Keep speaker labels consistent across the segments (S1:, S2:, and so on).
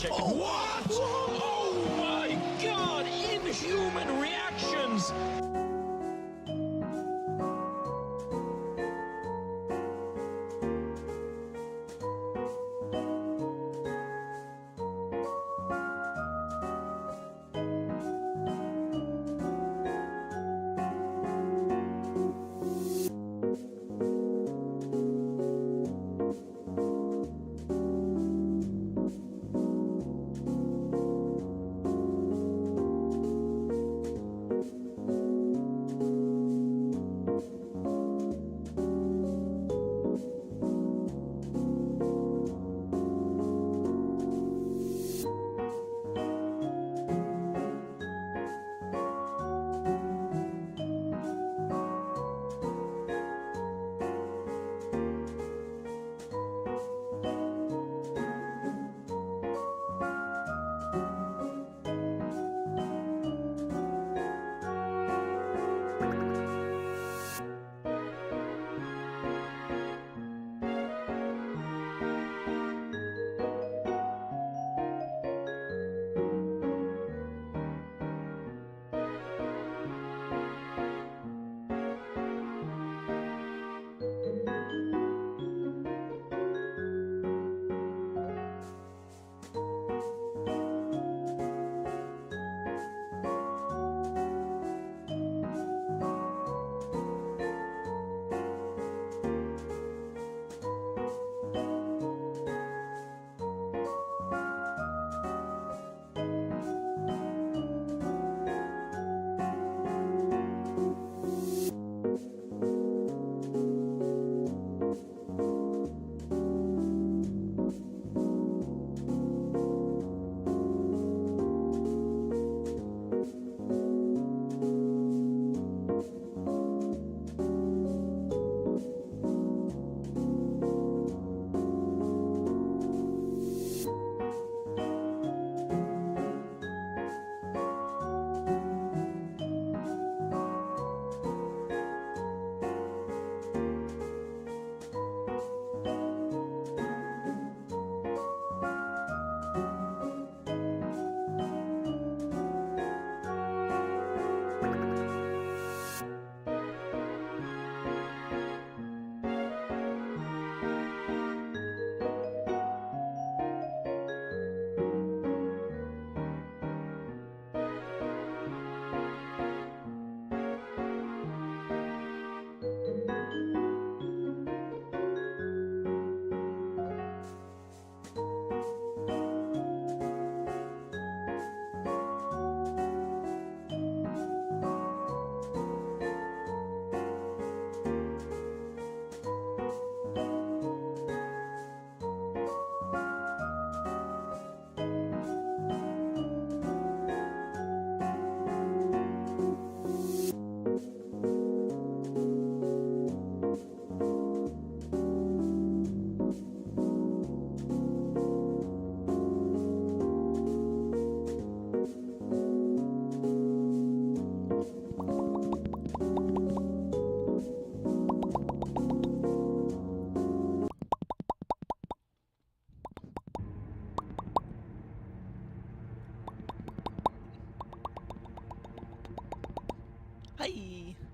S1: What? Oh my god! Inhuman reactions!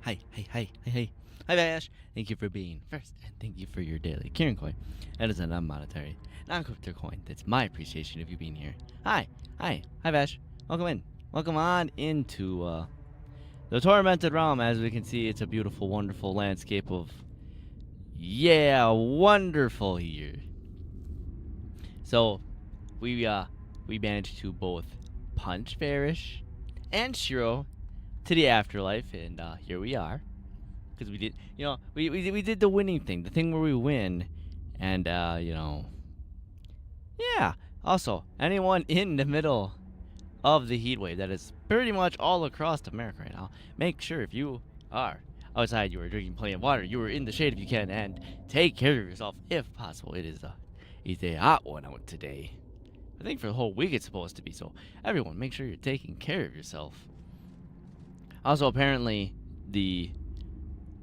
S2: Hi. Hi. Hi, Vash. Thank you for being first, and thank you for your daily Kieran coin. That is a non-monetary, non-crypto coin. That's my appreciation of you being here. Hi, Vash. Welcome in. Welcome on into the Tormented Realm. As we can see, it's a beautiful, wonderful landscape of, wonderful here. So, we managed to both punch Farish and Shiro to the afterlife, and here we are. Because we did, we did the winning thing, the thing where we win, and Also, anyone in the middle of the heat wave that is pretty much all across America right now, make sure if you are outside, you are drinking plenty of water, you are in the shade if you can, and take care of yourself if possible. It's a hot one out today. I think for the whole week it's supposed to be, so everyone make sure you're taking care of yourself. Also, apparently, the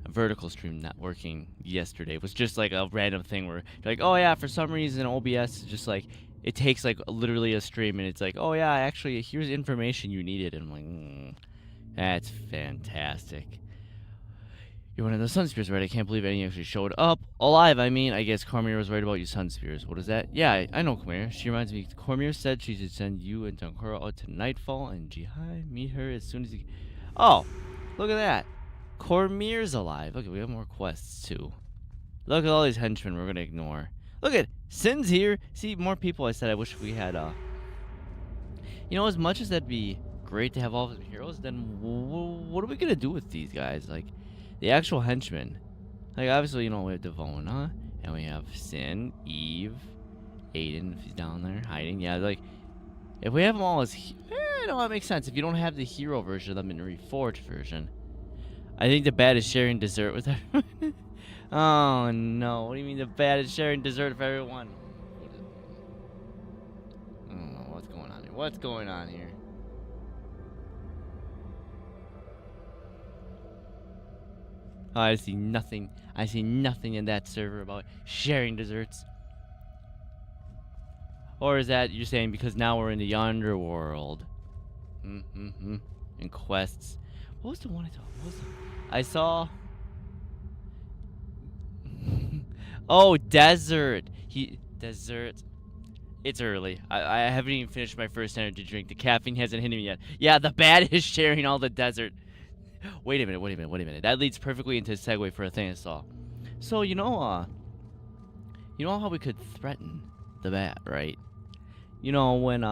S2: vertical stream not working yesterday was just like a random thing where, like, oh yeah, for some reason OBS is just like, it takes like literally a stream, and it's like, oh yeah, actually here's information you needed, and I'm like, that's fantastic. You're one of the Sun Spears, right? I can't believe any actually showed up alive. I mean, I guess Cormier was right about you Sun Spears. What is that? Yeah, I know Cormier. She reminds me. Cormier said she should send you and Dunkura out to Nightfall and Jihai. Meet her as soon as you. Oh, look at that. Cormier's alive. Look, we have more quests too. Look at all these henchmen we're gonna ignore. Look at Sin's here. See, more people. I said I wish we had. You know, as much as that'd be great to have all of the heroes, then what are we gonna do with these guys? Like. The actual henchmen. Like, obviously, you know, we have Devona, and we have Sin, Eve, Aiden, if he's down there, hiding. Yeah, like, if we have them all as... no, that makes sense. If you don't have the hero version of them in the Reforged version. I think the bad is sharing dessert with everyone. Oh, no. What do you mean the bad is sharing dessert with everyone? I don't know. What's going on here? What's going on here? I see nothing. I see nothing in that server about sharing desserts. Or is that you're saying because now we're in the underworld? And quests. What was the one I saw? What was the... I saw... oh, desert. Desert. It's early. I haven't even finished my first energy drink. The caffeine hasn't hit me yet. Yeah, the bad is sharing all the desert. Wait a minute. That leads perfectly into a segue for a thing I saw. So, you know how we could threaten the bat, right? You know, when,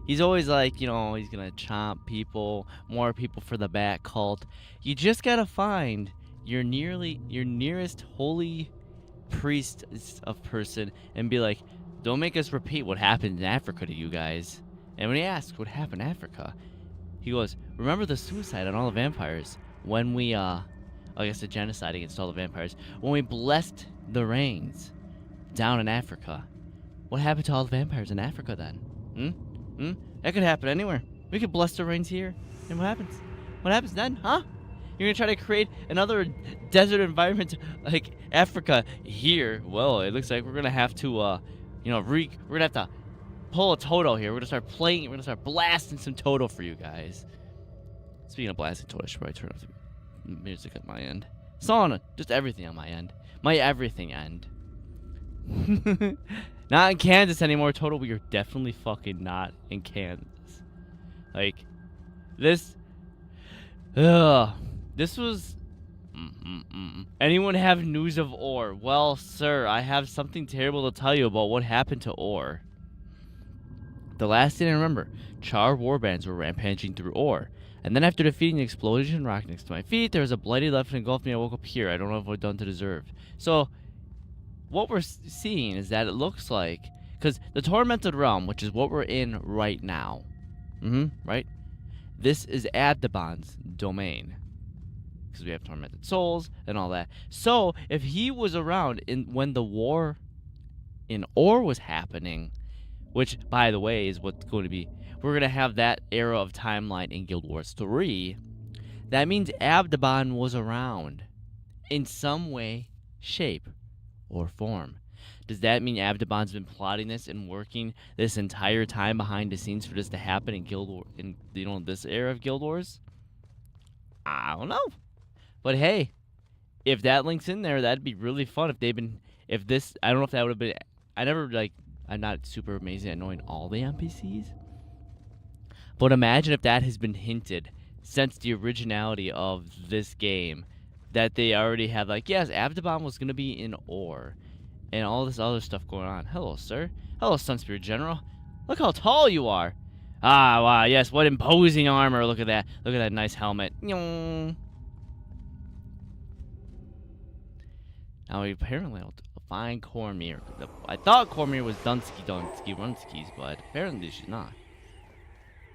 S2: he's always like, you know, he's gonna chomp people, more people for the bat cult. You just gotta find your nearest holy priest of person and be like, don't make us repeat what happened in Africa to you guys. And when he asks what happened in Africa, he goes, remember the suicide on all the vampires when we, I guess the genocide against all the vampires, when we blessed the rains down in Africa. What happened to all the vampires in Africa then? That could happen anywhere. We could bless the rains here, and what happens? What happens then, huh? You're gonna try to create another desert environment like Africa here. Well, it looks like we're gonna have to, we're gonna have to pull a Toto here. We're gonna start playing. We're gonna start blasting some Toto for you guys. Speaking of blasting Toto, I should probably turn off the music at my end. Sauna, just everything on my end. My everything end. Not in Kansas anymore, Toto. We are definitely fucking not in Kansas. Like, this. This was. Anyone have news of Ore? Well, sir, I have something terrible to tell you about what happened to Ore. The last thing I remember, Char warbands were rampaging through Ore. And then after defeating the explosion rock next to my feet, there was a bloody left and engulfed me. I woke up here. I don't know if I've done to deserve. So, what we're seeing is that it looks like... Because the Tormented Realm, which is what we're in right now. Right? This is Abdabon's domain. Because we have Tormented Souls and all that. So, if he was around when the war in Ore was happening... Which, by the way, is what's going to be... We're going to have that era of timeline in Guild Wars 3. That means Abdabon was around. In some way, shape, or form. Does that mean Abdabon's been plotting this and working this entire time behind the scenes for this to happen in Guild Wars, this era of Guild Wars? I don't know. But hey, if that link's in there, that'd be really fun if they've been... I don't know if that would have been... I'm not super amazing at knowing all the NPCs. But imagine if that has been hinted since the originality of this game. That they already have, like, yes, Abdabon was going to be in Ore. And all this other stuff going on. Hello, sir. Hello, Sunspirit General. Look how tall you are. Ah, wow, yes, what imposing armor. Look at that. Look at that nice helmet. Now, apparently, I'll find Cormier. I thought Cormier was Runskis, but apparently she's not.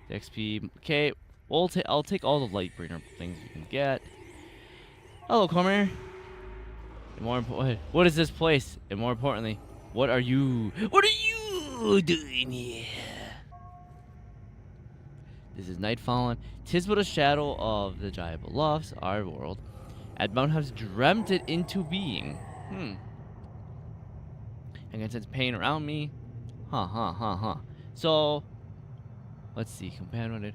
S2: The XP, okay. Well, I'll take all the Lightbringer things we can get. Hello, Cormier. And more important, what is this place? And more importantly, what are you doing here? This is Nightfallen. 'Tis but a shadow of the giant Bluffs, our world. Admount has dreamt it into being. I can sense pain around me. Huh. So, let's see. Companion.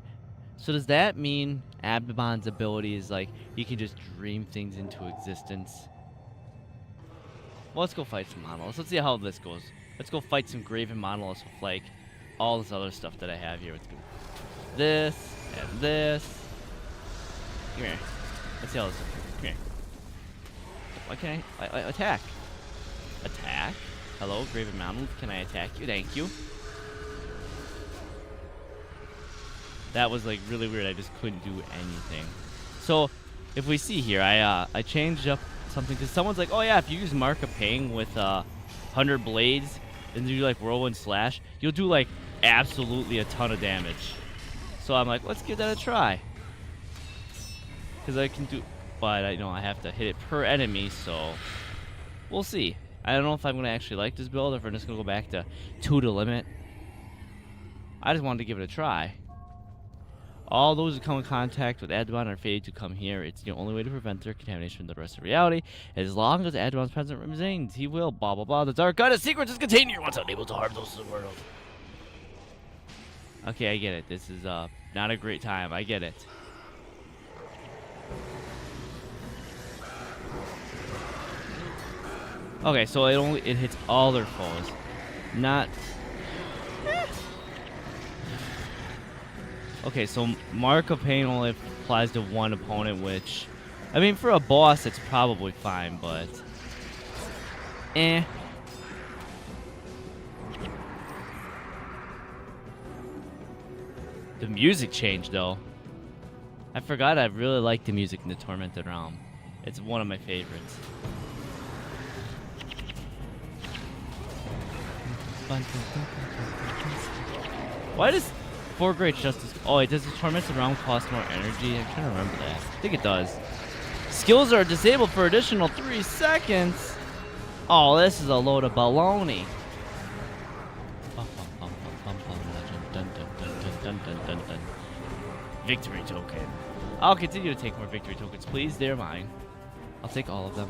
S2: So does that mean Abdabon's ability is like he can just dream things into existence? Well, let's go fight some monoliths. Let's see how this goes. Let's go fight some graven monoliths with like all this other stuff that I have here. Let's go this and this. Come here. Let's see how this goes. Come here. Why can't I attack? Attack? Hello, graven monolith. Can I attack you? Thank you. That was like really weird. I just couldn't do anything. So if we see here, I changed up something because someone's like, oh yeah, if you use Mark of Pain with 100 blades and do like whirlwind slash, you'll do like absolutely a ton of damage. So I'm like, let's give that a try. Because I can do, but I know I have to hit it per enemy, so we'll see. I don't know if I'm gonna actually like this build or if I'm just gonna go back to 2 to limit. I just wanted to give it a try. All those who come in contact with Adamant are fated to come here. It's the only way to prevent their contamination from the rest of reality. As long as Adamant's presence remains, he will, blah, blah, blah. The dark goddess secrets is contained here once unable to harm those in the world. Okay, I get it. This is, not a great time. I get it. Okay, so it hits all their foes. Not... Okay, so Mark of Pain only applies to one opponent, which... I mean, for a boss, it's probably fine, but... Eh. The music changed, though. I forgot I really like the music in the Tormented Realm. It's one of my favorites. Why does... For Great Justice... Oh, wait, does the Tormented Realm cost more energy? I'm trying to remember that. I think it does. Skills are disabled for additional 3 seconds. Oh, this is a load of baloney. Victory token. I'll continue to take more victory tokens, please. They're mine. I'll take all of them.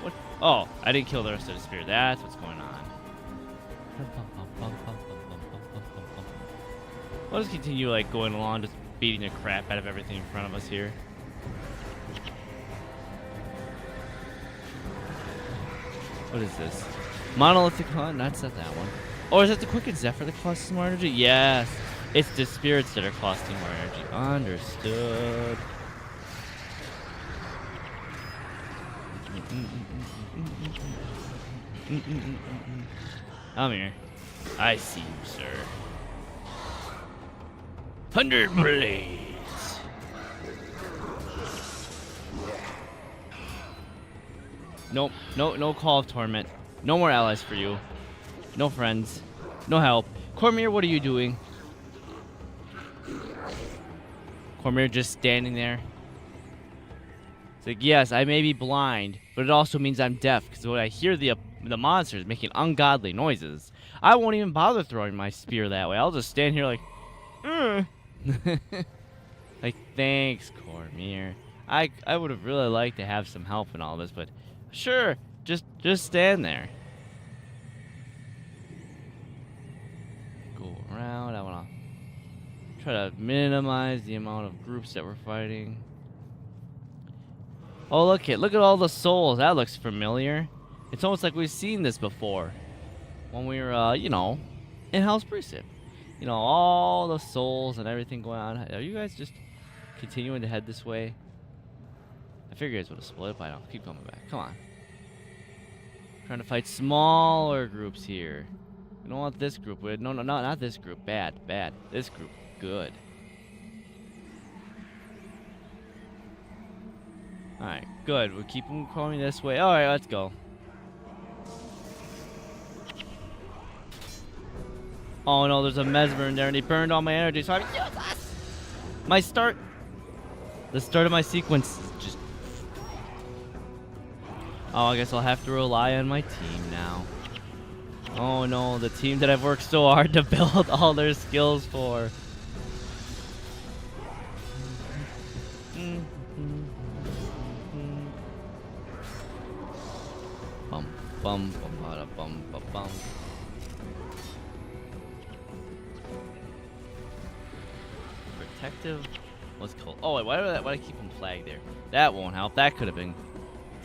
S2: What? Oh, I didn't kill the rest of the spear. That's what's going on. I'll just continue like going along, just beating the crap out of everything in front of us here. What is this? Monolithic Hunt? That's not that one. Oh, is that the Quicken Zephyr that costs more energy? Yes. It's the spirits that are costing more energy. Understood. Come here. I see you, sir. 100 blades. Nope. No Call of Torment. No more allies for you. No friends. No help. Cormier, what are you doing? Cormier just standing there. It's like, yes, I may be blind, but it also means I'm deaf, because when I hear the monsters making ungodly noises, I won't even bother throwing my spear that way. I'll just stand here like, like, thanks, Cormier. I would have really liked to have some help in all this, but sure, just stand there. Go around. I want to try to minimize the amount of groups that we're fighting. Oh, look at all the souls. That looks familiar. It's almost like we've seen this before when we were, you know, in Hell's Precinct. You know, all the souls and everything going on. Are you guys just continuing to head this way? I figure you guys would have split, but I don't. Keep coming back. Come on. Trying to fight smaller groups here. We don't want this group. No, not this group. Bad. This group, good. Alright, good. We'll keep them going this way. Alright, let's go. Oh no, there's a Mesmer in there and he burned all my energy, so I'm useless! The start of my sequence is just... Oh, I guess I'll have to rely on my team now. Oh no, the team that I've worked so hard to build all their skills for. bum bum bum bum bum. Protective. What's called? Oh wait, why do I keep him flagged there? That won't help. That could have been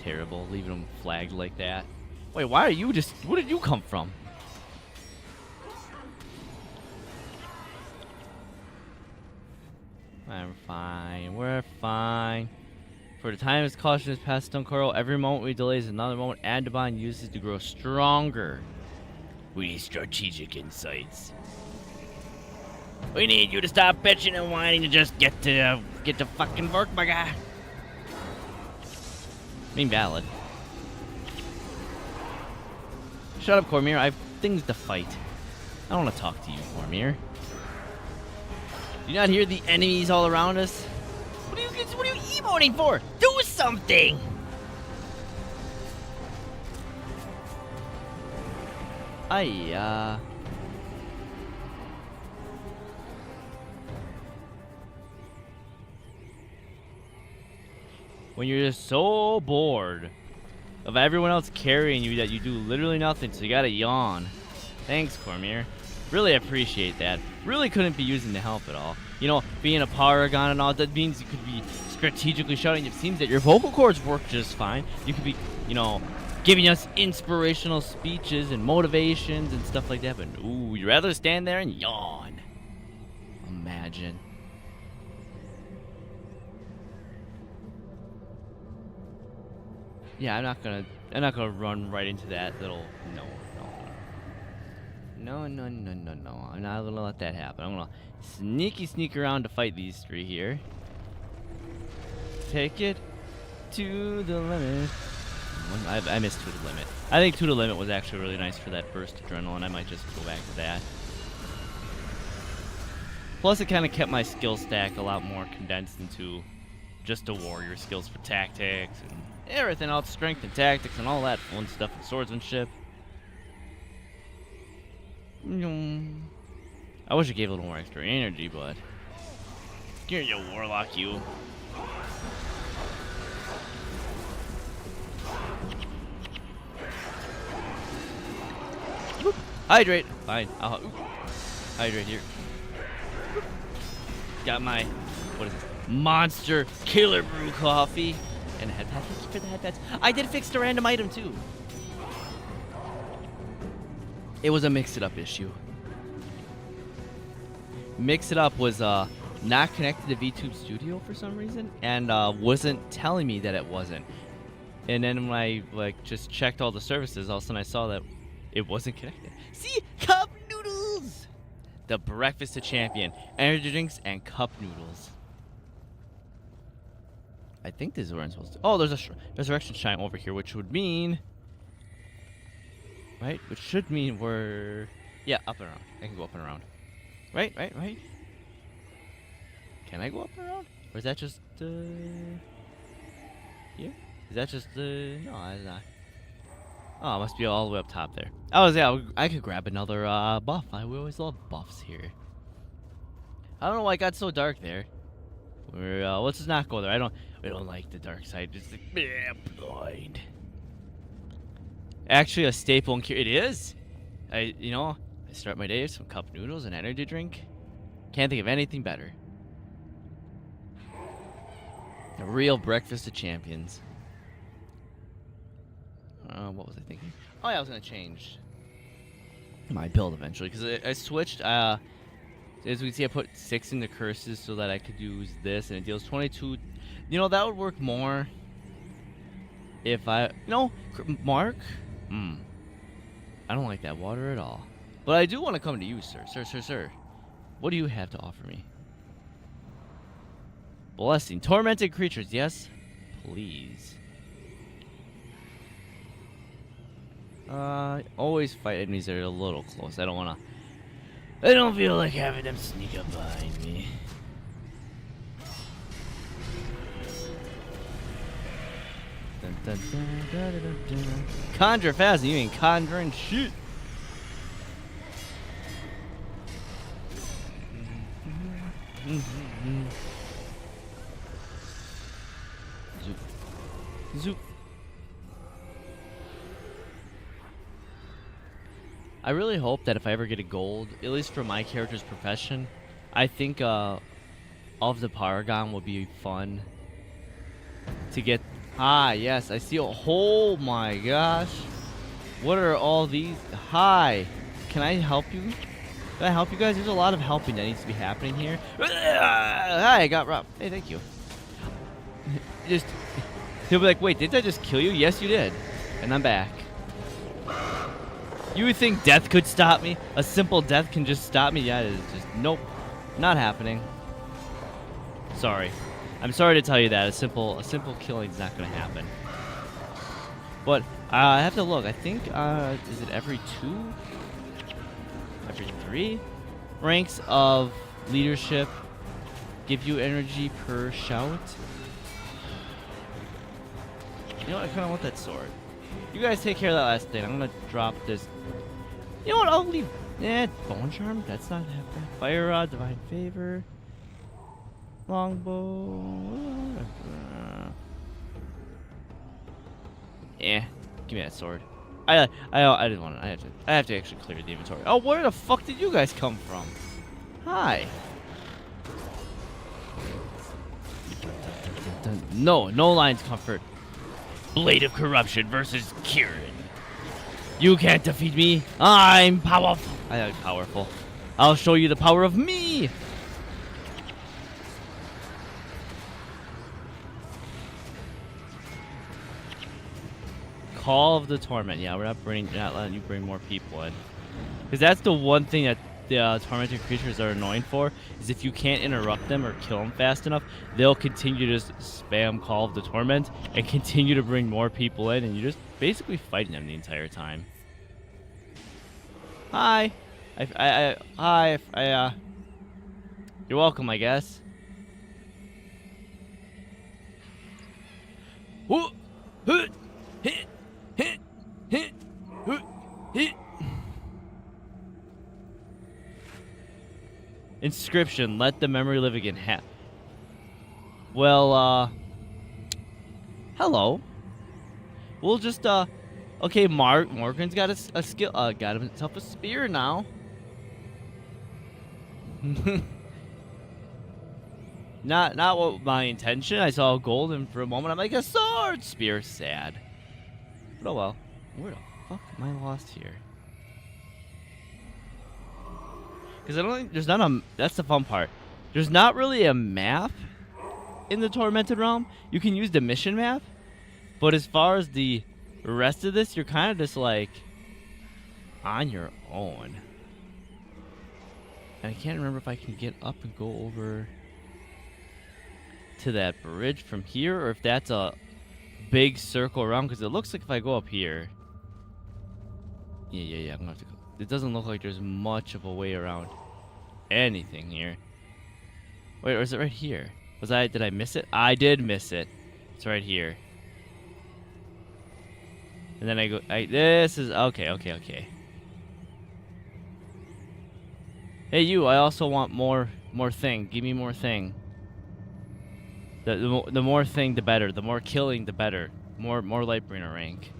S2: terrible, leaving him flagged like that. Wait, why are you just? Where did you come from? We're fine. We're fine. For the time is caution is past Stone Coral. Every moment we delay is another moment Andabon uses to grow stronger. We need strategic insights. We need you to stop bitching and whining and just get to fucking work, my guy. I mean, valid. Shut up, Cormier. I have things to fight. I don't want to talk to you, Cormier. Do you not hear the enemies all around us? What are you emoting for? Do something! When you're just so bored of everyone else carrying you that you do literally nothing, so you gotta yawn. Thanks, Cormier. Really appreciate that. Really couldn't be using the help at all. You know, being a Paragon and all, that means you could be strategically shouting. It seems that your vocal cords work just fine. You could be, you know, giving us inspirational speeches and motivations and stuff like that. But, ooh, you'd rather stand there and yawn. Imagine. Yeah, I'm not gonna run right into that little, no. I'm not gonna let that happen. I'm gonna sneak around to fight these three here. Take it to the limit. I missed to the limit. I think to the limit was actually really nice for that burst adrenaline. I might just go back to that. Plus, it kind of kept my skill stack a lot more condensed into just the warrior skills for tactics and everything else, strength and tactics and all that fun stuff and swordsmanship. I wish it gave a little more extra energy, but here you warlock, you. Hydrate. Fine. I'll hydrate here. Got my, what is this? Monster Killer Brew coffee. And a head pad. Thank you for the head pads. I did fix the random item too. It was a mix-it-up issue. Mix-it-up was not connected to VTube Studio for some reason, and wasn't telling me that it wasn't. And then when I just checked all the services, all of a sudden I saw that it wasn't connected. See, cup noodles. The breakfast of champion, energy drinks and cup noodles. I think this is where I'm supposed to. Oh, there's a resurrection shrine over here, which would mean. Right? Which should mean we're... Yeah, up and around. I can go up and around. Right? Can I go up and around? Or is that just, here? Is that just, no, it's not. Oh, it must be all the way up top there. I could grab another, buff. We always love buffs here. I don't know why it got so dark there. Let's just not go there. We don't like the dark side. Just like, blind. Actually, a staple in it is. I start my day with some cup noodles and energy drink. Can't think of anything better. A real breakfast of champions. What was I thinking? Oh yeah, I was gonna change my build eventually because I switched. As we can see, I put 6 into curses so that I could use this, and it deals 22. You know, that would work more if Mark. I don't like that water at all. But I do want to come to you, sir. Sir. What do you have to offer me? Blessing. Tormented creatures, yes? Please. Always fight enemies that are a little close. I don't feel like having them sneak up behind me. Conjure fast, you ain't conjuring shit. Zoop. I really hope that if I ever get a gold, at least for my character's profession, I think of the Paragon will be fun to get. Ah, yes, I see. Oh my gosh. What are all these? Hi. Can I help you? Can I help you guys? There's a lot of helping that needs to be happening here. Hi, I got robbed. Hey, thank you. Just, he'll be like, wait, did I just kill you? Yes, you did. And I'm back. You would think death could stop me? A simple death can just stop me? Yeah, it's just, nope. Not happening. Sorry. I'm sorry to tell you that. A simple killing is not going to happen. But I have to look. I think, is it every 2? Every 3 ranks of leadership give you energy per shout? You know what? I kind of want that sword. You guys take care of that last thing. I'm going to drop this. You know what? I'll leave. Bone Charm? That's not happening. Fire Rod, Divine Favor. Longbow. Give me that sword. I didn't want it. I have to actually clear the inventory. Oh, where the fuck did you guys come from? Hi. No lines comfort. Blade of Corruption versus Kieran. You can't defeat me. I'm powerful. I am powerful. I'll show you the power of me. Call of the Torment. Yeah, we're not letting you bring more people in, because that's the one thing that the tormented creatures are annoying for, is if you can't interrupt them or kill them fast enough, they'll continue to just spam Call of the Torment and continue to bring more people in, and you're just basically fighting them the entire time. Hi. Hi. You're welcome, I guess. Inscription, let the memory live again. Well, hello. We'll just, okay, Morgan's got a skill, got himself a spear now. Not what my intention. I saw gold, and for a moment I'm like, a sword! Spear, sad. But oh well. Where the fuck am I lost here? Because I don't think there's not a. That's the fun part. There's not really a map in the Tormented Realm. You can use the mission map, but as far as the rest of this, you're kind of just like on your own. And I can't remember if I can get up and go over to that bridge from here, or if that's a big circle around, because it looks like if I go up here. Yeah, I'm gonna have to go. It doesn't look like there's much of a way around anything here. Wait, or is it right here? Did I miss it? I did miss it. It's right here. And then I go, this is, okay. Hey, you, I also want more thing. Give me more thing. The more thing, the better. The more killing, the better. More Lightbringer rank.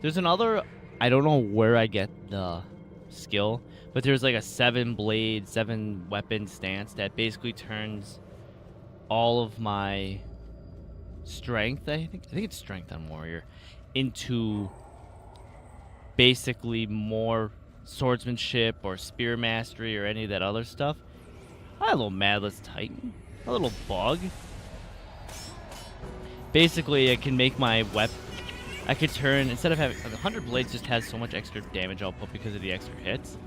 S2: There's another, I don't know where I get the skill, but there's like a 7-blade, 7-weapon stance that basically turns all of my strength, I think it's strength on warrior, into basically more swordsmanship or spear mastery or any of that other stuff. Hi, little Madless Titan. A little bug. Basically, I can make my weapon. I could turn, instead of having 100 blades, just has so much extra damage output because of the extra hits.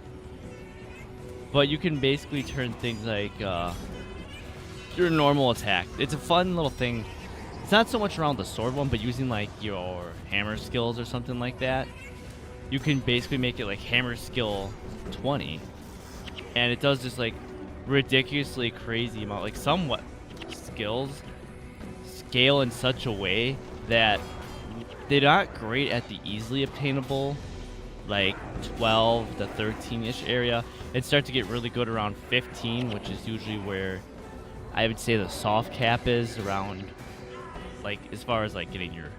S2: But you can basically turn things like your normal attack. It's a fun little thing. It's not so much around the sword one, but using like your hammer skills or something like that. You can basically make it like hammer skill 20, and it does just like ridiculously crazy amount. Like some skills scale in such a way that they're not great at the easily obtainable, like 12 to 13-ish area, and start to get really good around 15, which is usually where I would say the soft cap is around, like, as far as like getting your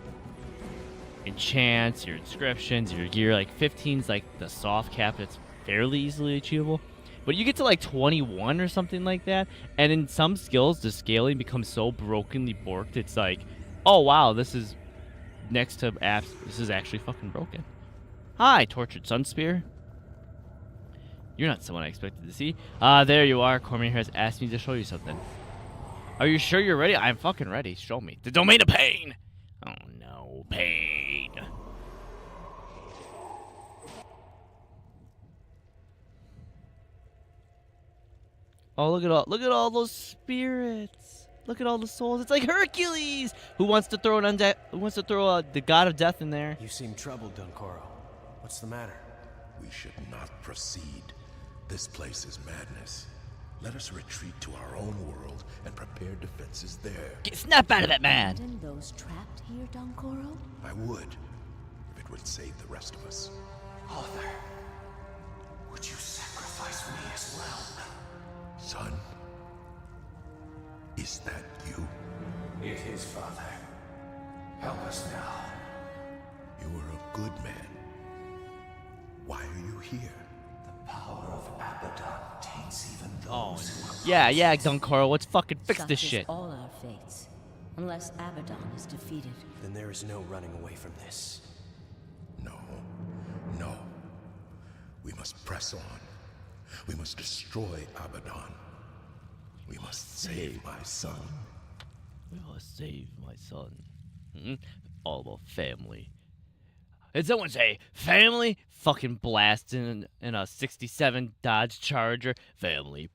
S2: enchants, your inscriptions, your gear, like 15's like the soft cap that's fairly easily achievable. But you get to like 21 or something like that, and in some skills the scaling becomes so brokenly borked, it's like, oh wow, this is next to apps, this is actually fucking broken. Hi, Tortured Sunspear. You're not someone I expected to see. There you are. Cormier has asked me to show you something. Are you sure you're ready? I'm fucking ready. Show me. The Domain of Pain! Oh no, pain. Oh, look at all those spirits. Look at all the souls. It's like Hercules. Who wants to throw the god of death in there?
S3: You seem troubled, Dunkoro. What's the matter?
S4: We should not proceed. This place is madness. Let us retreat to our own world and prepare defenses there.
S2: Snap out of that man.
S5: Abandon those trapped here, Dunkoro?
S4: I would, if it would save the rest of us.
S3: Father, would you sacrifice me as well?
S4: Son, is that you?
S3: It is, Father. Help us now.
S4: You are a good man. Why are you here?
S3: The power of Abaddon taints even those who are
S2: Yeah, Dunkoro, let's fucking fix
S5: Such
S2: this
S5: is
S2: shit.
S5: all our fates, unless Abaddon is defeated.
S3: Then there is no running away from this.
S4: No. We must press on. We must destroy Abaddon. We must save my son.
S2: We must save my son. All about family. Did someone say family? Fucking blasting in a 67 Dodge Charger. Family.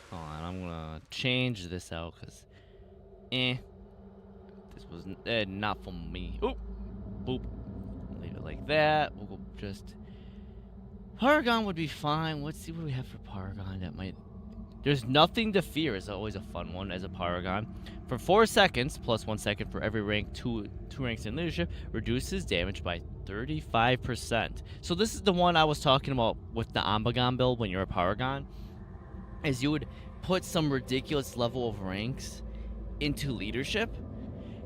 S2: Hold on, I'm gonna change this out because, this was not for me. Oop, boop. Leave it like that. We'll go just. Paragon would be fine. Let's see what we have for Paragon that might. There's nothing to fear is always a fun one as a Paragon. For 4 seconds, plus 1 second for every rank, two ranks in leadership, reduces damage by 35%. So this is the one I was talking about with the Ambagon build when you're a Paragon. Is you would put some ridiculous level of ranks into leadership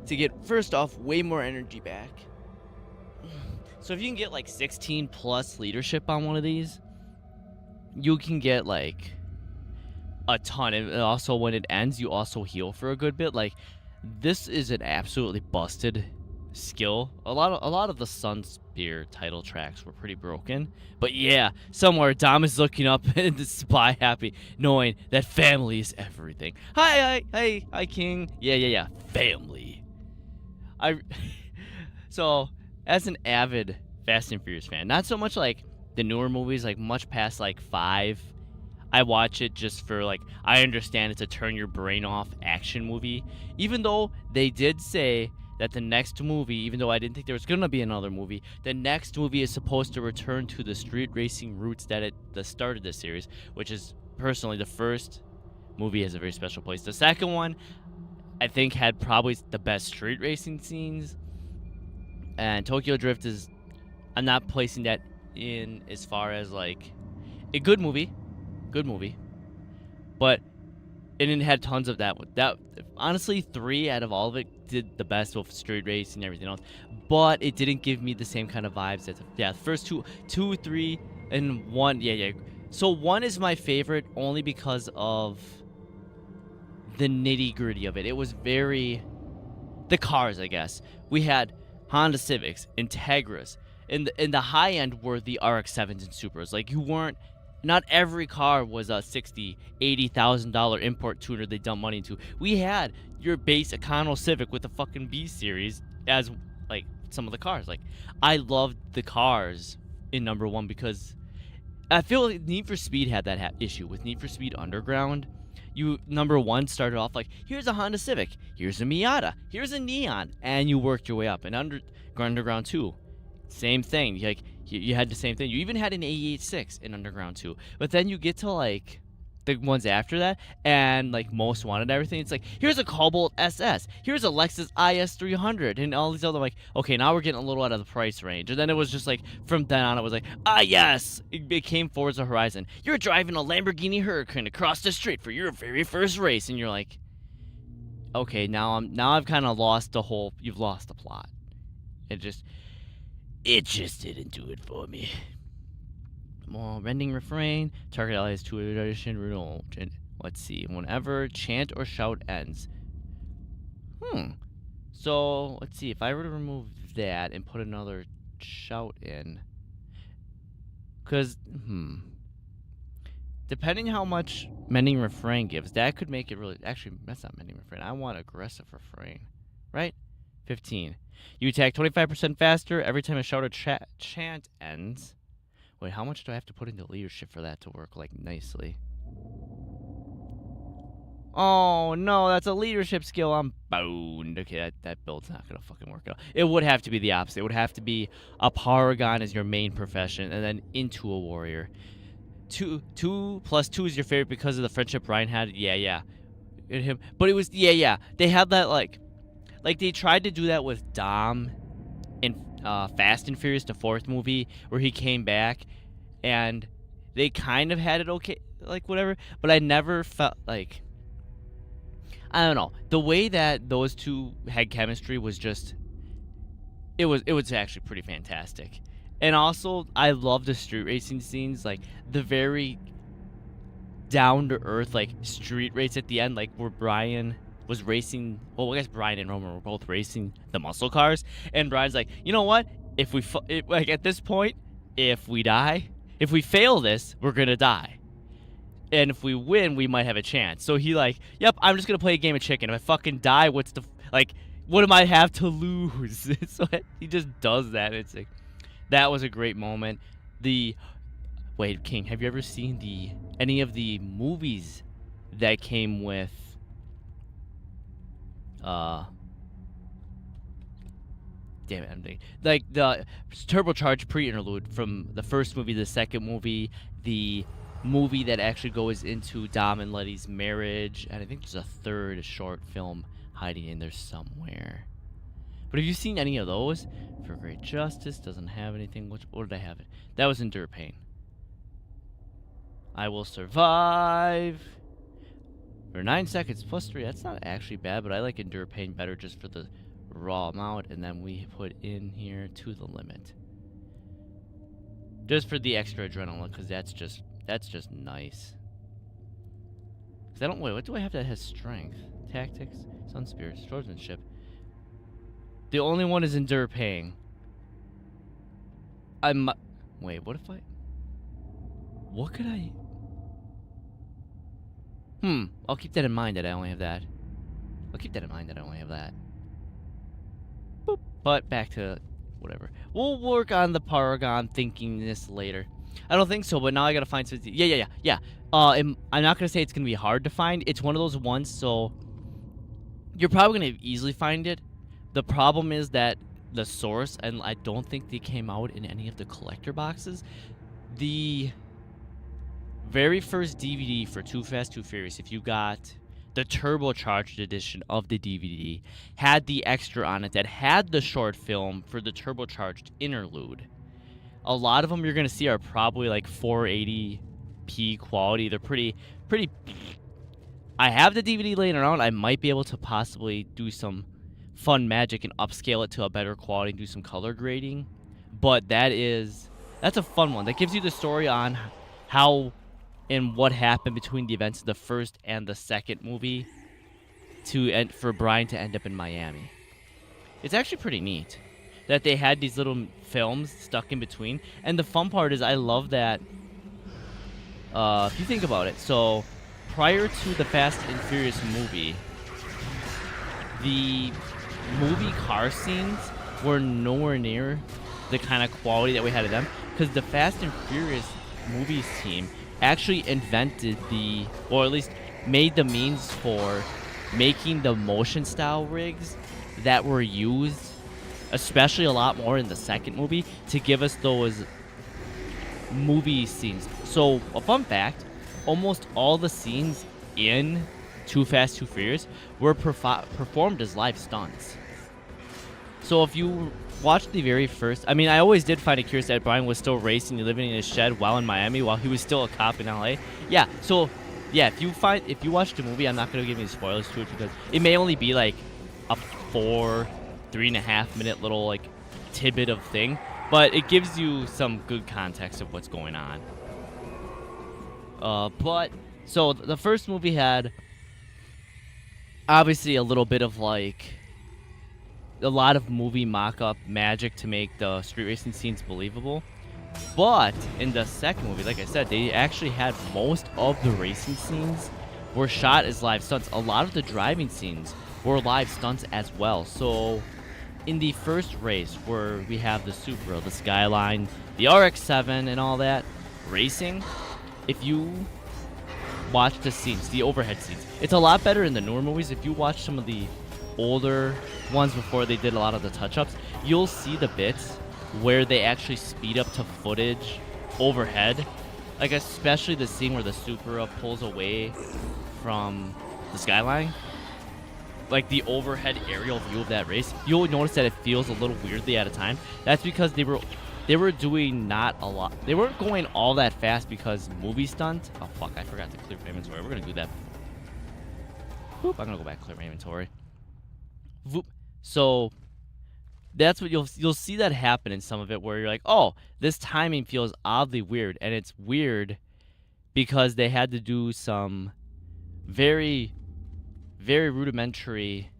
S2: to get, first off, way more energy back. So if you can get like 16 plus leadership on one of these, you can get like a ton. And also when it ends, you also heal for a good bit. Like, this is an absolutely busted skill. A lot of the Sun Spear title tracks were pretty broken. But yeah, somewhere Dom is looking up and the spy happy, knowing that family is everything. Hi, King. Yeah, family. So, as an avid Fast and Furious fan, not so much like the newer movies, like much past like 5. I watch it just for like, I understand it's a turn your brain off action movie. Even though they did say that the next movie, even though I didn't think there was gonna be another movie, the next movie is supposed to return to the street racing roots that started this series, which is personally the first movie has a very special place. The second one, I think, had probably the best street racing scenes, and Tokyo Drift is, I'm not placing that in as far as like a good movie, but it had tons of that. Honestly, 3 out of all of it did the best with street racing and everything else, but it didn't give me the same kind of vibes that the first two, 3, and 1. Yeah. So 1 is my favorite only because of the nitty gritty of it. It was very the cars, I guess. We had Honda Civics, Integras. In the high end were the RX-7s and Supras. Like, not every car was a $60,000, $80,000 import tuner they dump money into. We had your base Econo Civic with the fucking B series as like some of the cars. Like, I loved the cars in number 1 because I feel like Need for Speed had that issue with Need for Speed Underground. Number 1 started off like, here's a Honda Civic, here's a Miata, here's a Neon, and you worked your way up. And Underground 2, same thing. You had the same thing. You even had an AE86 in Underground 2. But then you get to like the ones after that, and like Most Wanted and everything. It's like, here's a Cobalt SS, here's a Lexus IS 300, and all these other, like, okay, now we're getting a little out of the price range. And then it was just like, from then on, it was like, ah, yes, it became Forza Horizon. You're driving a Lamborghini Huracan across the street for your very first race, and you're like, okay, now I've kind of lost the whole. You've lost the plot. It just didn't do it for me. More rending refrain. Target allies to edition renewal. Let's see. Whenever chant or shout ends. So let's see. If I were to remove that and put another shout in, because depending how much mending refrain gives, that could make it really. Actually, that's not mending refrain. I want aggressive refrain, right? 15. You attack 25% faster every time a shout or chant ends. Wait, how much do I have to put into leadership for that to work, like, nicely? Oh, no, that's a leadership skill. I'm boned. Okay, that build's not going to fucking work out. It would have to be the opposite. It would have to be a Paragon as your main profession, and then into a warrior. 2 plus 2 is your favorite because of the friendship Ryan had? Yeah. Him. But it was, yeah. They had that, like, they tried to do that with Dom in Fast and Furious, the 4th movie, where he came back, and they kind of had it okay, like, whatever, but I never felt like, I don't know, the way that those two had chemistry was just, it was actually pretty fantastic. And also, I love the street racing scenes, like, the very down-to-earth, like, street race at the end, like, where Brian was racing, well, I guess Brian and Roman were both racing the muscle cars, and Brian's like, you know what, if we, like, at this point, if we fail this, we're gonna die. And if we win, we might have a chance. So he like, yep, I'm just gonna play a game of chicken. If I fucking die, what do I have to lose? So he just does that. It's like, that was a great moment. Wait, King, have you ever seen any of the movies that came with damn it, I'm thinking, like the turbocharged pre-interlude from the first movie, the second movie, the movie that actually goes into Dom and Letty's marriage, and I think there's a third short film hiding in there somewhere. But have you seen any of those? For Great Justice doesn't have anything. What did I have? That was Endure Pain. I Will Survive. For 9 seconds plus 3, that's not actually bad, but I like Endure Pain better just for the raw amount, and then we put in here To the Limit. Just for the extra adrenaline, because that's just nice. Because I don't, wait, what do I have that has strength? Tactics, Sun Spirit, Swordsmanship. The only one is Endure Pain. Wait, what if what could I... I'll keep that in mind that I only have that. Boop. But back to whatever. We'll work on the Paragon thinking this later. I don't think so, but now I gotta find something. Yeah. I'm not gonna say it's gonna be hard to find. It's one of those ones, so you're probably gonna easily find it. The problem is that the source, and I don't think they came out in any of the collector boxes. The very first DVD for Too Fast, Too Furious, if you got the turbocharged edition of the DVD, had the extra on it that had the short film for the turbocharged interlude. A lot of them you're going to see are probably like 480p quality. They're pretty... I have the DVD laying around. I might be able to possibly do some fun magic and upscale it to a better quality and do some color grading. But that's a fun one. That gives you the story on how and what happened between the events of the first and the second movie for Brian to end up in Miami. It's actually pretty neat that they had these little films stuck in between. And the fun part is I love that, if you think about it, so prior to the Fast and Furious movie, the movie car scenes were nowhere near the kind of quality that we had of them, because the Fast and Furious movies team actually invented or at least made the means for making the motion style rigs that were used, especially a lot more in the second movie, to give us those movie scenes. So, a fun fact, almost all the scenes in Too Fast, Too Furious were performed as live stunts. So if you watch the very first, I mean, I always did find it curious that Brian was still racing, living in his shed while in Miami, while he was still a cop in LA. Yeah, so yeah, if you watch the movie, I'm not gonna give any spoilers to it because it may only be like a 3.5 minute little like tidbit of thing, but it gives you some good context of what's going on. But so the first movie had obviously a little bit of like a lot of movie mock-up magic to make the street racing scenes believable. But in the second movie, like I said, they actually had most of the racing scenes were shot as live stunts. A lot of the driving scenes were live stunts as well. So in the first race where we have the Supra, the Skyline, the RX-7 and all that racing, if you watch the scenes, the overhead scenes, it's a lot better in the newer movies. If you watch some of the older ones before they did a lot of the touch-ups, you'll see the bits where they actually speed up to footage overhead, like especially the scene where the Supra pulls away from the Skyline, like the overhead aerial view of that race. You'll notice that it feels a little weirdly at a time. That's because they were doing not a lot. They weren't going all that fast because movie stunt. Oh fuck, I forgot to clear my inventory. We're gonna do that. Boop, I'm gonna go back and clear my inventory. Voop. So that's what you'll see that happen in some of it where you're like, oh, this timing feels oddly weird, and it's weird because they had to do some very, very rudimentary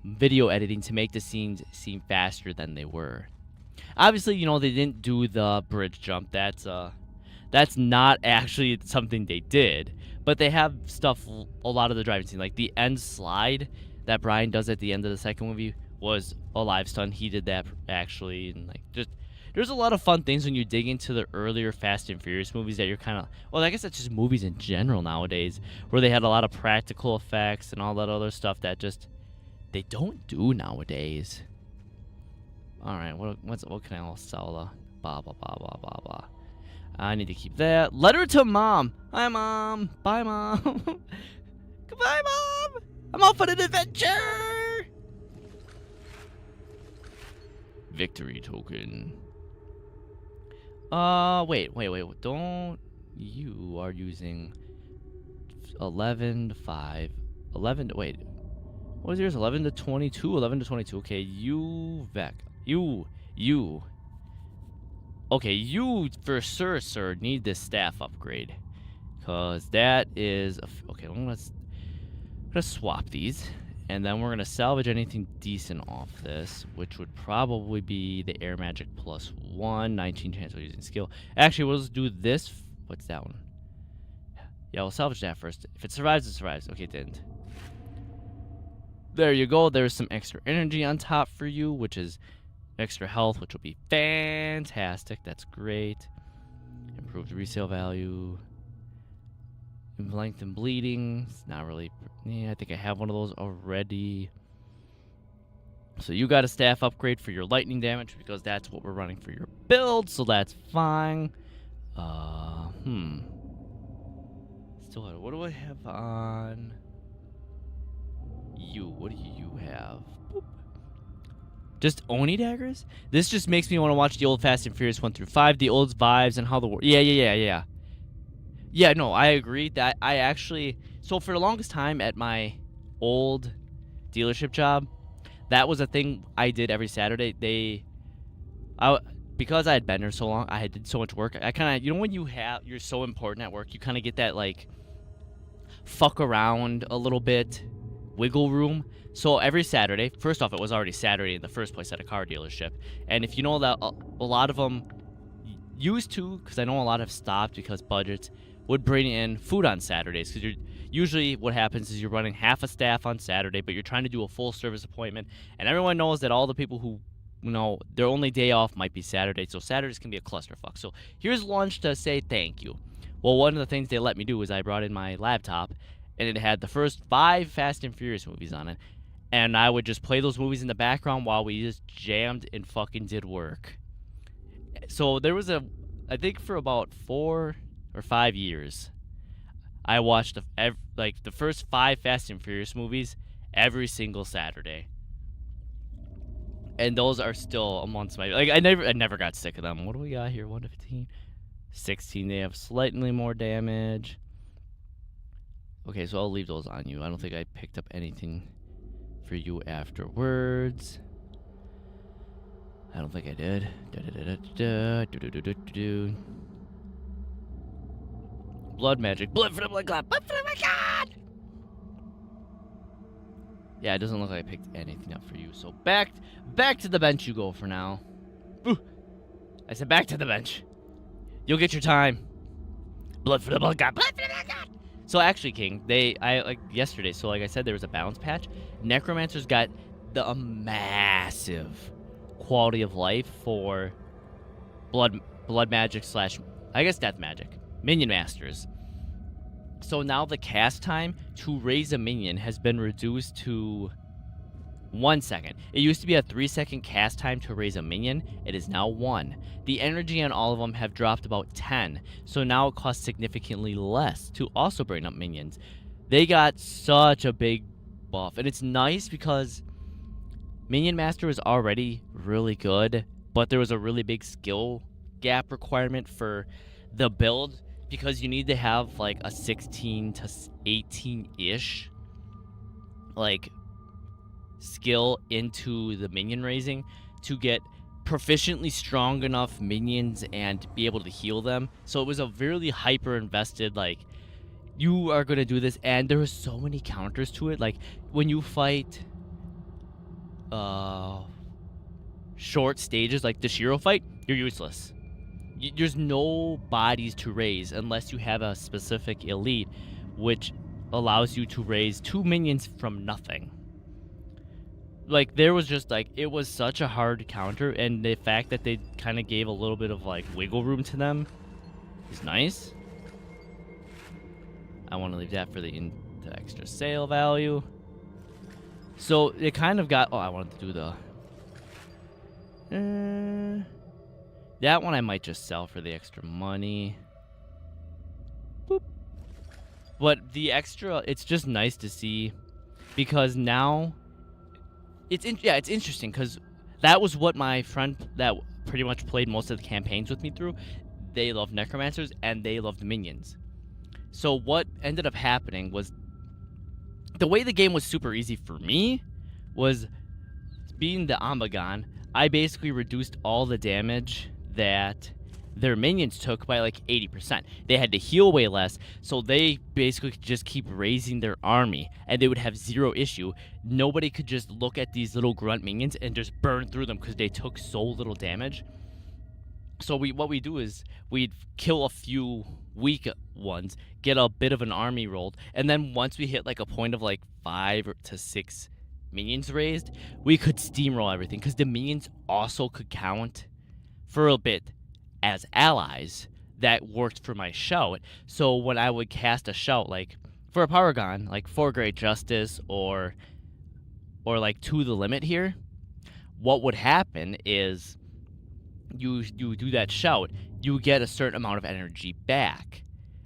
S2: video editing to make the scenes seem faster than they were. Obviously, you know, they didn't do the bridge jump. That's not actually something they did, but they have stuff. A lot of the driving scene, like the end slide that Brian does at the end of the second movie, was a live stunt. He did that actually, and like just there's a lot of fun things when you dig into the earlier Fast and Furious movies that you're kind of, well, I guess that's just movies in general nowadays, where they had a lot of practical effects and all that other stuff that just they don't do nowadays. All right, what can I all sell? Blah blah blah blah blah blah. I need to keep that. Letter to mom. Hi mom. Bye mom. Goodbye mom. I'm off on an adventure. Victory token. Wait. Don't. You are using 11 to 5. 11 to, wait. What was yours? 11 to 22? 11 to 22. Okay, you, Vec. You. Okay, you, for sir, need this staff upgrade. Because that is... Okay, I'm going to swap these. And then we're going to salvage anything decent off this, which would probably be the Air Magic +1, 19 chance of using skill. Actually, we'll just do this. What's that one? Yeah, we'll salvage that first. If it survives, it survives. Okay, it didn't. There you go. There's some extra energy on top for you, which is extra health, which will be fantastic. That's great. Improved resale value. Length and bleeding. It's not really... Yeah, I think I have one of those already. So you got a staff upgrade for your lightning damage because that's what we're running for your build, so that's fine. Still, what do I have on you? What do you have? Boop. Just Oni daggers? This just makes me want to watch the old Fast and Furious 1 through 5, the old vibes and how the world... Yeah. Yeah, no, I agree that I actually... So for the longest time at my old dealership job, that was a thing I did every Saturday. Because I had been there so long, I did so much work. I kind of, you know, when you're so important at work, you kind of get that like fuck around a little bit, wiggle room. So every Saturday, first off, it was already Saturday in the first place at a car dealership, and if you know that a lot of them used to, because I know a lot have stopped because budgets, would bring in food on Saturdays, because you're usually what happens is you're running half a staff on Saturday, but you're trying to do a full service appointment, and everyone knows that all the people who, you know, their only day off might be Saturday, so Saturdays can be a clusterfuck. So here's lunch to say thank you. Well, one of the things they let me do is I brought in my laptop, and it had the first 5 Fast and Furious movies on it, and I would just play those movies in the background while we just jammed and fucking did work. So there was I think for about 4 or 5 years, I watched the first 5 Fast and Furious movies every single Saturday. And those are still amongst my I never got sick of them. What do we got here? 1 to 15. 16, they have slightly more damage. Okay, so I'll leave those on you. I don't think I picked up anything for you afterwards. I don't think I did. Blood magic. Blood for the blood god. Blood for the blood god! Yeah, it doesn't look like I picked anything up for you. So back to the bench you go for now. Ooh. I said back to the bench. You'll get your time. Blood for the blood god. Blood for the blood god! So actually, King, like yesterday, so like I said, there was a balance patch. Necromancers got the massive quality of life for blood magic / I guess death magic. Minion masters. So now the cast time to raise a minion has been reduced to 1 second. It used to be a 3-second cast time to raise a minion. It is now 1. The energy on all of them have dropped about 10. So now it costs significantly less to also bring up minions. They got such a big buff. And it's nice because Minion Master was already really good, but there was a really big skill gap requirement for the build because you need to have like a 16 to 18-ish like skill into the minion raising to get proficiently strong enough minions and be able to heal them. So it was a really hyper invested, like, you are gonna do this, and there were so many counters to it. Like when you fight short stages like the Shiro fight, you're useless. There's no bodies to raise unless you have a specific elite which allows you to raise 2 minions from nothing. Like, there was just, like, it was such a hard counter, and the fact that they kind of gave a little bit of, like, wiggle room to them is nice. I want to leave that for the extra sale value. So, it kind of got... Oh, I wanted to do the... that one I might just sell for the extra money. Boop. But the extra, it's just nice to see, because now... It's interesting because that was what my friend that pretty much played most of the campaigns with me through. They loved necromancers and they loved minions. So what ended up happening was the way the game was super easy for me was being the Amagon. I basically reduced all the damage that their minions took by like 80%. They had to heal way less, so they basically could just keep raising their army, and they would have zero issue. Nobody could just look at these little grunt minions and just burn through them because they took so little damage. So what we do is we'd kill a few weak ones, get a bit of an army rolled, and then once we hit like a point of like 5 to 6 minions raised, we could steamroll everything because the minions also could count for a bit as allies that worked for my shout. So when I would cast a shout, like for a Paragon, like for Great Justice or like to the limit here, what would happen is you do that shout, you get a certain amount of energy back.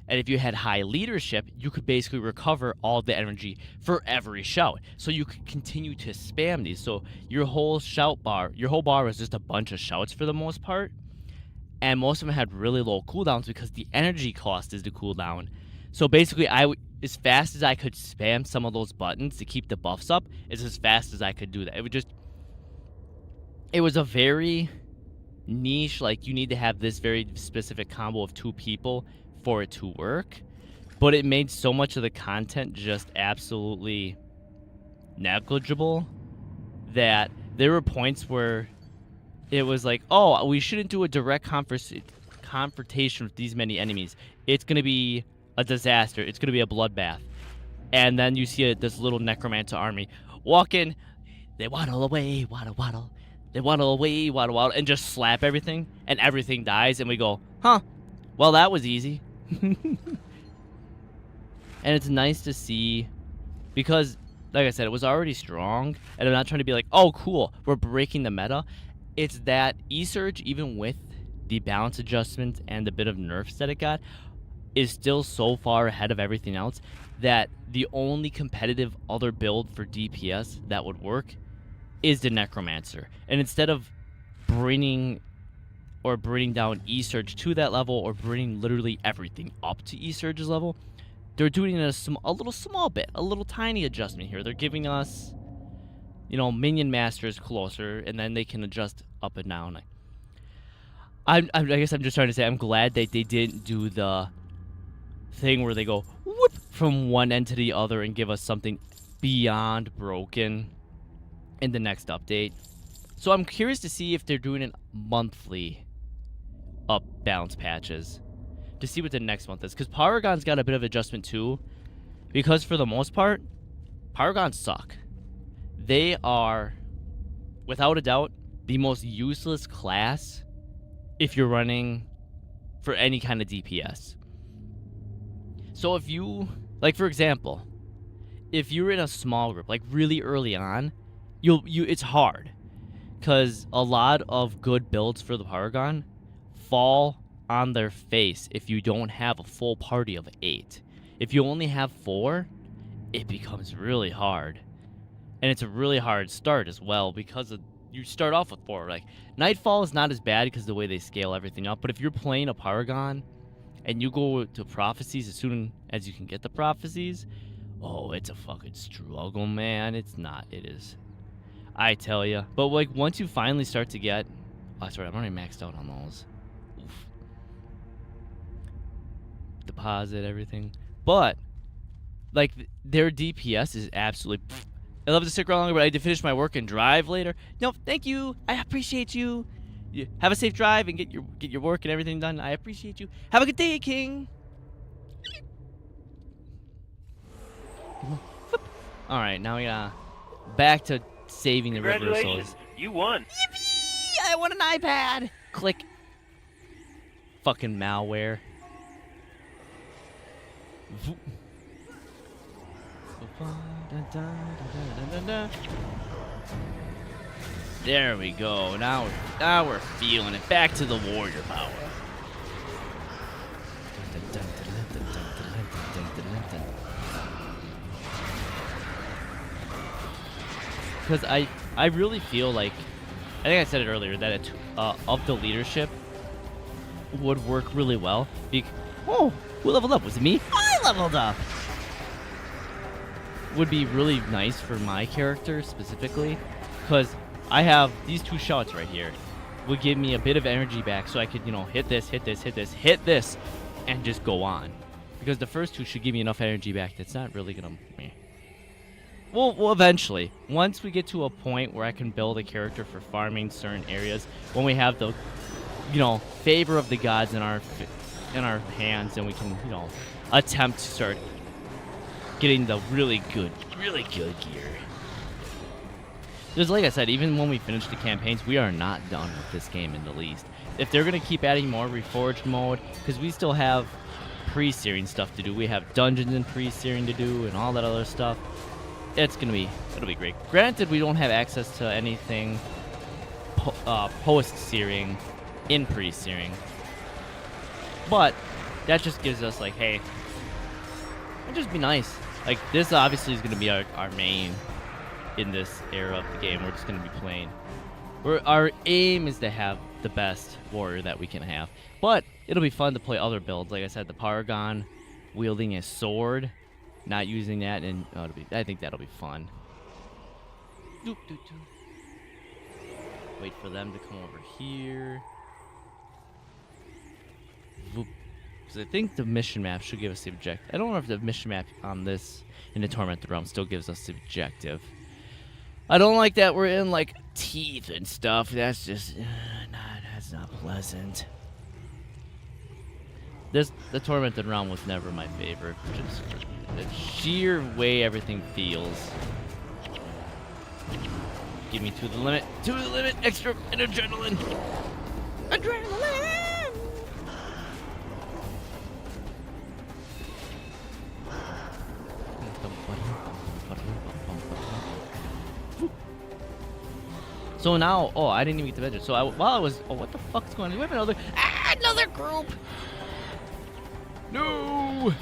S2: And if you had high leadership, you could basically recover all the energy for every shout. So you could continue to spam these. So your whole bar was just a bunch of shouts for the most part. And most of them had really low cooldowns because the energy cost is the cooldown. So basically, as fast as I could spam some of those buttons to keep the buffs up, is as fast as I could do that. It was a very niche, like you need to have this very specific combo of 2 people for it to work. But it made so much of the content just absolutely negligible that there were points where it was like, oh, we shouldn't do a direct confrontation with these many enemies. It's going to be a disaster. It's going to be a bloodbath. And then you see this little necromancer army walk in. They waddle away, waddle, waddle. They waddle away, waddle, waddle, and just slap everything. And everything dies. And we go, huh, well, that was easy. And it's nice to see because, like I said, it was already strong. And I'm not trying to be like, oh, cool, we're breaking the meta. It's that E-Surge, even with the balance adjustments and the bit of nerfs that it got, is still so far ahead of everything else that the only competitive other build for DPS that would work is the Necromancer. And instead of bringing down E-Surge to that level, or bringing literally everything up to E-Surge's level, they're doing a little small bit, a little tiny adjustment here. They're giving us, you know, minion masters closer, and then they can adjust up and down. I guess I'm just trying to say I'm glad that they didn't do the thing where they go whoop from one end to the other and give us something beyond broken in the next update. So I'm curious to see if they're doing it monthly up balance patches to see what the next month is, because Paragon's got a bit of adjustment too, because for the most part Paragons suck. They are without a doubt the most useless class if you're running for any kind of DPS. So if you, like for example, if you're in a small group, like really early on, it's hard, because a lot of good builds for the Paragon fall on their face if you don't have a full party of 8. If you only have 4, it becomes really hard. And it's a really hard start as well, because you start off with 4. Like, Nightfall is not as bad because of the way they scale everything up, but if you're playing a Paragon and you go to Prophecies as soon as you can get the Prophecies, oh, it's a fucking struggle, man. It's not. It is. I tell you. But, like, once you finally start to get... Oh, sorry, I'm already maxed out on those. Oof. Deposit, everything. But, like, their DPS is absolutely... I love to stick around longer, but I had to finish my work and drive later. No, thank you. I appreciate you. Have a safe drive and get your work and everything done. I appreciate you. Have a good day, King. All right, now we got back to saving the reversals.
S6: You won.
S2: Yippee! I won an iPad. Click. Fucking malware. There we go. Now we're feeling it. Back to the warrior power. Because I really feel like, I think I said it earlier, that it, of the leadership would work really well. Oh, who leveled up? Was it me? I leveled up! Would be really nice for my character specifically, because I have these 2 shots right here. Would give me a bit of energy back so I could, you know, hit this, and just go on. Because the first 2 should give me enough energy back that's not really gonna... Well, eventually. Once we get to a point where I can build a character for farming certain areas, when we have the, you know, favor of the gods in our hands, and we can, you know, attempt to start getting the really good gear. Because like I said, even when we finish the campaigns, we are not done with this game in the least. If they're going to keep adding more Reforged mode, because we still have pre-searing stuff to do. We have dungeons and pre-searing to do and all that other stuff. It'll be great. Granted, we don't have access to anything post-searing in pre-searing. But that just gives us like, hey, it'd just be nice. Like, this obviously is going to be our main in this era of the game. We're just going to be playing. Our aim is to have the best warrior that we can have. But it'll be fun to play other builds. Like I said, the Paragon wielding a sword, not using that, and I think that'll be fun. Wait for them to come over here. Because I think the mission map should give us the objective. I don't know if the mission map on this in the Tormented Realm still gives us the objective. I don't like that we're in like teeth and stuff. That's just that's not pleasant. The Tormented Realm was never my favorite. Just the sheer way everything feels. Give me to the limit, extra and adrenaline. So now, I didn't even get to venture. So what the fuck's going on? Do we have another group? No!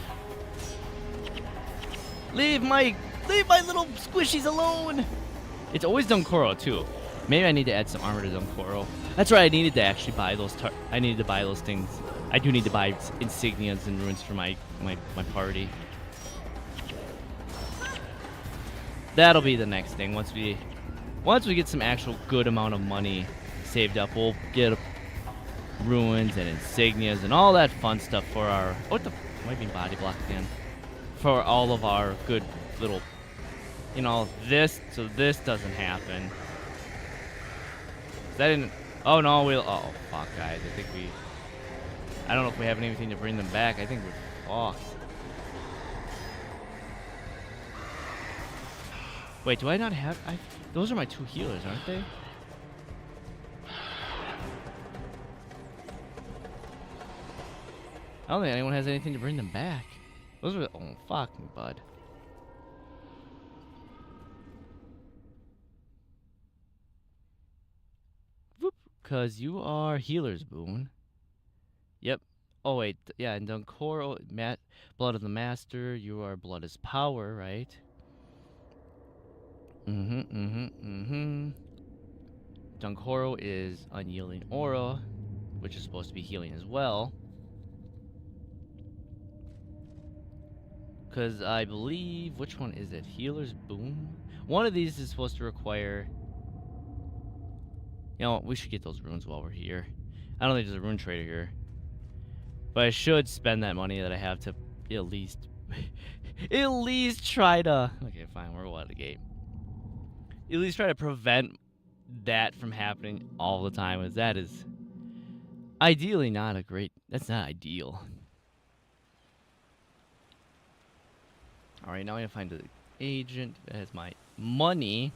S2: Leave my little squishies alone! It's always Dunkoro too. Maybe I need to add some armor to Dunkoro. That's right, I needed to actually buy those I needed to buy those things. I do need to buy insignias and runes for my party. That'll be the next thing. Once we get some actual good amount of money saved up, we'll get ruins and insignias and all that fun stuff for our might be body block again. For all of our good little, you know, so this doesn't happen. That didn't. Oh no, oh fuck, guys. I don't know if we have anything to bring them back. I think we're fucked. Wait, do I not have? Those are my 2 healers, aren't they? I don't think anyone has anything to bring them back. Those are. Oh fuck me, bud. Whoop, cause you are healers, Boone. Yep. Oh wait, yeah, and Dunkoro, Blood of the Master. You are Blood is Power, right? Dunkoro is Unyielding Aura, which is supposed to be healing as well. Because I believe, which one is it? Healer's Boom? One of these is supposed to require... You know, we should get those runes while we're here. I don't think there's a rune trader here. But I should spend that money that I have to at least... at least try to... Okay, fine, we're out of the gate. At least try to prevent that from happening all the time, as that is ideally not a great... That's not ideal. Alright, now I gotta find the agent that has my money.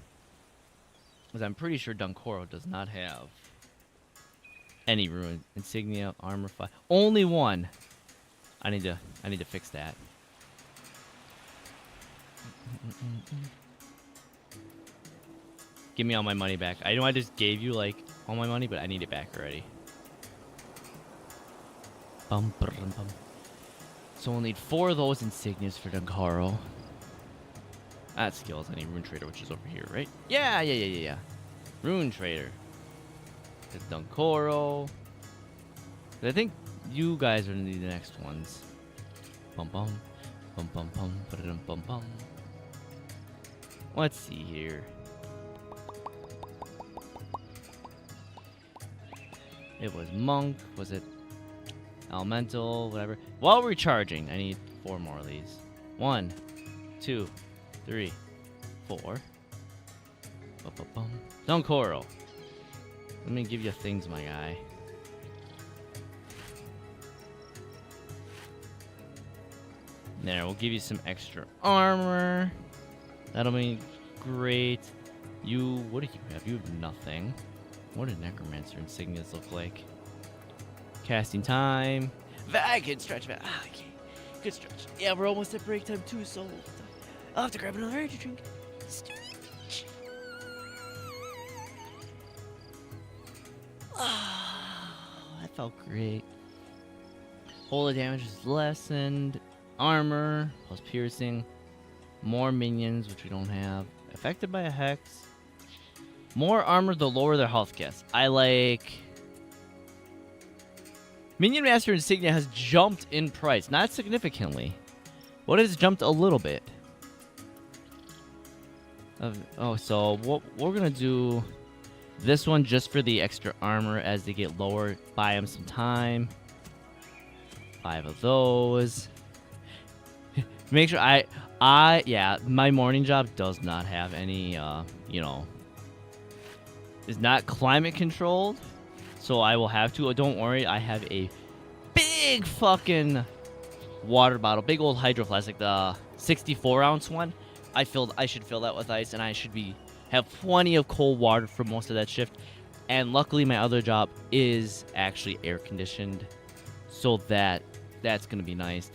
S2: Because I'm pretty sure Dunkoro does not have any ruin. Insignia, armor 5. Only one. I need to fix that. Give me all my money back. I know I just gave you like all my money, but I need it back already. Bum, bum, bum. So we'll need 4 of those insignias for Dunkoro. That skills. I need Rune Trader, which is over here, right? Yeah. Rune Trader. It's Dunkoro. I think you guys are gonna need the next ones. Bum bum. Bum bum bum. Ba-da-dum bum bum. Let's see here. It was Monk. Was it Elemental? Whatever. While recharging, I need 4 more of these. 1, 2, 3, 4. Ba-ba-bum. Dunkoro. Let me give you things, my guy. There, we'll give you some extra armor. That'll be great. You, what do you have? You have nothing. What do Necromancer insignias look like? Casting time. I can stretch back. Okay. Good stretch. Yeah, we're almost at break time too, so I'll have to grab another energy drink. Stretch. That felt great. Holy damage is lessened. Armor plus piercing. More minions, which we don't have. Affected by a hex. More armor the lower their health gets. I like... Minion Master Insignia has jumped in price. Not significantly. What has jumped a little bit? So what we're going to do... This one just for the extra armor as they get lower. Buy them some time. 5 of those. Make sure yeah, my morning job does not have any, you know, is not climate controlled. So I will have to, don't worry, I have a big fucking water bottle, big old hydro flask, like the 64-ounce one. I should fill that with ice, and I should have plenty of cold water for most of that shift. And luckily my other job is actually air conditioned, so that's gonna be nice.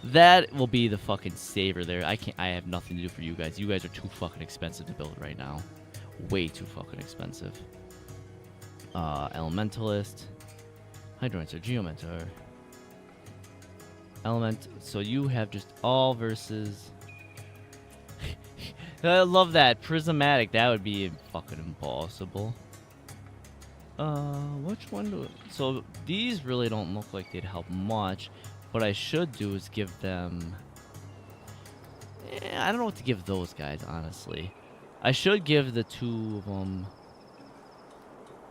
S2: That will be the fucking saver there. I have nothing to do for you guys. You guys are too fucking expensive to build right now. Way too fucking expensive. Elementalist. Hydromancer, Geomancer. element. So you have just all versus. I love that prismatic. That would be fucking impossible. Which one do? So these really don't look like they'd help much. What I should do is give them. I don't know what to give those guys, honestly. I should give the two of them.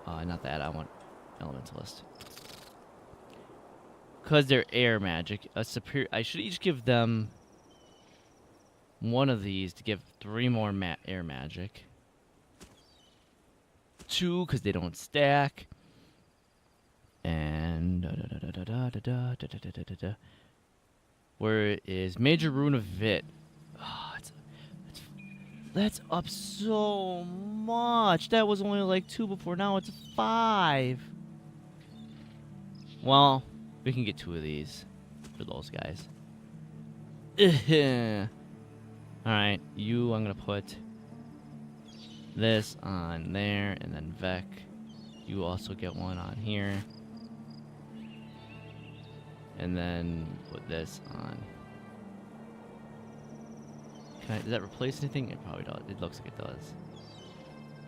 S2: Not that. I want elementalist. Because they're air magic. A superior. I should each give them one of these to give 3 more air magic. 2 because they don't stack. And where is Major Rune of Vit? Oh, that's up so much. That was only like 2 before. Now it's 5. Well, we can get 2 of these for those guys. Alright, you, I'm gonna put this on there, and then Vec, you also get one on here. And then put this on. Does that replace anything? It probably does. It looks like it does.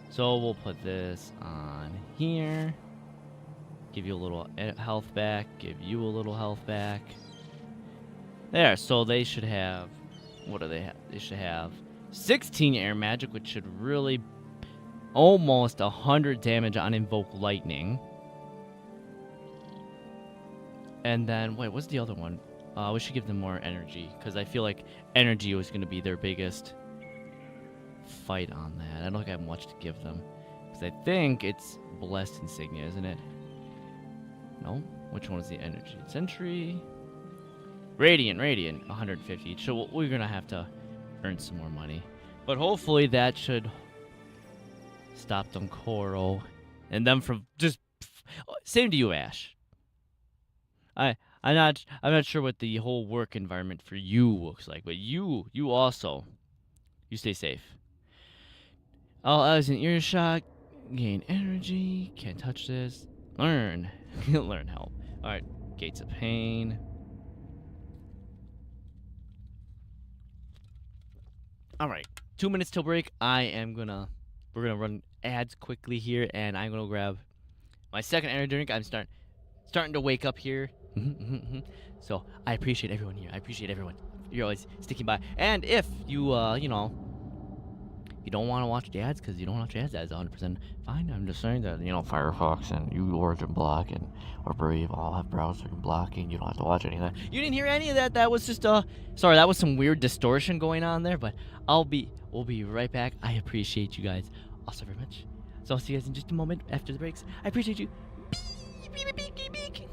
S2: So we'll put this on here. Give you a little health back. Give you a little health back. There, so they should have... What do they have? They should have 16 air magic, which should really... Almost 100 damage on Invoke Lightning. And then, wait, what's the other one? We should give them more energy, because I feel like energy was going to be their biggest fight on that. I don't think I have much to give them. Because I think it's Blessed Insignia, isn't it? No? Which one is the energy? Sentry? Radiant, 150 each. So we're going to have to earn some more money. But hopefully that should stop Dunkoro and them from just... Same to you, Ash. I'm not sure what the whole work environment for you looks like, but you also, you stay safe. All eyes in earshot, gain energy, can't touch this, learn, learn help. All right, Gates of Pain. All right, 2 minutes till break. We're gonna run ads quickly here, and I'm gonna grab my second energy drink. I'm starting to wake up here. So I appreciate everyone here. I appreciate everyone. You're always sticking by. And if you you don't want to watch the ads because you don't watch ads, that's 100% fine. I'm just saying that, Firefox and you Origin Block or Brave all have browser blocking. You don't have to watch any of that. You didn't hear any of that. That was just sorry, that was some weird distortion going on there, but we'll be right back. I appreciate you guys also very much. So I'll see you guys in just a moment after the breaks. I appreciate you. Beep, beep, beep, beep, beep.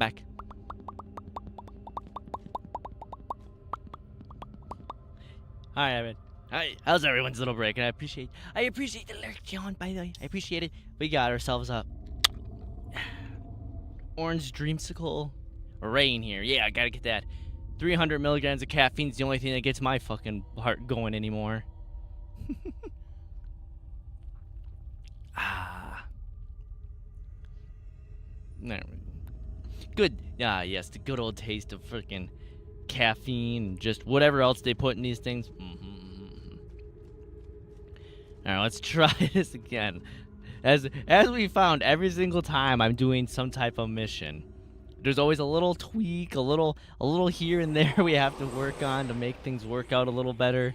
S2: back. Hi, Evan. Hi. How's everyone's little break? And I appreciate the lurk, John, by the way. I appreciate it. We got ourselves a orange dreamsicle rain here. Yeah, I gotta get that. 300 milligrams of caffeine's the only thing that gets my fucking heart going anymore. There we go. Good. Yes, the good old taste of freaking caffeine and just whatever else they put in these things. All right, let's try this again. As we found, every single time I'm doing some type of mission, there's always a little tweak, a little here and there we have to work on to make things work out a little better.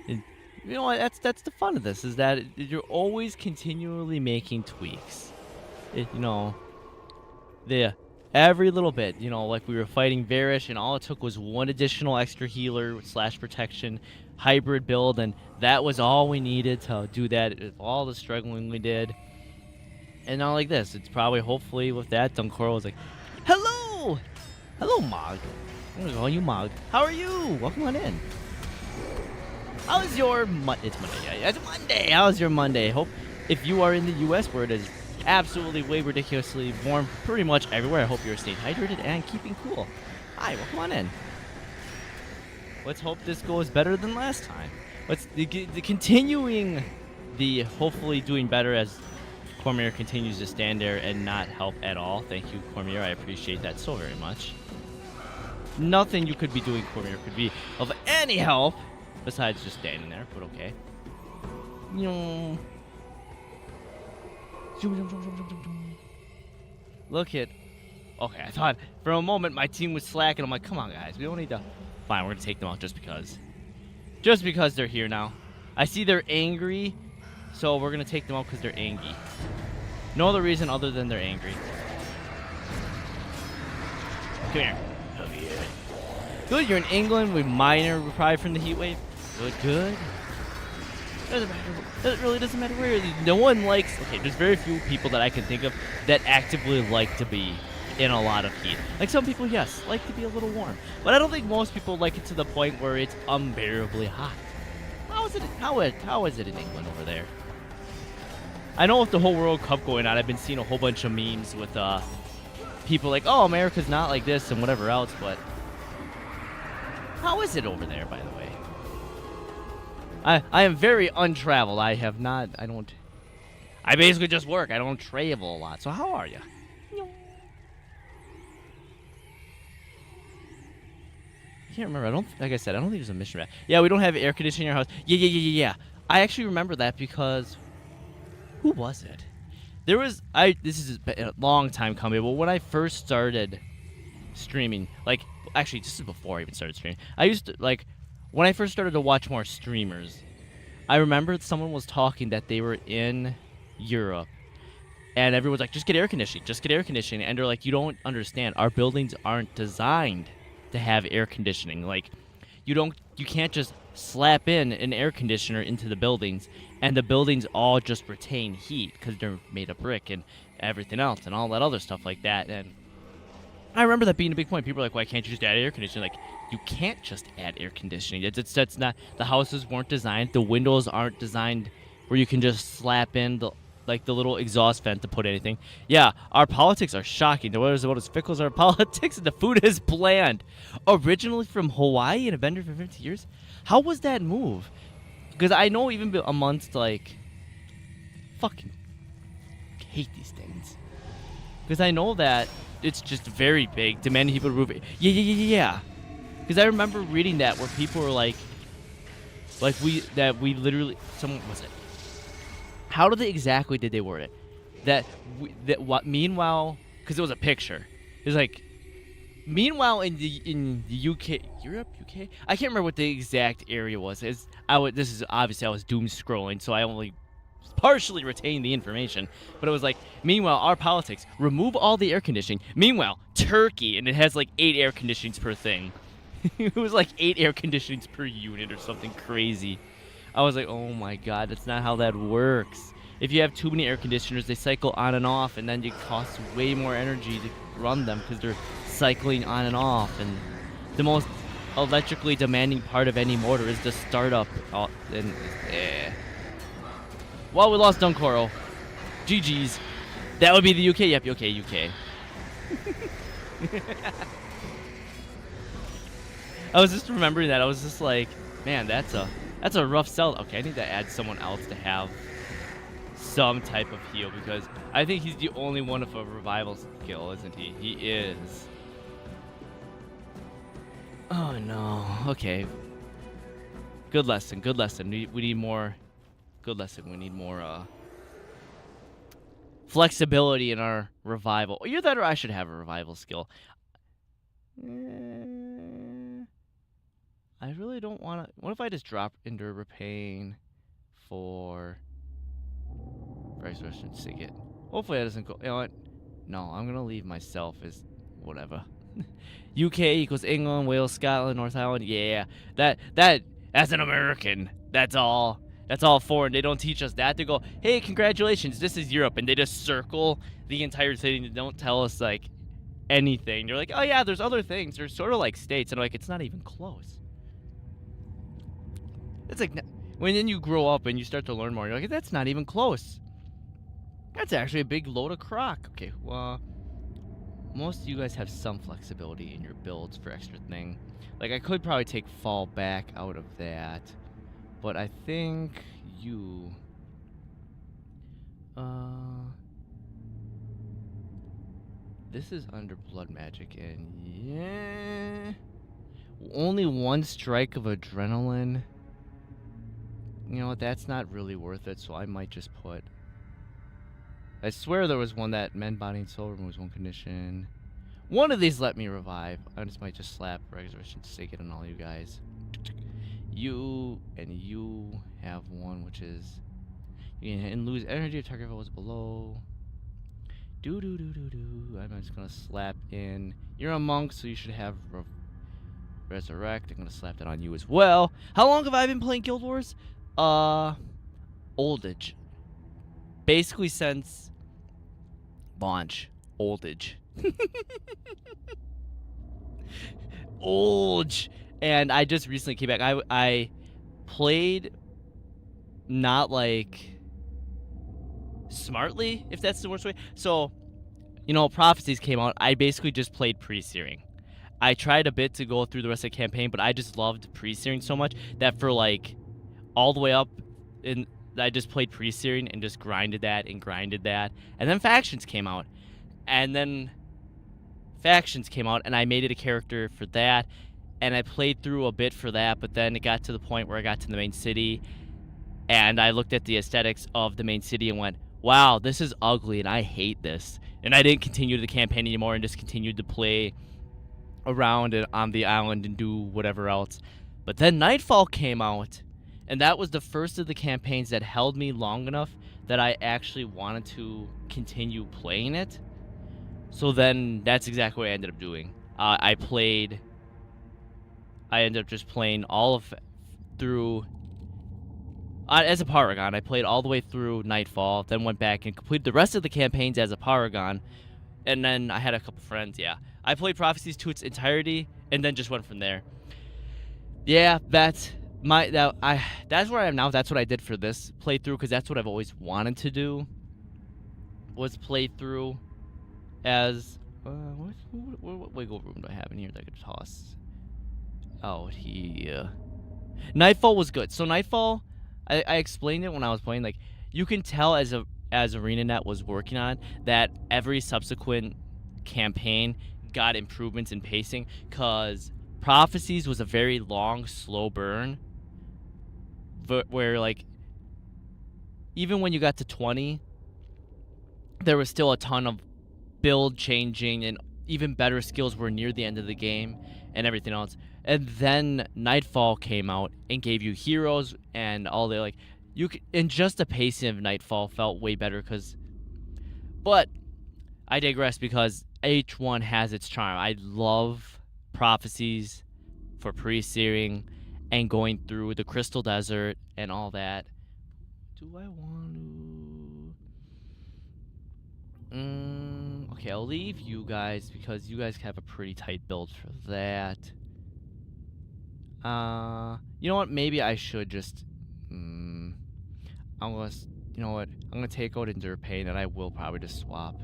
S2: And you know what? That's the fun of this, is that you're always continually making tweaks. Every little bit, like we were fighting Varish, and all it took was one additional extra healer / protection hybrid build, and that was all we needed to do that. All the struggling we did. And now like this, it's probably, hopefully with that, Dunkoro was like, hello, Mog. I'm gonna call you Mog. How are you? Welcome on in. How's your it's Monday? Yeah, it's Monday. How's your Monday? Hope if you are in the U.S. where it is absolutely way ridiculously warm pretty much everywhere, I hope you're staying hydrated and keeping cool. Hi, welcome on in. Let's hope this goes better than last time. Let's continuing the hopefully doing better as Cormier continues to stand there and not help at all. Thank you, Cormier. I appreciate that so very much. Nothing you could be doing, Cormier, could be of any help besides just standing there, but okay. Look at... Okay, I thought for a moment my team was slacking. I'm like, come on, guys. We don't need to... Fine, we're going to take them out just because. Just because they're here now. I see they're angry, so we're going to take them out because they're angry. No other reason other than they're angry. Come here. Oh, yeah. Good, you're in England with minor probably from the heat wave. Good. Doesn't matter. It really doesn't matter where. No one likes... Okay, there's very few people that I can think of that actively like to be in a lot of heat. Like some people, yes, like to be a little warm. But I don't think most people like it to the point where it's unbearably hot. How is it in England over there? I know with the whole World Cup going on, I've been seeing a whole bunch of memes with people like, oh, America's not like this and whatever else, but how is it over there, by the way? I am very untraveled. I basically just work. I don't travel a lot. So how are you? I can't remember. Like I said, I don't think there's a mission map. Yeah, we don't have air conditioning in our house. Yeah. I actually remember that because who was it? This is a long time coming, but when I first started streaming, actually this is before I even started streaming. I used to when I first started to watch more streamers, I remember someone was talking that they were in Europe and everyone's like, just get air conditioning. And they're like, you don't understand. Our buildings aren't designed to have air conditioning. Like, you can't just slap in an air conditioner into the buildings and the buildings all just retain heat because they're made of brick and everything else and all that other stuff like that. And I remember that being a big point. People are like, why can't you just add air conditioning? Like, you can't just add air conditioning. That's not, the houses weren't designed, the windows aren't designed where you can just slap in the little exhaust vent to put anything. Yeah, our politics are shocking. The weather is about as fickle as our politics, and the food is bland. Originally from Hawaii and a vendor for 50 years? How was that move? Because I know even amongst, fucking hate these things. Because I know that it's just very big, demanding people to move it. Yeah. Because I remember reading that where people were we literally, someone, was it? How exactly did they word it? Meanwhile, because it was a picture. It was like, meanwhile in the UK, Europe, UK? I can't remember what the exact area was. This is obviously I was doom scrolling, so I only partially retained the information. But it was like, meanwhile, our politics, remove all the air conditioning. Meanwhile, Turkey, and it has 8 air conditionings per thing. It was 8 air conditionings per unit or something crazy. I was like, oh my god, that's not how that works. if you have too many air conditioners, they cycle on and off, and then it costs way more energy to run them because they're cycling on and off. And the most electrically demanding part of any motor is the startup. Well, we lost Dunkoro. GG's. That would be the UK. Yep, okay, UK. I was just remembering that. I was just like, man, that's a rough sell. Okay, I need to add someone else to have some type of heal because I think he's the only one with a revival skill, isn't he? He is. Oh no. Okay. Good lesson. Good lesson. We need more. Good lesson. We need more flexibility in our revival. Either that or I should have a revival skill. I really don't want to. What if I just drop Endure Repain for Resurrection Sigget? Hopefully that doesn't go. You know what? No, I'm going to leave myself as whatever. UK equals England, Wales, Scotland, North Ireland. Yeah, that's an American. That's all. That's all foreign. They don't teach us that. They go, hey, congratulations, this is Europe, and they just circle the entire thing. They don't tell us like anything. They're like, oh yeah, there's other things. They're sort of like states, and I'm like, it's not even close. It's like when then you grow up and you start to learn more. You're like, that's not even close. That's actually a big load of crock. Okay, well, most of you guys have some flexibility in your builds for extra thing. Like I could probably take fall back out of that, but I think you. This is under blood magic, and yeah, only one strike of adrenaline. You know what? That's not really worth it. So I might just put. I swear there was one that men, body, and soul removes one condition. One of these let me revive. I just might just slap Resurrection Sigget on all you guys. You and you have one, which is you can lose energy if target level is below. I'm just gonna slap in. You're a monk, so you should have resurrect. I'm gonna slap that on you as well. How long have I been playing Guild Wars? Oldage. Basically since launch. Oldage. Oldge. And I just recently came back. I played not like smartly, if that's the worst way. So, you know, Prophecies came out. I basically just played pre-searing. I tried a bit to go through the rest of the campaign, but I just loved pre-searing so much that for like all the way up in I just played pre-searing and just grinded that and grinded that. And then Factions came out. And then Factions came out and I made it a character for that. And I played through a bit for that, but then it got to the point where I got to the main city and I looked at the aesthetics of the main city and went, wow, this is ugly and I hate this. And I didn't continue the campaign anymore and just continued to play around on the island and do whatever else. But then Nightfall came out, and that was the first of the campaigns that held me long enough that I actually wanted to continue playing it. So then that's exactly what I ended up doing. I ended up just playing all of through as a Paragon. I played all the way through Nightfall, then went back and completed the rest of the campaigns as a Paragon. And then I had a couple friends, yeah. I played Prophecies to its entirety and then just went from there. Yeah, that's where I am now. That's what I did for this playthrough because that's what I've always wanted to do. Was play through as what wiggle room do I have in here that I could toss out here? Nightfall was good. So Nightfall, I explained it when I was playing. Like you can tell as ArenaNet was working on that every subsequent campaign got improvements in pacing because Prophecies was a very long, slow burn. But where like even when you got to 20, there was still a ton of build changing and even better skills were near the end of the game and everything else. And then Nightfall came out and gave you heroes and all the like and just the pacing of Nightfall felt way better but I digress because H1 has its charm. I love Prophecies for pre-searing and going through the Crystal Desert and all that. Do I want to Okay, I'll leave you guys because you guys have a pretty tight build for that. You know what? Maybe I should just. I'm gonna. You know what? I'm gonna take out Endure Pain, and I will probably just swap.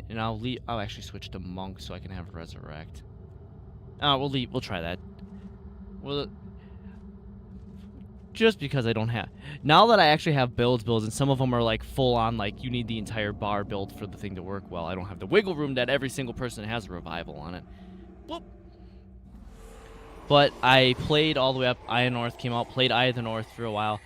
S2: And I'll leave. I'll actually switch to Monk so I can have Resurrect. We'll leave. We'll try that. Well, just because I don't have. Now that I actually have builds, and some of them are like full on, like you need the entire bar build for the thing to work well. I don't have the wiggle room that every single person has a revival on it. Whoop. But I played all the way up. Eye of North came out. Played Eye of the North for a while.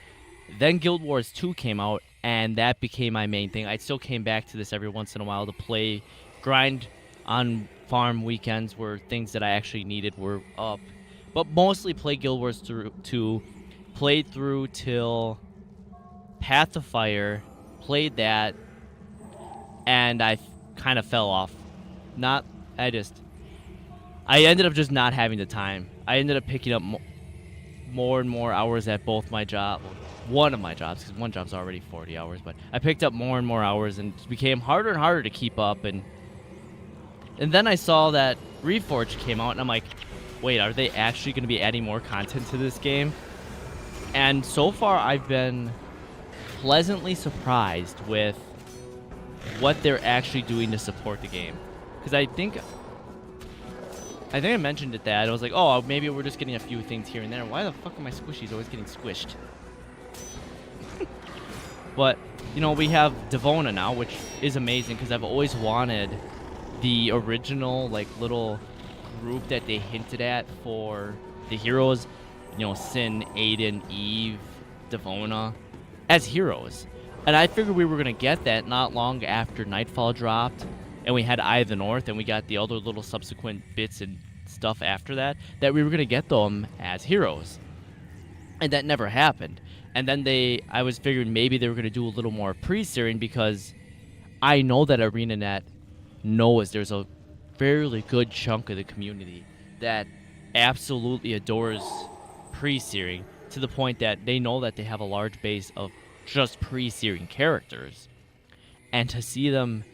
S2: Then Guild Wars 2 came out, and that became my main thing. I still came back to this every once in a while to play, grind on farm weekends where things that I actually needed were up. But mostly play Guild Wars 2, played through till Path of Fire, played that, and I kind of fell off. I ended up just not having the time. I ended up picking up more and more hours at both my job. One of my jobs, because one job's already 40 hours, but I picked up more and more hours, and it became harder and harder to keep up. And then I saw that Reforged came out, and I'm like, wait, are they actually going to be adding more content to this game? And so far, I've been pleasantly surprised with what they're actually doing to support the game. Because I think I mentioned it that I was like, oh, maybe we're just getting a few things here and there. Why the fuck are my squishies always getting squished? But, you know, we have Devona now, which is amazing because I've always wanted the original, like, little group that they hinted at for the heroes. You know, Sin, Aiden, Eve, Devona, as heroes. And I figured we were going to get that not long after Nightfall dropped, and we had Eye of the North, and we got the other little subsequent bits and stuff after that we were going to get them as heroes. And that never happened. And then I was figuring maybe they were going to do a little more pre-searing because I know that ArenaNet knows there's a fairly good chunk of the community that absolutely adores pre-searing to the point that they know that they have a large base of just pre-searing characters. And to see them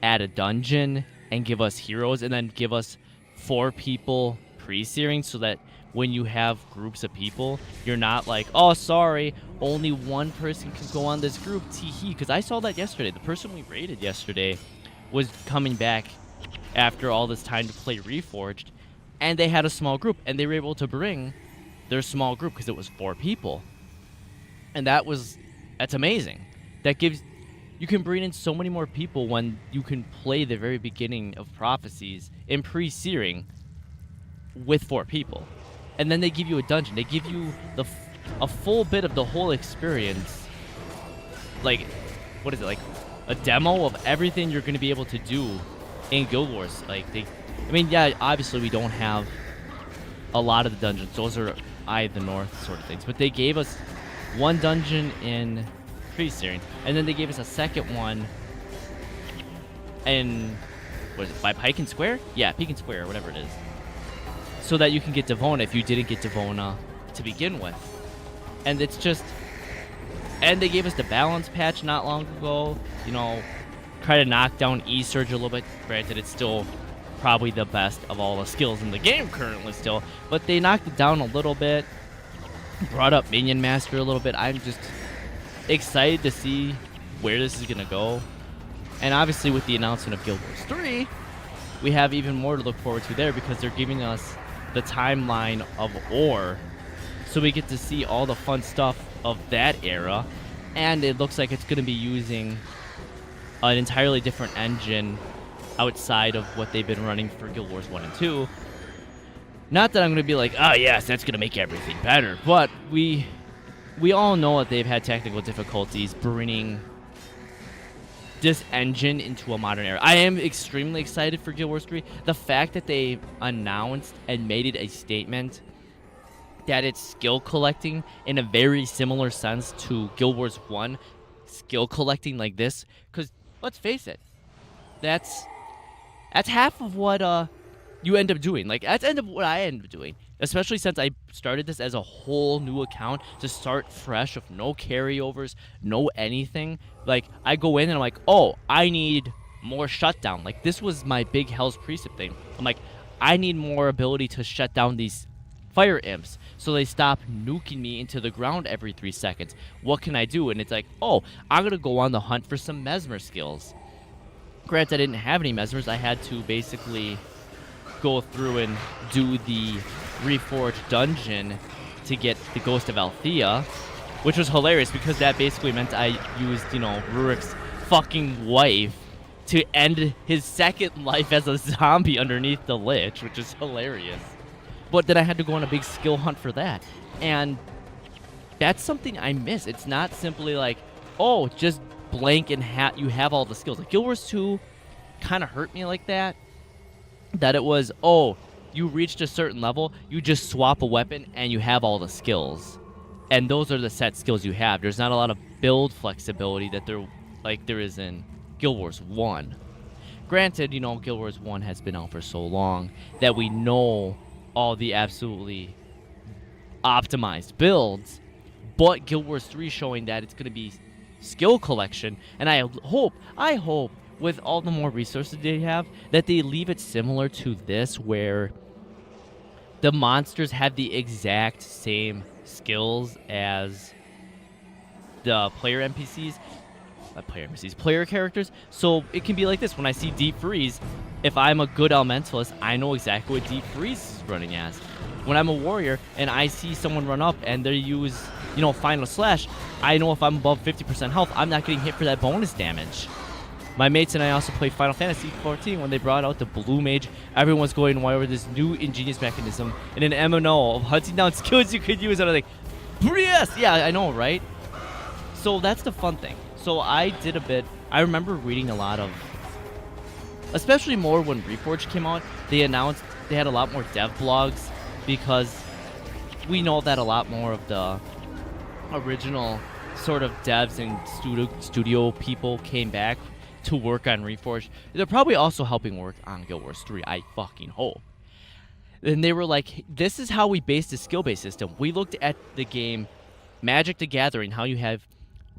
S2: add a dungeon and give us heroes and then give us 4 people pre-searing so that when you have groups of people, you're not like, oh, sorry, only one person can go on this group, teehee. Because I saw that yesterday. The person we raided yesterday was coming back after all this time to play Reforged, and they had a small group, and they were able to bring their small group because it was 4 people. And that's amazing. That gives, you can bring in so many more people when you can play the very beginning of Prophecies in pre-searing with 4 people. And then they give you a dungeon. They give you a full bit of the whole experience. Like, what is it, like a demo of everything you're going to be able to do in Guild Wars. Yeah, obviously we don't have a lot of the dungeons. Those are Eye of the North sort of things. But they gave us one dungeon in pre-searing, and then they gave us a second one in, what is it, by Pike and Square? Yeah, Pike and Square, or whatever it is. So that you can get Devona if you didn't get Devona to begin with. And it's just... And they gave us the balance patch not long ago. You know, try to knock down E-Surge a little bit. Granted, it's still probably the best of all the skills in the game currently still. But they knocked it down a little bit. Brought up Minion Master a little bit. I'm just excited to see where this is going to go. And obviously with the announcement of Guild Wars 3, we have even more to look forward to there because they're giving us the timeline of Ore, so we get to see all the fun stuff of that era, and it looks like it's going to be using an entirely different engine outside of what they've been running for Guild Wars 1 and 2. Not that I'm going to be like, oh yes, that's going to make everything better, but we all know that they've had technical difficulties bringing this engine into a modern era. I am extremely excited for Guild Wars 3. The fact that they announced and made it a statement that it's skill collecting in a very similar sense to Guild Wars 1, skill collecting like this, because let's face it, that's half of what you end up doing. Like, that's end up what I end up doing. Especially since I started this as a whole new account to start fresh with no carryovers, no anything. Like, I go in and I'm like, oh, I need more shutdown. Like, this was my big Hell's Precept thing. I'm like, I need more ability to shut down these fire imps so they stop nuking me into the ground every 3 seconds. What can I do? And it's like, oh, I'm gonna go on the hunt for some mesmer skills. Granted, I didn't have any mesmers. I had to basically go through and do the Reforged dungeon to get the Ghost of Althea, which was hilarious because that basically meant I used, you know, Rurik's fucking wife to end his second life as a zombie underneath the Lich, which is hilarious. But then I had to go on a big skill hunt for that. And that's something I miss. It's not simply like, oh, just blank and you have all the skills. Like, Guild Wars 2 kind of hurt me like that. That it was, oh, you reached a certain level, you just swap a weapon and you have all the skills. And those are the set skills you have. There's not a lot of build flexibility that there is in Guild Wars 1. Granted, you know, Guild Wars 1 has been out for so long that we know all the absolutely optimized builds, but Guild Wars 3 showing that it's going to be skill collection, and I hope with all the more resources they have that they leave it similar to this, where the monsters have the exact same skills as the player characters. So it can be like this. When I see Deep Freeze, if I'm a good elementalist, I know exactly what Deep Freeze is running as. When I'm a warrior and I see someone run up and they use, you know, Final Slash, I know if I'm above 50% health, I'm not getting hit for that bonus damage. My mates and I also played Final Fantasy XIV when they brought out the Blue Mage. Everyone was going wild with this new ingenious mechanism in an MMO of hunting down skills you could use. And I was like, yes! Yeah, I know, right? So that's the fun thing. So I did a bit. I remember reading a lot of, especially more when Reforged came out, they announced they had a lot more dev blogs because we know that a lot more of the original sort of devs and studio people came back to work on Reforged. They're probably also helping work on Guild Wars 3, I fucking hope. And they were like, this is how we based the skill-based system. We looked at the game Magic the Gathering, how you have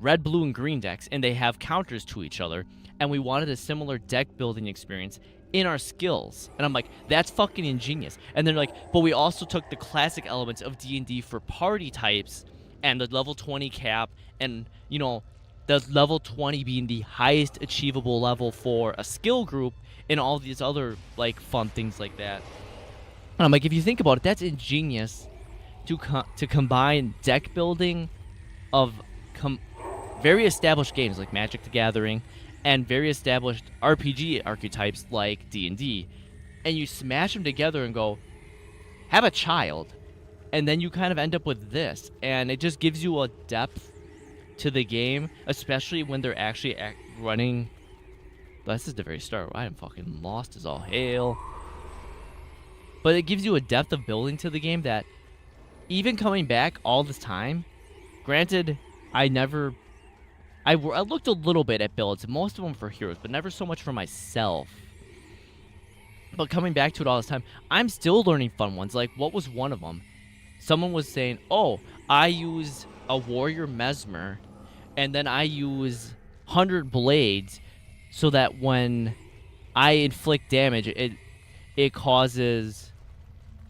S2: red, blue, and green decks, and they have counters to each other, and we wanted a similar deck building experience in our skills. And I'm like, that's fucking ingenious. And they're like, but we also took the classic elements of D&D for party types and the level 20 cap, and, you know, the level 20 being the highest achievable level for a skill group, and all these other, like, fun things like that. And I'm like, if you think about it, that's ingenious to combine deck building of very established games like Magic the Gathering and very established RPG archetypes like D&D, and you smash them together and go, have a child, and then you kind of end up with this, and it just gives you a depth to the game, especially when they're actually running. This is the very start. I am fucking lost as all hell. But it gives you a depth of building to the game that, even coming back all this time, granted, I looked a little bit at builds, most of them for heroes, but never so much for myself. But coming back to it all this time, I'm still learning fun ones. Like, what was one of them? Someone was saying, oh, I use a warrior mesmer, and then I use 100 blades so that when I inflict damage, it causes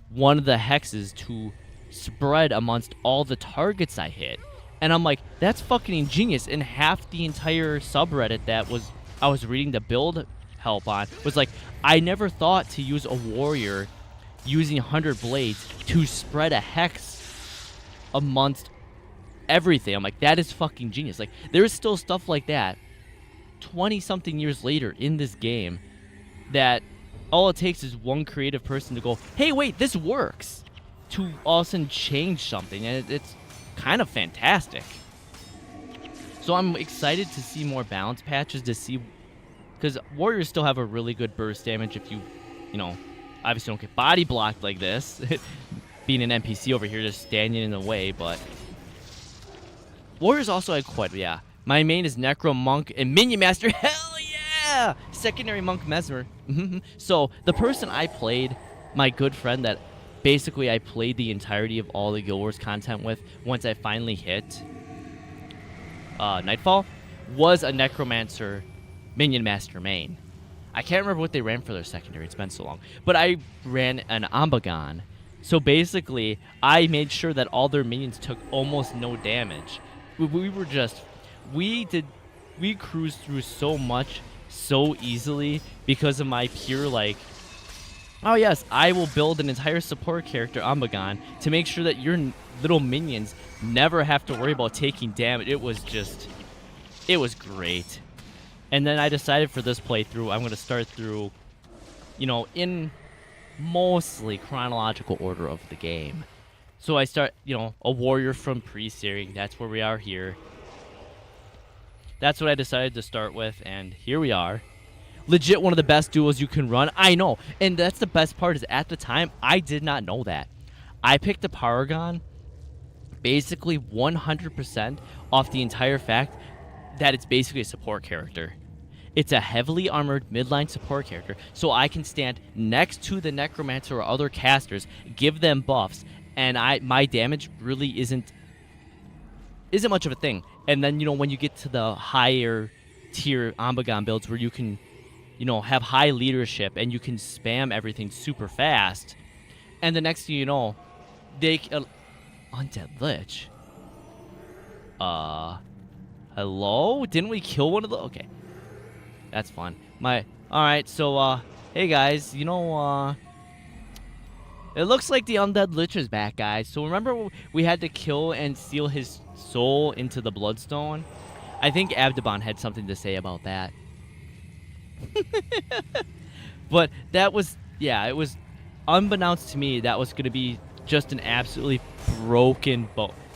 S2: one of the hexes to spread amongst all the targets I hit. And I'm like, that's fucking ingenious. And half the entire subreddit that I was reading the build help on was like, I never thought to use a warrior using 100 blades to spread a hex amongst everything. I'm like, that is fucking genius. Like, there's still stuff like that 20-something years later in this game that all it takes is one creative person to go, hey, wait, this works, to all of a sudden change something. And it's kind of fantastic. So I'm excited to see more balance patches, to see, because warriors still have a really good burst damage if you know, obviously don't get body blocked like this, being an NPC over here just standing in the way. But warriors also had quite, yeah. My main is Necro Monk and Minion Master. Hell yeah! Secondary Monk Mesmer. So the person I played, my good friend that basically I played the entirety of all the Guild Wars content with once I finally hit Nightfall, was a Necromancer Minion Master main. I can't remember what they ran for their secondary. It's been so long. But I ran an Ambagon. So basically, I made sure that all their minions took almost no damage. We were just... We cruised through so much so easily because of my pure, like... Oh yes, I will build an entire support character, Ambagon, to make sure that your little minions never have to worry about taking damage. It was just... It was great. And then I decided for this playthrough, I'm going to start through, you know, in mostly chronological order of the game. So I start, you know, a warrior from pre-searing. That's where we are here. That's what I decided to start with, and here we are. Legit one of the best duos you can run. I know, and that's the best part is at the time, I did not know that. I picked a Paragon basically 100% off the entire fact that it's basically a support character. It's a heavily armored midline support character, so I can stand next to the Necromancer or other casters, give them buffs, and my damage really isn't much of a thing. And then, you know, when you get to the higher tier Ambagon builds where you can, you know, have high leadership and you can spam everything super fast, and the next thing you know, they Undead Lich. Hello? Didn't we kill one of the... Okay. That's fun. Alright, so, hey guys, you know, it looks like the Undead Lich is back, guys. So remember we had to kill and seal his soul into the Bloodstone? I think Abdabon had something to say about that. But that was... Yeah, it was... Unbeknownst to me, that was going to be just an absolutely broken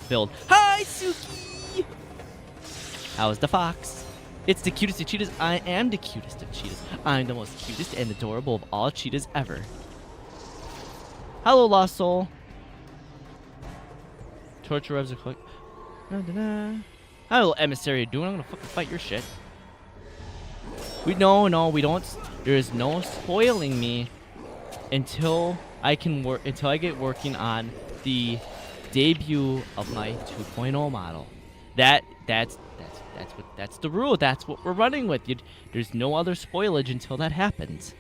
S2: build. Hi, Suki! How's the fox? It's the cutest of cheetahs. I am the cutest of cheetahs. I'm the most cutest and adorable of all cheetahs ever. Hello, Lost Soul. Torture revs are quick. Hello, Emissary. Doing? I'm gonna fucking fight your shit. No, we don't. There is no spoiling me until I can work. Until I get working on the debut of my 2.0 model. That's the rule. That's what we're running with. There's no other spoilage until that happens.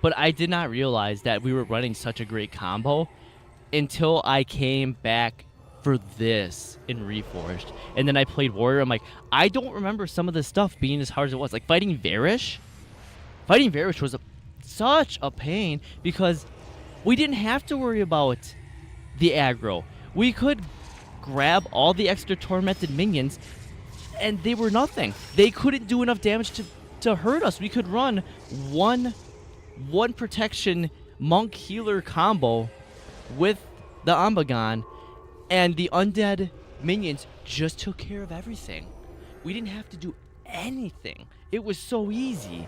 S2: But I did not realize that we were running such a great combo until I came back for this in Reforged. And then I played Warrior. I'm like, I don't remember some of this stuff being as hard as it was. Like fighting Varish. Fighting Varish was such a pain because we didn't have to worry about the aggro. We could grab all the extra tormented minions and they were nothing. They couldn't do enough damage to hurt us. We could run one protection monk healer combo with the Ambagon, and the undead minions just took care of everything. We didn't have to do anything. It was so easy.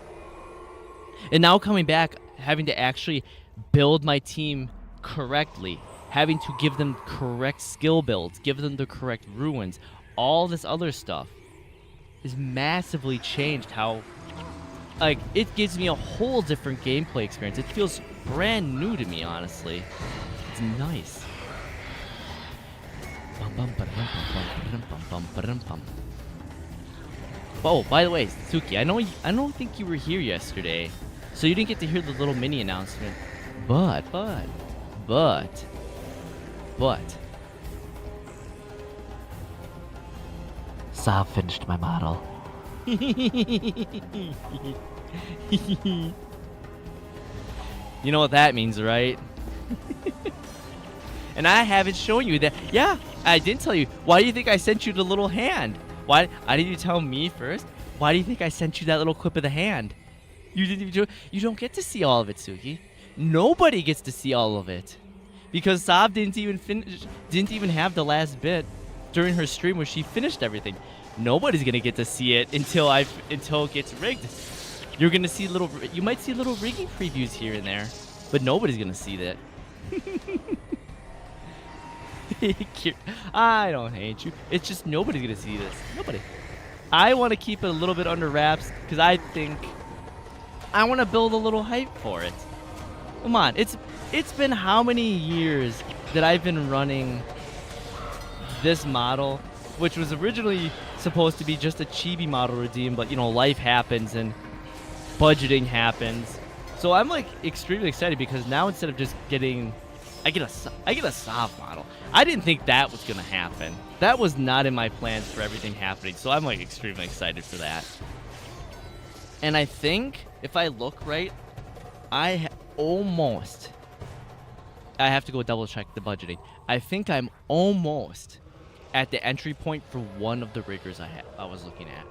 S2: And now coming back, having to actually build my team correctly, having to give them correct skill builds, give them the correct ruins, all this other stuff has massively changed how, like, it gives me a whole different gameplay experience. It feels brand new to me, honestly. It's nice. Oh, by the way, Suki, I don't think you were here yesterday, so you didn't get to hear the little mini announcement. But Sav finished my model. You know what that means, right? And I haven't shown you that. Yeah, I didn't tell you. Why do you think I sent you the little hand? Why didn't you tell me first? Why do you think I sent you that little clip of the hand? You didn't even. You don't get to see all of it, Suki. Nobody gets to see all of it, because Sav didn't even have the last bit during her stream where she finished everything. Nobody's gonna get to see it until it gets rigged. You're gonna see you might see little rigging previews here and there, but nobody's gonna see that. I don't hate you. It's just nobody's gonna see this. Nobody. I want to keep it a little bit under wraps because I think I want to build a little hype for it. Come on, it's been how many years that I've been running this model, which was originally supposed to be just a chibi model redeem, but you know, life happens and budgeting happens. So I'm like extremely excited because now instead of just getting, I get a soft model. I didn't think that was gonna happen. That was not in my plans for everything happening. So I'm like extremely excited for that. And I think if I look right, I have to go double check the budgeting. I think I'm almost at the entry point for one of the riggers I was looking at.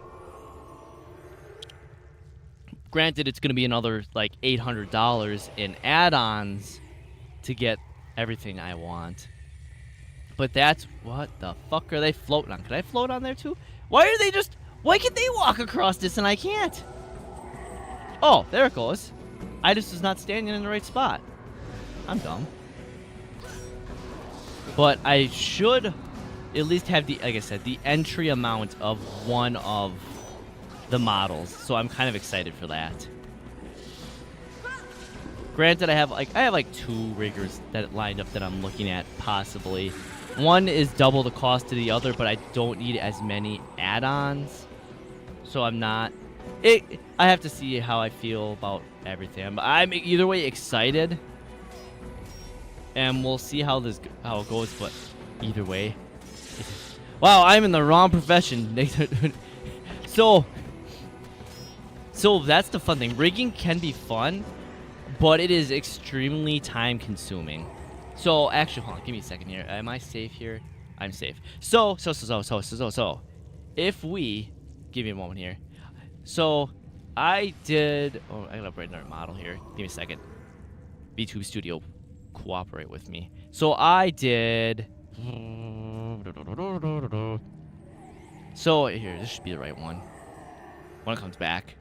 S2: Granted, it's going to be another like $800 in add-ons to get everything I want. But that's, what the fuck are they floating on? Could I float on there too? Why can they walk across this and I can't? Oh, there it goes. I just was not standing in the right spot. I'm dumb. But I should at least have the, like I said, the entry amount of one of the models. So I'm kind of excited for that. Granted, I have like 2 riggers that lined up that I'm looking at possibly. One is double the cost of the other, but I don't need as many add-ons. So I'm not. I have to see how I feel about everything. I'm either way excited, and we'll see how it goes. But either way, wow, I'm in the wrong profession. So that's the fun thing. Rigging can be fun, but it is extremely time-consuming. So actually, hold on, give me a second here. Am I safe here? I'm safe. So, if we give me a moment here. So, I did... Oh, I gotta upgrade another model here. Give me a second. B2 Studio, cooperate with me. So, I did... So, here, this should be the right one. When it comes back.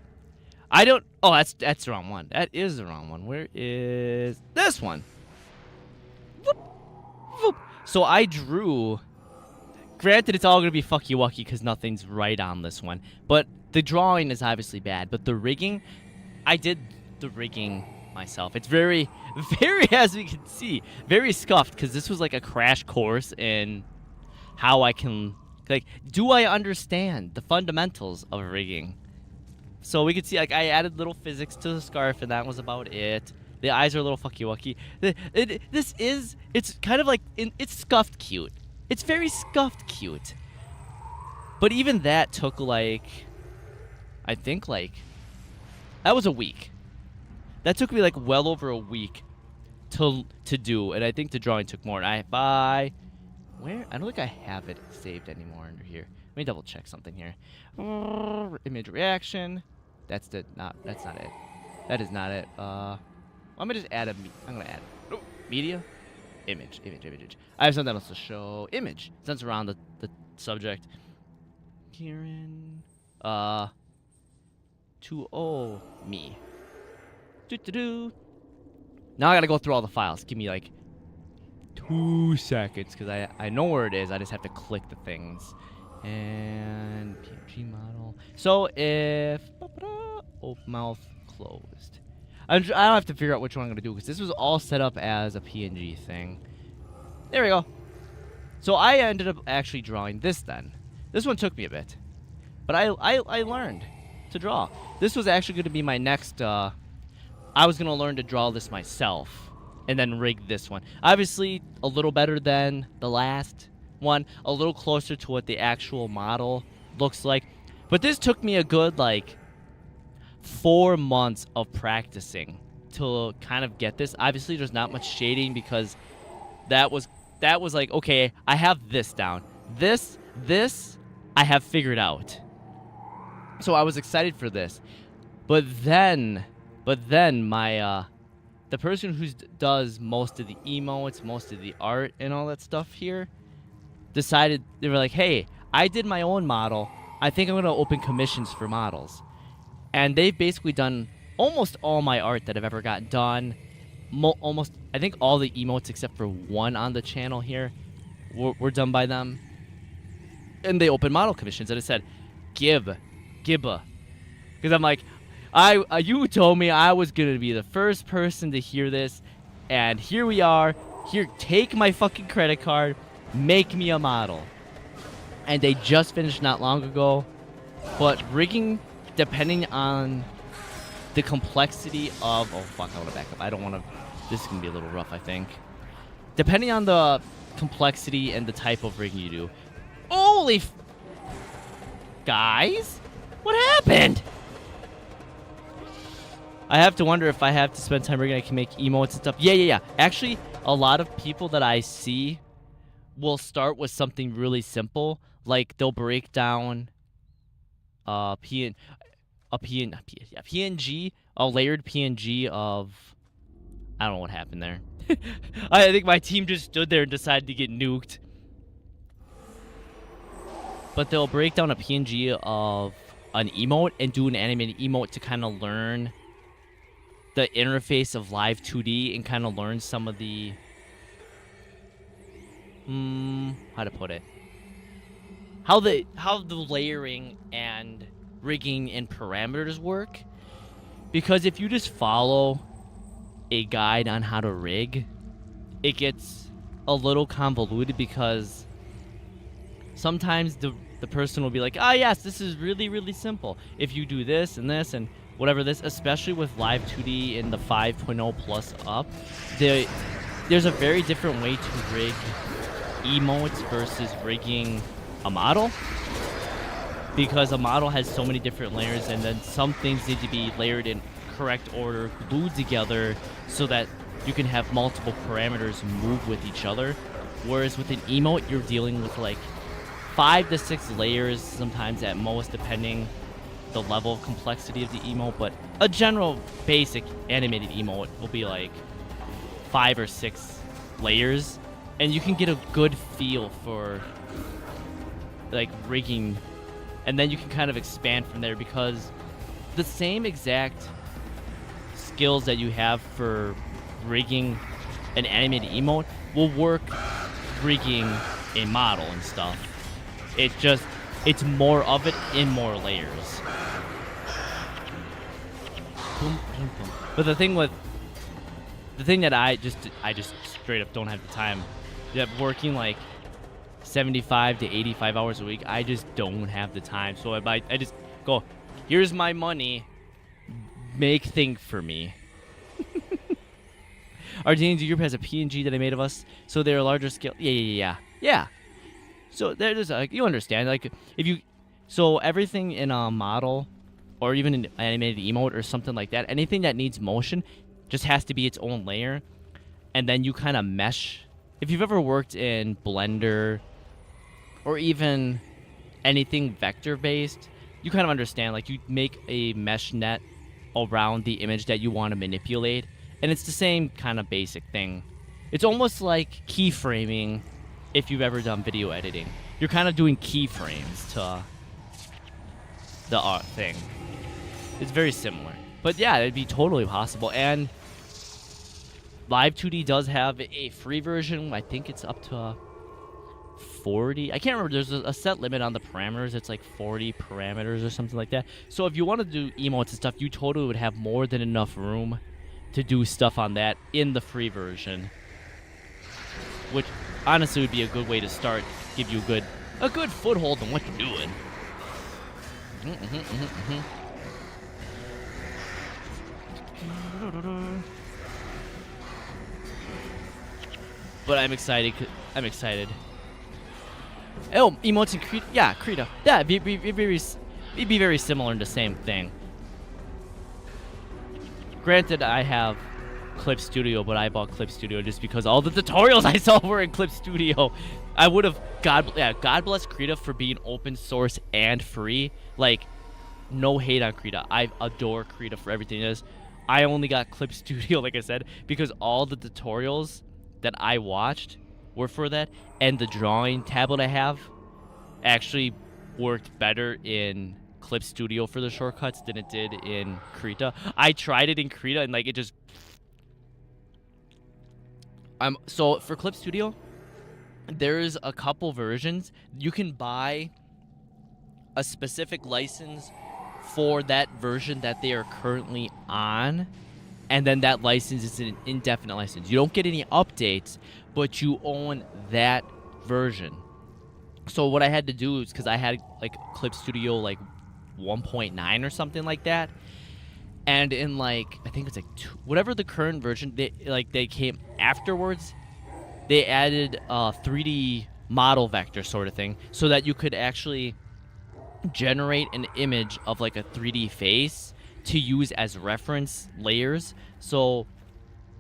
S2: I don't... Oh, that's the wrong one. That is the wrong one. Where is... This one! Whoop, whoop. So, I drew... Granted, it's all going to be fucky-wucky because nothing's right on this one. But the drawing is obviously bad. But the rigging, I did the rigging myself. It's very, very, as we can see, very scuffed. Because this was like a crash course in how I can, like, do I understand the fundamentals of rigging? So we could see, like, I added little physics to the scarf, and that was about it. The eyes are a little fucky-wucky. It's kind of like, it's scuffed cute. It's very scuffed cute. But even that took, like, I think, like, that was a week. That took me, like, well over a week to do. And I think the drawing took more. And where? I don't think I have it saved anymore under here. Let me double check something here. Image reaction. That's not it. That is not it. I'm gonna just add I'm gonna add media. Image. I have something else to show. Image. Since we're on the subject. Kieran. 2O me. Now I gotta go through all the files. Give me like 2 seconds because I know where it is. I just have to click the things. And PNG model. So if open mouth closed. I don't have to figure out which one I'm going to do because this was all set up as a PNG thing. There we go. So I ended up actually drawing this then. This one took me a bit. But I learned to draw. This was actually going to be my next... I was going to learn to draw this myself and then rig this one. Obviously, a little better than the last one. A little closer to what the actual model looks like. But this took me a good, like... 4 months of practicing to kind of get this. Obviously, there's not much shading because that was like, okay, I have this down. This I have figured out. So I was excited for this. But then my the person who does most of the emotes, most of the art and all that stuff here decided, they were like, "Hey, I did my own model. I think I'm going to open commissions for models." And they've basically done almost all my art that I've ever got done. Almost, I think all the emotes except for one on the channel here were done by them. And they open model commissions. And I said, Gibba. Because I'm like, you told me I was going to be the first person to hear this. And here we are. Here, take my fucking credit card. Make me a model. and they just finished not long ago. But rigging, depending on the complexity of... Oh, fuck, I want to back up. I don't want to... This is going to be a little rough, I think. Depending on the complexity and the type of rigging you do. Holy... Guys? What happened? I have to wonder if I have to spend time rigging, I can make emotes and stuff. Yeah. Actually, a lot of people that I see will start with something really simple. Like, they'll break down PNG, a layered PNG of... I don't know what happened there. I think my team just stood there and decided to get nuked. But they'll break down a PNG of an emote and do an animated emote to kind of learn the interface of live 2D and kind of learn some of the... how to put it? How the layering and rigging and parameters work. Because if you just follow a guide on how to rig, it gets a little convoluted because sometimes the person will be like, ah, yes, this is really, really simple. If you do this and whatever this, especially with live 2D in the 5.0 plus up, there's a very different way to rig emotes versus rigging a model. Because a model has so many different layers, and then some things need to be layered in correct order, glued together, so that you can have multiple parameters move with each other. Whereas with an emote, you're dealing with like 5 to 6 layers, sometimes at most, depending the level of complexity of the emote. But a general basic animated emote will be like 5 or 6 layers, and you can get a good feel for like rigging, and then you can kind of expand from there, because the same exact skills that you have for rigging an animated emote will work rigging a model and stuff. It's more of it in more layers. Boom, boom, boom. But the thing that I just straight up don't have the time. That working like 75 to 85 hours a week, I just don't have the time. So I just go, here's my money, make thing for me. Our D&D group has a PNG that I made of us, so they're a larger scale. Yeah. So there's you understand, like so everything in a model, or even an animated emote or something like that, anything that needs motion just has to be its own layer, and then you kind of mesh. If you've ever worked in Blender or even anything vector-based, you kind of understand, like you make a mesh net around the image that you want to manipulate, and it's the same kind of basic thing. It's almost like keyframing if you've ever done video editing. You're kind of doing keyframes to the art thing. It's very similar. But yeah, it'd be totally possible. And Live 2D does have a free version. I think it's up to 40. I can't remember. There's a set limit on the parameters. It's like 40 parameters or something like that. So if you want to do emotes and stuff, you totally would have more than enough room to do stuff on that in the free version. Which honestly would be a good way to start. Give you a good foothold on what you're doing. But I'm excited. Oh, emotes and Krita. Yeah, Krita. Yeah, it'd be very similar in the same thing. Granted, I have Clip Studio, but I bought Clip Studio just because all the tutorials I saw were in Clip Studio. I would have God bless Krita for being open source and free. Like, no hate on Krita. I adore Krita for everything it is. I only got Clip Studio, like I said, because all the tutorials that I watched were for that, and the drawing tablet I have actually worked better in Clip Studio for the shortcuts than it did in Krita. I tried it in Krita and like it just so for Clip Studio, there's a couple versions. You can buy a specific license for that version that they are currently on, and then that license is an indefinite license. You don't get any updates, but you own that version. So what I had to do is, because I had like Clip Studio like 1.9 or something like that, and in like I think it's like whatever the current version they came afterwards, they added a 3D model vector sort of thing, so that you could actually generate an image of like a 3D face to use as reference layers. So,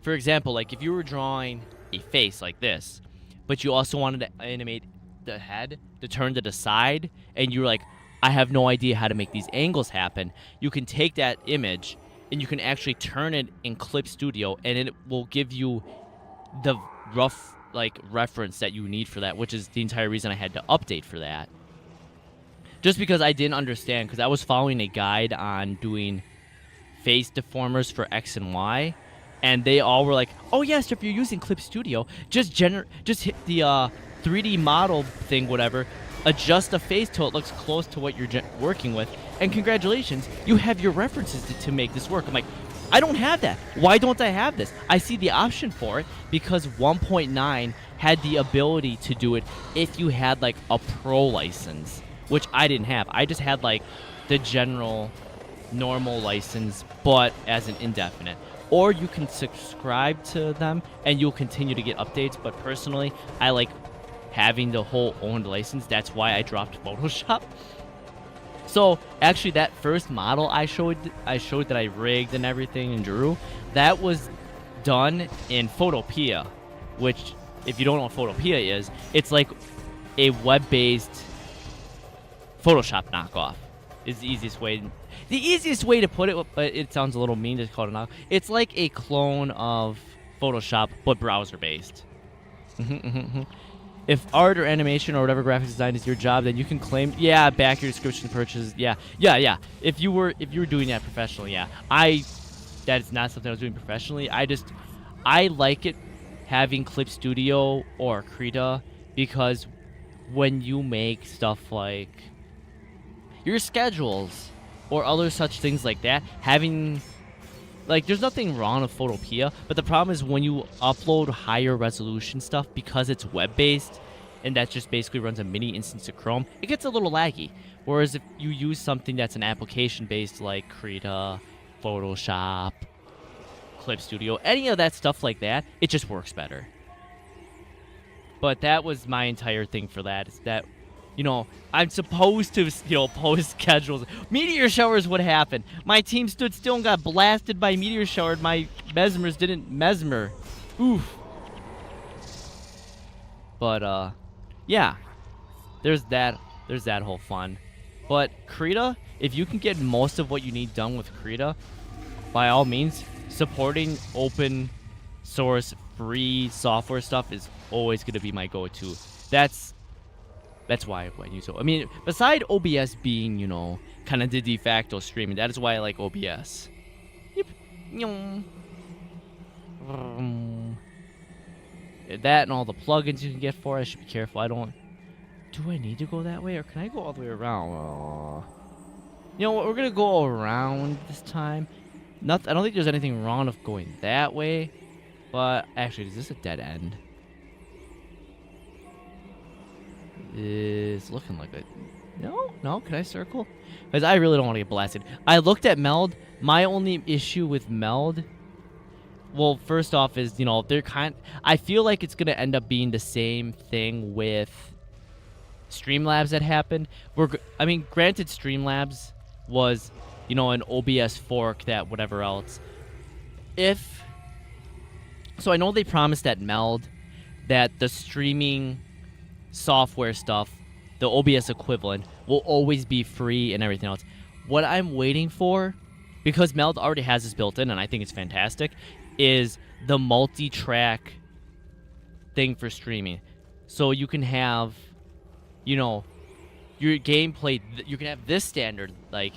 S2: for example, like if you were drawing a face like this, but you also wanted to animate the head to turn to the side, and you're like, I have no idea how to make these angles happen, you can take that image and you can actually turn it in Clip Studio, and it will give you the rough like reference that you need for that, which is the entire reason I had to update for that. Just because I didn't understand, because I was following a guide on doing face deformers for X and Y, and they all were like, oh yes, if you're using Clip Studio, just hit the 3D model thing, whatever, adjust the face till it looks close to what you're working with, and congratulations, you have your references to make this work. I'm like, I don't have that. Why don't I have this? I see the option for it because 1.9 had the ability to do it if you had like a pro license, which I didn't have. I just had like the general normal license, but as an indefinite. Or you can subscribe to them and you'll continue to get updates, but personally, I like having the whole owned license. That's why I dropped Photoshop. So actually that first model I showed that I rigged and everything and drew, that was done in Photopea, which if you don't know what Photopea is, it's like a web-based Photoshop knockoff is the easiest way to put it, but it sounds a little mean to call it a knockoff. It's like a clone of Photoshop, but browser-based. If art or animation or whatever graphics design is your job, then you can claim, yeah, back your description purchases, yeah. If you were doing that professionally, yeah. That is not something I was doing professionally. I like it having Clip Studio or Krita, because when you make stuff like your schedules or other such things like that, having like, there's nothing wrong with Photopea, but the problem is when you upload higher resolution stuff, because it's web-based, and that just basically runs a mini instance of Chrome, it gets a little laggy. Whereas if you use something that's an application-based, like Krita, Photoshop, Clip Studio, any of that stuff like that, it just works better. But that was my entire thing for that, is that, you know, I'm supposed to, post schedules. Meteor showers would happen. My team stood still and got blasted by meteor shower. My mesmers didn't mesmer. Oof. But, yeah. There's that whole fun. But Krita, if you can get most of what you need done with Krita, by all means, supporting open source free software stuff is always going to be my go-to. That's why I use it. I mean, beside OBS being, kind of the de facto streaming, that is why I like OBS. Yep. That and all the plugins you can get for it. I should be careful. Do I need to go that way, or can I go all the way around? You know what? We're going to go around this time. I don't think there's anything wrong with going that way. But, actually, is this a dead end? Is looking like a... No, can I circle? Because I really don't want to get blasted. I looked at Meld. My only issue with Meld, well, first off is, they're I feel like it's going to end up being the same thing with Streamlabs that happened. Granted, Streamlabs was, an OBS fork that whatever else. So I know they promised at Meld that the streaming software stuff, the OBS equivalent, will always be free and everything else. What I'm waiting for, because Meld already has this built in and I think it's fantastic, is the multi-track thing for streaming. So you can have, your gameplay, you can have this standard, like,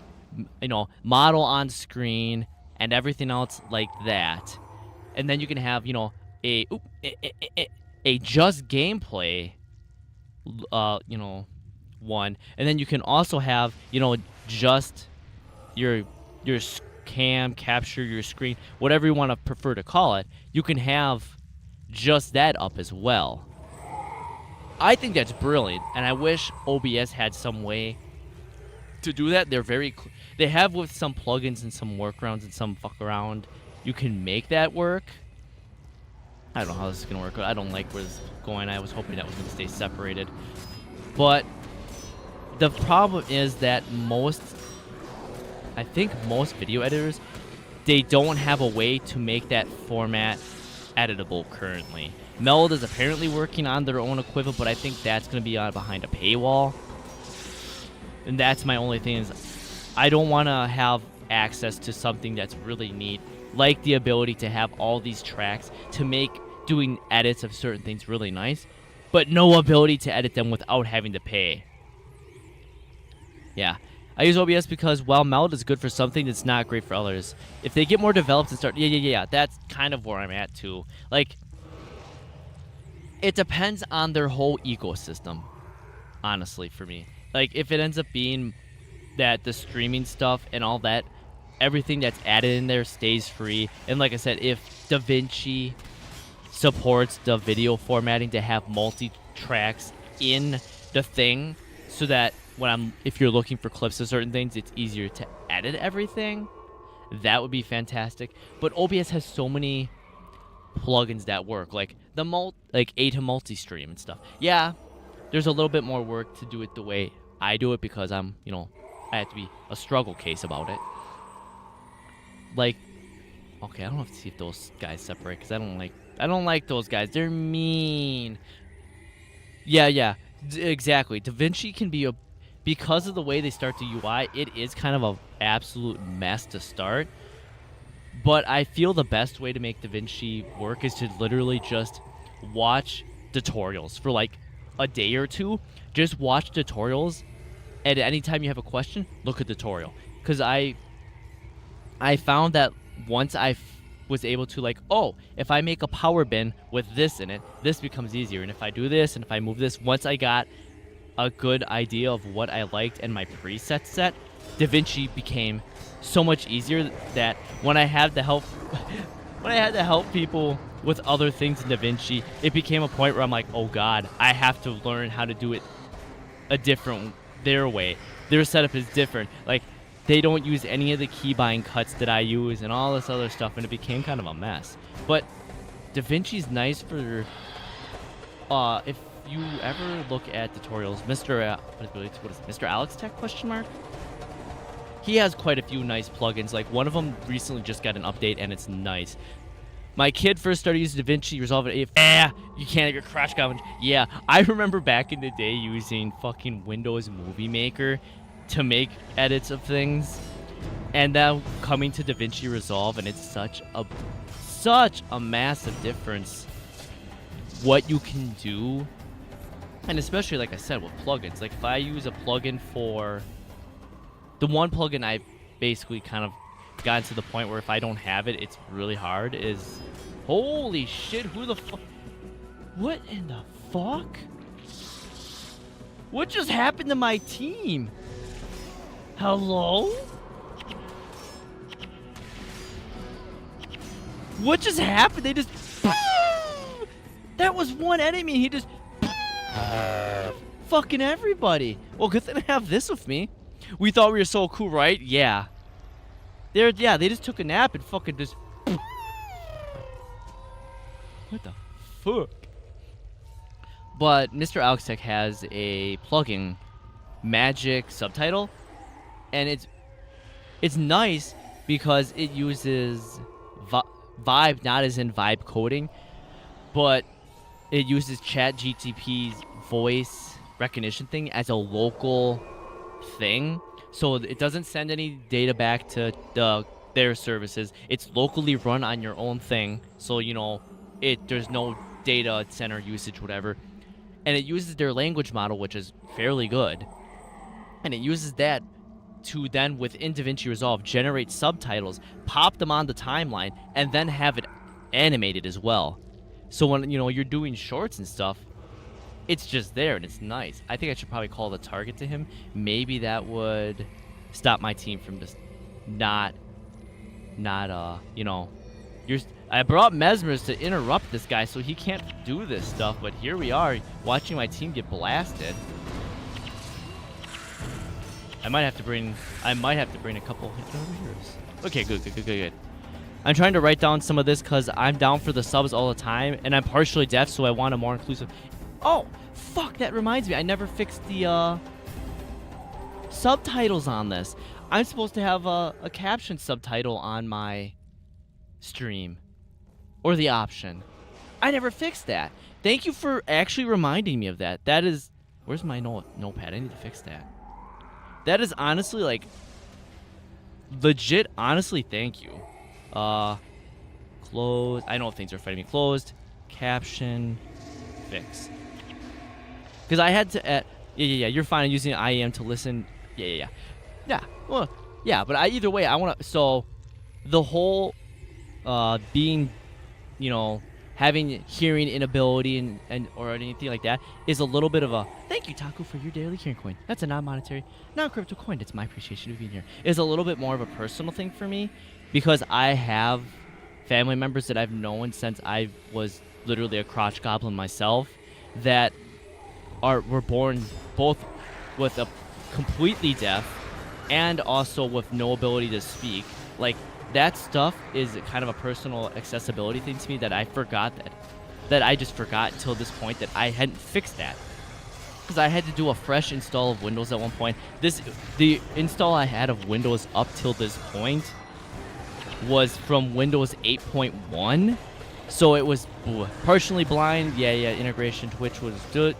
S2: model on screen and everything else like that. And then you can have, a just gameplay one, and then you can also have just your cam capture, your screen, whatever you want to prefer to call it. You can have just that up as well. I think that's brilliant, and I wish OBS had some way to do that. They have with some plugins and some workarounds and some fuck around, you can make that work. I don't know how this is gonna work. I don't like where this is going. I was hoping that was gonna stay separated, but the problem is that I think most video editors, they don't have a way to make that format editable currently. Meld is apparently working on their own equivalent, but I think that's going to be behind a paywall. And that's my only thing is I don't want to have access to something that's really neat, like the ability to have all these tracks to make doing edits of certain things really nice, but no ability to edit them without having to pay. Yeah. I use OBS because while Meld is good for something, it's not great for others. If they get more developed and start... Yeah. That's kind of where I'm at, too. Like, it depends on their whole ecosystem, honestly, for me. Like, if it ends up being that the streaming stuff and all that, everything that's added in there stays free. And like I said, if DaVinci supports the video formatting to have multi-tracks in the thing so that if you're looking for clips of certain things, it's easier to edit everything, that would be fantastic. But OBS has so many plugins that work, like ATA multi-stream and stuff. Yeah, there's a little bit more work to do it the way I do it because I have to be a struggle case about it. Like, okay, I don't have to see if those guys separate because I don't like those guys. They're mean. Yeah, exactly. DaVinci can be because of the way they start the UI, it is kind of an absolute mess to start. But I feel the best way to make DaVinci work is to literally just watch tutorials for like a day or two. Just watch tutorials, and anytime you have a question, look at the tutorial. Because I found that once I was able to like, oh, if I make a power bin with this in it, this becomes easier. And if I do this, and if I move this, once I got a good idea of what I liked and my preset set, DaVinci became so much easier that when I had to help people with other things in DaVinci, it became a point where I'm like, oh god, I have to learn how to do it their way. Their setup is different. Like, they don't use any of the keybind cuts that I use and all this other stuff, and it became kind of a mess. But DaVinci's nice for if you ever look at tutorials, Mr. Alex Tech question mark? He has quite a few nice plugins. Like, one of them recently just got an update, and it's nice. My kid first started using DaVinci Resolve at you can't get crash coverage. Yeah, I remember back in the day using fucking Windows Movie Maker to make edits of things, and now coming to DaVinci Resolve, and it's such a massive difference what you can do. And especially, like I said, with plugins. Like, if I use a plugin for... The one plugin I basically kind of gotten to the point where if I don't have it, it's really hard, is... Holy shit, who the fuck... What in the fuck? What just happened to my team? Hello? What just happened? They just... That was one enemy, he just... Fucking everybody. Well, good thing I have this with me. We thought we were so cool, right? Yeah. They just took a nap and fucking just... What the fuck? But Mr. Alex Tech has a plugin, Magic Subtitle, and it's nice because it uses Vibe, not as in vibe coding, but it uses ChatGPT's voice recognition thing as a local thing, so it doesn't send any data back to their services. It's locally run on your own thing, so there's no data center usage, whatever. And it uses their language model, which is fairly good, and it uses that to then, within DaVinci Resolve, generate subtitles, pop them on the timeline, and then have it animated as well. So when you're doing shorts and stuff, it's just there and it's nice. I think I should probably call the target to him. Maybe that would stop my team from just not I brought Mesmers to interrupt this guy so he can't do this stuff, but here we are, watching my team get blasted. I might have to bring a couple heroes. Okay, good. I'm trying to write down some of this because I'm down for the subs all the time, and I'm partially deaf, so I want a more inclusive. Oh, fuck! That reminds me, I never fixed the subtitles on this. I'm supposed to have a caption subtitle on my stream, or the option. I never fixed that. Thank you for actually reminding me of that. That is, where's my notepad? I need to fix that. That is honestly like legit. Honestly, thank you. Close. I know things are fighting me. Closed. Caption. Fix. Because I had to. Yeah. You're fine. I'm using IEM to listen. Yeah. Well, yeah. But either way, I want to. So, the whole, being, having hearing inability and or anything like that is a little bit of a thank you, Taku, for your daily hearing coin. That's a non-monetary, non-crypto coin. It's my appreciation of being here. It's a little bit more of a personal thing for me because I have family members that I've known since I was literally a crotch goblin myself that were born both with a completely deaf and also with no ability to speak. Like, that stuff is kind of a personal accessibility thing to me that I forgot that I just forgot till this point that I hadn't fixed that. Because I had to do a fresh install of Windows at one point. The install I had of Windows up till this point was from Windows 8.1. So it was partially blind. Yeah, integration Twitch was good.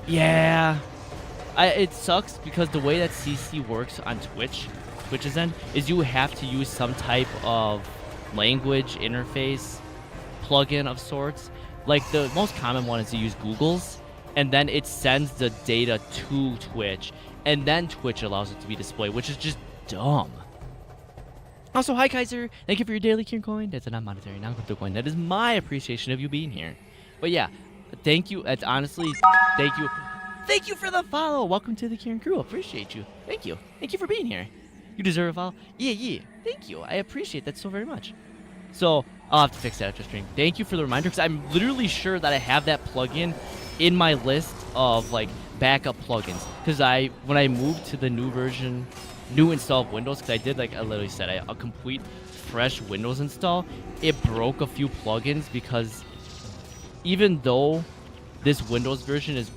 S2: Yeah. It sucks because the way that CC works on Twitch's end is you have to use some type of language interface plugin of sorts. Like the most common one is to use Google's, and then it sends the data to Twitch, and then Twitch allows it to be displayed, which is just dumb. Also, hi Kaiser, thank you for your daily Kieran coin. That's a non-monetary, non-crypto coin. That is my appreciation of you being here. But yeah, thank you. It's honestly, thank you. Thank you for the follow. Welcome to the Kieran crew. Appreciate you. Thank you. Thank you for being here. You deserve a follow. Yeah. Thank you. I appreciate that so very much. So, I'll have to fix that after stream. Thank you for the reminder, because I'm literally sure that I have that plugin in my list of, like, backup plugins. Because when I moved to the new version, new install of Windows, because I did, like I literally said, a complete fresh Windows install, it broke a few plugins because even though this Windows version is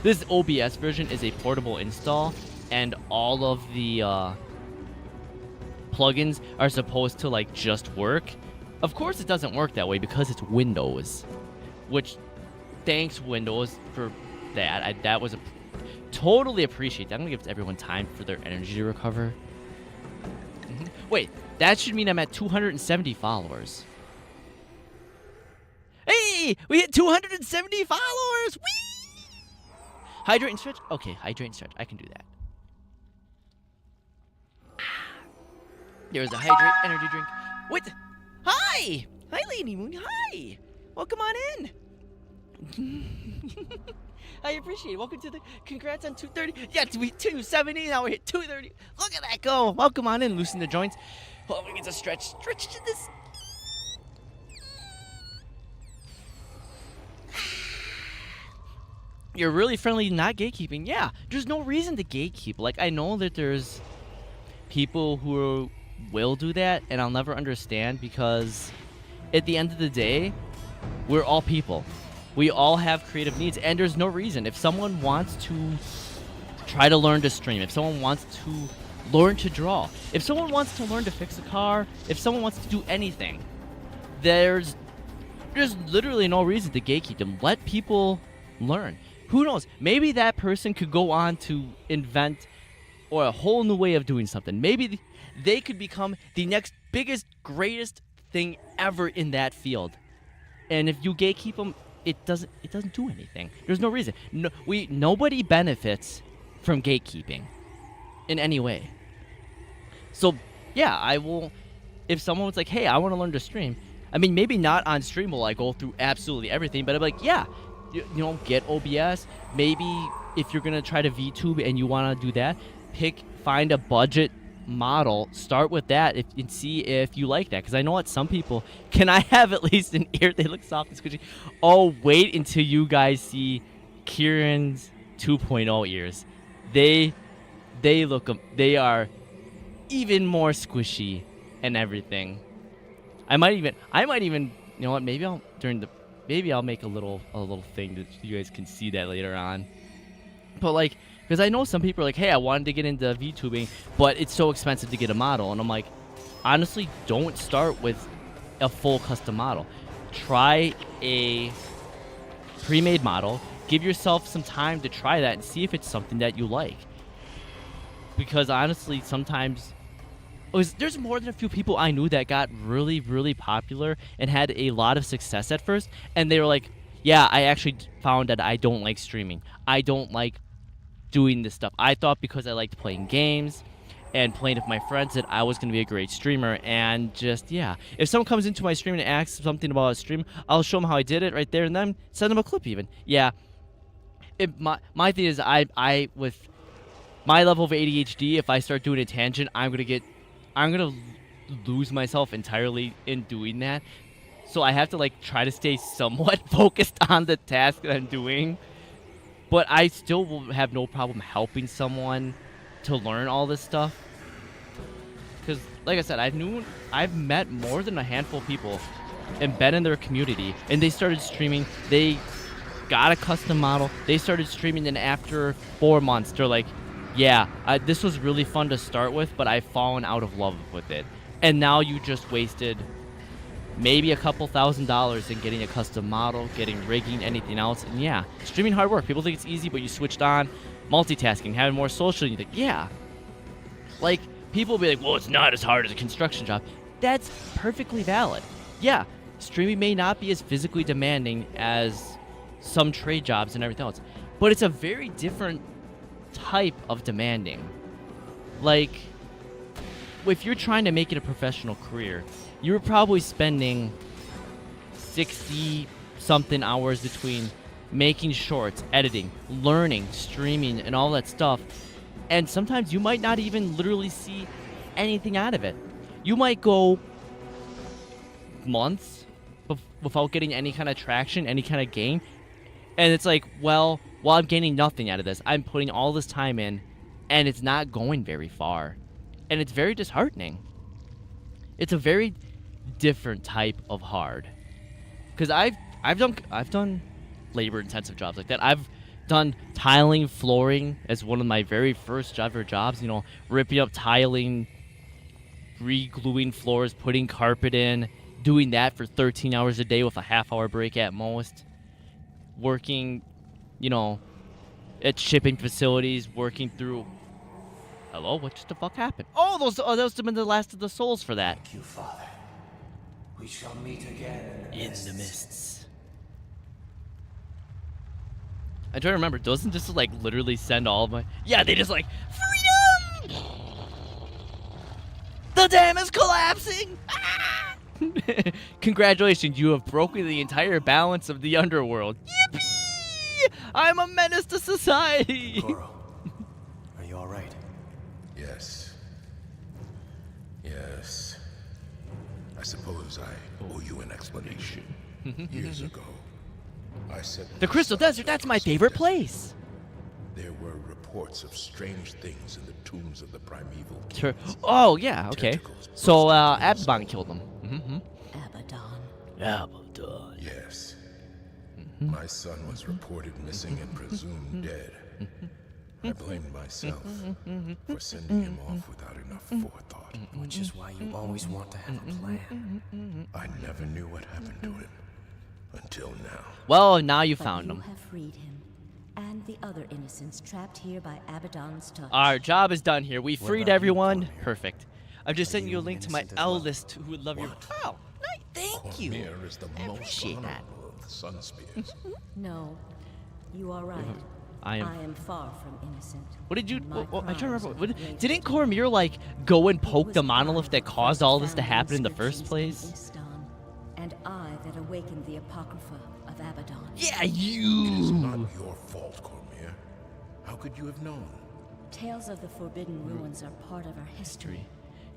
S2: this OBS version is a portable install, and all of the plugins are supposed to like just work. Of course it doesn't work that way because it's Windows, which thanks Windows for that. That was totally appreciate that. I'm gonna give everyone time for their energy to recover. Wait, that should mean I'm at 270 followers. Hey, we hit 270 followers. Whee! Hydrate and stretch. Okay, hydrate and stretch. I can do that. There's a hydrate energy drink. What? Hi! Hi, Lady Moon. Hi! Welcome on in. I appreciate it. Welcome to the... Congrats on 230. Yeah, we 270. Now we hit 230. Look at that go. Welcome on in. Loosen the joints. Oh, we get to stretch. Stretch to this. You're really friendly, not gatekeeping. Yeah, there's no reason to gatekeep. Like, I know that there's people who will do that, and I'll never understand, because at the end of the day, we're all people. We all have creative needs, and there's no reason. If someone wants to try to learn to stream, if someone wants to learn to draw, if someone wants to learn to fix a car, if someone wants to do anything, there's literally no reason to gatekeep them. Let people learn. Who knows? Maybe that person could go on to invent or a whole new way of doing something. Maybe they could become the next biggest, greatest thing ever in that field. And if you gatekeep them, it doesn't do anything. There's no reason. Nobody benefits from gatekeeping in any way. So yeah, I will. If someone was like, "Hey, I want to learn to stream," I mean, maybe not on stream will I go through absolutely everything, but I'm like, yeah. Get OBS. Maybe if you're gonna try to VTube and you want to do that, find a budget model, start with that and see if you like that. Because I know what some people, can I have at least an ear? They look soft and squishy. Oh, wait until you guys see Kieran's 2.0 ears. They look, they are even more squishy and everything. I might even, you know what? Maybe I'll make a little thing that you guys can see that later on. But like, because I know some people are like, hey, I wanted to get into VTubing, but it's so expensive to get a model, and I'm like, honestly, don't start with a full custom model. Try a pre-made model. Give yourself some time to try that and see if it's something that you like. Because honestly, sometimes there's more than a few people I knew that got really, really popular and had a lot of success at first, and they were like, yeah, I actually found that I don't like streaming. I don't like doing this stuff. I thought because I liked playing games and playing with my friends that I was going to be a great streamer, and just, yeah. If someone comes into my stream and asks something about a stream, I'll show them how I did it right there and then send them a clip even. Yeah. My thing is, I with my level of ADHD, if I start doing a tangent, I'm gonna lose myself entirely in doing that. So I have to like try to stay somewhat focused on the task that I'm doing. But I still will have no problem helping someone to learn all this stuff. Because, like I said, I've met more than a handful of people and been in their community, and they started streaming. They got a custom model. They started streaming, and after 4 months, they're like, yeah, this was really fun to start with, but I've fallen out of love with it. And now you just wasted maybe a couple $1,000s in getting a custom model, getting rigging, anything else. And yeah, streaming hard work. People think it's easy, but you switched on multitasking, having more social, and you think, yeah. Like, people will be like, well, it's not as hard as a construction job. That's perfectly valid. Yeah, streaming may not be as physically demanding as some trade jobs and everything else, but it's a very different type of demanding. Like, if you're trying to make it a professional career, you're probably spending 60-something hours between making shorts, editing, learning, streaming, and all that stuff. And sometimes you might not even literally see anything out of it. You might go months without getting any kind of traction, any kind of gain. And it's like, well, I'm gaining nothing out of this. I'm putting all this time in, and it's not going very far. And it's very disheartening. It's a very different type of hard. Because I've done labor-intensive jobs like that. I've done tiling, flooring as one of my very first ever jobs. You know, ripping up tiling, re-gluing floors, putting carpet in, doing that for 13 hours a day with a half-hour break at most. Working, you know, at shipping facilities, working through. Hello, what just the fuck happened? Oh, those have been the last of the souls for that.
S3: Thank you, Father. We shall meet again
S2: In the mists. I try to remember, doesn't just like literally send all of my. Yeah, they just like freedom. The dam is collapsing. Ah! Congratulations, you have broken the entire balance of the underworld. Yippee! I'm a menace to society.
S3: Goro, are you all right?
S4: Yes. Yes. I suppose I owe you an explanation. Years ago, I said
S2: The Crystal Desert, that's my favorite place.
S4: there were reports of strange things in the tombs of the primeval
S2: Sure.
S4: kings.
S2: Oh, yeah, okay.
S4: Tentacles
S2: So,
S4: bursting from
S2: Abaddon killed him.
S5: Abaddon.
S2: Abaddon.
S4: Yes. My son was reported missing and presumed dead. I blamed myself for sending him off without enough forethought.
S3: Which is why you always want to have a plan.
S4: I never knew what happened to him until now.
S2: Well, now you
S5: But
S2: found
S5: you
S2: him.
S5: have freed him, and the other innocents trapped here by Abaddon's touch.
S2: Our job is done here. We
S3: What
S2: freed
S3: about you,
S2: everyone.
S3: Cormier?
S2: Perfect. I've just
S3: Are
S2: sent you a
S3: you
S2: link to my
S3: innocent as well?
S2: eldest who would love your. Oh, thank you.
S4: Cormier is the
S2: I
S4: most
S2: appreciate that.
S4: honorable of the Sun Spears.
S5: No, you are right.
S2: I am.
S5: far from innocent.
S2: What did you?
S5: and my
S2: I'm trying to
S5: crimes
S2: remember.
S5: are
S2: What,
S5: great.
S2: didn't Cormier like go and poke
S5: It
S2: the
S5: was
S2: monolith
S5: I
S2: that
S5: that
S2: caused
S5: first
S2: all this to
S5: found the
S2: happen in the first
S5: inscriptions in
S2: place?
S5: Istan, and I that awakened the Apocrypha of Abaddon.
S2: Yeah,
S4: It is
S2: you.
S4: not your fault, Cormier. How could you have known?
S5: Tales of the Forbidden Ruins are part of our history.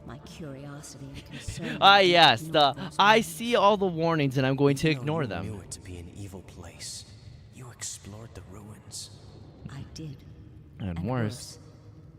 S5: My curiosity and concern.
S2: Ah, yes.
S5: ignore those
S2: I
S5: ruins.
S2: see all the warnings and I'm going to
S3: Even though
S2: ignore
S3: you
S2: them.
S3: knew it to be an evil place, you explored the ruins.
S5: I did.
S2: And worse.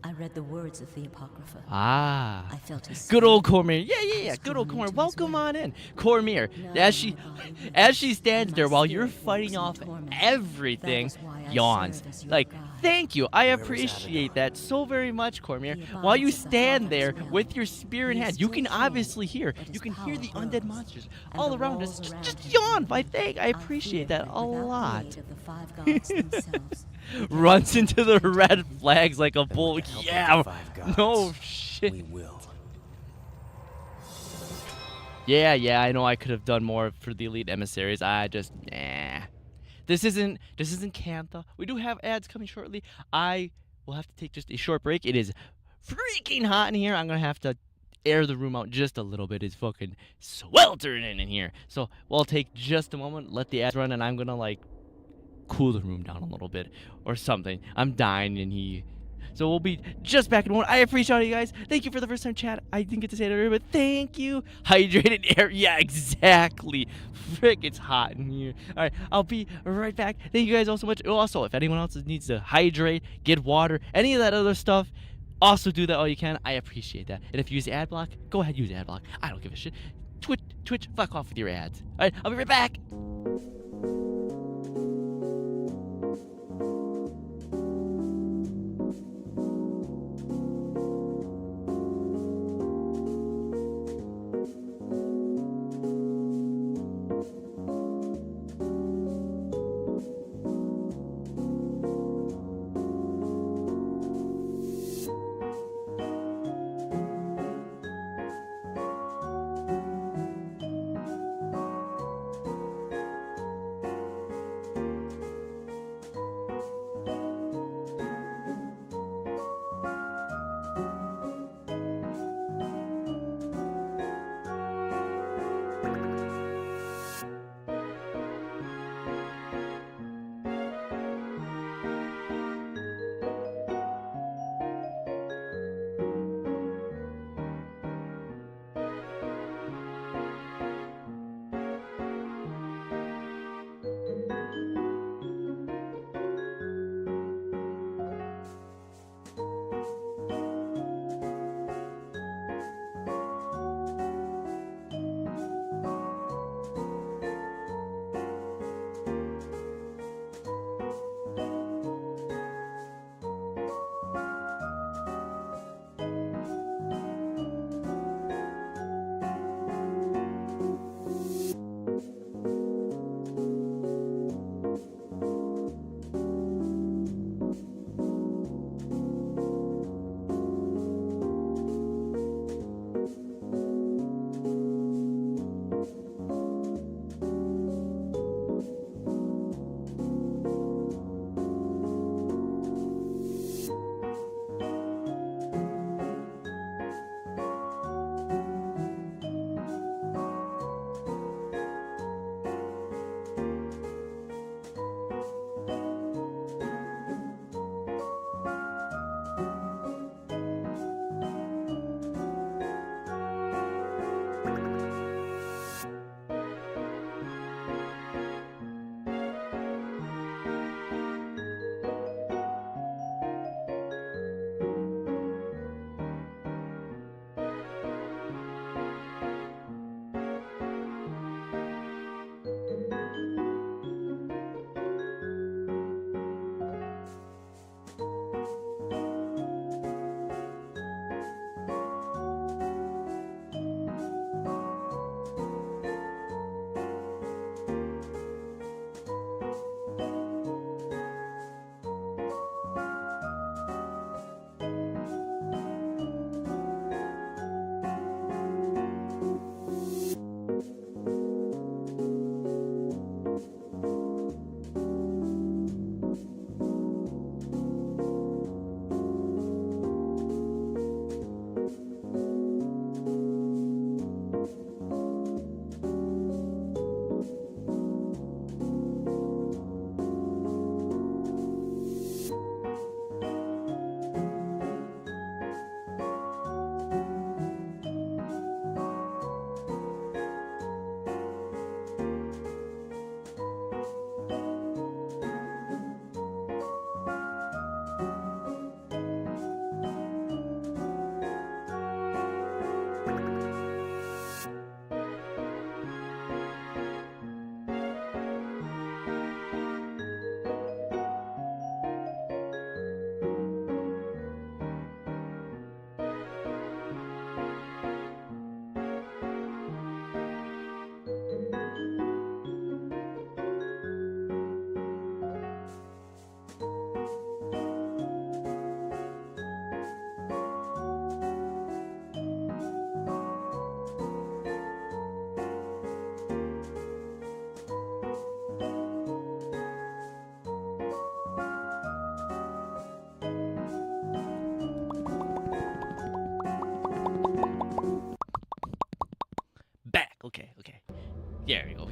S5: I read the words of the Apocrypha.
S2: Ah.
S5: I felt his
S2: Good old
S5: spirit.
S2: Cormier. Yeah.
S5: I was
S2: Good old
S5: drawn
S2: Cormier.
S5: into his
S2: Welcome
S5: web.
S2: on in. Cormier.
S5: Now
S2: As she
S5: my body weeps,
S2: as she stands
S5: and
S2: there
S5: my
S2: while you're
S5: spirit
S2: fighting
S5: walks
S2: off
S5: in torment.
S2: everything,
S5: That is why I
S2: yawns.
S5: serve as your
S2: Like,
S5: guide.
S2: thank you. I
S3: Where was
S2: appreciate
S3: Abaddon?
S2: that so very much, Cormier.
S5: He
S2: While you
S5: abides at the
S2: stand
S5: heart of
S2: there
S5: his realm.
S2: with your spear in
S5: He is
S2: hand, you
S5: still
S2: can
S5: king,
S2: obviously hear.
S5: but
S2: You
S5: his
S2: can hear
S5: power
S2: the undead
S5: grows,
S2: monsters
S5: and
S2: all
S5: the
S2: around us.
S5: walls around
S2: Just
S5: him
S2: yawn.
S5: tremble.
S2: I think I appreciate
S5: fear
S2: that
S5: him
S2: a
S5: without the
S2: lot.
S5: aid of the five gods themselves.
S2: Runs into the red flags like a
S3: And
S2: bull.
S3: with the help of
S2: Yeah.
S3: the five gods,
S2: No shit.
S3: we will.
S2: Yeah, I know I could have done more for the elite emissaries. I just This isn't Cantha. We do have ads coming shortly. I will have to take just a short break. It is freaking hot in here. I'm gonna have to air the room out just a little bit. It's fucking sweltering in here. So we'll take just a moment, let the ads run, and I'm gonna like cool the room down a little bit or something. I'm dying in here. So we'll be just back in one. I appreciate you guys. Thank you for the first time chat. I didn't get to say it earlier, but thank you. Hydrated air. Yeah, exactly. Frick, it's hot in here. All right, I'll be right back. Thank you guys all so much. Also, if anyone else needs to hydrate, get water, any of that other stuff, also do that all you can. I appreciate that. And if you use ad block, go ahead, use ad block. I don't give a shit. Twitch, fuck off with your ads. All right, I'll be right back.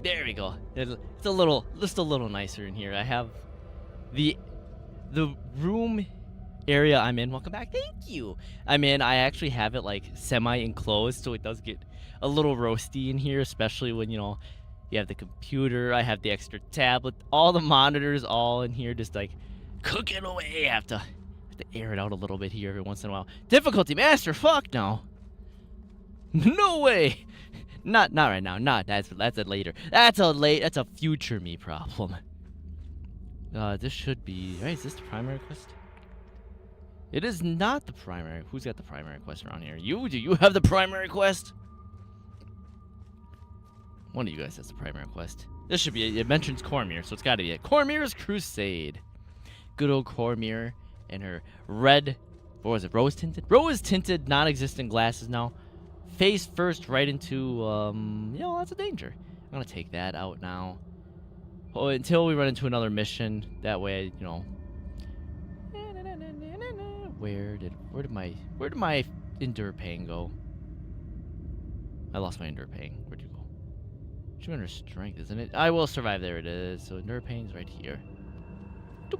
S2: There we go. It's just a little nicer in here. I have the room area I'm in. Welcome back. Thank you. I'm in. I actually have it like semi-enclosed, so it does get a little roasty in here, especially when, you know, you have the computer. I have the extra tablet, all the monitors, all in here, just like cooking away. I have to air it out a little bit here every once in a while. Difficulty master. Fuck no. No way. Not right now. That's a later. That's a future me problem. This should be right. Is this the primary quest? It is not the primary. Who's got the primary quest around here? You? Do you have the primary quest? One of you guys has the primary quest. This should be it mentions Cormier, so it's got to be it. Cormier's Crusade. Good old Cormier and her red. What was it? Rose tinted. Rose tinted, non-existent glasses now. Face first right into, you know, lots of danger. I'm going to take that out now. Oh, until we run into another mission. That way, you know. Where did my Endure Pain go? I lost my Endure Pain. Where'd you go? Should be under Strength, isn't it? I will survive. There it is. So Endure Pain's right here. Doop.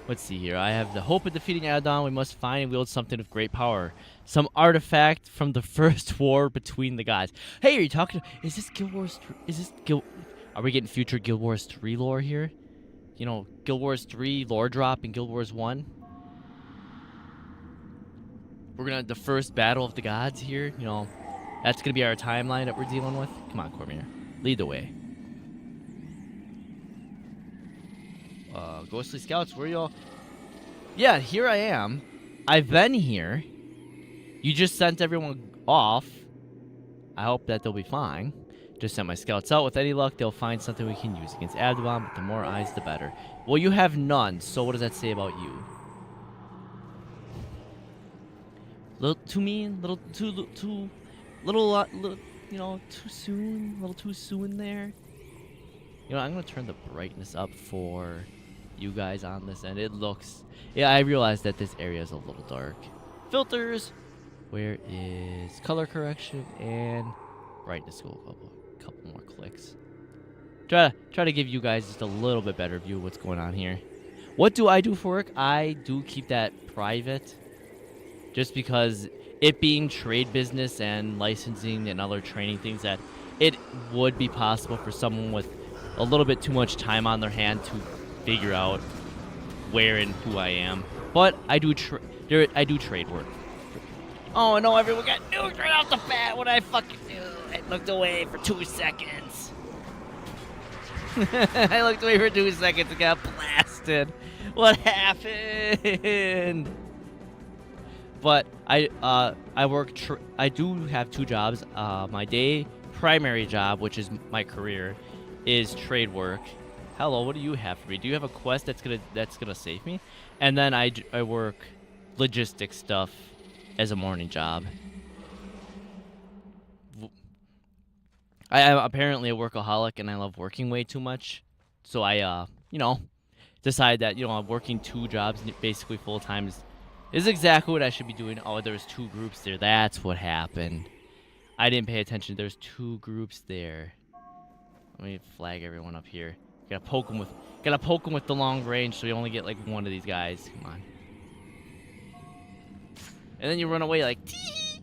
S2: Let's see here. I have the hope of defeating Adon. We must find and wield something of great power. Some artifact from the first war between the gods. Hey, are you talking? Is this Guild Wars 3? Is this Guild? Are we getting future Guild Wars 3 lore here? You know, Guild Wars 3 lore drop in Guild Wars 1. We're gonna the first battle of the gods here. You know, that's gonna be our timeline that we're dealing with. Come on, Cormier, lead the way. Ghostly Scouts, where y'all? Yeah, here I am. I've been here. You just sent everyone off. I hope that they'll be fine. Just sent my scouts out. With any luck, they'll find something we can use against Abdabon, but the more eyes, the better. Well, you have none, so what does that say about you? Little too mean, little, you know, too soon, a little too soon there. You know, I'm gonna turn the brightness up for you guys on this end. It looks, yeah, I realize that this area is a little dark. Filters, where is color correction and brightness? Go a couple more clicks. Try to give you guys just a little bit better view of what's going on here. What do I do for work? I do keep that private, just because it being trade business and licensing and other training things, that it would be possible for someone with a little bit too much time on their hand to figure out where and who I am. But I do trade work. Oh no, everyone got nuked right off the bat. What did I fucking do? I looked away for 2 seconds. I looked away for 2 seconds and got blasted. What happened? But I work. I do have 2 jobs. My day primary job, which is my career, is trade work. Hello, what do you have for me? Do you have a quest that's gonna save me? And then I work logistics stuff as a morning job. I'm apparently a workaholic, and I love working way too much. So I, you know, decide that, you know, I'm working 2 jobs basically full time is exactly what I should be doing. Oh, there's 2 groups there. That's what happened. I didn't pay attention. There's 2 groups there. Let me flag everyone up here. Gotta poke them with the long range, so you only get like 1 of these guys. Come on. And then you run away like, tee.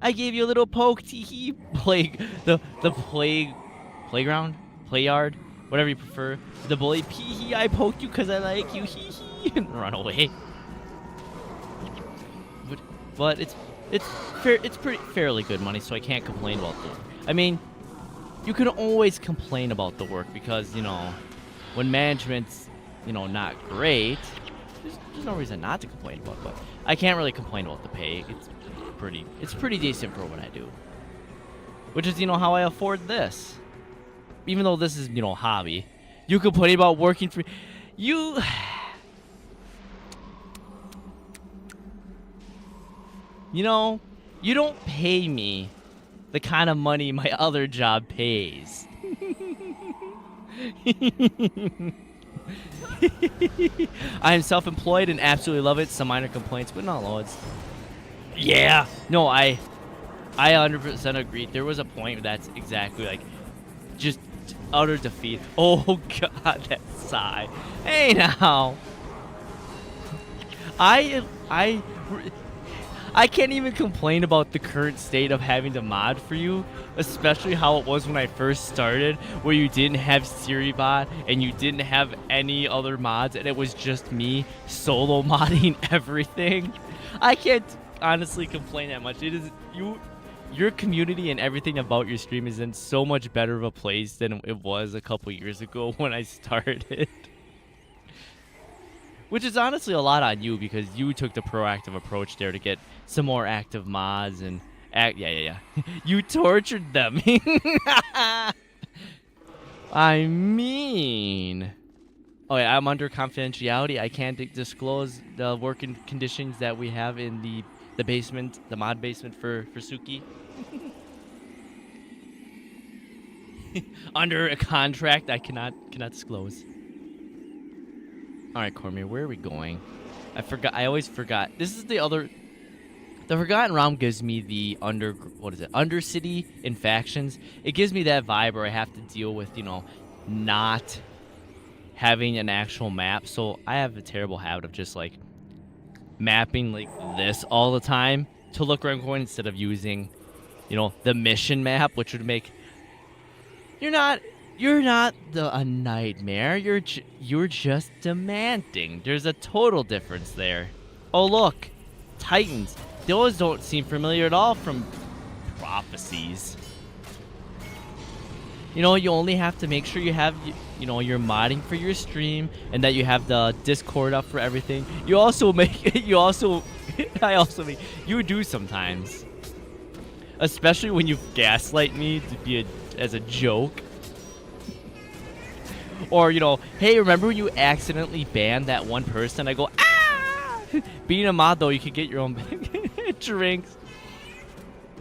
S2: I gave you a little poke, tee. The playground, play yard, whatever you prefer. The bully, pee. I poked you because I like you, hee hee, and run away. But it's pretty fairly good money, so I can't complain about it. I mean, you can always complain about the work because, you know, when management's, you know, not great, there's no reason not to complain about it. But I can't really complain about the pay. It's pretty decent for what I do. Which is, you know, how I afford this. Even though this is, you know, a hobby. You complain about working for you. You know, you don't pay me the kind of money my other job pays. I am self-employed and absolutely love it. Some minor complaints, but not loads. Yeah. No, I 100% agree. There was a point that's exactly like just utter defeat. Oh god, that sigh. Hey now. I I I can't even complain about the current state of having to mod for you, especially how it was when I first started, where you didn't have SiriBot and you didn't have any other mods, and it was just me solo modding everything. I can't honestly complain that much. It is your community and everything about your stream is in so much better of a place than it was a couple years ago when I started. Which is honestly a lot on you because you took the proactive approach there to get some more active mods and yeah. You tortured them. I mean, oh yeah, I'm under confidentiality. I can't disclose the working conditions that we have in the basement, the mod basement for Suki. Under a contract, I cannot disclose. All right, Cormier, where are we going? I forgot. I always forgot. This is the other. The Forgotten Realm gives me the Undercity in factions. It gives me that vibe where I have to deal with, not having an actual map. So I have a terrible habit of just like mapping like this all the time to look where I'm going instead of using, the mission map, which would make. You're not a nightmare. You're just demanding. There's a total difference there. Oh look, Titans. Those don't seem familiar at all from prophecies. You only have to make sure you have, you're modding for your stream and that you have the Discord up for everything. You also you do sometimes. Especially when you gaslight me to be as a joke. Or, hey, remember when you accidentally banned that one person? I go, ah! Being a mod, though, you could get your own drinks.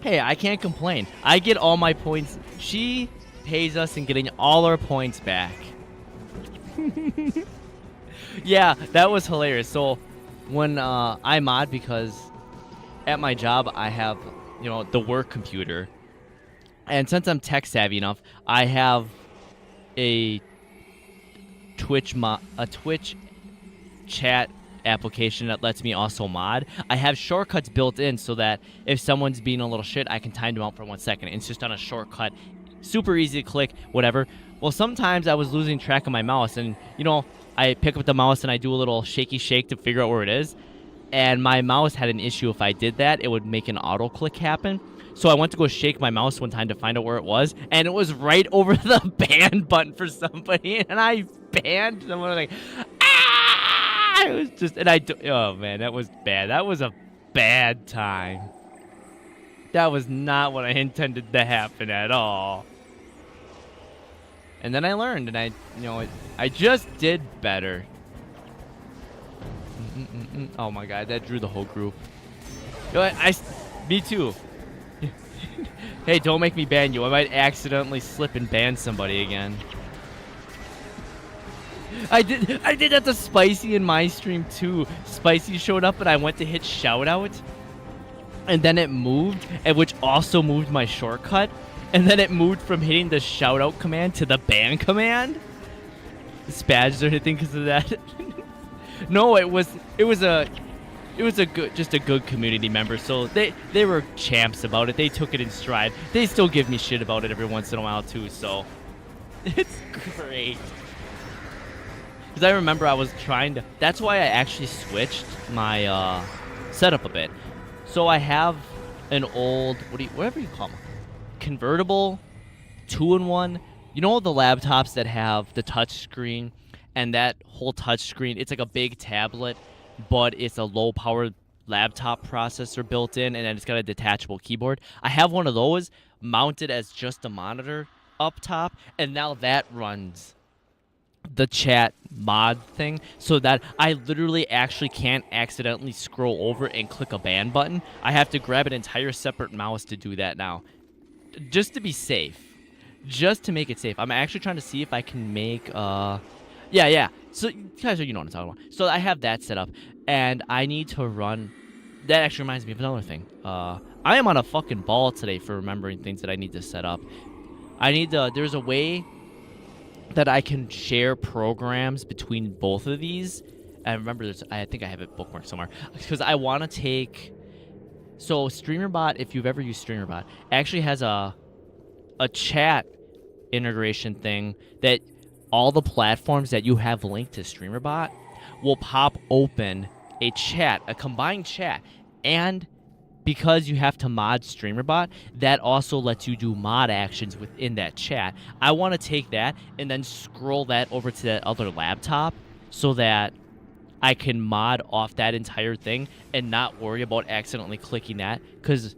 S2: Hey, I can't complain. I get all my points. She pays us in getting all our points back. Yeah, that was hilarious. So, when I mod, because at my job, I have, the work computer. And since I'm tech savvy enough, I have a Twitch chat application that lets me also mod. I have shortcuts built in so that if someone's being a little shit, I can time them out for 1 second. It's just on a shortcut, super easy to click, whatever. Well, sometimes I was losing track of my mouse, and I pick up the mouse and I do a little shaky shake to figure out where it is. And my mouse had an issue. If I did that, it would make an auto click happen. So I went to go shake my mouse one time to find out where it was, and it was right over the ban button for somebody, and I banned someone. Like, ah! It was just, oh man, that was bad. That was a bad time. That was not what I intended to happen at all. And then I learned, and I just did better. Oh my god, that drew the whole group. Me too. Hey, don't make me ban you. I might accidentally slip and ban somebody again. I did that to Spicy in my stream too. Spicy showed up and I went to hit shout out. And then it moved, and which also moved my shortcut. And then it moved from hitting the shout out command to the ban command. Spaz or anything because of that. No, it was a good community member, so they were champs about it. They took it in stride. They still give me shit about it every once in a while too, so it's great. Because I remember I was trying to. That's why I actually switched my setup a bit. So I have an old whatever you call them, convertible, 2-in-1. The laptops that have the touch screen, and that whole touch screen. It's like a big tablet, but it's a low-power laptop processor built in, and then it's got a detachable keyboard. I have one of those mounted as just a monitor up top, and now that runs the chat mod thing, so that I literally actually can't accidentally scroll over and click a ban button. I have to grab an entire separate mouse to do that now, just to be safe. Just to make it safe. I'm actually trying to see if I can make, yeah. So, guys, you know what I'm talking about. So I have that set up, and I need to run that actually reminds me of another thing. I am on a fucking ball today for remembering things that I need to set up. There's a way that I can share programs between both of these. I remember I think I have it bookmarked somewhere because I want to take. So StreamerBot, if you've ever used StreamerBot, actually has a chat integration thing that all the platforms that you have linked to StreamerBot will pop open a combined chat, and because you have to mod StreamerBot, that also lets you do mod actions within that chat. I want to take that and then scroll that over to that other laptop so that I can mod off that entire thing and not worry about accidentally clicking that. Because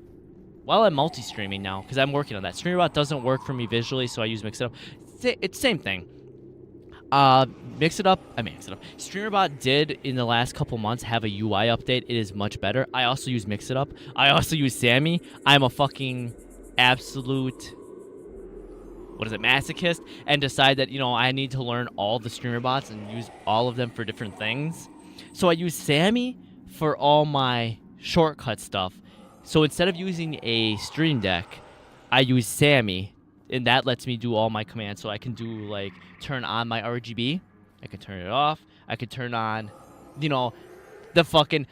S2: while I'm multi-streaming now, because I'm working on that, StreamerBot doesn't work for me visually, so I use Mix It Up. It's same thing. Mix It Up. StreamerBot did in the last couple months have a UI update. It is much better. I also use Mix It Up. I also use Sammy. I'm a fucking absolute masochist, and decide that I need to learn all the StreamerBots and use all of them for different things. So I use Sammy for all my shortcut stuff. So instead of using a Stream Deck, I use Sammy, and that lets me do all my commands. So I can do like turn on my RGB, I can turn it off, I can turn on, the fucking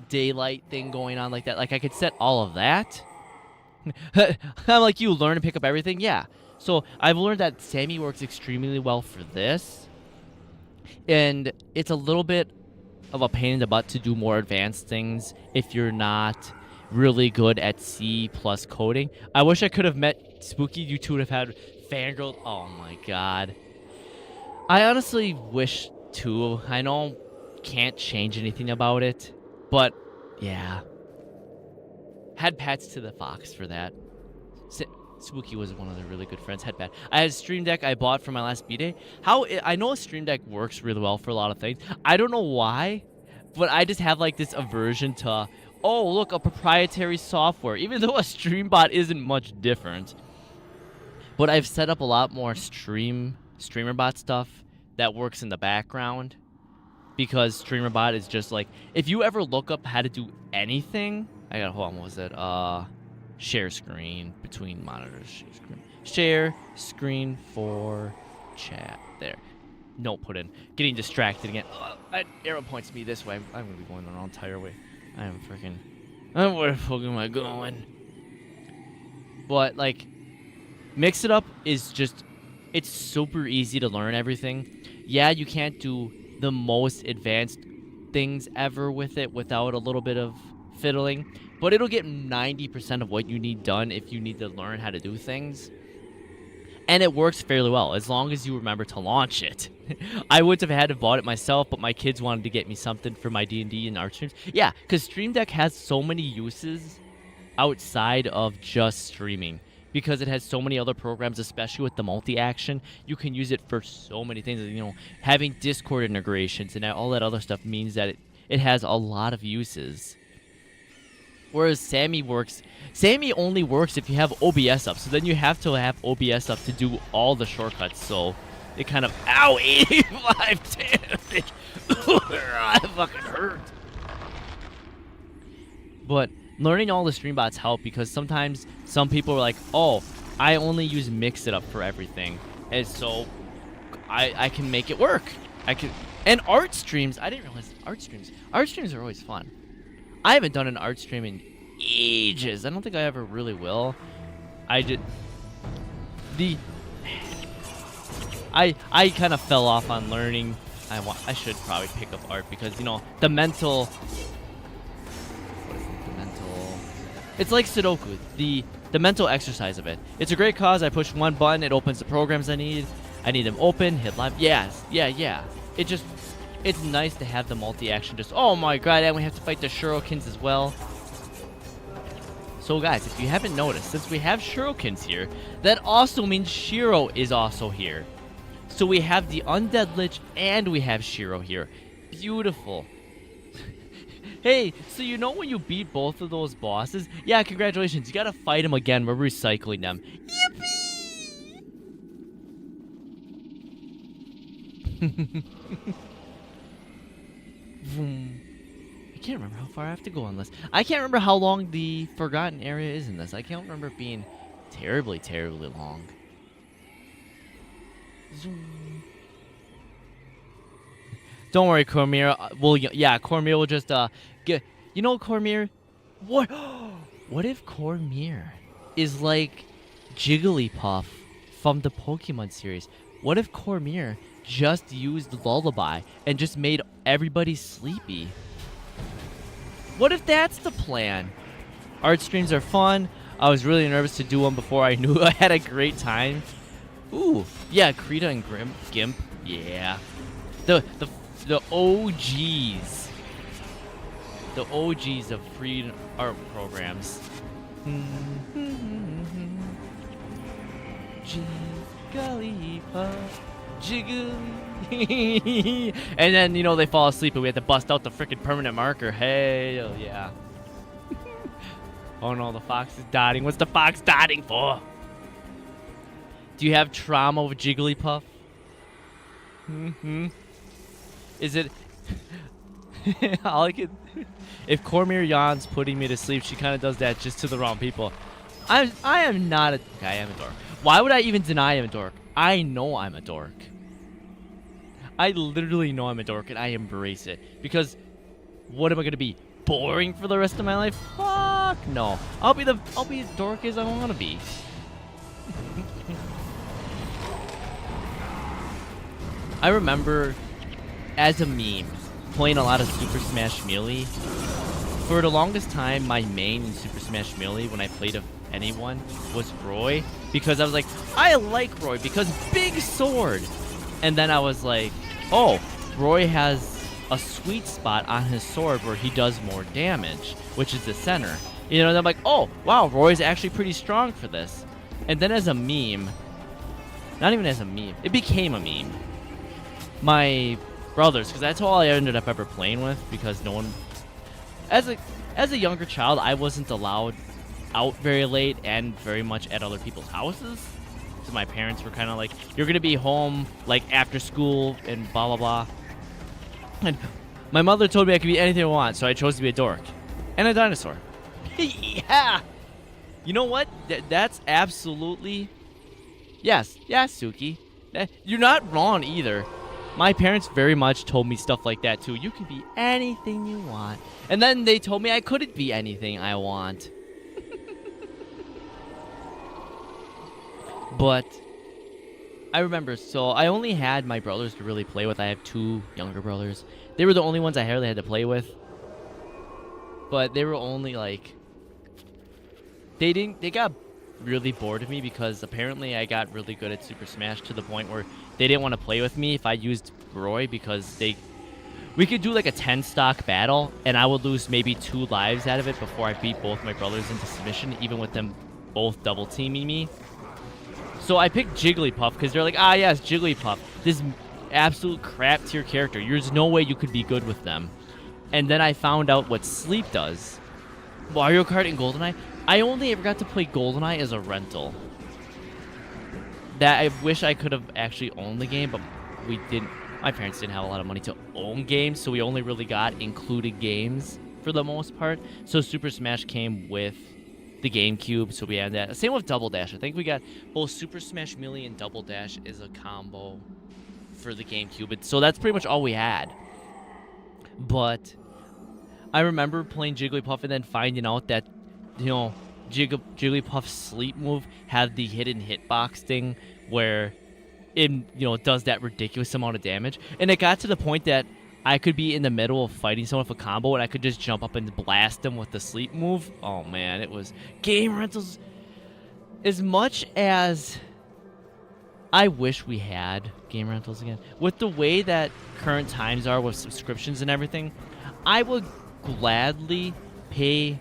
S2: daylight thing going on like that. Like I could set all of that. I'm like, you learn to pick up everything, yeah. So I've learned that Sammy works extremely well for this, and it's a little bit of a pain in the butt to do more advanced things if you're not really good at C+ coding. I wish I could have met Spooky. You two would have had fangirl. Oh my god. I honestly wish too. I know can't change anything about it, but yeah. Had Pats to the Fox for that. Spooky was one of the really good friends. Had Pat. I had a Stream Deck I bought for my last B-Day. I know a Stream Deck works really well for a lot of things. I don't know why, but I just have like this aversion to, oh, look, a proprietary software, even though a StreamBot isn't much different. But I've set up a lot more StreamerBot stuff that works in the background, because StreamerBot is just like, if you ever look up how to do anything, hold on, what was it? Share screen between monitors. Share screen for chat. There. No, put in. Getting distracted again. Arrow points me this way. I'm gonna be going the wrong entire way. Where the fuck am I going? But like, Mix It Up is just, it's super easy to learn everything. Yeah, you can't do the most advanced things ever with it without a little bit of fiddling, but it'll get 90% of what you need done if you need to learn how to do things. And it works fairly well, as long as you remember to launch it. I would have had to bought it myself, but my kids wanted to get me something for my D&D and art streams. Yeah, because Stream Deck has so many uses outside of just streaming, because it has so many other programs, especially with the multi-action. You can use it for so many things. Having Discord integrations and all that other stuff means that it has a lot of uses. Whereas Sammy only works if you have OBS up. So then you have to have OBS up to do all the shortcuts. So it kind of, ow, 85 damage. I fucking hurt. But learning all the StreamBots help, because sometimes some people are like, oh, I only use Mix It Up for everything. And so I can make it work. And art streams, I didn't realize art streams are always fun. I haven't done an art stream in ages. I don't think I ever really will. I kind of fell off on learning. I should probably pick up art, because the mental. What is it? The mental. It's like Sudoku. The mental exercise of it. It's a great cause. I push one button, it opens the programs I need. I need them open. Hit live. Yes. Yeah. It's nice to have the multi-action. Oh my god, and we have to fight the shurikens as well. So guys, if you haven't noticed, since we have shurikens here, that also means Shiro is also here. So we have the Undead Lich and we have Shiro here. Beautiful. Hey, so when you beat both of those bosses, yeah, congratulations, you gotta fight them again. We're recycling them. Yippee! I can't remember how far I have to go on this. I can't remember how long the Forgotten area is in this. I can't remember it being terribly, terribly long. Zoom. Don't worry, Cormier. Well, yeah, Cormier will just get. You know, Cormier. What? What if Cormier is like Jigglypuff from the Pokemon series? What if Cormier just used Lullaby and just made everybody sleepy? What if that's the plan? Art streams are fun. I was really nervous to do one before I knew I had a great time. Ooh, yeah, Krita and Gimp. Yeah. The OGs. The OGs of free art programs. Jigglypuff. Jiggly. And then, you know, they fall asleep and we have to bust out the freaking permanent marker. Hell yeah. Oh no, the fox is dotting. What's the fox dotting for? Do you have trauma with Jigglypuff? Is it... all I can... If Cormier yawns putting me to sleep, she kind of does that just to the wrong people. I am not a... Okay, I am a dork. Why would I even deny I'm a dork? I know I'm a dork. I literally know I'm a dork, and I embrace it. Because what am I going to be? Boring for the rest of my life? Fuck no. I'll be as dork as I want to be. I remember, as a meme, playing a lot of Super Smash Melee. For the longest time, my main in Super Smash Melee, when I played anyone, was Roy. Because I was like, I like Roy because big sword. And then I was like, oh, Roy has a sweet spot on his sword where he does more damage, which is the center. You know, and I'm like, oh, wow, Roy's actually pretty strong for this. And then as a meme, not even as a meme, it became a meme. My brothers, because that's all I ended up ever playing with, because no one... As a younger child, I wasn't allowed out very late and very much at other people's houses. So my parents were kind of like, you're going to be home, like, after school and blah, blah, blah. And my mother told me I could be anything I want, so I chose to be a dork. And a dinosaur. Yeah! You know what? That's absolutely... Yes, Suki. You're not wrong either. My parents very much told me stuff like that too. You can be anything you want. And then they told me I couldn't be anything I want. But I remember, so I only had my brothers to really play with. I have two younger brothers. They were the only ones I really had to play with. But they were only like... They got really bored of me because apparently I got really good at Super Smash to the point where they didn't want to play with me if I used Roy because we could do like a 10 stock battle and I would lose maybe 2 lives out of it before I beat both my brothers into submission, even with them both double teaming me. So I picked Jigglypuff because they're like, ah yes, Jigglypuff, this absolute crap tier character. There's no way you could be good with them. And then I found out what Sleep does. Mario Kart and GoldenEye. I only ever got to play GoldenEye as a rental. That I wish I could have actually owned the game, but we didn't. My parents didn't have a lot of money to own games, so we only really got included games for the most part. So Super Smash came with the GameCube, so we had that. Same with Double Dash. I think we got both Super Smash Melee and Double Dash as a combo for the GameCube. So that's pretty much all we had. But I remember playing Jigglypuff and then finding out that, you know, Jigglypuff's sleep move had the hidden hitbox thing where it, you know, does that ridiculous amount of damage. And it got to the point that I could be in the middle of fighting someone with a combo and I could just jump up and blast them with the sleep move. Oh man, it was game rentals. As much as I wish we had game rentals again, with the way that current times are with subscriptions and everything, I would gladly pay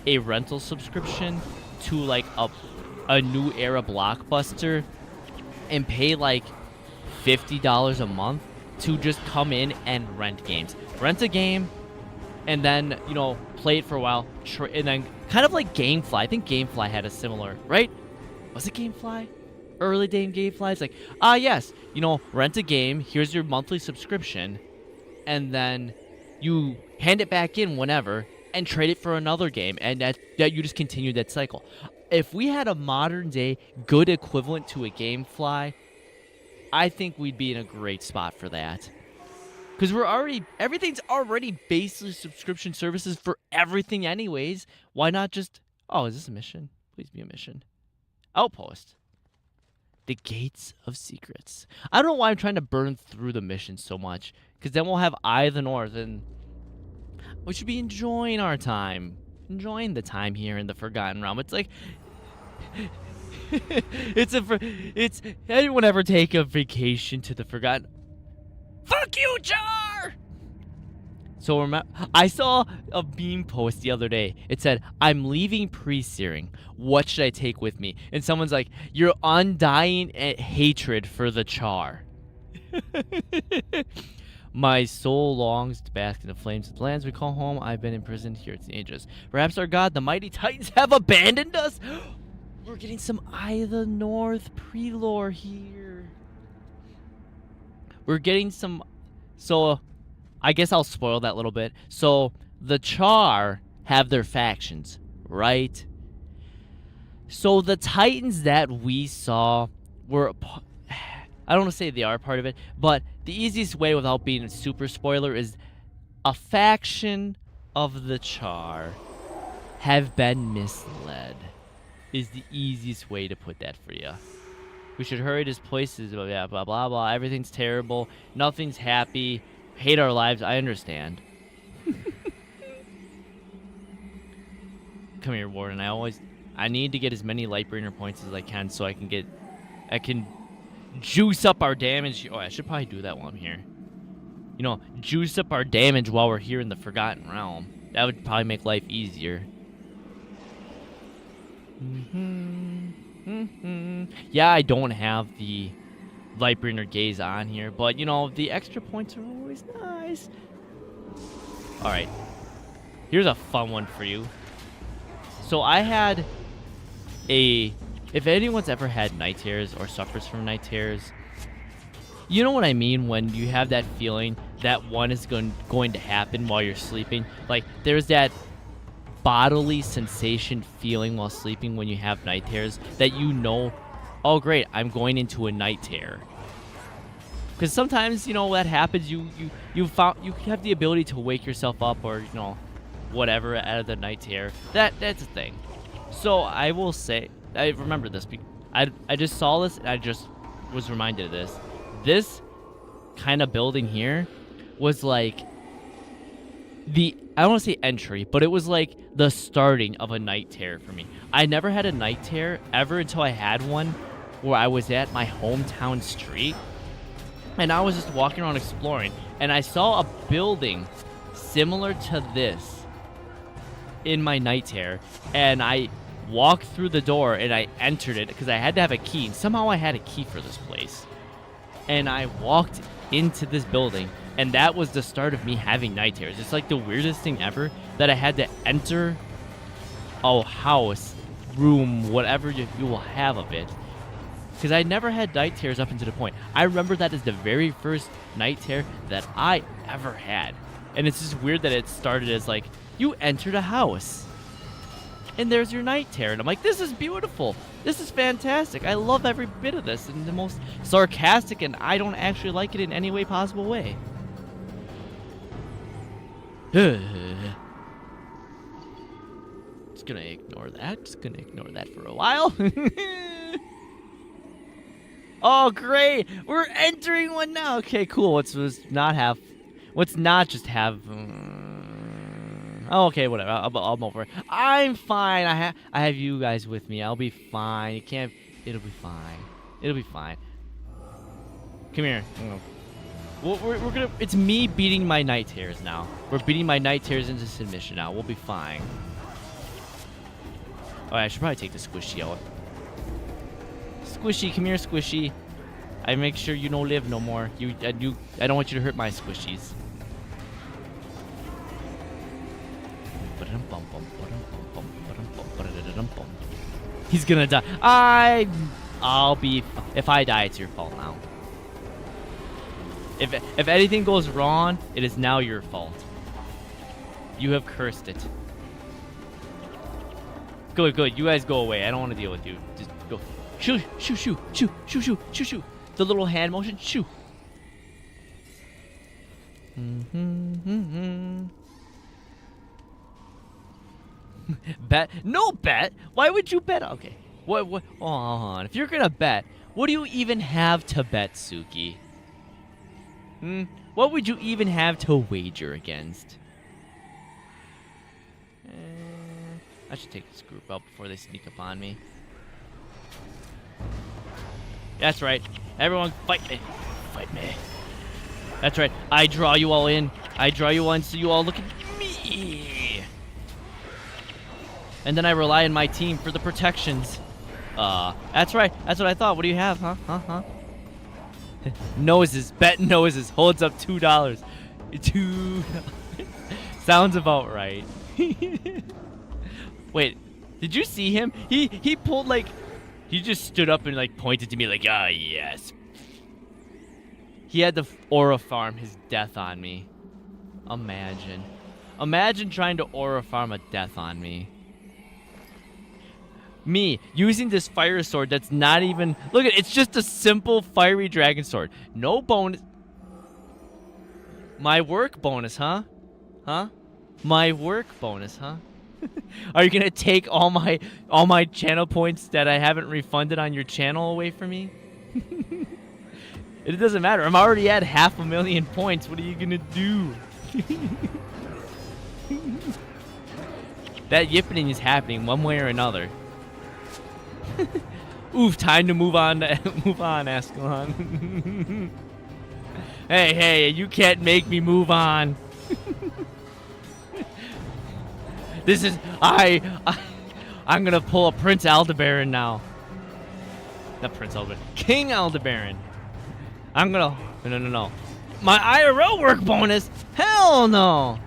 S2: a rental subscription to like a new era Blockbuster and pay like $50 a month to just come in and rent games. Rent a game and then, you know, play it for a while and then kind of like Gamefly. I think Gamefly had a similar, right? Was it Gamefly? Early day Gamefly? It's like, yes, you know, rent a game, here's your monthly subscription, and then you hand it back in whenever and trade it for another game, and that you just continue that cycle. If we had a modern day good equivalent to a GameFly, I think we'd be in a great spot for that. Because everything's already basically subscription services for everything anyways. Why not just, oh, is this a mission? Please be a mission. Outpost. The Gates of Secrets. I don't know why I'm trying to burn through the mission so much. Because then we'll have Eye of the North, and we should be enjoying our time. Enjoying the time here in the Forgotten Realm. It's like... it's anyone ever take a vacation to the Forgotten... Fuck you, Jar! So I saw a meme post the other day. It said, I'm leaving pre-searing. What should I take with me? And someone's like, your undying hatred for the Char. My soul longs to bask in the flames of the lands we call home. I've been imprisoned here at the ages. Perhaps our god, the mighty Titans, have abandoned us? We're getting some Eye of the North pre-lore here. We're getting some... So, I guess I'll spoil that a little bit. So, the Char have their factions, right? So, the Titans that we saw were... I don't want to say they are part of it, but the easiest way without being a super spoiler is a faction of the Char have been misled. Is the easiest way to put that for you. We should hurry to places, blah, blah, blah, blah. Everything's terrible. Nothing's happy. Hate our lives. I understand. Come here, Warden. I need to get as many Lightbringer points as I can so I can juice up our damage. Oh, I should probably do that while I'm here. You know, juice up our damage while we're here in the Forgotten Realm. That would probably make life easier. Yeah, I don't have the Lightbringer Gaze on here, but you know, the extra points are always nice. Alright, here's a fun one for you. So I had if anyone's ever had night terrors or suffers from night terrors, you know what I mean when you have that feeling that one is going to happen while you're sleeping. Like, there's that bodily sensation feeling while sleeping when you have night terrors that you know, oh great, I'm going into a night terror. Because sometimes, you know, that happens. You have the ability to wake yourself up, or you know, whatever, out of the night terror. That's a thing. So I will say, I remember this. I just saw this and I just was reminded of this. This kind of building here was like I don't want to say entry, but it was like the starting of a night terror for me. I never had a night terror ever until I had one where I was at my hometown street and I was just walking around exploring and I saw a building similar to this in my night terror, and I walked through the door and I entered it because I had to have a key, and somehow I had a key for this place. And I walked into this building, and that was the start of me having night terrors. It's like the weirdest thing ever that I had to enter a house, room, whatever you will have of it. Because I never had night terrors up until the point. I remember that as the very first night terror that I ever had. And it's just weird that it started as like, you entered a house and there's your night terror. And I'm like, this is beautiful. This is fantastic. I love every bit of this in the most sarcastic, and I don't actually like it in any way possible way. Just gonna ignore that. Just gonna ignore that for a while. Oh, great. We're entering one now. Okay, cool. Let's not just have... Oh, okay, whatever. I'm over it. I'm fine. I have you guys with me. I'll be fine. It'll be fine. It'll be fine. Come here. We're gonna... It's me beating my night terrors now. We're beating my night terrors into submission now. We'll be fine. Alright, I should probably take the squishy out. Squishy, come here, squishy. I make sure you don't live no more. I don't want you to hurt my squishies. He's gonna die. I'll be... If I die, it's your fault now. If anything goes wrong, it is now your fault. You have cursed it. Good, good. You guys go away. I don't want to deal with you. Just go. Shoo, shoo, shoo, shoo, shoo, shoo, shoo, shoo. The little hand motion. Shoo. Bet? No bet. Why would you bet? Okay. What? Hold on. If you're gonna bet, what do you even have to bet, Suki? What would you even have to wager against? I should take this group out before they sneak up on me. That's right. Everyone fight me. Fight me. That's right. I draw you all in. I draw you on so you all look at me. And then I rely on my team for the protections. That's right. That's what I thought. What do you have, huh? Noses. Bet noses. Holds up $2. $2. Sounds about right. Wait, did you see him? He pulled like, he just stood up and like pointed to me like, ah, yes. He had to aura farm his death on me. Imagine trying to aura farm a death on me. Me using this fire sword that's not even, look at, it's just a simple fiery dragon sword. No bonus. My work bonus, huh? My work bonus, huh? Are you gonna take all my channel points that I haven't refunded on your channel away from me? It doesn't matter. I'm already at 500,000 points. What are you gonna do? That yipping is happening one way or another. Oof, time to move on. Move on, Ascalon. Hey, you can't make me move on. This is I'm gonna pull a Prince Aldebaran now. Not Prince Aldebaran, King Aldebaran. I'm gonna no. My IRL work bonus? Hell no.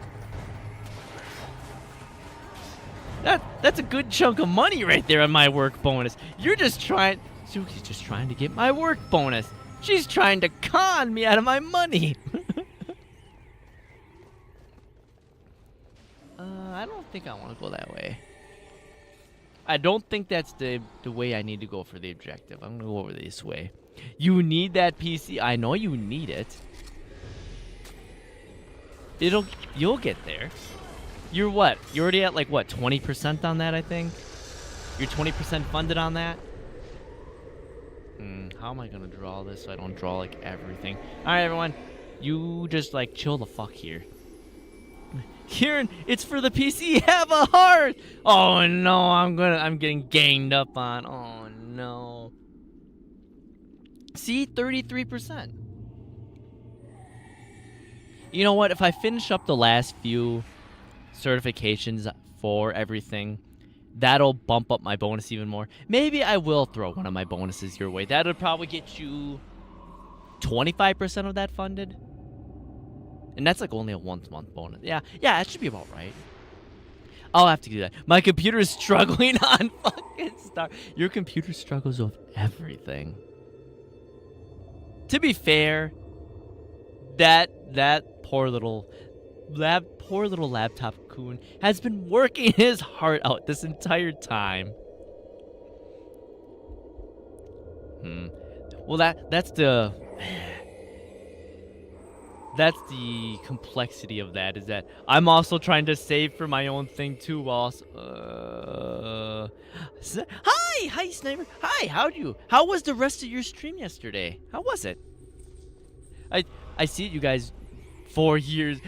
S2: That's a good chunk of money right there on my work bonus. You're just trying. Suki's just trying to get my work bonus. She's trying to con me out of my money. I don't think I want to go that way. I don't think that's the way I need to go for the objective. I'm going to go over this way. You need that PC. I know you need it. You'll get there. You're what? You're already at like what, 20% on that, I think? You're 20% funded on that? How am I going to draw this so I don't draw like everything? All right, everyone. You just like chill the fuck here. Kieran, it's for the PC. Have a heart. Oh no, I'm getting ganged up on. Oh no. See, 33%. You know what? If I finish up the last few certifications for everything, that'll bump up my bonus even more. Maybe I will throw one of my bonuses your way. That'll probably get you 25% of that funded. And that's like only a once-month bonus. Yeah, that should be about right. I'll have to do that. My computer is struggling on fucking Star. Your computer struggles with everything. To be fair, that poor little laptop coon has been working his heart out this entire time. Well, that's the complexity of that, is that I'm also trying to save for my own thing too. Also, hi, Sniper. Hi, how was the rest of your stream yesterday? How was it? I see you guys. 4 years.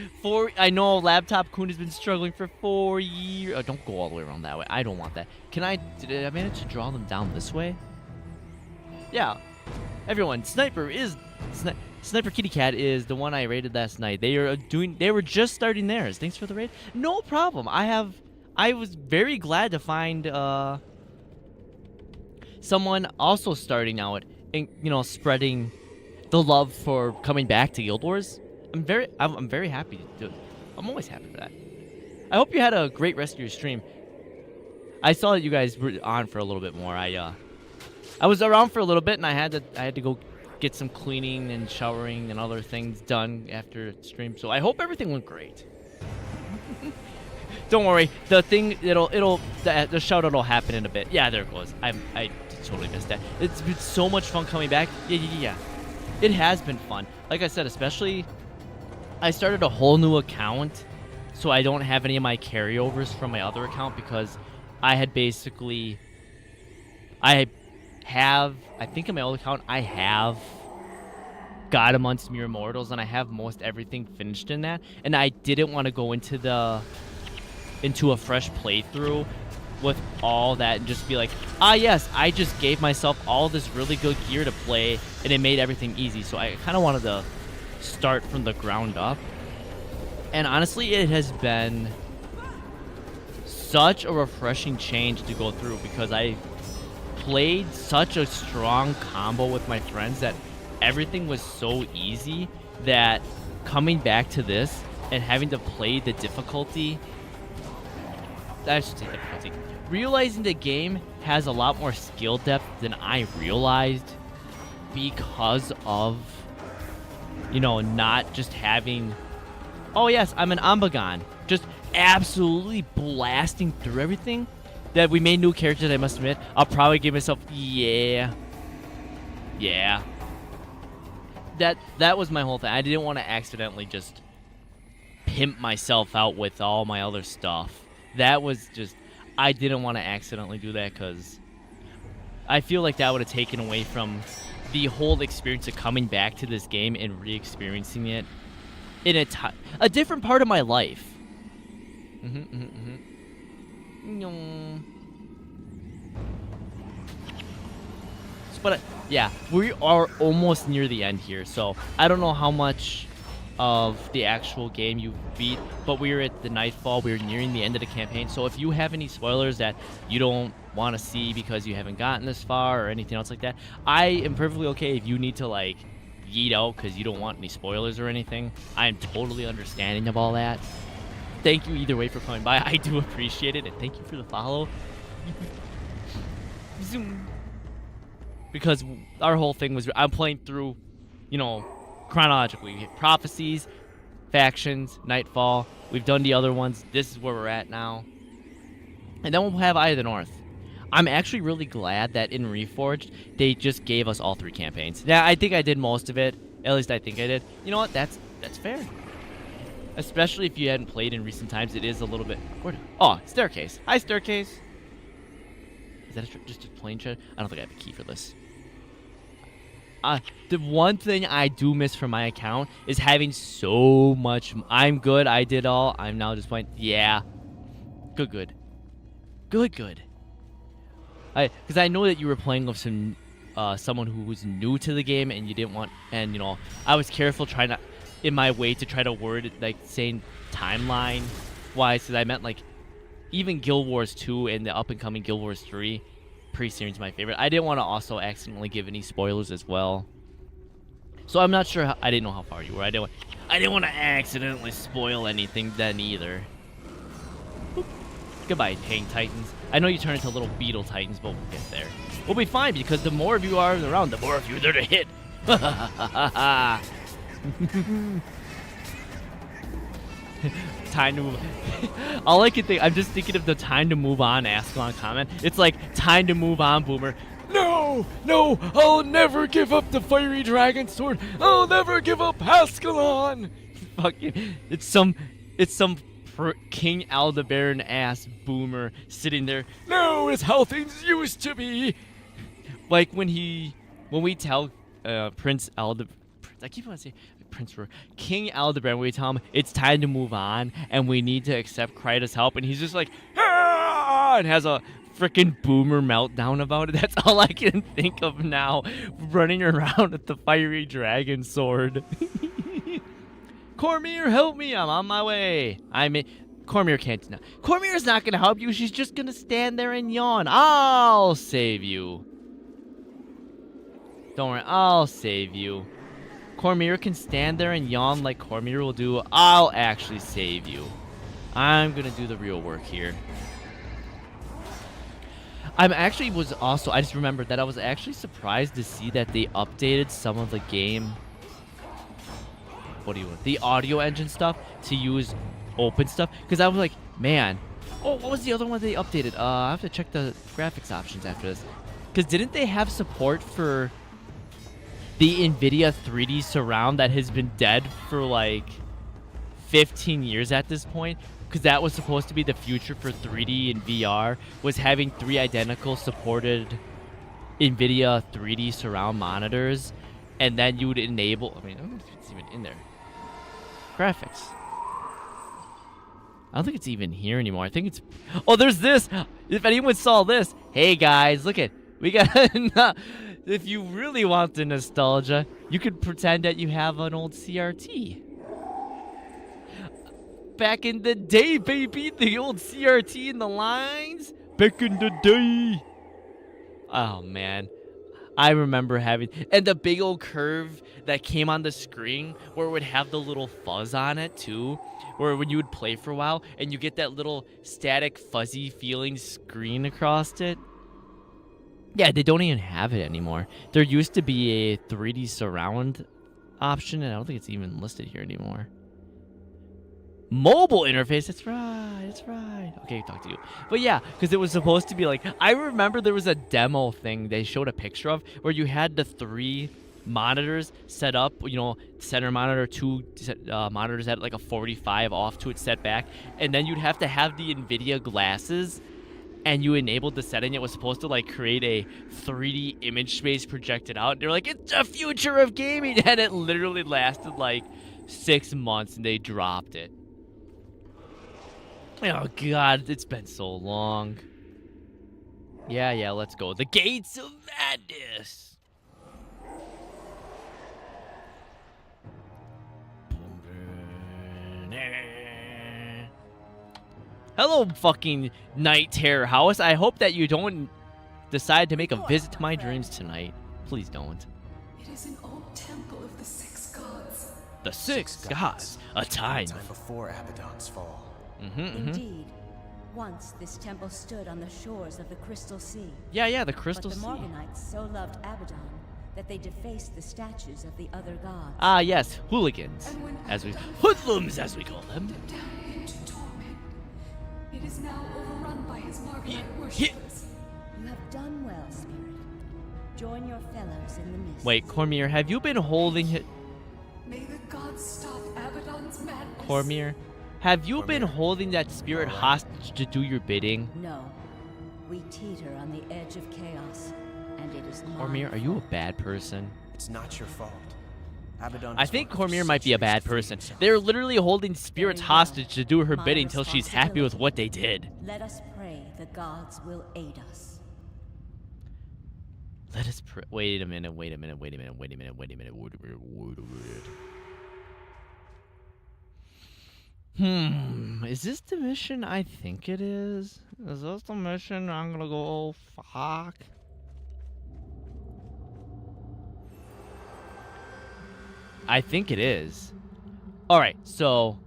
S2: I know Laptop Coon has been struggling for 4 years. Oh, don't go all the way around that way. I don't want that. Did I manage to draw them down this way? Yeah. Everyone, Sniper Kitty Cat is the one I raided last night. They were just starting theirs. Thanks for the raid. No problem. I was very glad to find someone also starting out and spreading the love for coming back to Guild Wars. I'm very happy to do it. I'm always happy for that. I hope you had a great rest of your stream. I saw that you guys were on for a little bit more. I was around for a little bit, and I had to go get some cleaning and showering and other things done after stream. So I hope everything went great. Don't worry. The thing, the shout out will happen in a bit. Yeah, there it goes. I totally missed that. It's been so much fun coming back. Yeah. It has been fun. Like I said, especially, I started a whole new account, so I don't have any of my carryovers from my other account because I had basically, I think in my old account, I have God Amongst Mere Mortals, and I have most everything finished in that, and I didn't want to go into a fresh playthrough with all that and just be like, yes, I just gave myself all this really good gear to play, and it made everything easy. So I kind of wanted to start from the ground up. And honestly, it has been such a refreshing change to go through because I played such a strong combo with my friends that everything was so easy that coming back to this and having to play the difficulty, I should say difficulty, realizing the game has a lot more skill depth than I realized because of, not just having, oh yes, I'm an Ambagon, just absolutely blasting through everything. That we made new characters, I must admit. I'll probably give myself, yeah. That was my whole thing. I didn't want to accidentally just pimp myself out with all my other stuff. That was just, I didn't want to accidentally do that because I feel like that would have taken away from the whole experience of coming back to this game and re-experiencing it in a different part of my life. But yeah, we are almost near the end here, so I don't know how much of the actual game you beat, but we're at the Nightfall. We're nearing the end of the campaign, so if you have any spoilers that you don't want to see because you haven't gotten this far or anything else like that, I am perfectly okay if you need to like yeet out because you don't want any spoilers or anything. I am totally understanding of all that. Thank you either way for coming by. I do appreciate it, and thank you for the follow. Zoom. Because our whole thing was, I'm playing through, chronologically. We hit Prophecies, Factions, Nightfall. We've done the other ones. This is where we're at now. And then we'll have Eye of the North. I'm actually really glad that in Reforged, they just gave us all 3 campaigns. Yeah, I think I did most of it. At least I think I did. You know what? That's fair. Especially if you hadn't played in recent times, it is a little bit... Oh, Staircase. Hi, Staircase. Is that just a plain shed? I don't think I have a key for this. The one thing I do miss from my account is having so much... I'm good. I did all. I'm now just playing... Yeah. Good. Because I know that you were playing with someone who was new to the game, and you didn't want... And, I was careful trying to... in my way to try to word it, like, saying timeline-wise, because I meant, like, even Guild Wars 2 and the up-and-coming Guild Wars 3 pre-series my favorite. I didn't want to also accidentally give any spoilers as well. So I'm not sure I didn't know how far you were. I didn't want to accidentally spoil anything then either. Boop. Goodbye, Hang Titans. I know you turn into little beetle titans, but we'll get there. We'll be fine, because the more of you are around, the more of you are there to hit. Time to move. All I can think, I'm just thinking of the time to move on Ascalon comment. It's like, time to move on, Boomer. No, I'll never give up the fiery dragon sword. I'll never give up Ascalon. Fucking, it's some King Aldebaran ass Boomer sitting there. No, it's how things used to be. Like when we tell Prince Aldebaran, I keep on saying King Aldebaran, we tell him it's time to move on and we need to accept Kryta's help, and he's just like, ah! And has a freaking Boomer meltdown about it. That's all I can think of now, running around with the fiery dragon sword. Cormier, help me! I'm on my way. Cormier can't. No. Cormier's not gonna help you. She's just gonna stand there and yawn. I'll save you. Don't worry, I'll save you. Cormier can stand there and yawn like Cormier will do. I'll actually save you. I'm gonna do the real work here. I just remembered that I was actually surprised to see that they updated some of the game. The audio engine stuff to use open stuff, because I was like, man. Oh, what was the other one they updated? I have to check the graphics options after this. Because didn't they have support for the NVIDIA 3D surround that has been dead for like 15 years at this point? Because that was supposed to be the future for 3D and VR, was having 3 identical supported NVIDIA 3D surround monitors, and then you would enable, I mean, I don't know if it's even in there. Graphics. I don't think it's even here anymore. I think it's... Oh, there's this! If anyone saw this, hey guys, look at... We got... If you really want the nostalgia, you could pretend that you have an old CRT. Back in the day, baby! The old CRT in the lines! Back in the day! Oh, man. I remember having... And the big old curve that came on the screen where it would have the little fuzz on it, too. Where when you would play for a while and you get that little static, fuzzy feeling screen across it. Yeah, they don't even have it anymore. There used to be a 3D surround option, and I don't think it's even listed here anymore. Mobile interface, that's right, that's right. Okay, talk to you. But yeah, because it was supposed to be like, I remember there was a demo thing they showed a picture of where you had the 3 monitors set up, you know, center monitor, 2 monitors at like a 45 off to its set back, and then you'd have to have the NVIDIA glasses, and you enabled the setting. It was supposed to like create a 3D image space projected out. They're like, it's the future of gaming, and it literally lasted like 6 months, and they dropped it. Oh god, it's been so long. Yeah, let's go. The Gates of Madness. Hello, fucking Night Terror House. I hope that you don't decide to make a visit to my dreams tonight. Please don't.
S6: It is an old temple of the 6 gods.
S2: The 6 gods. A time.
S3: Before Abaddon's fall.
S5: Indeed. Once this temple stood on the shores of the Crystal Sea.
S2: Yeah, the Crystal
S5: But the
S2: Sea.
S5: Morganites so loved Abaddon that they defaced the statues of the other gods.
S2: Ah, yes, hooligans,
S6: And when
S2: as we
S6: Abaddon
S2: hoodlums, as we call them.
S6: down into torment, it is now overrun by his Morganite worshippers.
S5: You have done well, Spirit. Join your fellows in the mist.
S2: Wait, Cormier, have you been holding it?
S6: May the gods stop Abaddon's madness.
S2: Cormier, have you been holding that spirit hostage to do your bidding?
S5: No. We teeter on the edge of chaos, and it is
S2: Cormier, are you a bad person?
S3: It's not your fault. Abaddon
S2: I think Cormier might be a bad person. They're literally holding spirits hostage to do her
S5: My
S2: bidding until she's happy with what they did.
S5: Let us pray the gods will aid us.
S2: Let us pray. Wait a minute. Is this the mission I think it is? Is this the mission I'm gonna go, oh, fuck? I think it is. Alright, so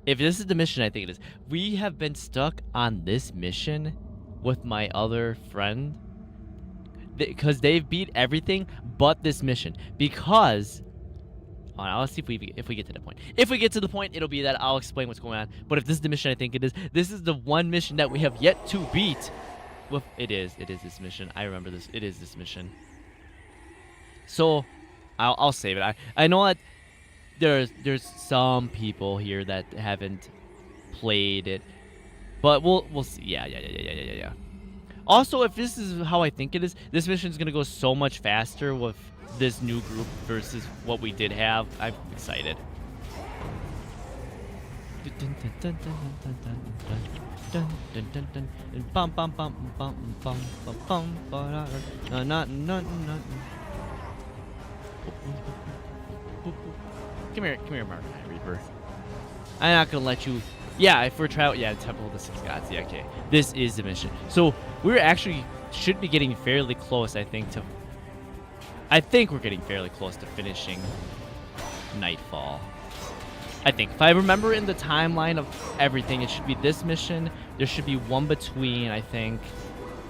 S2: if this is the mission I think it is, we have been stuck on this mission with my other friend because they've beat everything but this mission. Because I'll see if we get to the point. If we get to the point, it'll be that I'll explain what's going on. But if this is the mission I think it is, this is the one mission that we have yet to beat. Well, it is this mission. I remember this. It is this mission. So I'll save it. I know that there's some people here that haven't played it, but we'll see. Yeah. Also, if this is how I think it is, this mission is gonna go so much faster with this new group versus what we did have. I'm excited. Come here, Mark Reaper. I'm not gonna let you. Yeah, if we're traveling, yeah, Temple of the 6 Gods. Yeah, okay. This is the mission. So we're actually should be getting fairly close. I think we're getting fairly close to finishing Nightfall. I think if I remember in the timeline of everything, it should be this mission. There should be one between, I think,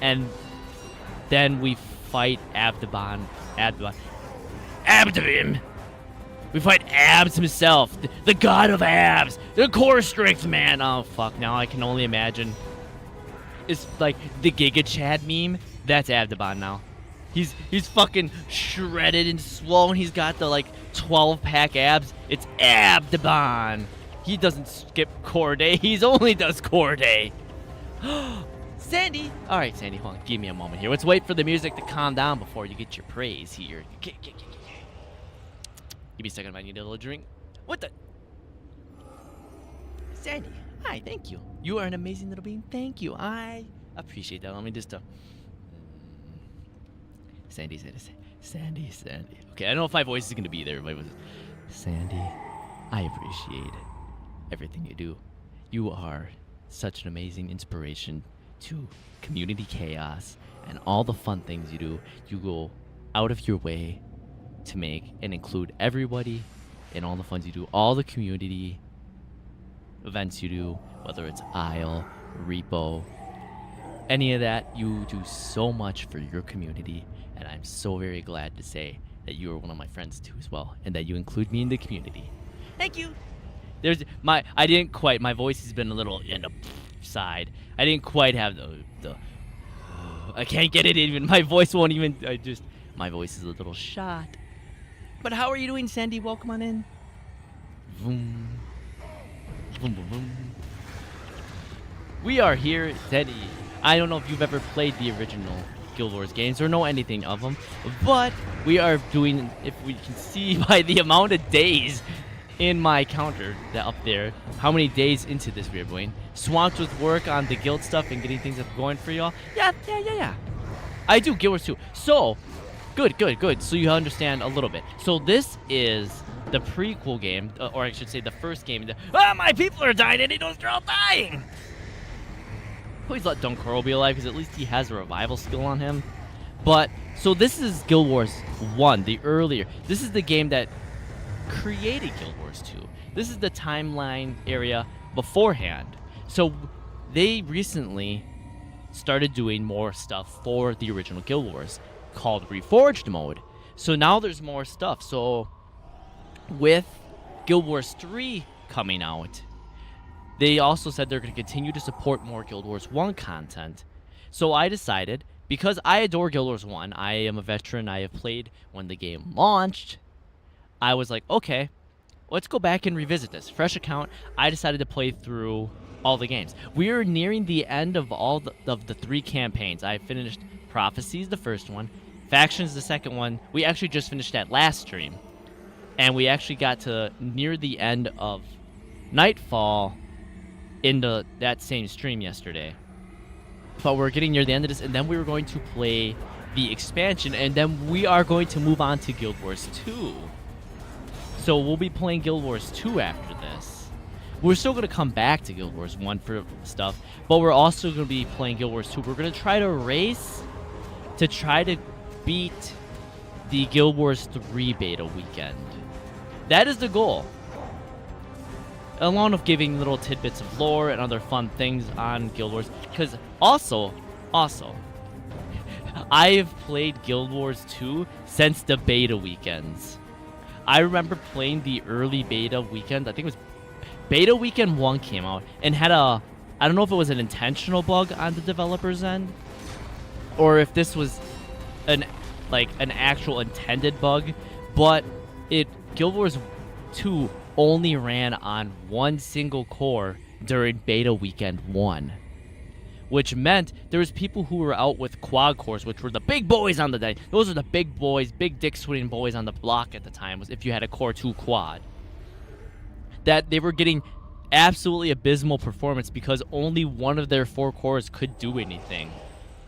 S2: and then we fight Abdabim. We fight Abs himself, the god of abs, the core strength man. Oh fuck! Now I can only imagine. It's like the Giga Chad meme. That's Abdabon now. He's fucking shredded and swollen. He's got the like 12-pack abs. It's Abdabon. He doesn't skip core day. He's only does core day. Sandy. All right, Sandy. Hold on. Give me a moment here. Let's wait for the music to calm down before you get your praise here. Give me a second. I need a little drink. What the? Sandy. Hi. Thank you. You are an amazing little being. Thank you. I appreciate that. Let me just Sandy. Okay, I don't know if my voice is gonna be there, but Sandy, I appreciate everything you do. You are such an amazing inspiration to community chaos and all the fun things you do. You go out of your way to make and include everybody in all the fun you do, all the community events you do, whether it's Isle, Repo, any of that. You do so much for your community, and I'm so very glad to say that you are one of my friends too as well, and that you include me in the community. Thank you. I didn't quite, my voice has been a little in the side. I didn't quite have the I can't get it even. My voice won't even, my voice is a little shot. But how are you doing, Sandy? Welcome on in. Vroom. Vroom, vroom, vroom. We are here, Teddy. I don't know if you've ever played the original Guild Wars games or know anything of them, but we are doing, if we can see by the amount of days in my counter that up there, how many days into this we're going, swamped with work on the guild stuff and getting things up going for y'all. Yeah. I do Guild Wars 2. So, good. So you understand a little bit. So this is the prequel game, or I should say the first game. My people are dying and they're all dying. Please let Dunkoro be alive, because at least he has a revival skill on him. But, so this is Guild Wars 1, the earlier. This is the game that created Guild Wars 2. This is the timeline area beforehand. So they recently started doing more stuff for the original Guild Wars called Reforged mode. So now there's more stuff. So with Guild Wars 3 coming out, they also said they're going to continue to support more Guild Wars 1 content. So I decided, because I adore Guild Wars 1, I am a veteran, I have played when the game launched, I was like, okay, let's go back and revisit this. Fresh account, I decided to play through all the games. We are nearing the end of all of the 3 campaigns. I finished Prophecies, the first one, Factions, the second one. We actually just finished that last stream. And we actually got to near the end of Nightfall into that same stream yesterday. But we're getting near the end of this, and then we were going to play the expansion, and then we are going to move on to Guild Wars 2. So we'll be playing Guild Wars 2 after this. We're still going to come back to Guild Wars 1 for stuff, but we're also going to be playing Guild Wars 2. We're going to try to race to try to beat the Guild Wars 3 beta weekend. That is the goal. Along with giving little tidbits of lore and other fun things on Guild Wars. Because also, I've played Guild Wars 2 since the beta weekends. I remember playing the early beta weekend. I think it was beta weekend 1 came out and had I don't know if it was an intentional bug on the developer's end, or if this was an actual intended bug, but Guild Wars 2 only ran on one single core during beta weekend 1, which meant there was people who were out with quad cores, which were the big boys on the day. Those were the big boys, big dick swinging boys on the block at the time, was if you had a core 2 quad. That they were getting absolutely abysmal performance because only one of their 4 cores could do anything.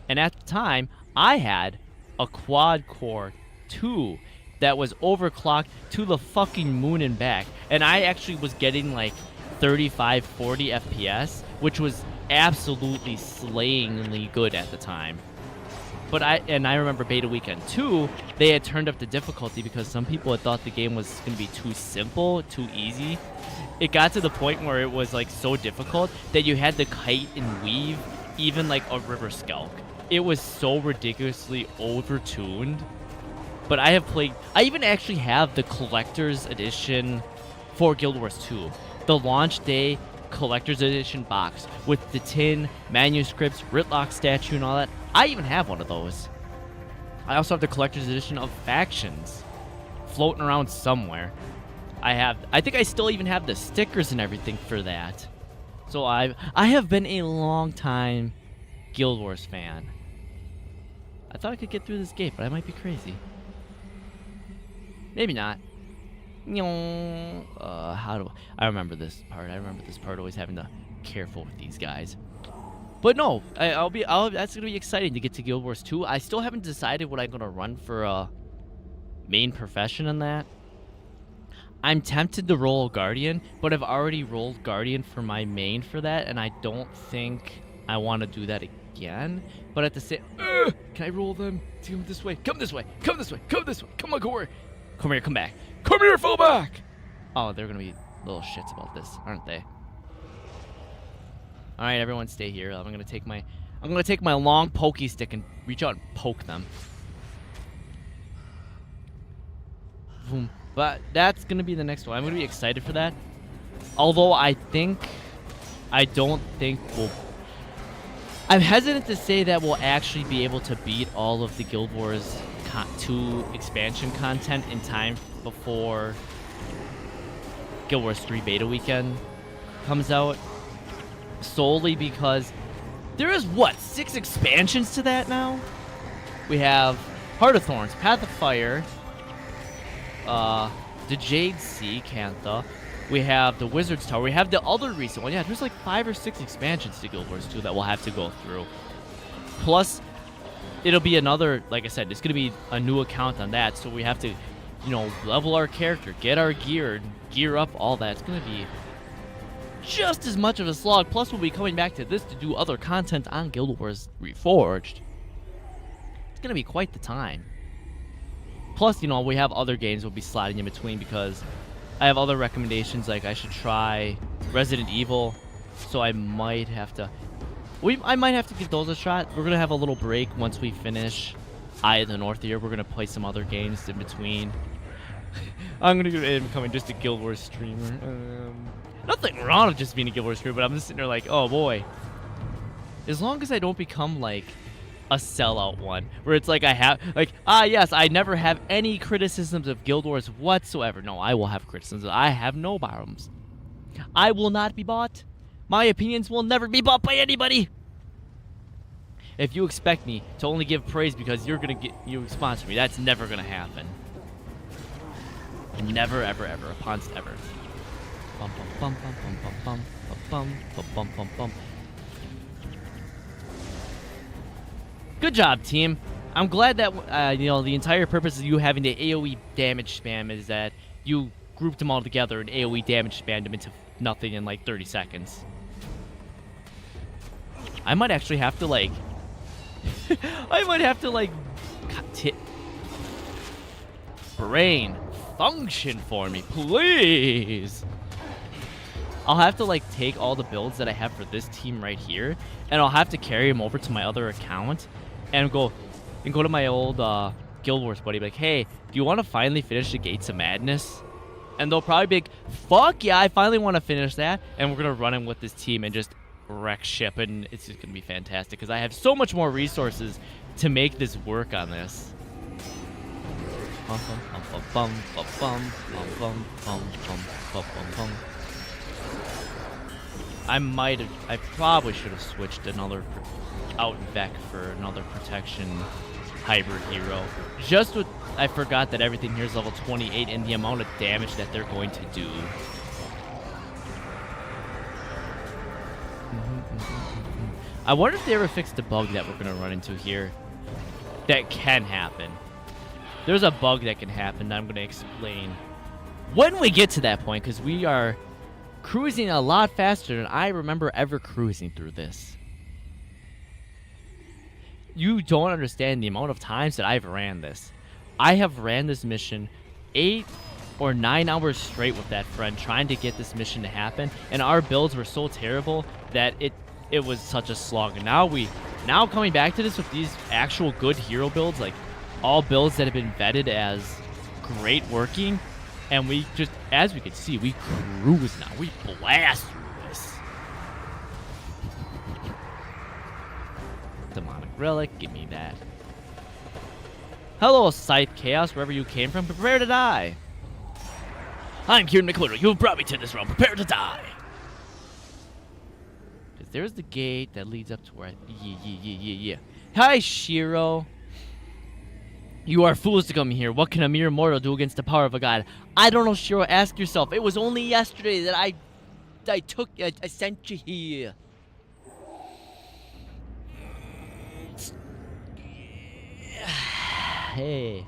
S2: And at the time, I had a quad core 2 that was overclocked to the fucking moon and back. And I actually was getting like 35, 40 FPS, which was absolutely slayingly good at the time. But I remember beta weekend 2, they had turned up the difficulty because some people had thought the game was going to be too simple, too easy. It got to the point where it was like so difficult that you had to kite and weave even like a river skulk. It was so ridiculously overtuned but I have played. I even actually have the collector's edition for Guild Wars 2, the launch day collector's edition box with the tin manuscripts, Ritlock statue, and all that. I even have one of those. I also have the collector's edition of Factions floating around somewhere. I think I still even have the stickers and everything for that. So I have been a long time Guild Wars fan. I thought I could get through this gate, but I might be crazy. Maybe not. How do I remember this part? I remember this part always having to be careful with these guys. But no, that's gonna be exciting to get to Guild Wars 2. I still haven't decided what I'm gonna run for a main profession in that. I'm tempted to roll Guardian, but I've already rolled Guardian for my main for that, and I don't think I want to do that again. But at the same, can I roll them? Come this way. Come this way. Come this way. Come this way. Come on, Corey. Come here. Come back. Come here, fall back. Oh, they're gonna be little shits about this, aren't they? All right, everyone, stay here. I'm gonna take my long pokey stick and reach out and poke them. Boom. But that's gonna be the next one. I'm gonna be excited for that. Although I don't think I'm hesitant to say that we'll actually be able to beat all of the Guild Wars 2 expansion content in time before Guild Wars 3 beta weekend comes out. Solely because there is, 6 expansions to that now? We have Heart of Thorns, Path of Fire, the Jade Sea, Cantha. We have the Wizard's Tower. We have the other recent one. Yeah, there's like 5 or 6 expansions to Guild Wars 2 that we'll have to go through. Plus, it'll be another, like I said, it's going to be a new account on that, so we have to, level our character, get our gear, gear up, all that. It's going to be just as much of a slog. Plus, we'll be coming back to this to do other content on Guild Wars Reforged. It's going to be quite the time. Plus, we have other games we'll be sliding in between because I have other recommendations, like I should try Resident Evil, so I might have to... I might have to give those a shot. We're going to have a little break once we finish Eye of the North here. We're going to play some other games in between. I'm going to become just a Guild Wars streamer. Nothing wrong with just being a Guild Wars streamer, but I'm just sitting there like, oh boy. As long as I don't become like a sellout one, where it's like yes, I never have any criticisms of Guild Wars whatsoever. No, I will have criticisms. I have no problems. I will not be bought. My opinions will never be bought by anybody. If you expect me to only give praise because you sponsor me, that's never gonna happen. And never, ever, ever, upon ever. Bum bum bum bum bum bum bum bum bum bum. Good job, team. I'm glad that the entire purpose of you having the AoE damage spam is that you grouped them all together and AoE damage spammed them into nothing in like 30 seconds. I might actually have to like brain function for me, please. I'll have to like take all the builds that I have for this team right here, and I'll have to carry them over to my other account and go to my old Guild Wars buddy, be like, hey, do you want to finally finish the Gates of Madness? And they'll probably be like, fuck yeah, I finally want to finish that. And we're gonna run in with this team and just wreck ship, and it's just gonna be fantastic because I have so much more resources to make this work on this. I probably should have switched another out Vec for another protection hybrid hero. I forgot that everything here is level 28 and the amount of damage that they're going to do. I wonder if they ever fixed the bug that we're going to run into here. That can happen. There's a bug that can happen that I'm going to explain when we get to that point, because we are cruising a lot faster than I remember ever cruising through this. You don't understand the amount of times that I've ran this. I have ran this mission 8 or 9 hours straight with that friend trying to get this mission to happen, and our builds were so terrible that it was such a slog. And now coming back to this with these actual good hero builds, like all builds that have been vetted as great working, and we just, as we can see, we cruise now. We blast through this. Demonic relic, give me that. Hello, Scythe Chaos, wherever you came from. Prepare to die. I'm Kieran McClure. You have brought me to this realm. Prepare to die. Because there's the gate that leads up to where yeah. Hi, Shiro. You are fools to come here. What can a mere mortal do against the power of a god? I don't know, Shiro. Ask yourself. It was only yesterday that I sent you here. Hey.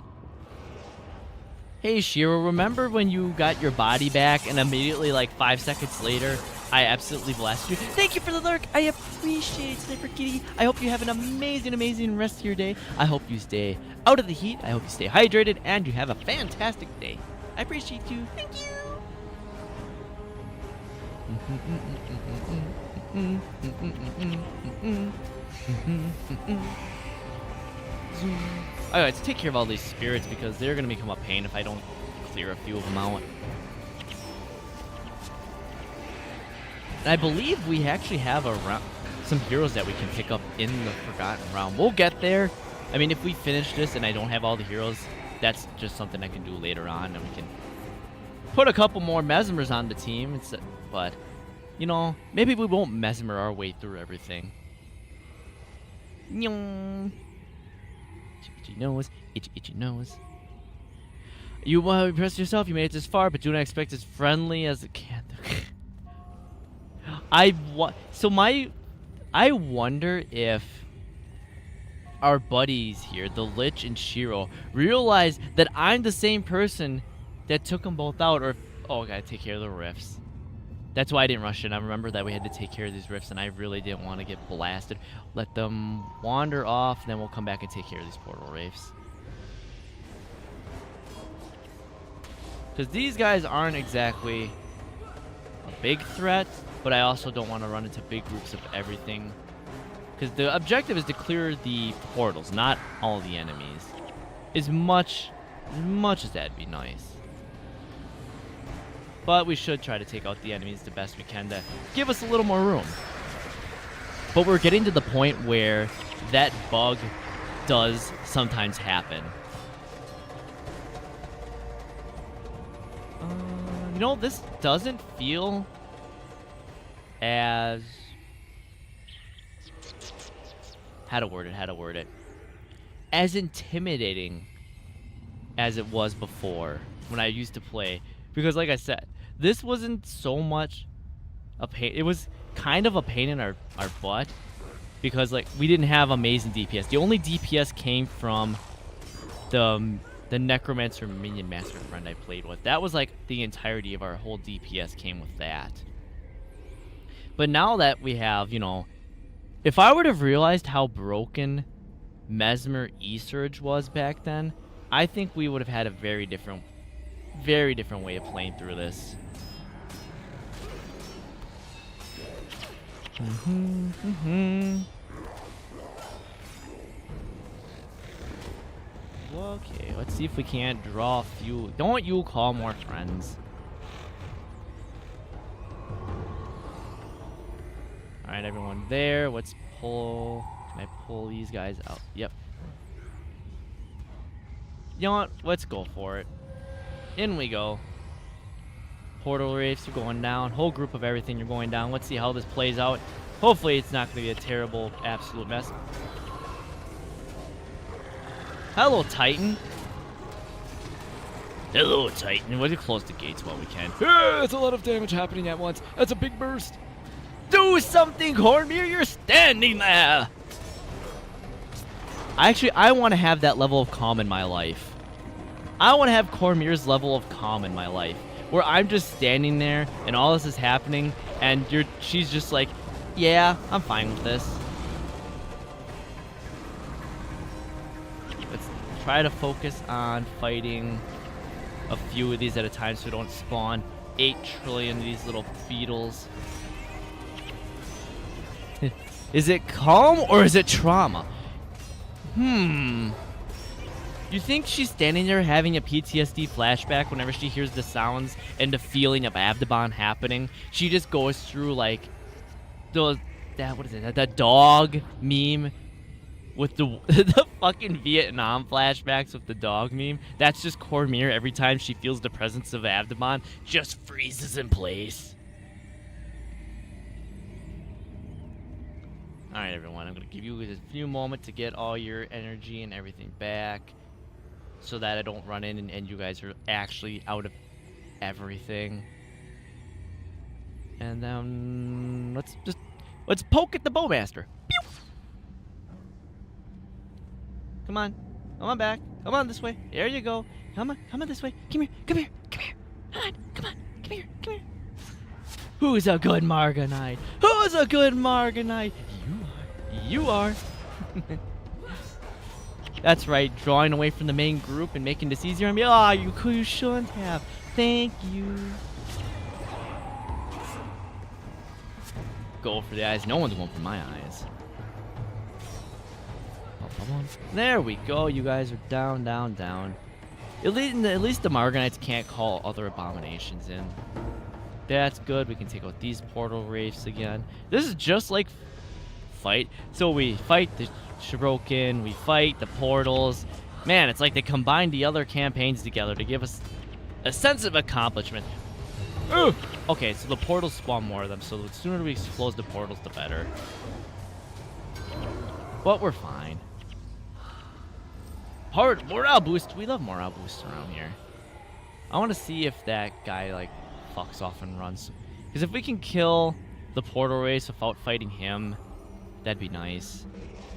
S2: Hey, Shiro, remember when you got your body back and immediately, like, 5 seconds later, I absolutely blasted you? Thank you for the lurk. I appreciate it, Sniper Kitty. I hope you have an amazing, amazing rest of your day. I hope you stay out of the heat. I hope you stay hydrated, and you have a fantastic day. I appreciate you. Thank you. Alright, let's take care of all these spirits because they're going to become a pain if I don't clear a few of them out. And I believe we actually have some heroes that we can pick up in the Forgotten Realm. We'll get there. I mean, if we finish this and I don't have all the heroes, that's just something I can do later on. And we can put a couple more Mesmers on the team. But, you know, maybe we won't Mesmer our way through everything. Itchy nose, itchy nose. You impressed yourself, you made it this far, but do not expect as friendly as it can. I wonder if our buddies here, the Lich and Shiro, realize that I'm the same person that took them both out, or if, oh, I gotta take care of the rifts. That's why I didn't rush in. I remember that we had to take care of these rifts, and I really didn't want to get blasted. Let them wander off, and then we'll come back and take care of these portal rafts. Because these guys aren't exactly a big threat, but I also don't want to run into big groups of everything. Because the objective is to clear the portals, not all the enemies. As much as that'd be nice. But we should try to take out the enemies the best we can to give us a little more room. But we're getting to the point where that bug does sometimes happen. You know, this doesn't feel as... How to word it. As intimidating as it was before when I used to play. Because like I said, this wasn't so much a pain. It was kind of a pain in our butt. Because like we didn't have amazing DPS. The only DPS came from the Necromancer Minion Master friend I played with. That was like the entirety of our whole DPS came with that. But now that we have, you know, if I would have realized how broken Mesmer E-Surge was back then, I think we would have had a very different way of playing through this. Okay, let's see if we can't draw a few. Don't you call more friends. Alright, everyone there. Let's pull. Can I pull these guys out? Yep. You know what? Let's go for it. In we go. Portal rafts are going down. Whole group of everything are going down. Let's see how this plays out. Hopefully it's not going to be a terrible, absolute mess. Hello, Titan. Hello, Titan. We'll close the gates while we can.
S7: That's a lot of damage happening at once. That's a big burst.
S2: Do something, Cormier. You're standing there. I want to have that level of calm in my life. I want to have Cormier's level of calm in my life, where I'm just standing there and all this is happening, and she's just like, yeah, I'm fine with this. Let's try to focus on fighting a few of these at a time so we don't spawn 8 trillion of these little beetles. Is it calm or is it trauma? You think she's standing there having a PTSD flashback whenever she hears the sounds and the feeling of Abdabon happening? She just goes through like what is it? That dog meme with the the fucking Vietnam flashbacks with the dog meme. That's just Cormier every time she feels the presence of Abdabon, just freezes in place. Alright everyone, I'm gonna give you a few moments to get all your energy and everything back so that I don't run in and you guys are actually out of everything. And then let's poke at the Bowmaster. Pew! Come on. Come on back. Come on this way. There you go. Come on this way. Come here. Come here. Come here. Come on. Come here. Come here. Who's a good Marganite? Who's a good Marganite? You are. That's right, drawing away from the main group and making this easier on me. Ah, you shouldn't have. Thank you. Go for the eyes. No one's going for my eyes. There we go. You guys are down, down, down. At least the Marganites can't call other abominations in. That's good. We can take out these portal wraiths again. This is just like fight. So we fight the Shirokin, we fight the portals. Man, it's like they combined the other campaigns together to give us a sense of accomplishment. Ooh! Okay, so the portals spawn more of them, so the sooner we close the portals, the better. But we're fine. Morale boost. We love morale boosts around here. I want to see if that guy, like, fucks off and runs. Because if we can kill the portal race without fighting him, that'd be nice.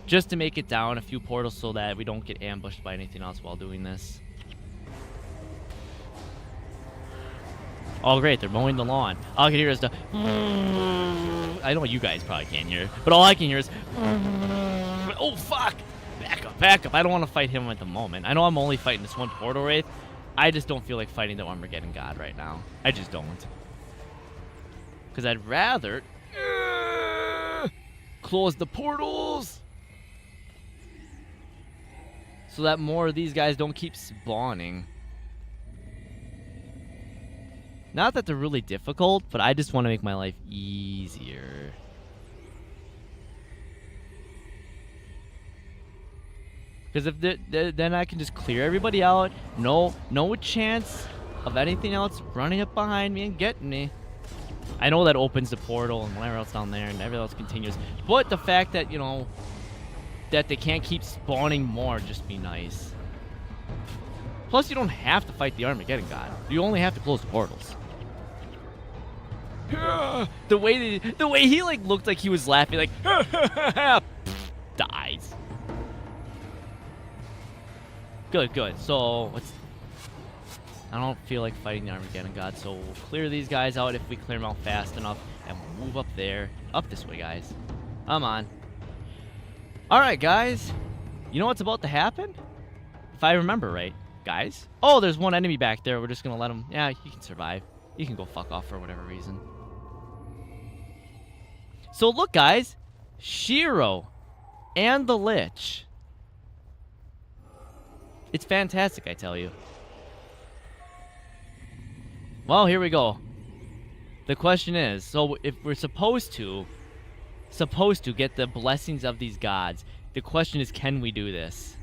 S2: Just to make it down a few portals so that we don't get ambushed by anything else while doing this. Oh, great. They're mowing the lawn. All I can hear is the... I know you guys probably can't hear it, but all I can hear is... Oh, fuck! Back up. I don't want to fight him at the moment. I know I'm only fighting this one portal wraith. I just don't feel like fighting the Armageddon God right now. I just don't. Because I'd rather... close the portals! So that more of these guys don't keep spawning. Not that they're really difficult, but I just want to make my life easier. Because if then I can just clear everybody out. No chance of anything else running up behind me and getting me. I know that opens the portal and whatever else down there and everything else continues. But the fact that, you know, that they can't keep spawning more just be nice. Plus, you don't have to fight the Armageddon God. You only have to close the portals. The way he like looked like he was laughing, like dies. Good. So I don't feel like fighting the Armageddon God, so we'll clear these guys out if we clear them out fast enough, and we'll move up there, up this way, guys. Come on. All right, guys. You know what's about to happen? If I remember right, guys. Oh, there's one enemy back there. We're just gonna let him. Yeah, he can survive. He can go fuck off for whatever reason. So look, guys, Shiro and the Lich. It's fantastic, I tell you. Well, here we go. The question is, so if we're supposed to get the blessings of these gods, the question is, can we do this?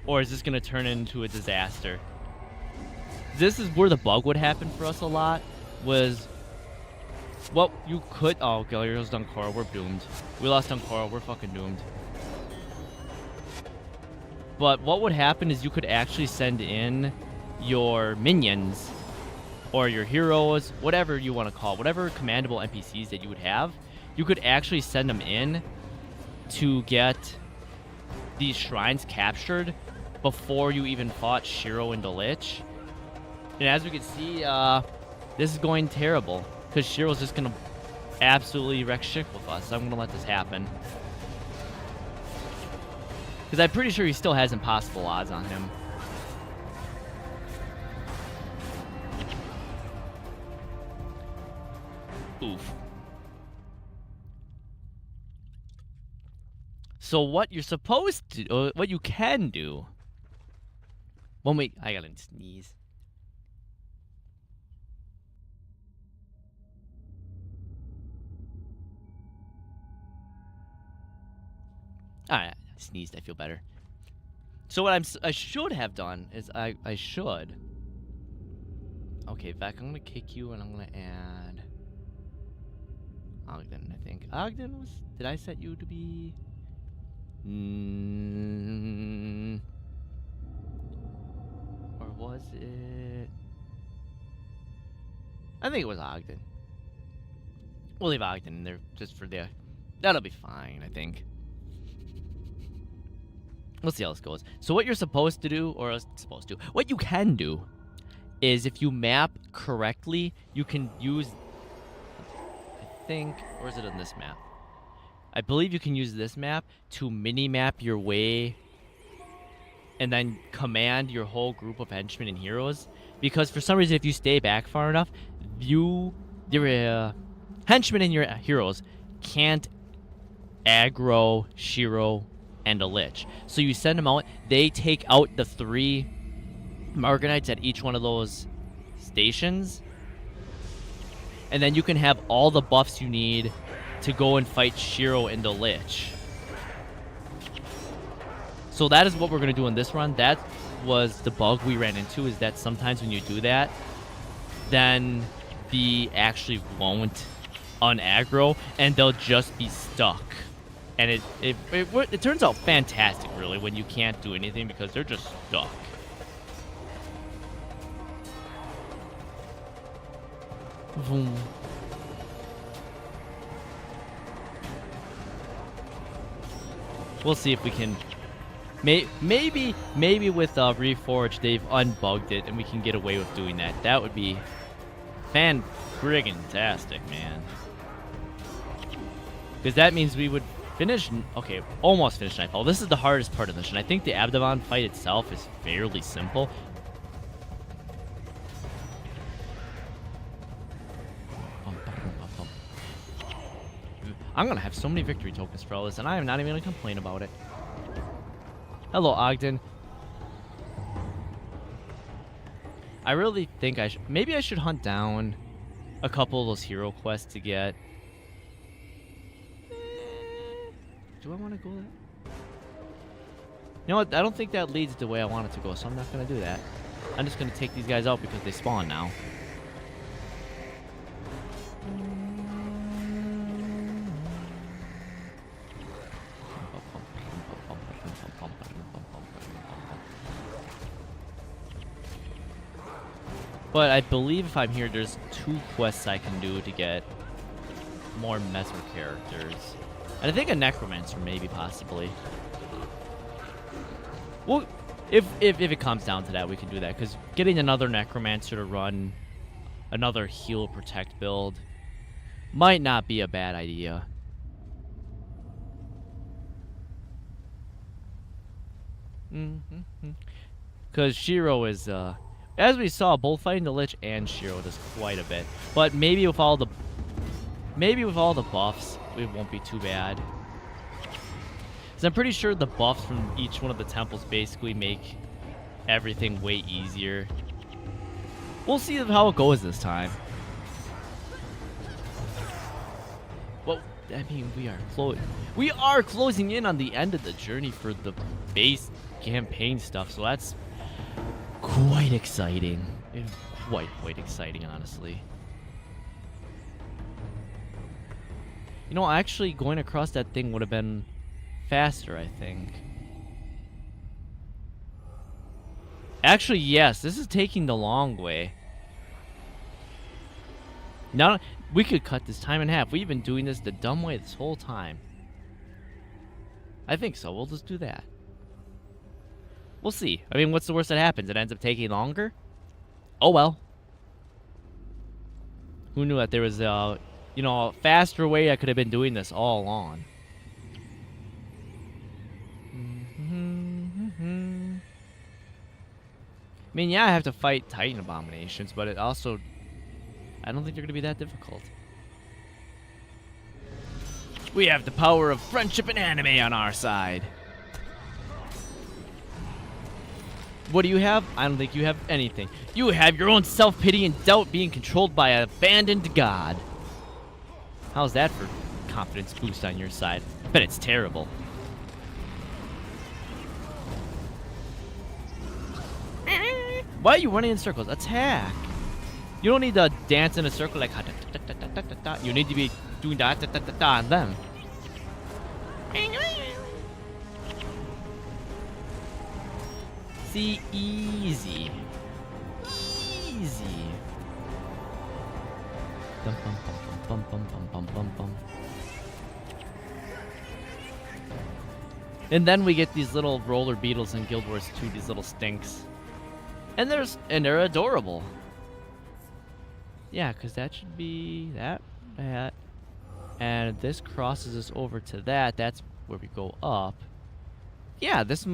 S2: Or is this going to turn into a disaster? This is where the bug would happen for us a lot, was what you could... Oh, Galerios Dunkora, we're doomed. We lost Dunkora, we're fucking doomed. But what would happen is you could actually send in your minions or your heroes, whatever you want to call, whatever commandable NPCs that you would have, you could actually send them in to get these shrines captured before you even fought Shiro and the Lich. And as we can see, this is going terrible because Shiro's just going to absolutely wreck shit with us. I'm going to let this happen. Because I'm pretty sure he still has impossible odds on him. Oof. So what you're supposed to, what you can do, One week. I gotta sneeze. Alright, I sneezed. I feel better. So what I should have done is I should. Okay, Vec, I'm gonna kick you and I'm gonna add Ogden, I think. Ogden was... Did I set you to be... Or was it... I think it was Ogden. We'll leave Ogden in there just for the... That'll be fine, I think. We'll see how this goes. So what you're supposed to do, or what you can do, is if you map correctly, you can use, I think, or is it on this map? I believe you can use this map to mini-map your way and then command your whole group of henchmen and heroes. Because for some reason, if you stay back far enough, your henchmen and your heroes can't aggro Shiro and a Lich. So you send them out, they take out the 3 Margonites at each one of those stations, and then you can have all the buffs you need to go and fight Shiro and the Lich. So that is what we're going to do in this run. That was the bug we ran into, is that sometimes when you do that, then they actually won't unaggro, and they'll just be stuck. And it turns out fantastic, really, when you can't do anything because they're just stuck. Vroom. We'll see if we can... Maybe with Reforged, they've unbugged it and we can get away with doing that. That would be fan-friggin-tastic, man. Because that means we would finish... Okay, almost finish Nightfall. This is the hardest part of the mission. I think the Abdavon fight itself is fairly simple. I'm going to have so many victory tokens for all this, and I am not even going to complain about it. Hello, Ogden. I really think I should... Maybe I should hunt down a couple of those hero quests to get... Do I want to go there? You know what? I don't think that leads the way I want it to go, so I'm not going to do that. I'm just going to take these guys out because they spawn now. But I believe if I'm here, there's 2 quests I can do to get more Mesmer characters. And I think a Necromancer, maybe, possibly. Well, if it comes down to that, we can do that. Because getting another Necromancer to run another heal protect build might not be a bad idea. Because Shiro is, as we saw, both fighting the Lich and Shiro does quite a bit. But maybe with all the buffs, it won't be too bad. Because I'm pretty sure the buffs from each one of the temples basically make everything way easier. We'll see how it goes this time. Well, I mean, we are closing in on the end of the journey for the base campaign stuff, so that's quite exciting. Quite exciting, honestly. You know, actually going across that thing would have been faster, I think. Actually, yes, this is taking the long way. Now, we could cut this time in half. We've been doing this the dumb way this whole time. I think so. We'll just do that. We'll see. I mean, what's the worst that happens? It ends up taking longer? Oh, well. Who knew that there was a faster way I could have been doing this all along. I mean, yeah, I have to fight Titan abominations, but it also... I don't think they're going to be that difficult. We have the power of friendship and anime on our side. What do you have? I don't think you have anything. You have your own self-pity and doubt being controlled by an abandoned god. How's that for confidence boost on your side? I bet it's terrible. Why are you running in circles? Attack! You don't need to dance in a circle like you need to be doing that on them. See, easy. Easy. Dum, bum, bum, bum, bum, bum, bum, bum. And then we get these little roller beetles in Guild Wars 2, these little stinks. And they're adorable. Yeah, because that should be that. And this crosses us over to that. That's where we go up. Yeah, this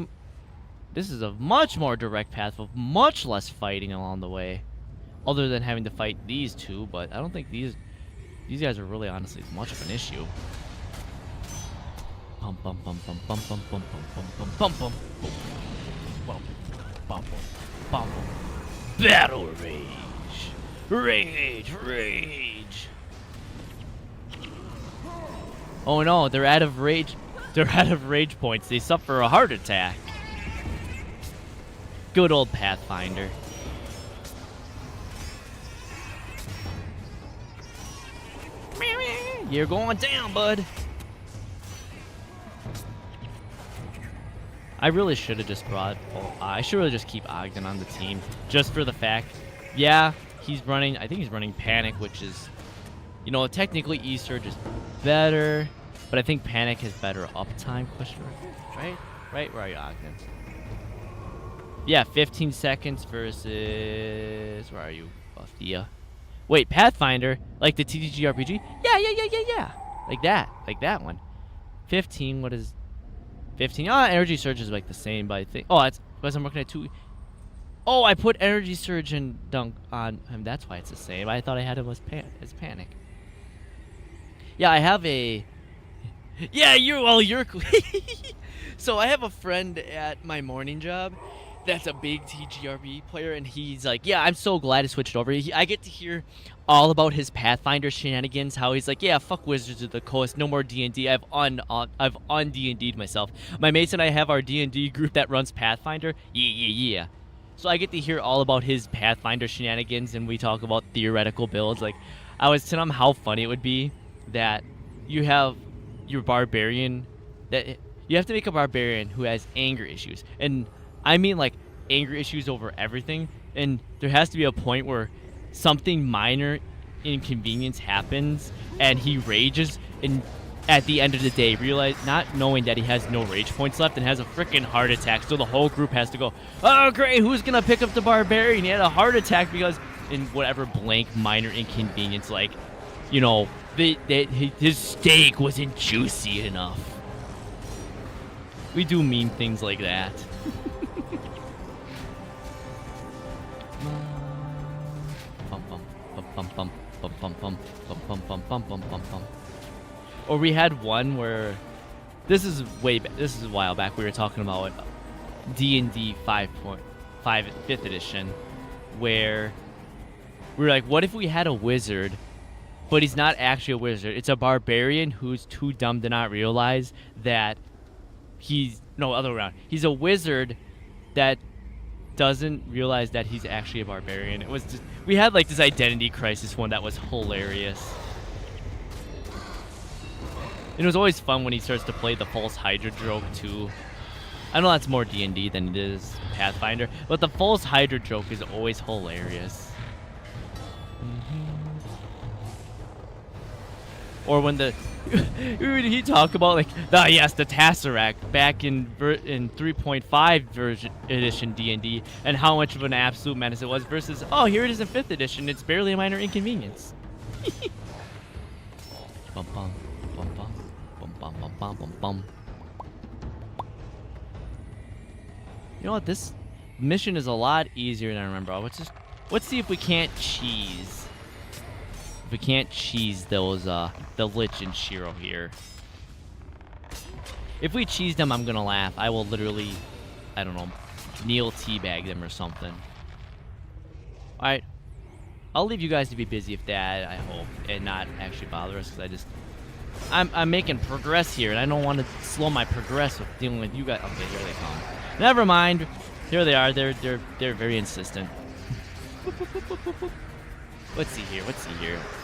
S2: is a much more direct path with much less fighting along the way. Other than having to fight these two, but I don't think these guys are really honestly much of an issue. Bum bum bum bum bum bum bum bum bum bum bum bum bum bum. Battle rage. Rage. Oh no, they're out of rage. They're out of rage points. They suffer a heart attack. Good old Pathfinder. You're going down, bud. I really should have just brought... I should really just keep Ogden on the team. Just for the fact... Yeah, he's running... I think he's running Panic, which is... You know, technically E-Surge is better. But I think Panic has better uptime, question mark. Right? Where are you, Ogden? Yeah, 15 seconds versus... Where are you, Thea? Wait, Pathfinder? Like the TTG RPG? Yeah. Like that one. 15, what is... 15? Oh, Energy Surge is like the same, but I think... Oh, that's because I'm looking at 2... Oh, I put Energy Surge and Dunk on him. That's why it's the same. I thought I had him as Panic. Yeah, I have a... Yeah, you're... So I have a friend at my morning job that's a big TGRP player, and he's like, yeah, I'm so glad I switched over. I get to hear all about his Pathfinder shenanigans, how he's like, yeah, fuck Wizards of the Coast, no more D&D. I've un-D&D'd myself. My mates and I have our D&D group that runs Pathfinder. Yeah. So I get to hear all about his Pathfinder shenanigans, and we talk about theoretical builds. Like, I was telling him how funny it would be that you have your barbarian, that you have to make a barbarian who has anger issues. And I mean, like, anger issues over everything, and there has to be a point where something minor inconvenience happens, and he rages, and at the end of the day, not knowing that he has no rage points left, and has a freaking heart attack, so the whole group has to go, oh great, who's gonna pick up the barbarian? He had a heart attack because, in whatever blank minor inconvenience, like, you know, his steak wasn't juicy enough. We do mean things like that. Or we had one where this is a while back. We were talking about D&D 5.5 5th edition, where we were like, what if we had a wizard, but he's not actually a wizard? It's a barbarian who's too dumb to not realize that he's other way around. He's a wizard that doesn't realize that he's actually a barbarian. It was just, we had like this identity crisis one that was hilarious. It was always fun when he starts to play the false Hydra joke too. I know that's more D&D than it is Pathfinder, but the false Hydra joke is always hilarious. Or when he talk about like, yes, the Tesseract back in 3.5 edition D&D, and how much of an absolute menace it was versus, oh, here it is in 5th edition, it's barely a minor inconvenience. Bum bum bum bum bum bum bum bum bum bum. You know what? This mission is a lot easier than I remember. Let's see if we can't cheese. If we can't cheese those, the Lich and Shiro here. If we cheese them, I'm gonna laugh. I will literally, I don't know, Neil teabag them or something. Alright. I'll leave you guys to be busy with that, I hope, and not actually bother us, because I'm making progress here, and I don't want to slow my progress with dealing with you guys. Okay, here they come. Never mind. Here they are. They're very insistent. Let's see here.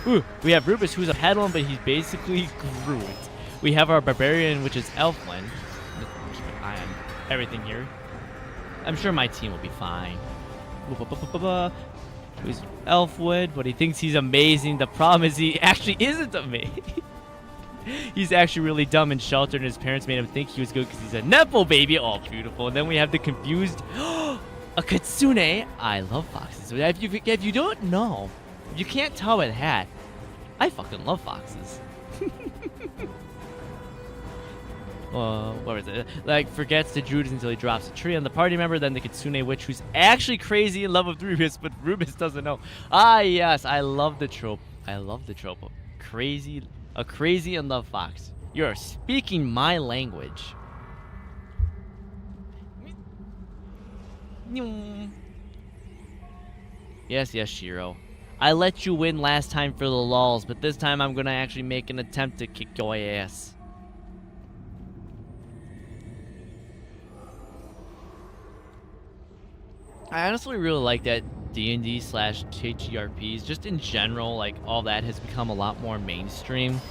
S2: Ooh, we have Rubus, who's a Petalum, but he's basically Groot. We have our Barbarian, which is Elflin. Just keep an eye on everything here. I'm sure my team will be fine. Who's Elfwood, but he thinks he's amazing. The problem is he actually isn't amazing. He's actually really dumb and sheltered, and his parents made him think he was good because he's a Nepo baby. Oh, beautiful. And then we have the confused a Kitsune. I love foxes. If you don't know, if you can't tell by the hat, I fucking love foxes. What was it? Like, forgets the Judas until he drops a tree on the party member, then the Kitsune witch, who's actually crazy in love with Rubus, but Rubus doesn't know. Ah, yes, I love the trope. I love the trope of a crazy in love fox. You're speaking my language. Yes, Shiro. I let you win last time for the lulz, but this time I'm gonna actually make an attempt to kick your ass. I honestly really like that D&D / TTRPs, just in general, like, all that has become a lot more mainstream.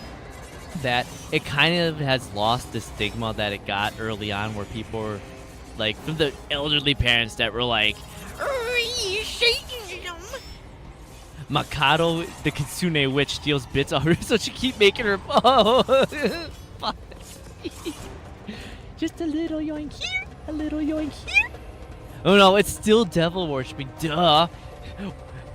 S2: That it kind of has lost the stigma that it got early on, where people were, like, from the elderly parents that were like, Mikado, the Kitsune witch, steals bits of her, so she keep making her, just a little yoink here, a little yoink here. Oh no, it's still devil worshipping, duh.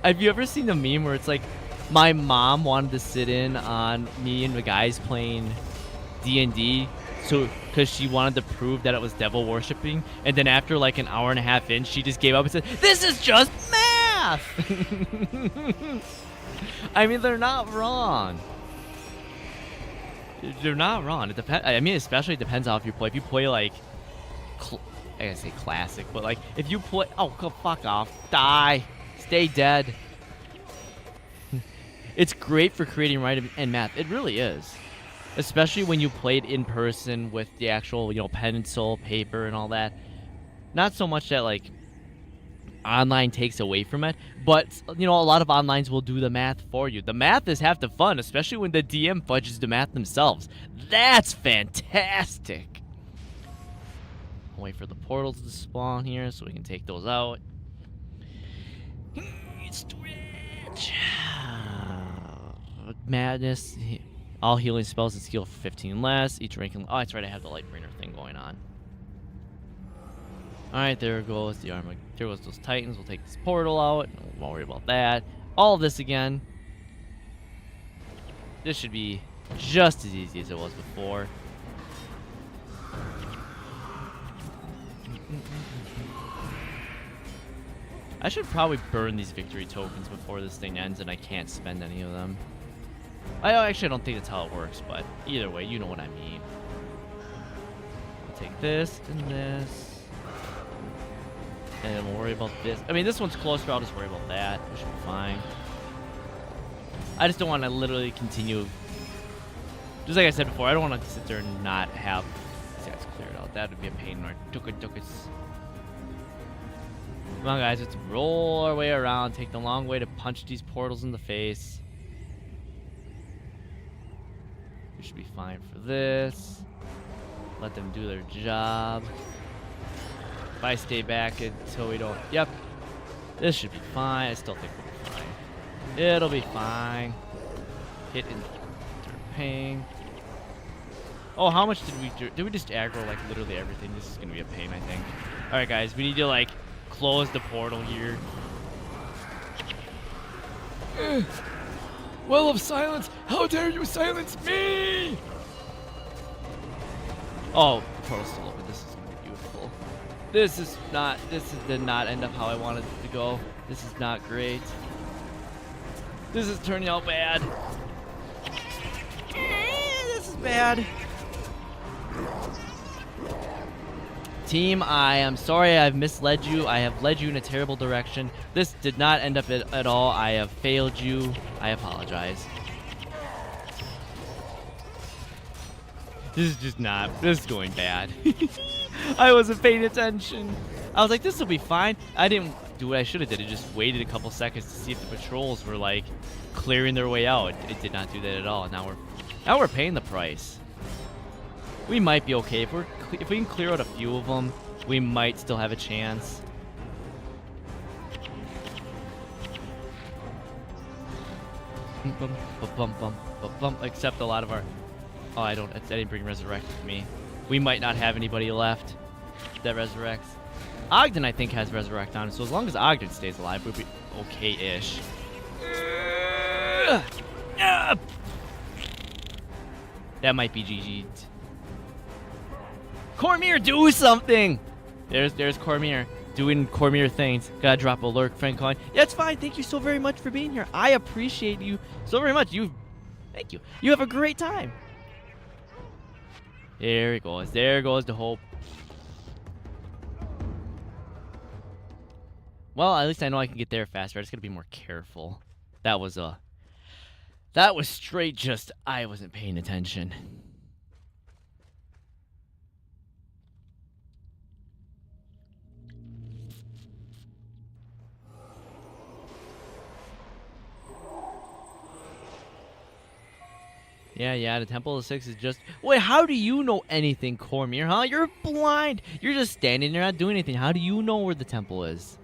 S2: Have you ever seen the meme where it's like, my mom wanted to sit in on me and the guys playing D&D, so because she wanted to prove that it was devil worshipping, and then after like an hour and a half in, she just gave up and said, "This is just math." I mean, they're not wrong. They're not wrong. It depends. I mean, especially it depends on if you play. If you play like, I gotta say classic, but like if you play, oh, fuck off, die, stay dead. It's great for creating writing and math. It really is. Especially when you play it in person with the actual, pencil, paper, and all that. Not so much that, like, online takes away from it, but, a lot of onlines will do the math for you. The math is half the fun, especially when the DM fudges the math themselves. That's fantastic. I'll wait for the portals to spawn here so we can take those out. Stretch. Madness. All healing spells and skill for 15 less. Each rank. Oh, that's right. I have the Lightbringer thing going on. Alright, there goes the armor. There goes those Titans. We'll take this portal out. Won't worry about that. All of this again. This should be just as easy as it was before. I should probably burn these victory tokens before this thing ends and I can't spend any of them. Actually, I don't think that's how it works, but either way, you know what I mean. I'll take this and this. And then we'll worry about this. I mean, this one's closer. I'll just worry about that. It should be fine. I just don't want to literally continue. Just like I said before, I don't want to sit there and not have stats cleared out. That would be a pain in our dukas. Come on, guys. Let's roll our way around. Take the long way to punch these portals in the face. We should be fine for this. Let them do their job. If I stay back until we don't... Yep. This should be fine. I still think we'll be fine. It'll be fine. Hit and ping. Oh, how much did we do? Did we just aggro, like, literally everything? This is going to be a pain, I think. Alright, guys. We need to, like, close the portal here.
S7: Well of silence! How dare you silence me!
S2: Oh, the portal's still open. This is going to be beautiful. This did not end up how I wanted it to go. This is not great. This is turning out bad. This is bad. Team, I am sorry I've misled you. I have led you in a terrible direction. This did not end up at all. I have failed you. I apologize. This is just not. This is going bad. I wasn't paying attention. I was like, this will be fine. I didn't do what I should have did. I just waited a couple seconds to see if the patrols were like clearing their way out. It did not do that at all. Now we're paying the price. We might be okay if we can clear out a few of them. We might still have a chance. Except a lot of our. Oh, I didn't bring resurrect with me. We might not have anybody left that resurrects. Ogden, I think, has resurrect on, so as long as Ogden stays alive, we'll be okay-ish. That might be GG'd. Cormier, do something! There's Cormier doing Cormier things. Gotta drop a lurk, friend coin. Yeah, it's fine. Thank you so very much for being here. I appreciate you so very much. Thank you. You have a great time. There it goes. There goes the hope. Well, at least I know I can get there faster. I just gotta be more careful. That was straight just I wasn't paying attention. Yeah, the Temple of Six is just... Wait, how do you know anything, Cormier, huh? You're blind! You're just standing there not doing anything. How do you know where the temple is?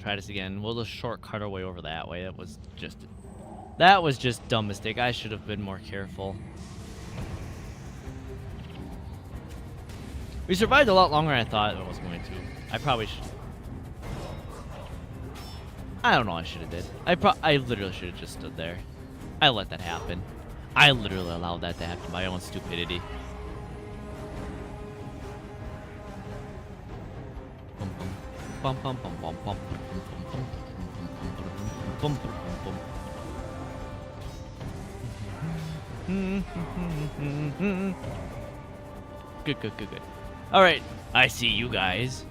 S2: Try this again. We'll just shortcut our way over that way. That was just dumb mistake. I should have been more careful. We survived a lot longer than I thought it was going to. I probably should... I don't know what I should have did. I literally should have just stood there. I let that happen. I literally allowed that to happen by my own stupidity. Good. All right, I see you guys.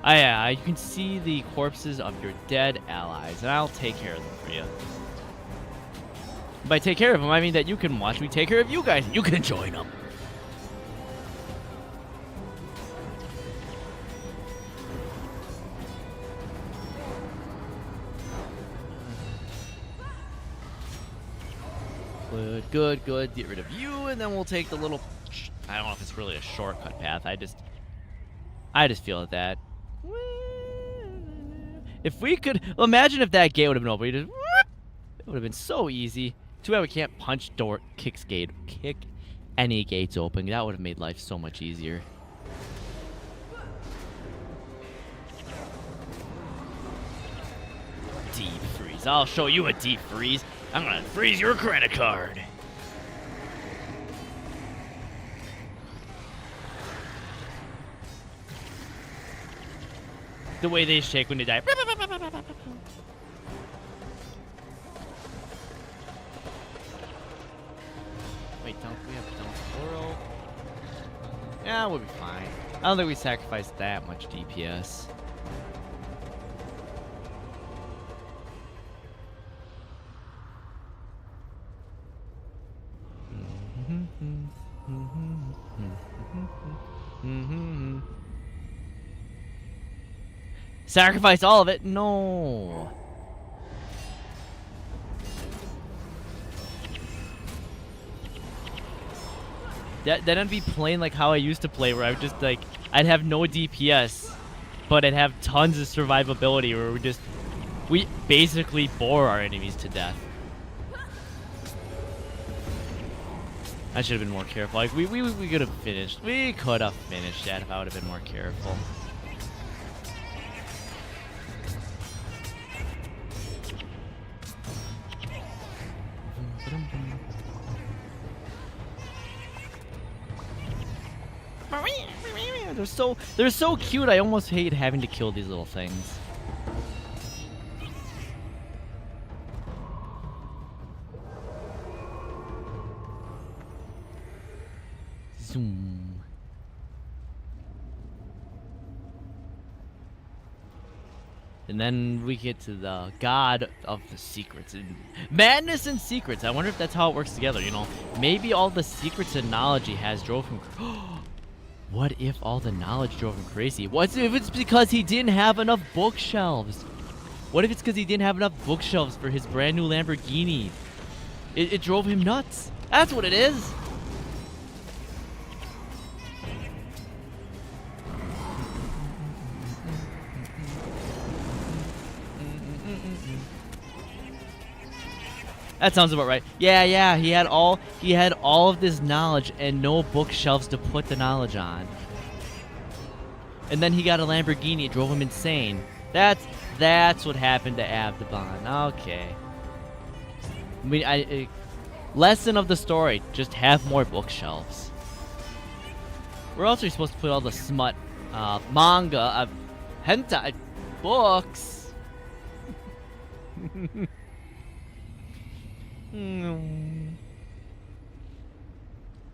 S2: You can see the corpses of your dead allies, and I'll take care of them for you. By take care of them, I mean that you can watch me take care of you guys, and you can join them. Good. Get rid of you, and then we'll take the little... I don't know if it's really a shortcut path. I just feel that... If we could... Well, imagine if that gate would have been open. It would have been so easy. Too bad we can't punch door... Kick any gates open. That would have made life so much easier. Deep freeze. I'll show you a deep freeze. I'm gonna freeze your credit card. The way they shake when they die. Wait, don't we have Oral? Yeah, we'll be fine. I don't think we sacrificed that much DPS. Sacrifice all of it? No. That'd be playing like how I used to play, where I would just like, I'd have no DPS, but I'd have tons of survivability, where we basically bore our enemies to death. I should have been more careful. Like we could have finished. We could have finished that if I would have been more careful. They're so cute. I almost hate having to kill these little things. Zoom. And then we get to the god of the secrets. And madness and secrets. I wonder if that's how it works together, you know? Maybe all the secrets and knowledge he has drove him... What if all the knowledge drove him crazy? What if it's because he didn't have enough bookshelves? What if it's because he didn't have enough bookshelves for his brand new Lamborghini? It drove him nuts. That's what it is. That sounds about right. Yeah, he had all of this knowledge and no bookshelves to put the knowledge on. And then he got a Lamborghini, it drove him insane. That's what happened to Abdabon. Okay. I mean, lesson of the story, just have more bookshelves. Where else are you supposed to put all the smut, manga, hentai books? You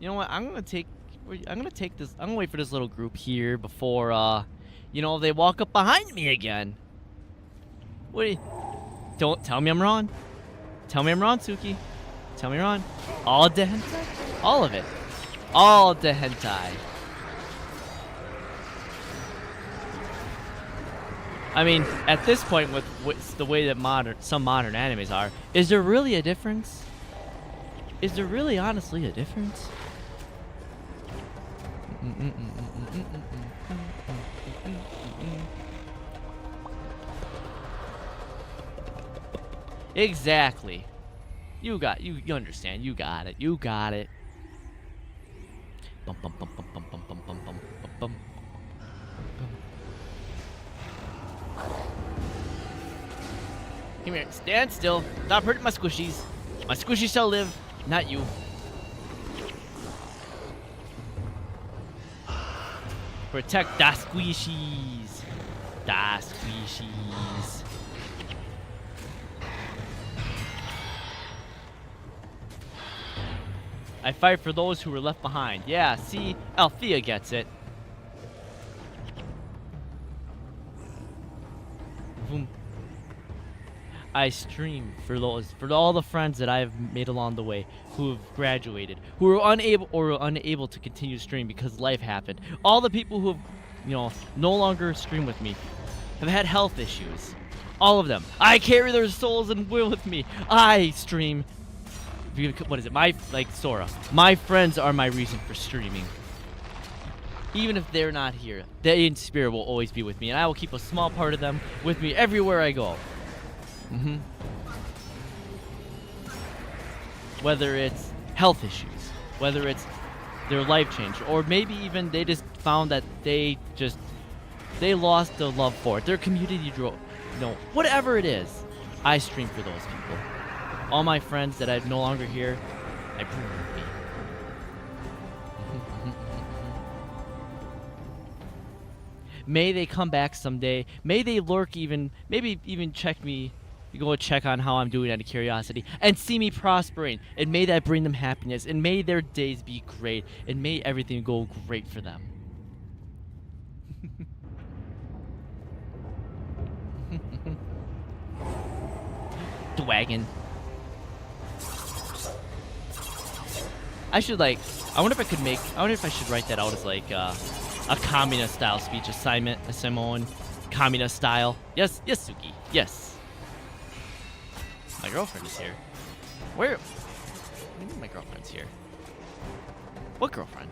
S2: know what? I'm gonna wait for this little group here before, you know, they walk up behind me again. Don't tell me I'm wrong. Tell me I'm wrong, Suki. Tell me I'm wrong. All the hentai? All of it. All the hentai. I mean, at this point, with the way that some modern animes are, is there really a difference? Is there really, honestly, a difference? Exactly. You understand. You got it. You got it. Bum bum bum bum bum bum bum bum bum bum bum. Come here. Stand still. Stop hurting my squishies. My squishies shall live, not you. Protect the squishies. The squishies. I fight for those who were left behind. Yeah, see? Althea gets it. Boom. I stream for all the friends that I've made along the way who have graduated, who are unable to continue to stream because life happened. All the people who have, you know, no longer stream with me have had health issues. All of them. I carry their souls and will with me. I stream. What is it? Like Sora. My friends are my reason for streaming. Even if they're not here, they in spirit will always be with me, and I will keep a small part of them with me everywhere I go. Whether it's health issues, whether it's their life change, or maybe even they just found that they lost the love for it. Their community drove, you know, whatever it is, I stream for those people. All my friends that I'm no longer here, I bring with me. May they come back someday. May they lurk maybe even check me, go check on how I'm doing out of curiosity, and see me prospering. And may that bring them happiness. And may their days be great. And may everything go great for them. The wagon. I wonder if I should write that out as like a Kamina style speech assignment, a Simone. Kamina style. Yes, Suki. Yes. My girlfriend is here. Where? What do you mean my girlfriend's here? What girlfriend?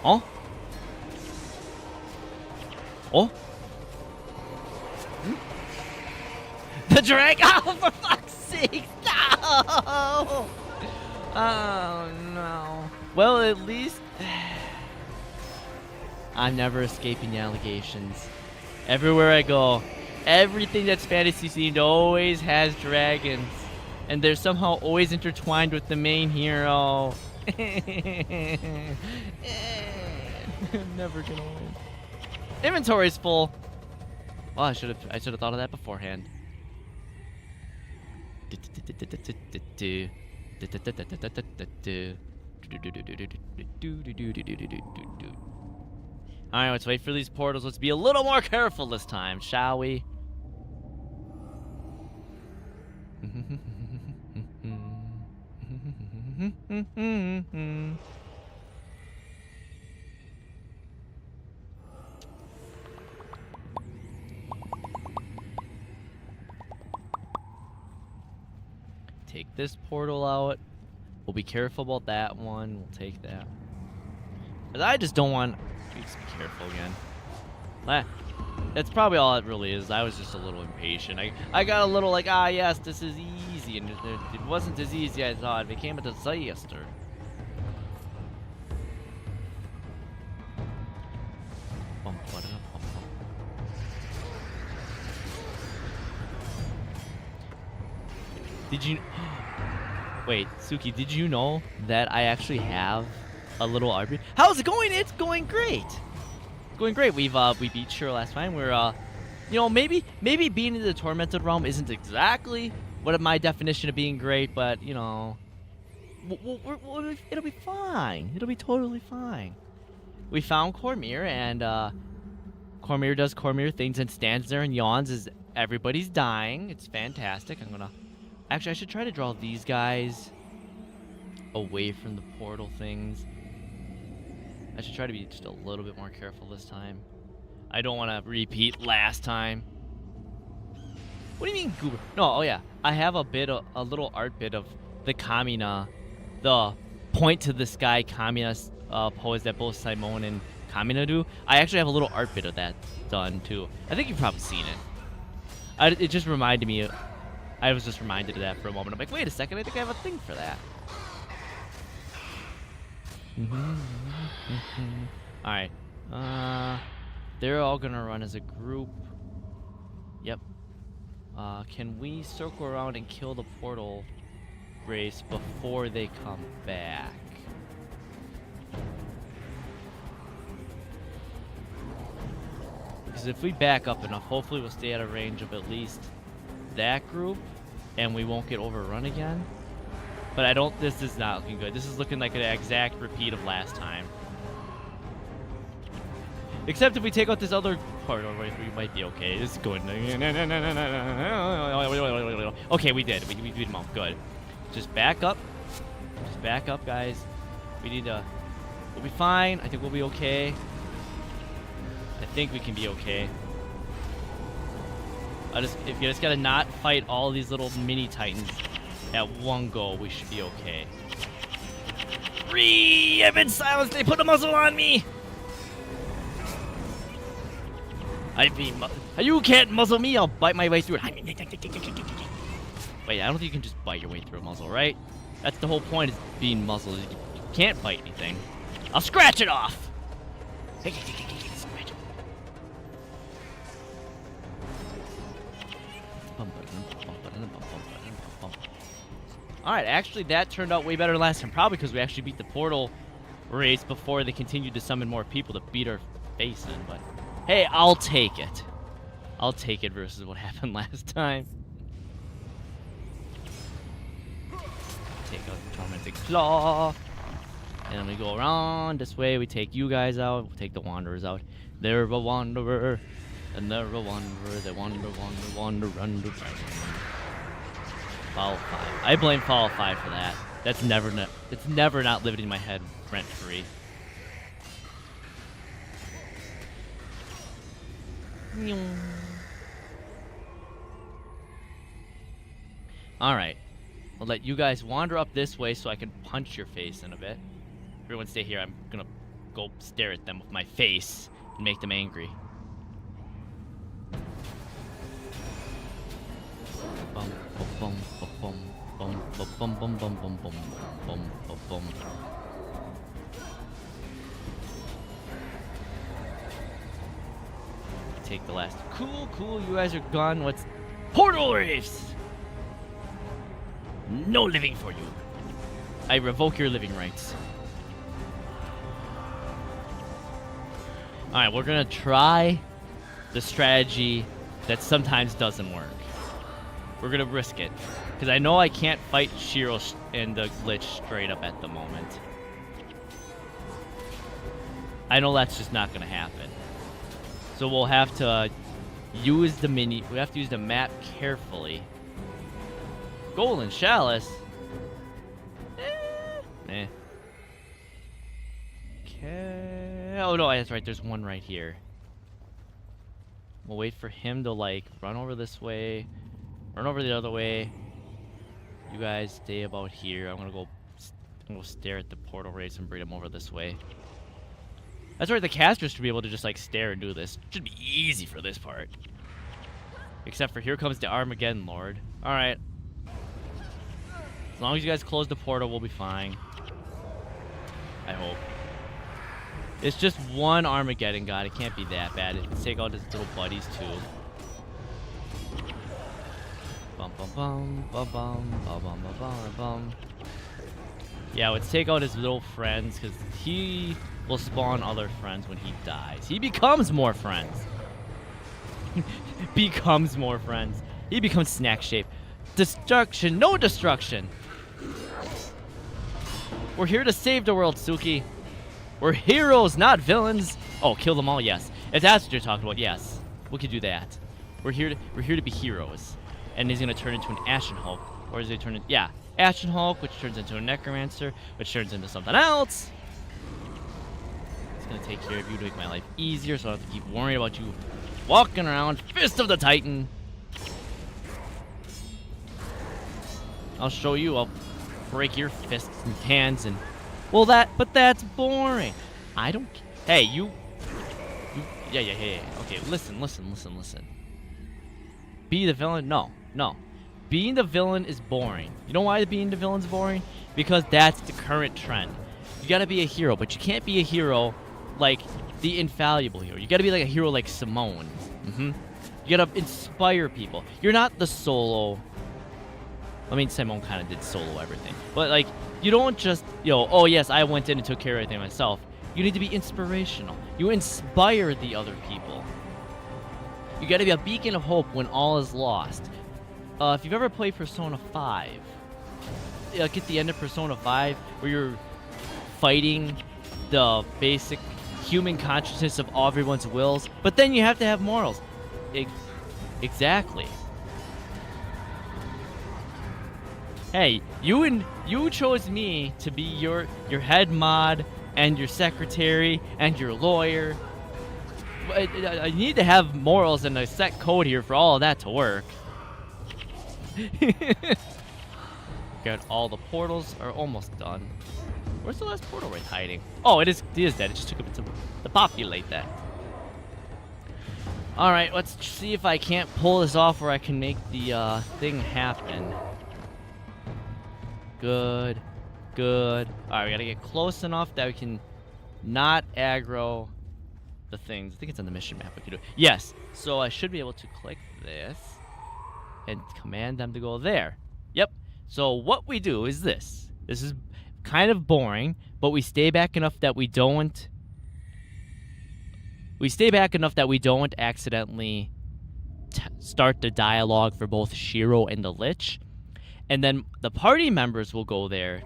S2: Oh? Oh? The drag? Oh, for fuck's sake! No! Oh no. Well, at least I'm never escaping the allegations. Everywhere I go, everything that's fantasy themed always has dragons, and they're somehow always intertwined with the main hero. I'm never gonna win. Inventory's full. Well, I should have thought of that beforehand. Alright, let's wait for these portals. Let's be a little more careful this time, shall we? Take this portal out. We'll be careful about that one. We'll take that. But I just don't want... Just be careful again. That's probably all it really is. I was just a little impatient. I got a little like, yes, this is easy. And it wasn't as easy as I thought. It became a disaster. Did you... Wait, Suki, did you know that I actually have a little RP? How's it going? It's going great. It's going great. We beat Shiro last time. We're you know, maybe being in the tormented realm isn't exactly what my definition of being great, but you know, it'll be fine. It'll be totally fine. We found Cormyr, and Cormyr does Cormyr things and stands there and yawns as everybody's dying. It's fantastic. I'm gonna... Actually, I should try to draw these guys away from the portal things. I should try to be just a little bit more careful this time. I don't want to repeat last time. What do you mean, goober? No, oh yeah. I have a little art bit of the Kamina, the point to the sky Kamina pose that both Simone and Kamina do. I actually have a little art bit of that done too. I think you've probably seen it. It just reminded me. I was just reminded of that for a moment. I'm like, wait a second, I think I have a thing for that. Alright. They're all gonna run as a group. Yep. Can we circle around and kill the portal race before they come back? Because if we back up enough, hopefully we'll stay at a range of at least that group, and we won't get overrun again. But I don't... This is not looking good. This is looking like an exact repeat of last time. Except if we take out this other part, we might be okay. This is going... Okay, we did. We beat them off. Good. Just back up. Just back up, guys. We need to... We'll be fine. I think we'll be okay. I think we can be okay. If you just gotta not fight all these little mini titans at one go, we should be okay. I've been silenced. They put a muzzle on me. You can't muzzle me. I'll bite my way through it. Wait, I don't think you can just bite your way through a muzzle, right? That's the whole point, is being muzzled. You can't bite anything. I'll scratch it off. Alright, actually that turned out way better than last time. Probably because we actually beat the portal race before they continued to summon more people to beat our face in. But hey, I'll take it. I'll take it versus what happened last time. Take out the Tormented Claw. And then we go around this way. We take you guys out. We take the Wanderers out. They're a wanderer. And they're a wanderer. They wander. Fall 5. I blame Fall 5 for that. It's never not living in my head rent free. Alright. I'll let you guys wander up this way so I can punch your face in a bit. Everyone stay here. I'm gonna go stare at them with my face and make them angry. Bum, bum, bum, bum, bum, bum, bum, bum, bum, bum, bum, bum, bum. Take the last. Cool. You guys are gone. What's portal reefs? No living for you. I revoke your living rights. Alright, we're gonna try the strategy that sometimes doesn't work. We're gonna risk it. Because I know I can't fight Shiro and the glitch straight up at the moment. I know that's just not gonna happen. So we'll have to use the we have to use the map carefully. Golden Chalice? Eh. Okay. Oh no, that's right, there's one right here. We'll wait for him to like run over this way, run over the other way. You guys stay about here. I'm gonna go stare at the portal race and bring him over this way. That's right, the casters should be able to just like stare and do this. Should be easy for this part. Except for here comes the Armageddon Lord. Alright. As long as you guys close the portal, we'll be fine. I hope. It's just one Armageddon god. It can't be that bad. It can take out his little buddies too. Bum bum bum bum bum bum bum bum bum bum. Yeah, let's take out his little friends because he will spawn other friends when he dies. He becomes more friends. Becomes more friends. He becomes snack shape. Destruction, no destruction. We're here to save the world, Suki. We're heroes, not villains. Oh, kill them all, yes. If that's what you're talking about, yes. We could do that. We're here to be heroes. And he's gonna turn into an Ashen Hulk. Or is he turn into, yeah, Ashen Hulk, which turns into a Necromancer, which turns into something else. It's gonna take care of you to make my life easier, so I don't have to keep worrying about you walking around. Fist of the Titan. I'll show you. I'll break your fists and hands and... Well, but that's boring. I don't... Hey, you... Yeah. Okay, listen. Be the villain? No. Being the villain is boring. You know why being the villain's boring? Because that's the current trend. You gotta be a hero, but you can't be a hero like the infallible hero. You gotta be like a hero like Simone. You gotta inspire people. You're not the solo... I mean, Simone kind of did solo everything. But, like, you don't just, oh, yes, I went in and took care of everything myself. You need to be inspirational. You inspire the other people. You gotta be a beacon of hope when all is lost. If you've ever played Persona 5, like at the end of Persona 5, where you're fighting the basic human consciousness of everyone's wills, but then you have to have morals. Exactly. Hey, you chose me to be your head mod and your secretary and your lawyer. I need to have morals and a set code here for all of that to work. Got all the portals are almost done. Where's the last portal race hiding? Oh, it is dead. It just took a bit to populate that. Alright, let's see if I can't pull this off where I can make the thing happen. Good. Alright, we gotta get close enough that we can not aggro the things. I think it's on the mission map we can do. Yes, so I should be able to click this and command them to go there. Yep. So what we do is this. This is kind of boring, but we stay back enough that we don't... accidentally start the dialogue for both Shiro and the Lich. And then the party members will go there.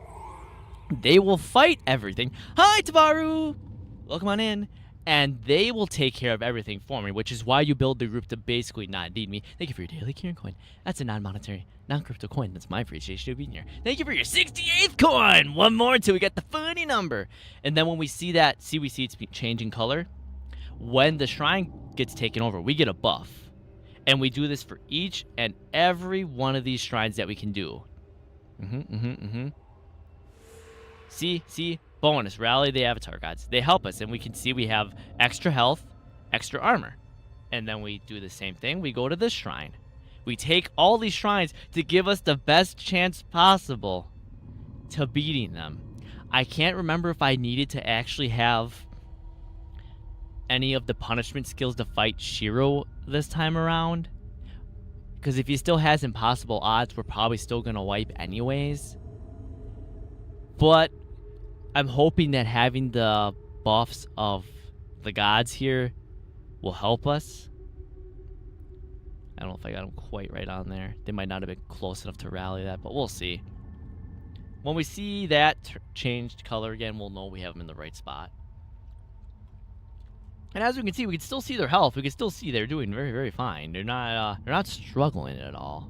S2: They will fight everything. Hi, Tabaru! Welcome on in. And they will take care of everything for me, which is why you build the group to basically not need me. Thank you for your daily Kieran coin. That's a non-monetary, non-crypto coin. That's my appreciation of being here. Thank you for your 68th coin! One more until we get the funny number. And then when we see that, we see it's changing color. When the shrine gets taken over, we get a buff. And we do this for each and every one of these shrines that we can do. See? Bonus, rally the avatar gods. They help us, and we can see we have extra health, extra armor. And then we do the same thing. We go to this shrine. We take all these shrines to give us the best chance possible to beating them. I can't remember if I needed to actually have any of the punishment skills to fight Shiro this time around. Because if he still has impossible odds, we're probably still going to wipe anyways. But I'm hoping that having the buffs of the gods here will help us. I don't know if I got them quite right on there. They might not have been close enough to rally that, but we'll see. When we see that changed color again, we'll know we have them in the right spot. And as we can see, we can still see their health. We can still see they're doing very, very fine. They're not struggling at all.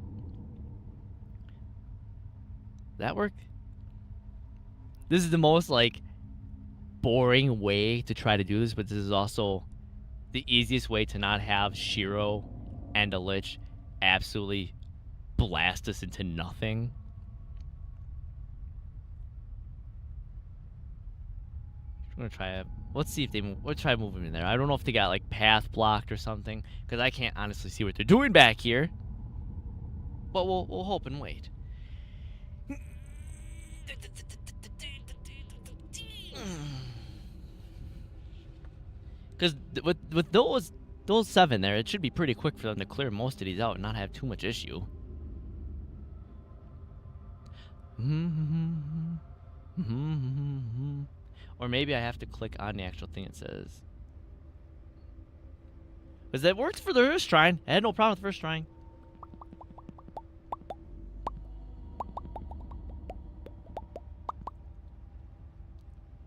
S2: That work? This is the most like boring way to try to do this, but this is also the easiest way to not have Shiro and a Lich absolutely blast us into nothing. I'm gonna try it. Let's see if let's try moving in there. I don't know if they got like path blocked or something, because I can't honestly see what they're doing back here. But we'll hope and wait. Because with those 7 there, it should be pretty quick for them to clear most of these out and not have too much issue. Or maybe I have to click on the actual thing it says. Because that worked for the first shrine. I had no problem with the first shrine.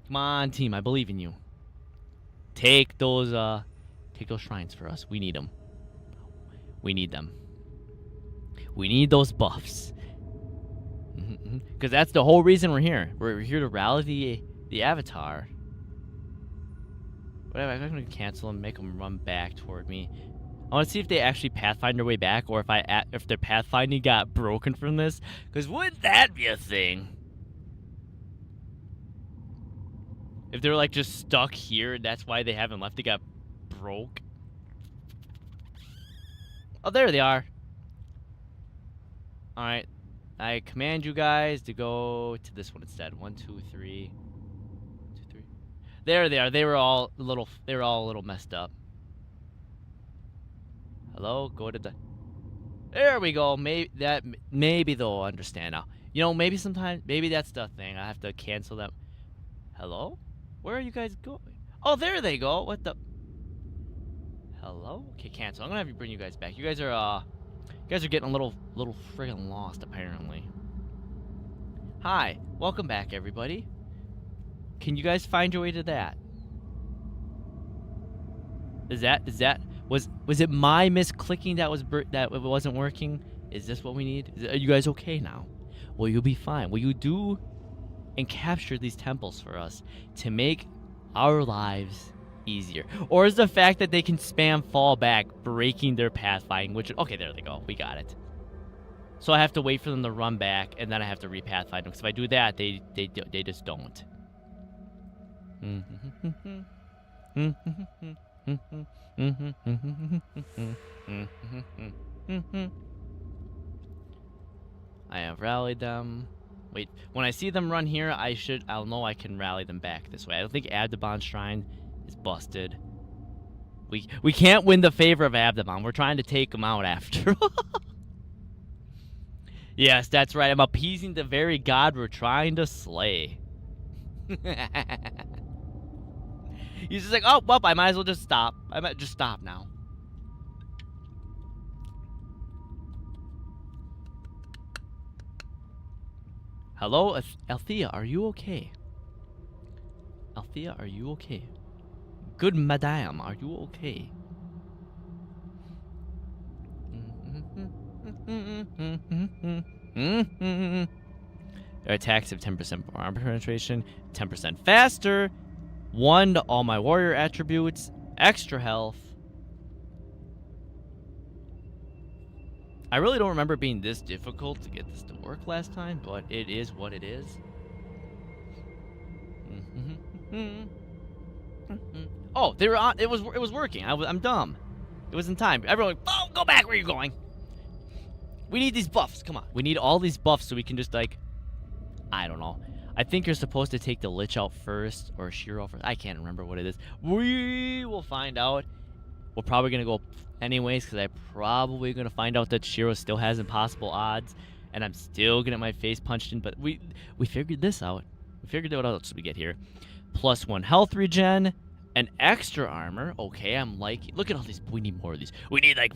S2: Come on, team. I believe in you. Take those shrines for us. We need them. We need them. We need those buffs. Because that's the whole reason we're here. We're here to rally the Avatar. Whatever, I'm going to cancel them, make them run back toward me. I want to see if they actually pathfind their way back, or if their pathfinding got broken from this. Because wouldn't that be a thing? If they're like just stuck here, and that's why they haven't left. They got broke. Oh, there they are. All right, I command you guys to go to this one instead. 1, 2, 3. 1, 2, 3. There they are. They were all a little messed up. Hello, go to the. There we go. Maybe they'll understand now. You know, maybe that's the thing. I have to cancel them. Hello? Where are you guys going? Oh, there they go. What the? Hello? Okay, cancel. I'm gonna have you bring you guys back. You guys are getting a little friggin' lost apparently. Hi, welcome back, everybody. Can you guys find your way to that? Was it my misclicking that it wasn't working? Is this what we need? Are you guys okay now? Well, you'll be fine. Will you do and capture these temples for us to make our lives easier? Or is the fact that they can spam fall back breaking their pathfinding, which, okay, there they go, we got it. So I have to wait for them to run back, and then I have to repathfind them, because if I do that, they just don't. I have rallied them. Wait, when I see them run here, I'll know I can rally them back this way. I don't think Abdabon's shrine is busted. We can't win the favor of Abdabon. We're trying to take him out after all. Yes, that's right. I'm appeasing the very god we're trying to slay. He's just like, oh, well, I might as well just stop. I might just stop now. Hello, Althea, are you okay? Althea, are you okay? Good madame, are you okay? Their attacks have 10% more armor penetration, 10% faster, 1 to all my warrior attributes, extra health. I really don't remember it being this difficult to get this to work last time, but it is what it is. Oh, they were on. It was working. I'm dumb. It was in time. Everyone, oh, go back. Where are you going? We need these buffs. Come on. We need all these buffs so we can just like, I don't know. I think you're supposed to take the Lich out first or Shiro first. I can't remember what it is. We will find out. We're probably gonna go anyways because I'm probably gonna find out that Shiro still has impossible odds, and I'm still gonna get my face punched in. But we figured this out. We figured out what else we get here. +1 health regen, an extra armor. Okay, I'm liking. Look at all these. We need more of these. We need like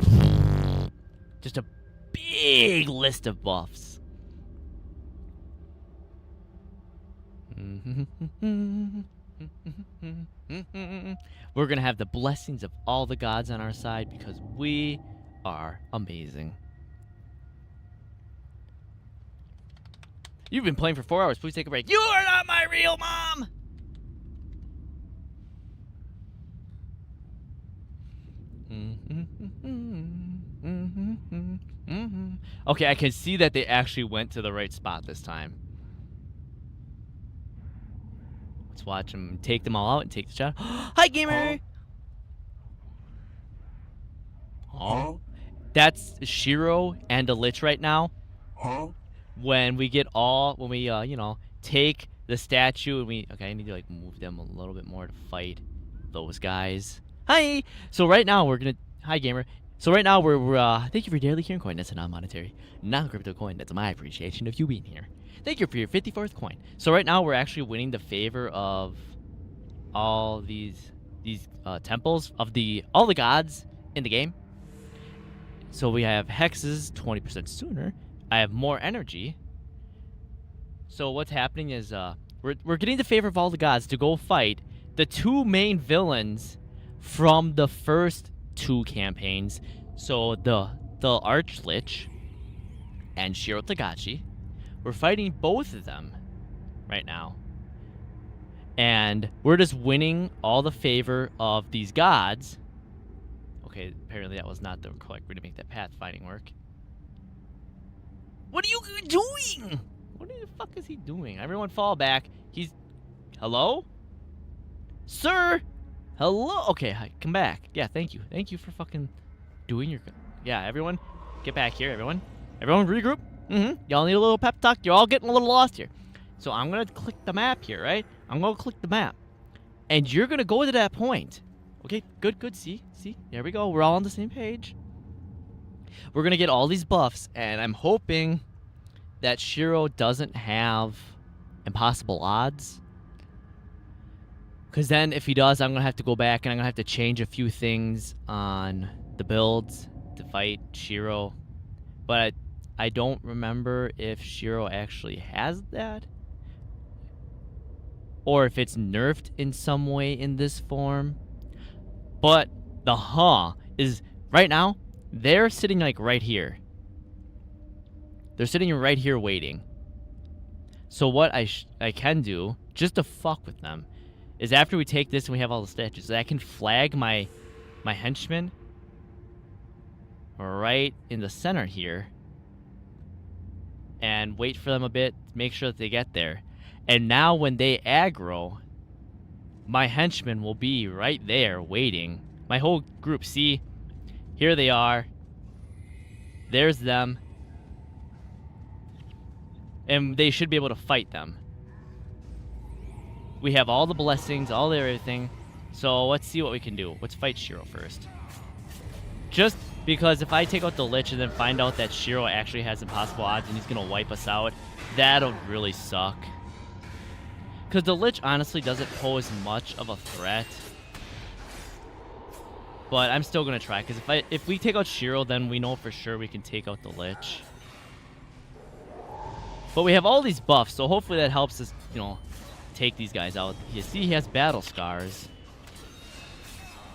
S2: just a big list of buffs. We're gonna have the blessings of all the gods on our side because we are amazing. You've been playing for 4 hours. Please take a break. You are not my real mom! Okay, I can see that they actually went to the right spot this time. Let's watch them take them all out and take the shot. Hi, gamer!
S3: Huh?
S2: That's Shiro and a Lich right now.
S3: Huh?
S2: When we you know, take the statue and okay, I need to like move them a little bit more to fight those guys. Hi! So right now hi gamer. So right now we're thank you for your daily hearing coin. That's a non-monetary, non-crypto coin. That's my appreciation of you being here. Thank you for your 54th coin. So right now we're actually winning the favor of all these temples of all the gods in the game. So we have hexes 20% sooner. I have more energy. So what's happening is we're getting the favor of all the gods to go fight the 2 main villains from the first 2 campaigns. So the Archlich and Shiro Tagachi. We're fighting both of them right now. And we're just winning all the favor of these gods. Okay, apparently that was not the correct way to make that pathfinding work. What are you doing? What the fuck is he doing? Everyone fall back. Hello? Sir? Hello? Okay, hi, come back. Yeah, thank you. Thank you for fucking doing your... Yeah, everyone, get back here, everyone. Everyone regroup. Y'all need a little pep talk. You're all getting a little lost here. So I'm going to click the map here, right? I'm going to click the map. And you're going to go to that point. Okay, good. See? There we go. We're all on the same page. We're going to get all these buffs, and I'm hoping that Shiro doesn't have impossible odds. Because then if he does, I'm going to have to go back, and I'm going to have to change a few things on the builds to fight Shiro. But I don't remember if Shiro actually has that. Or if it's nerfed in some way in this form. But the is right now, they're sitting like right here. They're sitting right here waiting. So what I can do, just to fuck with them, is after we take this and we have all the statues, I can flag my henchmen right in the center here. And wait for them a bit, make sure that they get there. And now when they aggro, my henchmen will be right there waiting. My whole group, see? Here they are. There's them. And they should be able to fight them. We have all the blessings, all everything. So let's see what we can do. Let's fight Shiro first. Just because if I take out the Lich and then find out that Shiro actually has impossible odds and he's going to wipe us out, that'll really suck. Because the Lich honestly doesn't pose much of a threat. But I'm still going to try, because if we take out Shiro, then we know for sure we can take out the Lich. But we have all these buffs, so hopefully that helps us, take these guys out. You see he has battle scars.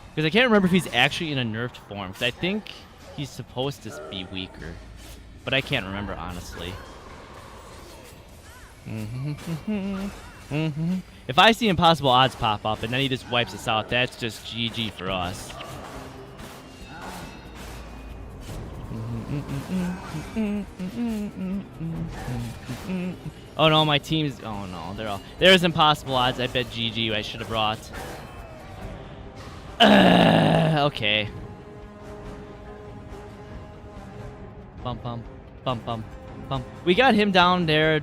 S2: Because I can't remember if he's actually in a nerfed form, because I think he's supposed to be weaker. But I can't remember, honestly. If I see impossible odds pop up and then he just wipes us out, that's just GG for us. Oh no, my team's... Oh no, there's impossible odds. I bet GG I should have brought. Okay. Bum. We got him down there.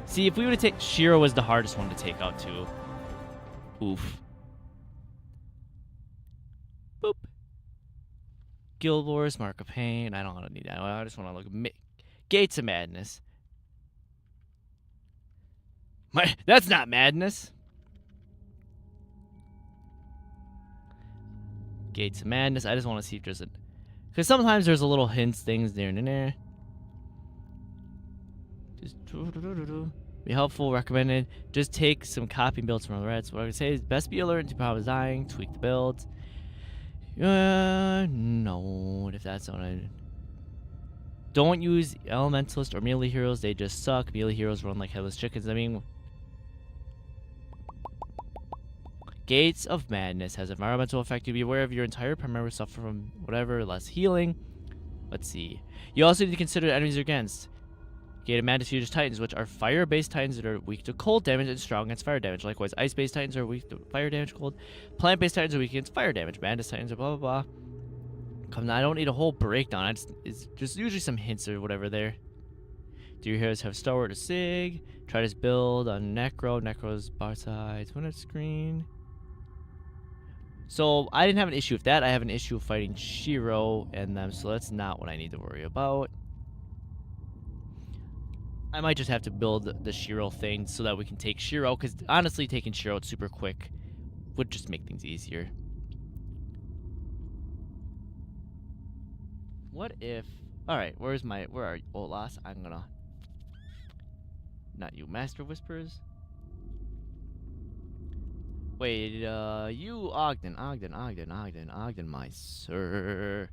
S2: See, if we would have taken... Shiro was the hardest one to take out, too. Oof. Boop. Guild Wars, Mark of Pain. I don't want to need that. I just want to look at... Gates of Madness. That's not madness. Gates of Madness. I just want to see if there's a... Because sometimes there's a little hints, things there and there. Just... Be helpful, recommended. Just take some copy builds from the Reds. What I would say is best be alert to problems dying, tweak the builds. No, if that's not it. Don't use elementalist or melee heroes, they just suck. Melee heroes run like headless chickens. I mean, Gates of Madness has environmental effect. You be aware of your entire primary suffer from whatever, less healing. Let's see. You also need to consider the enemies you're against. Gate of Madness uses Titans, which are fire-based Titans that are weak to cold damage and strong against fire damage. Likewise, ice-based Titans are weak to fire damage, cold. Plant-based Titans are weak against fire damage. Madness Titans are blah, blah, blah. Come on, I don't need a whole breakdown. It's just usually some hints or whatever there. Do your heroes have Stalwart or Sig? Try this build on Necro. Necro's bar sides. Winner screen. So, I didn't have an issue with that. I have an issue with fighting Shiro and them, so that's not what I need to worry about. I might just have to build the Shiro thing so that we can take Shiro, because honestly, taking Shiro super quick would just make things easier. What if... Alright, where are you? Olas? I'm gonna... Not you, Master Whispers? Wait, you, Ogden, my sir.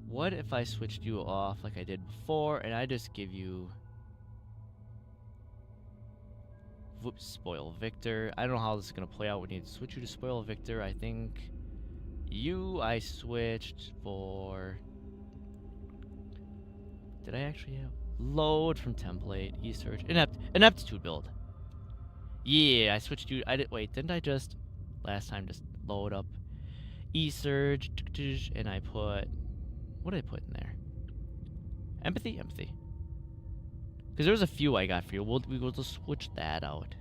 S2: What if I switched you off like I did before, and I just give you... Whoops, Spoil Victor. I don't know how this is going to play out. We need to switch you to Spoil Victor. I think you, I switched for... Did I actually have... Load from template, E-Search, Ineptitude build. Yeah, I switched you. Wait, didn't I just... Last time just load up E-Surge, and I put... What did I put in there? Empathy? Empathy. Because there's a few I got for you. We will just switch that out.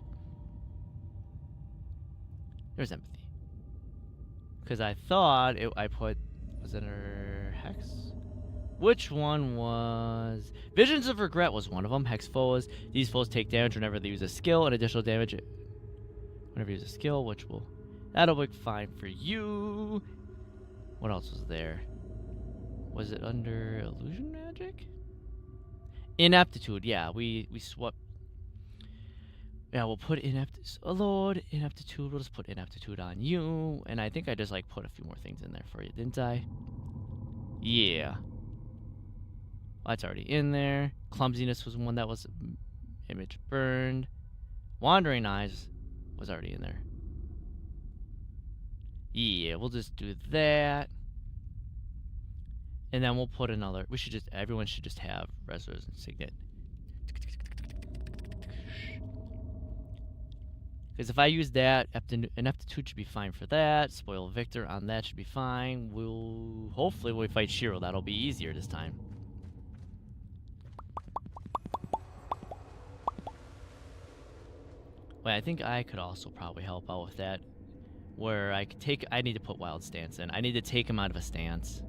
S2: There's empathy. Because I thought I put... Was it under Hex? Which one was... Visions of Regret was one of them. Hex foes. These foes take damage whenever they use a skill, and additional damage whenever you use a skill, which will... That'll be fine for you. What else was there? Was it under Illusion Magic? Ineptitude, yeah, we swap. Yeah, we'll put Ineptitude, we'll just put Ineptitude on you. And I think I just, like, put a few more things in there for you, didn't I? Yeah. Well, that's already in there. Clumsiness was one that was image burned. Wandering Eyes was already in there. Yeah, we'll just do that. And then we'll put another. Everyone should just have Reso's Signet. Because if I use that, Ineptitude should be fine for that. Spoil Victor on that should be fine. Hopefully when we fight Shiro, that'll be easier this time. Wait, I think I could also probably help out with that. Where I need to put Wild Stance in. I need to take him out of a stance.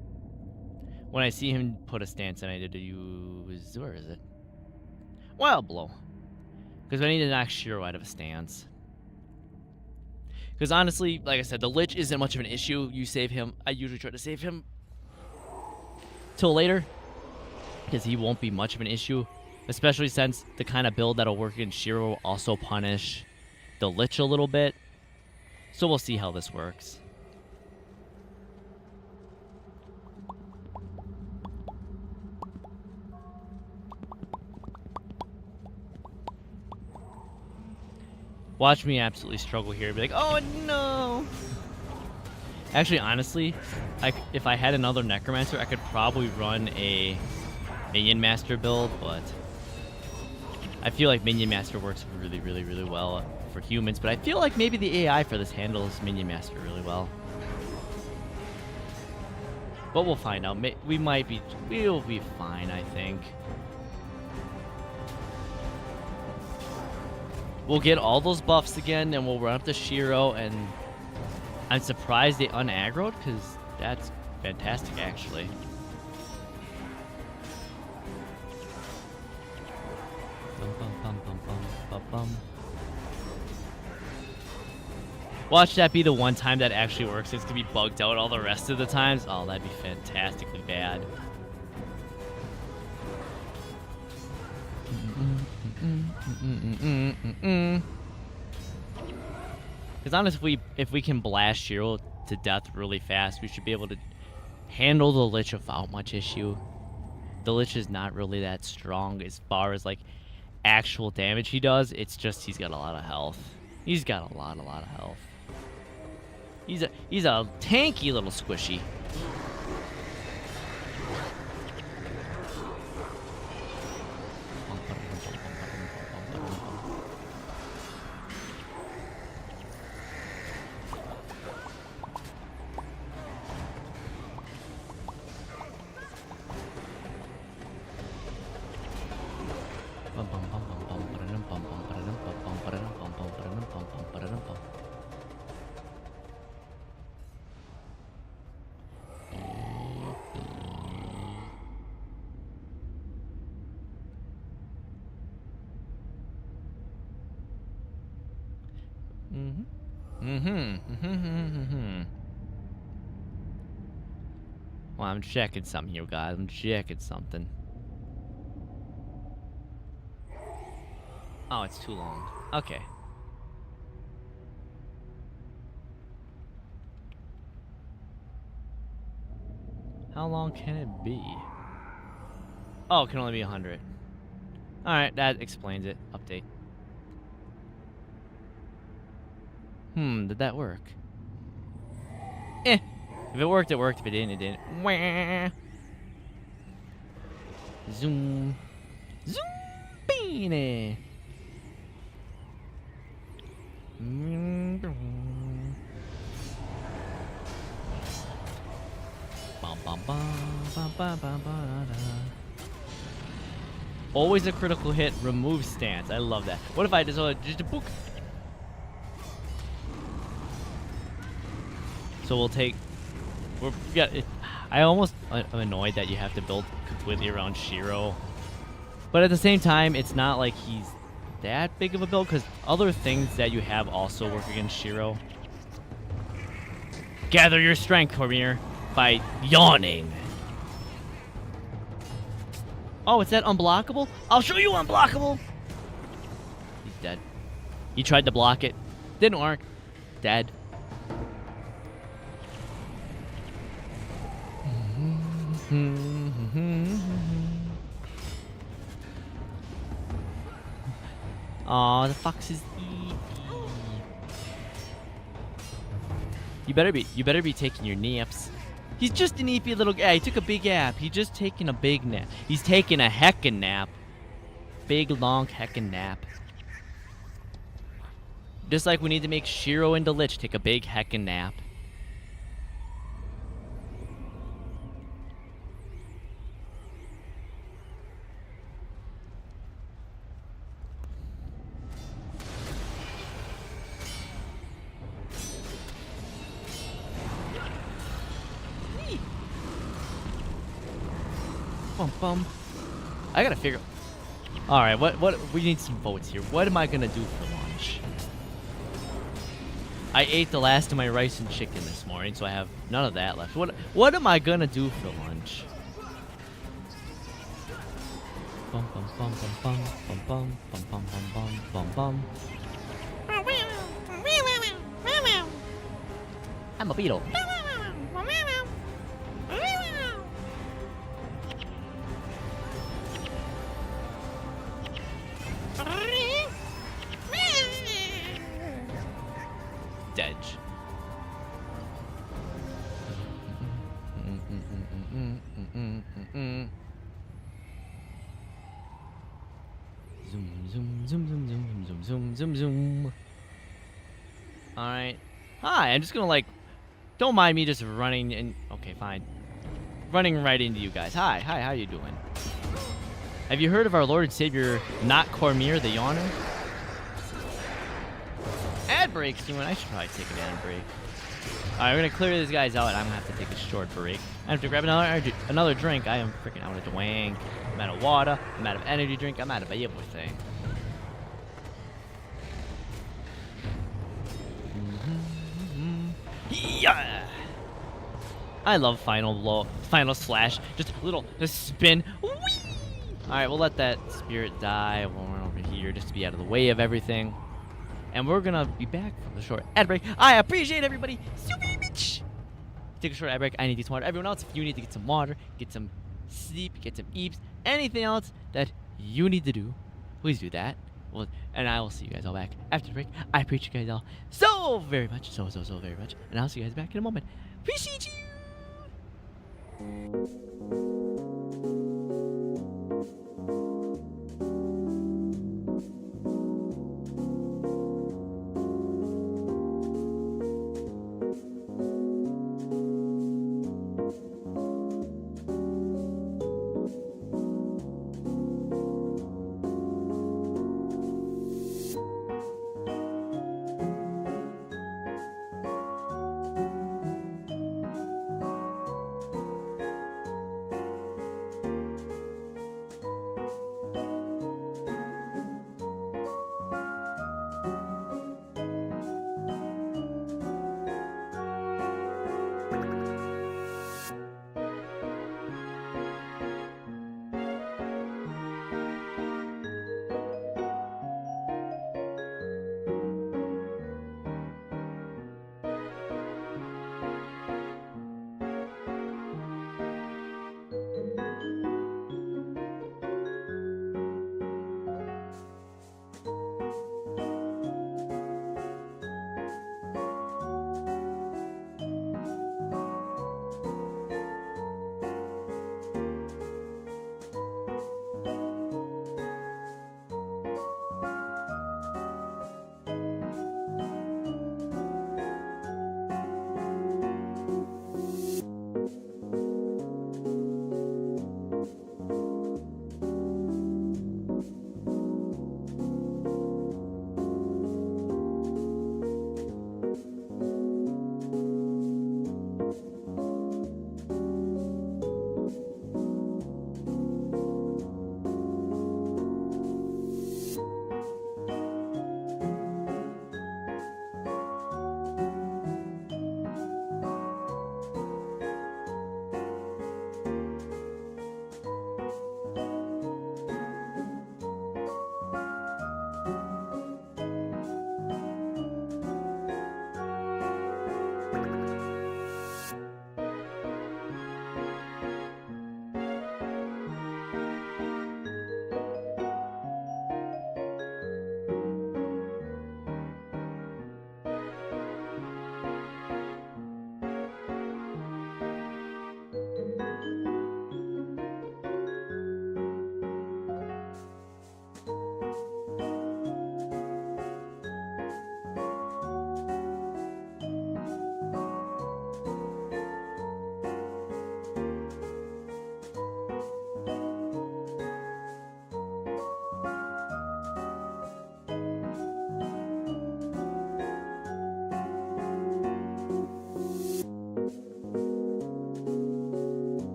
S2: When I see him put a stance in, I need to use... Where is it? Wild Blow. Because I need to knock Shiro out of a stance. Because honestly, like I said, the Lich isn't much of an issue. You save him. I usually try to save him till later. Because he won't be much of an issue. Especially since the kind of build that'll work in Shiro will also punish the Lich a little bit. So we'll see how this works. Watch me absolutely struggle here and be like, oh no! Actually, honestly, if I had another Necromancer, I could probably run a Minion Master build, but I feel like Minion Master works really, really, really well for humans, but I feel like maybe the AI for this handles Minion Master really well. But we'll find out. We'll be fine, I think. We'll get all those buffs again, and we'll run up to Shiro, and I'm surprised they unaggroed, because that's fantastic, actually. Bum, bum, bum, bum, bum, bum, bum. Watch that be the one time that actually works. It's going to be bugged out all the rest of the times. Oh, that'd be fantastically bad. Because honestly, if we can blast Shiro to death really fast, we should be able to handle the Lich without much issue. The Lich is not really that strong as far as like actual damage he does. It's just he's got a lot of health. He's got a lot of health. He's a tanky little squishy. Well, I'm checking something here, guys. I'm checking something. Oh, it's too long. Okay. How long can it be? Oh, it can only be 100. Alright, that explains it. Update. Did that work? Eh. If it worked, it worked. If it didn't, it didn't. Wah. Zoom. Zoom. Beanie. Always a critical hit, remove stance. I love that. What if I just a book? So we'll take. I almost am annoyed that you have to build completely around Shiro, but at the same time, it's not like he's that big of a build because other things that you have also work against Shiro. Gather your strength, Cormier, by yawning. Oh, it's that unblockable? I'll show you unblockable. He's dead. He tried to block it, didn't work. Dead. Aw, the fox is eepy. You better be taking your naps. He's just an eepy little guy. He took a big nap. He's just taking a big nap. He's taking a heckin' nap. Big, long heckin' nap. Just like we need to make Shiro and the Lich take a big heckin' nap. Bum. I gotta figure. All right, what? We need some votes here. What am I gonna do for lunch? I ate the last of my rice and chicken this morning, so I have none of that left. What am I gonna do for lunch? Bum bum bum bum bum bum bum bum bum bum bum. I'm a beetle. Edge. Zoom. All right. Hi, I'm just gonna like, don't mind me just running and okay, fine. Running right into you guys. Hi, how you doing? Have you heard of our Lord and Savior, not Cormier the Yawner? Ad break soon. I should probably take an ad break. Alright, we're gonna clear these guys out and I'm gonna have to take a short break. I have to grab another drink. I am freaking out of dwank. I'm out of water. I'm out of energy drink. I'm out of everything. Yeah. I love final slash. Just a little spin. Alright, we'll let that spirit die. We'll run over here just to be out of the way of everything. And we're gonna be back from the short ad break. I appreciate everybody so very much. Take a short ad break. I need to get some water. Everyone else, if you need to get some water, get some sleep, get some eeps, anything else that you need to do, please do that. Well, and I will see you guys all back after the break. I appreciate you guys all so very much, so very much. And I'll see you guys back in a moment. Appreciate you.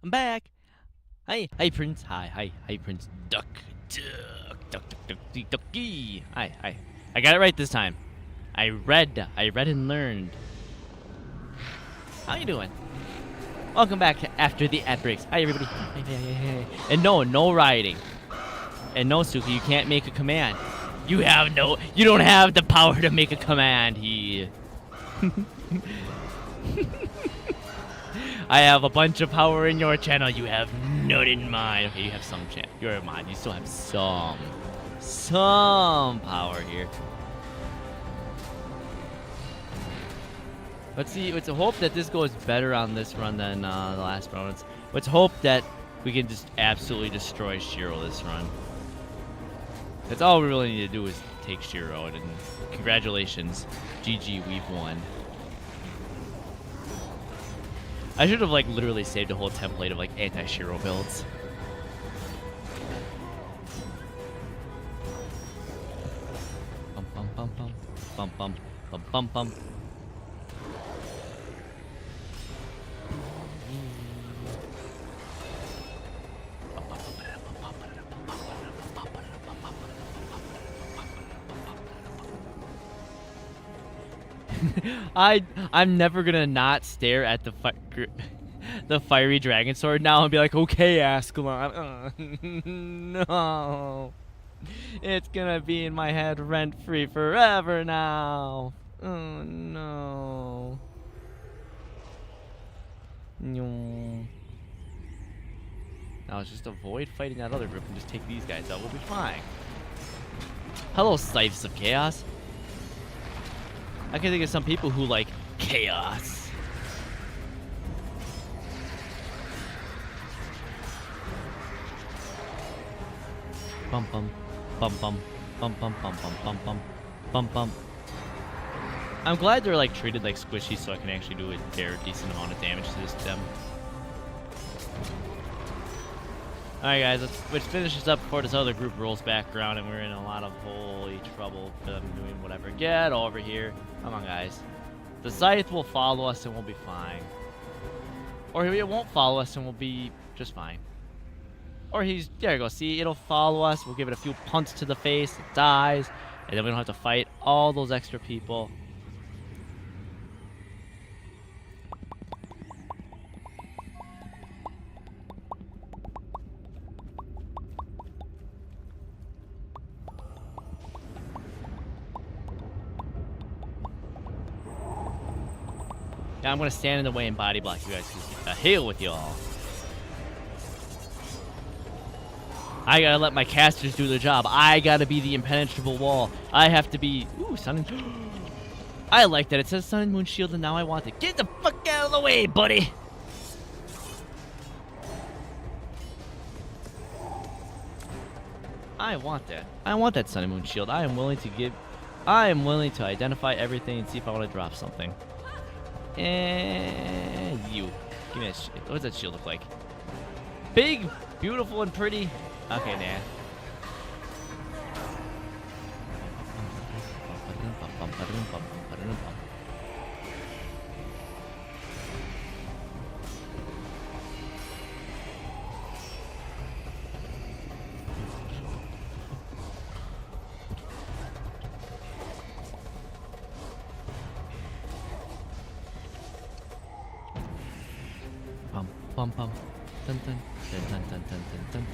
S2: I'm back. Hi, Prince. Hi, Prince. Duck, duck, duck, duck, duck, ducky. Hi. I got it right this time. I read and learned. How you doing? Welcome back after the ad breaks. Hi everybody. Hey. And no rioting. And no, Suki, you can't make a command. You don't have the power to make a command here. I have a bunch of power in your channel. You have none in mine. Okay, you have some chance. You're in mine. You still have some power here. Let's see. Let's hope that this goes better on this run than the last run. Let's hope that we can just absolutely destroy Shiro this run. That's all we really need to do is take Shiro, and congratulations, GG, we've won. I should have like literally saved a whole template of like anti-Shiro builds. Bum bum bum bum bum bum bum bum bum. I'm never gonna not stare at the fiery dragon sword now and be like, okay, Ascalon. No, it's gonna be in my head rent free forever now. Oh no. No. Now let's just avoid fighting that other group and just take these guys out. We'll be fine. Hello, Scythes of Chaos. I can think of some people who like chaos. Bum bum bum bum bum bum bum bum bum bum bum bum. I'm glad they're like treated like squishy, so I can actually do a fair decent amount of damage to them. Alright guys, let's finish this up before this other group rolls back around and we're in a lot of holy trouble for them doing whatever. Get over here. Come on guys. The Scythe will follow us and we'll be fine. Or it won't follow us and we'll be just fine. Or there you go, see, it'll follow us, we'll give it a few punts to the face, it dies, and then we don't have to fight all those extra people. Now I'm gonna stand in the way and body block you guys to heal with y'all. I gotta let my casters do their job. I gotta be the impenetrable wall. I have to be. Ooh, sun and. I like that. It says Sun and Moon Shield, and now I want it. Get the fuck out of the way, buddy! I want that. I want that Sun and Moon Shield. I am willing to identify everything and see if I want to drop something. And you. Give me that shit. What does that shield look like? Big, beautiful, and pretty. Okay, nah. Bum bum dun dun dun dun dun dun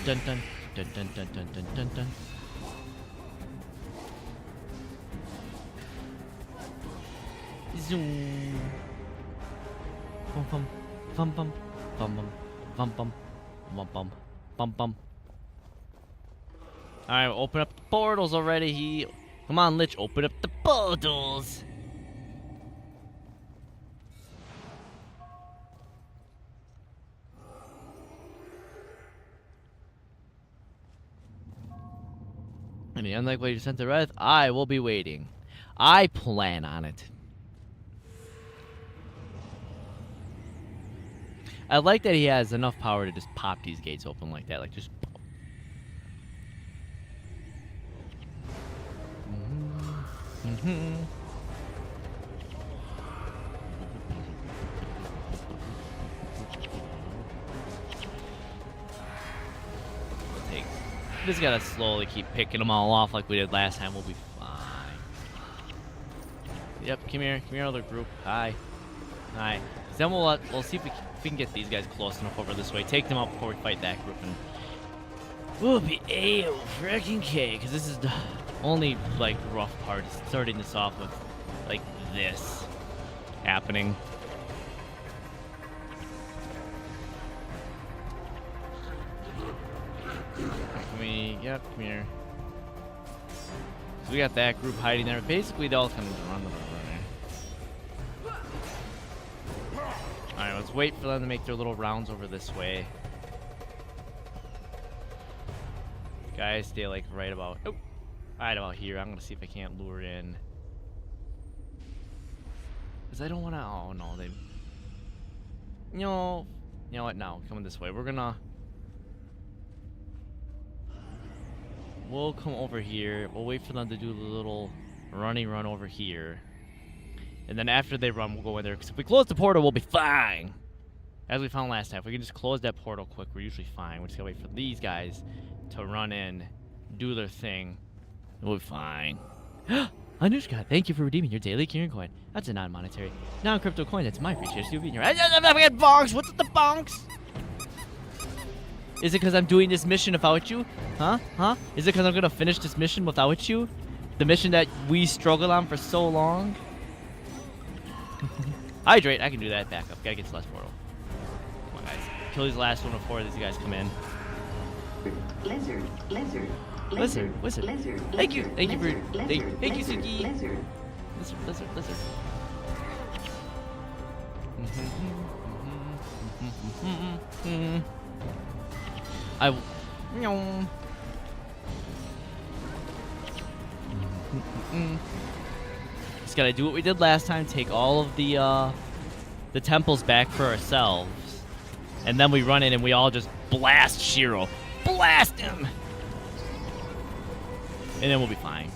S2: dun dun dun dun dun dun dun dun dun. Zoom. Bum bum bum bum bum bum bum bum bum bum bum bum. Alright, open up the portals already. Come on, Lich, open up the portals. I mean, unlike what you sent to Wrath, I will be waiting. I plan on it. I like that he has enough power to just pop these gates open like that. Like, just... Just gotta slowly keep picking them all off like we did last time. We'll be fine. Yep, come here, other group. Hi. Hi. Then we'll see if we can get these guys close enough over this way. Take them out before we fight that group, and we'll be freaking K. Because this is the only like rough part. Is starting this off with like this happening. Yep, come here. So we got that group hiding there. Basically, they all come run the there. Alright, let's wait for them to make their little rounds over this way. Guys, stay like right about here. I'm gonna see if I can't lure in. Because I don't wanna no, they you know what, now coming this way. We'll come over here. We'll wait for them to do the little running run over here. And then after they run, we'll go in there. Because if we close the portal, we'll be fine. As we found last time. If we can just close that portal quick, we're usually fine. We're just going to wait for these guys to run in, do their thing. And we'll be fine. Anushka, thank you for redeeming your daily Kieran coin. That's a non-monetary, non-crypto coin. That's my free chance to be in your... bonks! What's with the bonks? Is it because I'm doing this mission without you? Huh? Is it because I'm going to finish this mission without you? The mission that we struggled on for so long? Hydrate. I can do that. Back up. Gotta get to the last portal. Come on, guys. Kill these last one before these guys come in.
S8: Lizard.
S2: Thank you. Thank you for... Thank you, Suki. Lizard. Just gotta do what we did last time. Take all of the temples back for ourselves, and then we run in and we all just blast Shiro. Blast him, and then we'll be fine.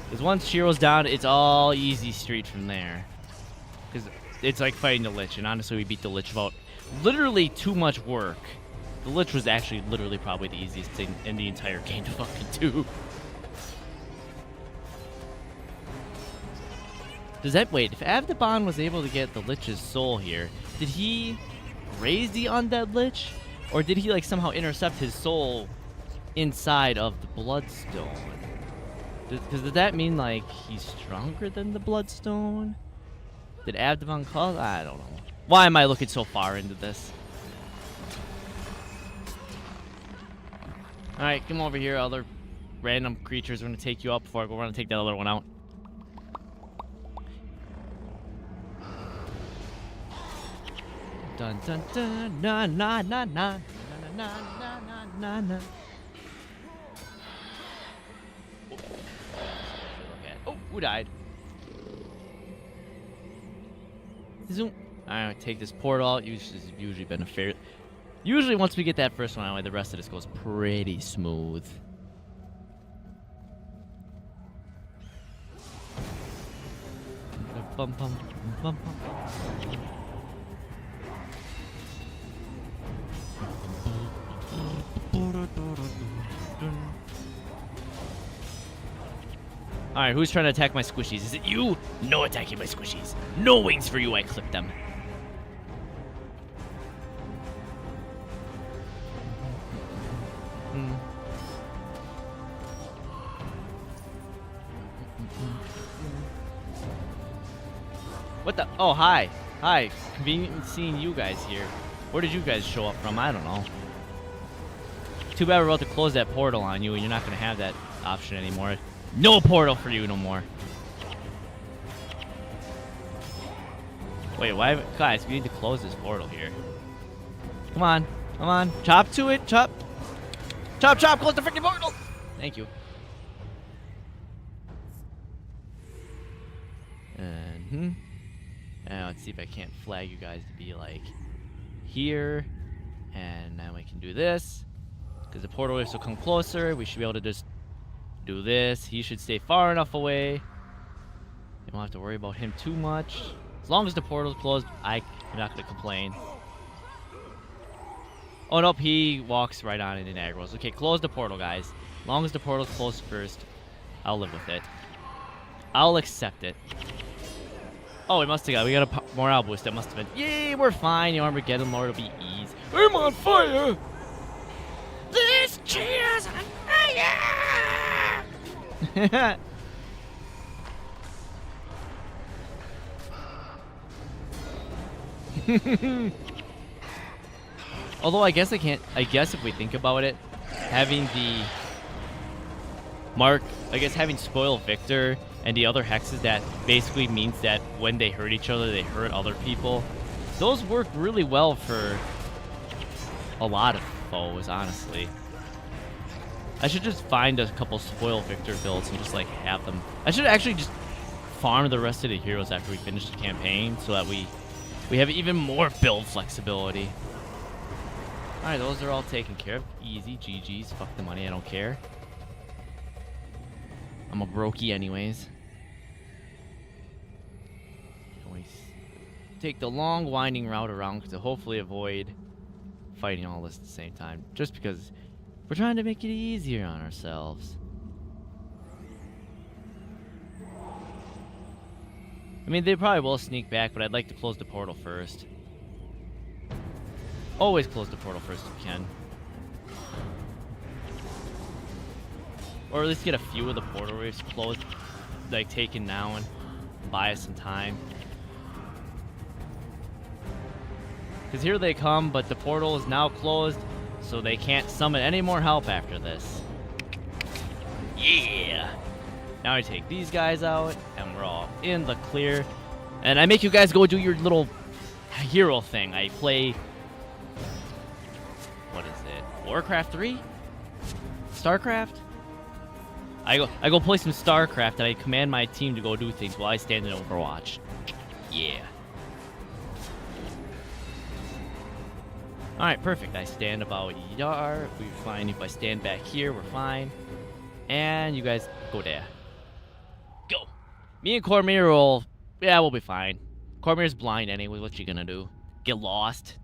S2: Because once Shiro's down, it's all easy street from there. Because it's like fighting the Lich, and honestly, we beat the Lich without literally too much work. The Lich was actually literally probably the easiest thing in the entire game to fucking do. Does that... Wait, if Abdabon was able to get the Lich's soul here, did he raise the undead Lich? Or did he, like, somehow intercept his soul inside of the Bloodstone? Does that mean, like, he's stronger than the Bloodstone? Did Abdabon cause... I don't know. Why am I looking so far into this? Alright, come over here, other random creatures. We're gonna take you out before I go run and take that other one out. Dun dun dun na na na na na na na na. Oh, who died? Zoom. Alright, take this portal out. Usually been a fair... Usually once we get that first one out of the way, the rest of this goes pretty smooth. Bum, bum, bum, bum. Alright, who's trying to attack my squishies? Is it you? No attacking my squishies. No wings for you, I clipped them. What the? Oh, hi. Hi. Convenient seeing you guys here. Where did you guys show up from? I don't know. Too bad we're about to close that portal on you and you're not going to have that option anymore. No portal for you no more. Wait, why? Guys, we need to close this portal here. Come on. Come on. Chop to it. Chop. Chop, chop. Close the freaking portal. Thank you. And, let's see if I can't flag you guys to be like here. And now we can do this. Because the portal will come closer. We should be able to just do this. He should stay far enough away. You don't have to worry about him too much. As long as the portal's closed, I'm not going to complain. Oh, nope. He walks right on it and aggroes. Okay, close the portal, guys. As long as the portal's closed first, I'll live with it. I'll accept it. Oh, we must have got. We got a morale boost. That must have been. Yay, we're fine. The Armageddon Lord will be easy.
S7: I'm on fire!
S2: This cheers on fire! Although I guess I can't. I guess if we think about it, having the mark, I guess having spoil victor and the other hexes, that basically means that when they hurt each other, they hurt other people. Those work really well for a lot of foes, honestly. I should just find a couple spoil victor builds and just like have them. I should actually just farm the rest of the heroes after we finish the campaign so that we have even more build flexibility. Alright, those are all taken care of. Easy, GG's. Fuck the money, I don't care. I'm a brokey anyways. Always take the long winding route around to hopefully avoid fighting all this at the same time. Just because we're trying to make it easier on ourselves. I mean, they probably will sneak back, but I'd like to close the portal first. Always close the portal first if you can. Or at least get a few of the portal waves closed, like taken now and buy us some time. Because here they come, but the portal is now closed, so they can't summon any more help after this. Yeah! Now I take these guys out, and we're all in the clear. And I make you guys go do your little hero thing. I play... What is it? Warcraft 3? StarCraft? I go play some StarCraft, and I command my team to go do things while I stand in Overwatch. Yeah. Alright, perfect. I stand about yard. We're fine. If I stand back here, we're fine. And you guys go there. Go. Me and Cormier will... Yeah, we'll be fine. Cormier's blind anyway. What you gonna do? Get lost?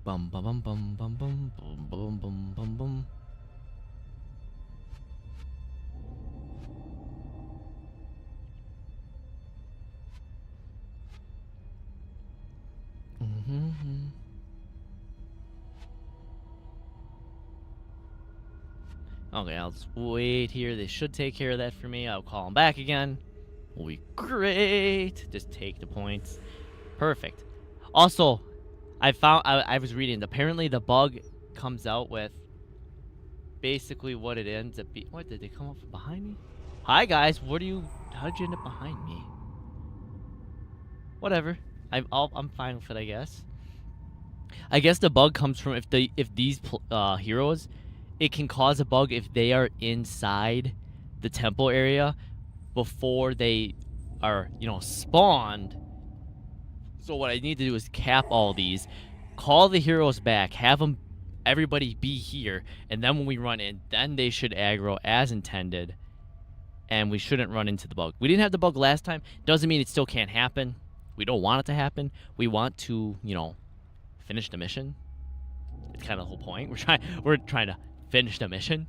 S2: Bum bum bum bum bum bum bum bum bum bum bum. Okay, I'll just wait here. They should take care of that for me. I'll call them back again. Will be great. Just take the points. Perfect. Also, I was reading. Apparently, the bug comes out with basically what it ends up being. What, did they come up from behind me? Hi guys. How'd you end up behind me? Whatever. I'm fine with it, I guess. I guess the bug comes from if these heroes, it can cause a bug if they are inside the temple area before they are, spawned. So what I need to do is cap all these, call the heroes back, have everybody be here, and then when we run in, then they should aggro as intended, and we shouldn't run into the bug. We didn't have the bug last time. Doesn't mean it still can't happen. We don't want it to happen. We want to, finish the mission. It's kind of the whole point. We're trying to finish the mission.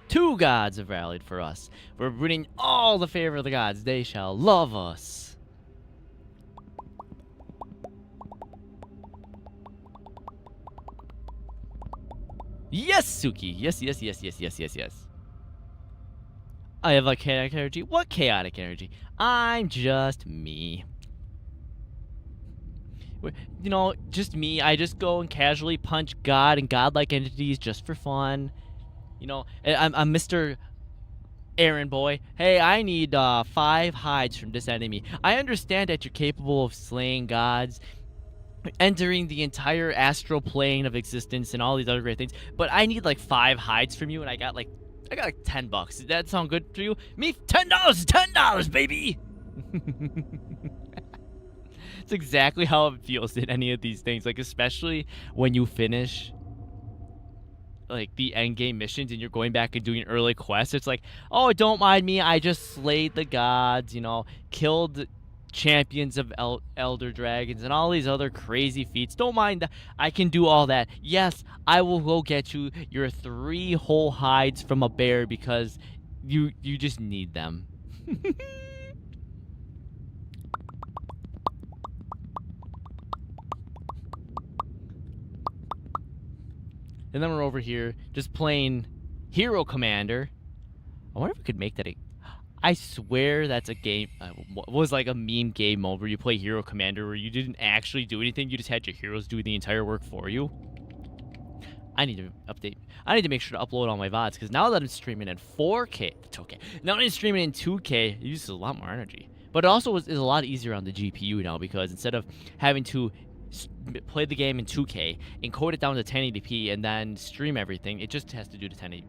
S2: Two gods have rallied for us. We're winning all the favor of the gods. They shall love us. Yes, Suki. Yes, yes, yes, yes, yes, yes, yes. I have like chaotic energy. What chaotic energy? I'm just me. Just me. I just go and casually punch God and godlike entities just for fun. I'm Mr. Errand Boy. Hey, I need 5 hides from this enemy. I understand that you're capable of slaying gods, entering the entire astral plane of existence and all these other great things, but I need like 5 hides from you, and I got like $10. Does that sound good to you? Me, $10 is $10, baby. It's exactly how it feels in any of these things. Like, especially when you finish like the end game missions and you're going back and doing early quests. It's like, oh, don't mind me. I just slayed the gods, you know, killed champions of elder dragons and all these other crazy feats. Don't mind that. I can do all that. Yes, I will go get you your 3 whole hides from a bear because you just need them. And then we're over here just playing Hero Commander. I wonder if we could make that a... I swear that's a game... was like a meme game mode where you play Hero Commander where you didn't actually do anything. You just had your heroes do the entire work for you. I need to update... I need to make sure to upload all my VODs because now that I'm streaming in 4K... It's okay. Now that I'm streaming in 2K, it uses a lot more energy. But it also is a lot easier on the GPU now because instead of having to play the game in 2K, encode it down to 1080p, and then stream everything, it just has to do to 1080p.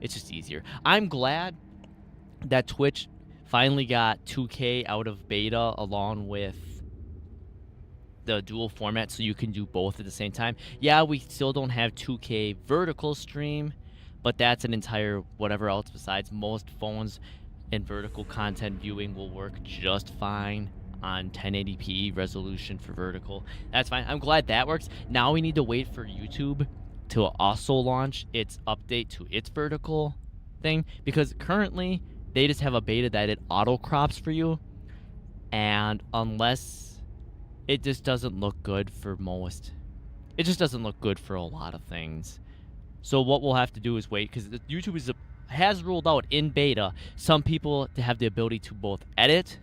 S2: It's just easier. I'm glad that Twitch finally got 2K out of beta along with the dual format so you can do both at the same time. Yeah, we still don't have 2K vertical stream, but that's an entire whatever else besides. Most phones and vertical content viewing will work just fine on 1080p resolution for vertical. That's fine. I'm glad that works. Now we need to wait for YouTube to also launch its update to its vertical thing because currently they just have a beta that it auto crops for you, and unless it just doesn't look good for most, it just doesn't look good for a lot of things. So what we'll have to do is wait because YouTube has ruled out in beta some people to have the ability to both edit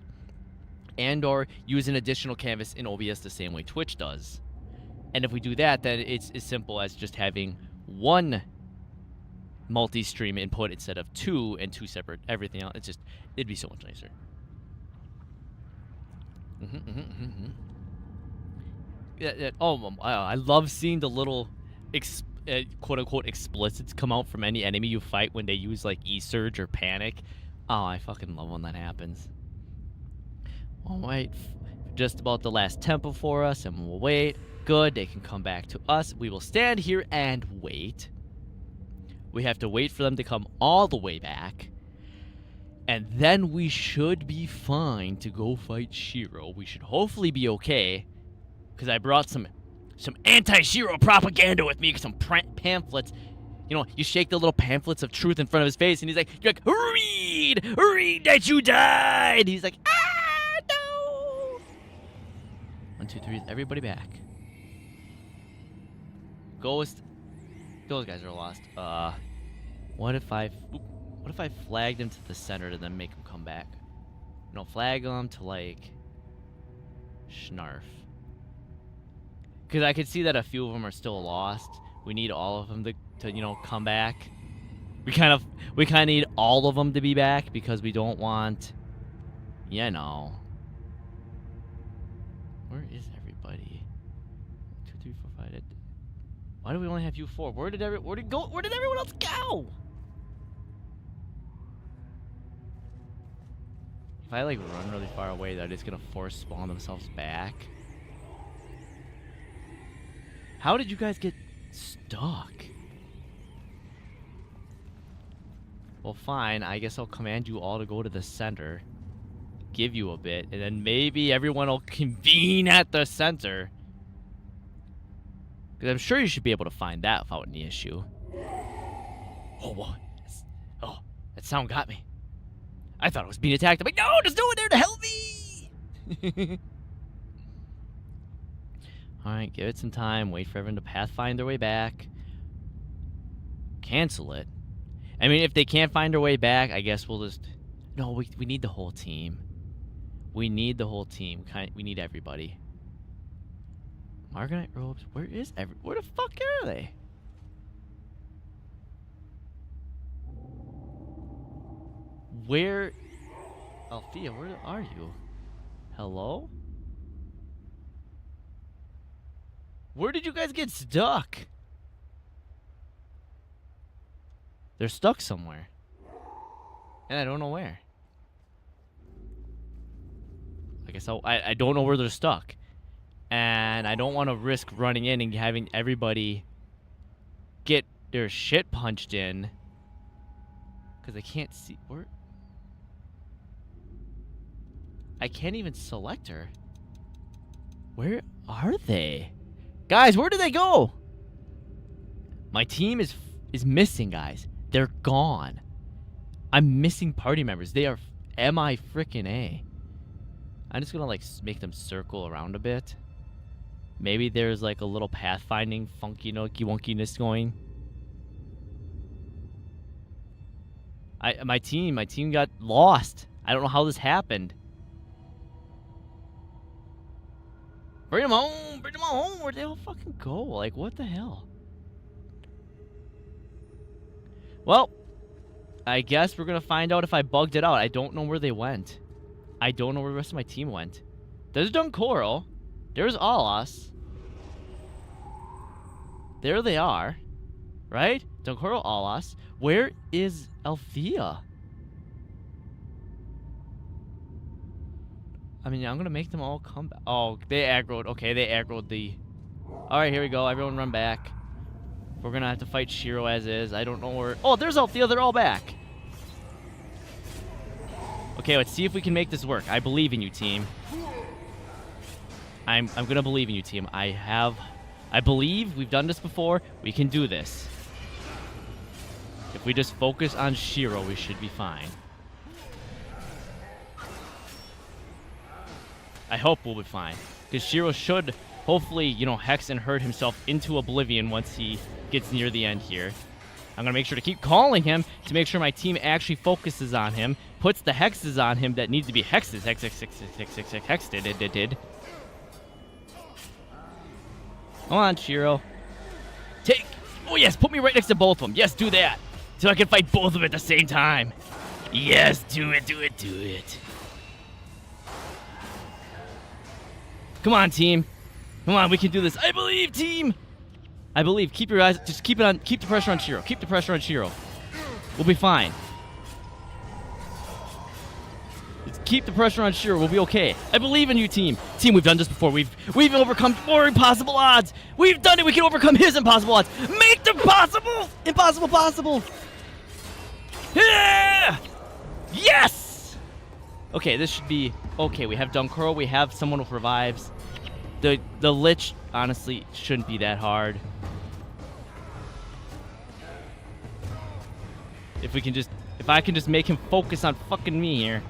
S2: and or use an additional canvas in OBS the same way Twitch does. And if we do that, then it's as simple as just having one multi-stream input instead of 2 and 2 separate everything else. It'd be so much nicer. I love seeing the little quote-unquote explicits come out from any enemy you fight when they use like E-Surge or Panic. Oh, I fucking love when that happens. We'll wait just about the last tempo for us, and we'll wait. Good, they can come back to us. We will stand here and wait. We have to wait for them to come all the way back. And then we should be fine to go fight Shiro. We should hopefully be okay. Because I brought some anti-Shiro propaganda with me. Some pamphlets. You know, you shake the little pamphlets of truth in front of his face, and you're like, read that you died. He's like, ah, no. 1, 2, 3, everybody back. Ghost. Those guys are lost. What if I flagged him to the center and then make him come back? No, flag him to like Schnarf. Because I could see that a few of them are still lost. We need all of them to you know, come back. We kind of need all of them to be back because we don't want, you know. Where is everybody? 2, 3, 4, 5. Why do we only have you 4? Where did everyone else go? If I like run really far away, they're just gonna force spawn themselves back. How did you guys get stuck? Well, fine. I guess I'll command you all to go to the center. Give you a bit, and then maybe everyone will convene at the center. Because I'm sure you should be able to find that without any issue. Oh, whoa. Oh, that sound got me. I thought I was being attacked. I'm like, no, there's no one there to help me! Alright, give it some time. Wait for everyone to pathfind their way back. Cancel it. I mean, if they can't find their way back, I guess we'll just... No, we need the whole team. We need the whole team. We need everybody. Margonite robes. Where the fuck are they? Where? Althea, where are you? Hello? Where did you guys get stuck? They're stuck somewhere. And I don't know where. I guess I don't know where they're stuck. and I don't want to risk running in and having everybody get their shit punched in. Because I can't see... Where? I can't even select her. Where are they? Guys, where did they go? My team is missing, guys. They're gone. I'm missing party members. They are MI frickin' A. I'm just gonna like make them circle around a bit. Maybe there's like a little pathfinding funky wonkiness going. My team got lost. I don't know how this happened. Bring them home! Bring them home! Where'd they all fucking go? Like, what the hell? Well, I guess we're gonna find out if I bugged it out. I don't know where they went. I don't know where the rest of my team went. There's Dunkoro. There's Alas. There they are. Right? Dunkoro, Alas. Where is Althea? I mean, I'm gonna make them all come back. Oh, they aggroed. Okay, they aggroed the... Alright, here we go. Everyone run back. We're gonna have to fight Shiro as is. I don't know where... Oh, there's Althea. They're all back. Okay, let's see if we can make this work. I believe in you, team. I'm gonna believe in you, team. I believe we've done this before. We can do this. If we just focus on Shiro, we should be fine. I hope we'll be fine. Because Shiro should, hopefully, you know, hex and hurt himself into oblivion once he gets near the end here. I'm going to make sure to keep calling him to make sure my team actually focuses on him. Puts the hexes on him that need to be hexes. Hexed. Come on, Shiro. Take... Oh, yes, put me right next to both of them. Yes, do that. So I can fight both of them at the same time. Yes, do it. Come on, team. Come on, we can do this. I believe, team. I believe. Keep your eyes. Just keep it on. Keep the pressure on Shiro. Keep the pressure on Shiro. We'll be fine. Just keep the pressure on Shiro. We'll be okay. I believe in you, team. Team, we've done this before. We've overcome more impossible odds. We've done it. We can overcome his impossible odds. Make them possible. Impossible. Yeah! Yes! Okay, this should be okay. We have Dunkuro. We have someone with revives. The Lich, honestly, shouldn't be that hard. If I can just make him focus on fucking me here.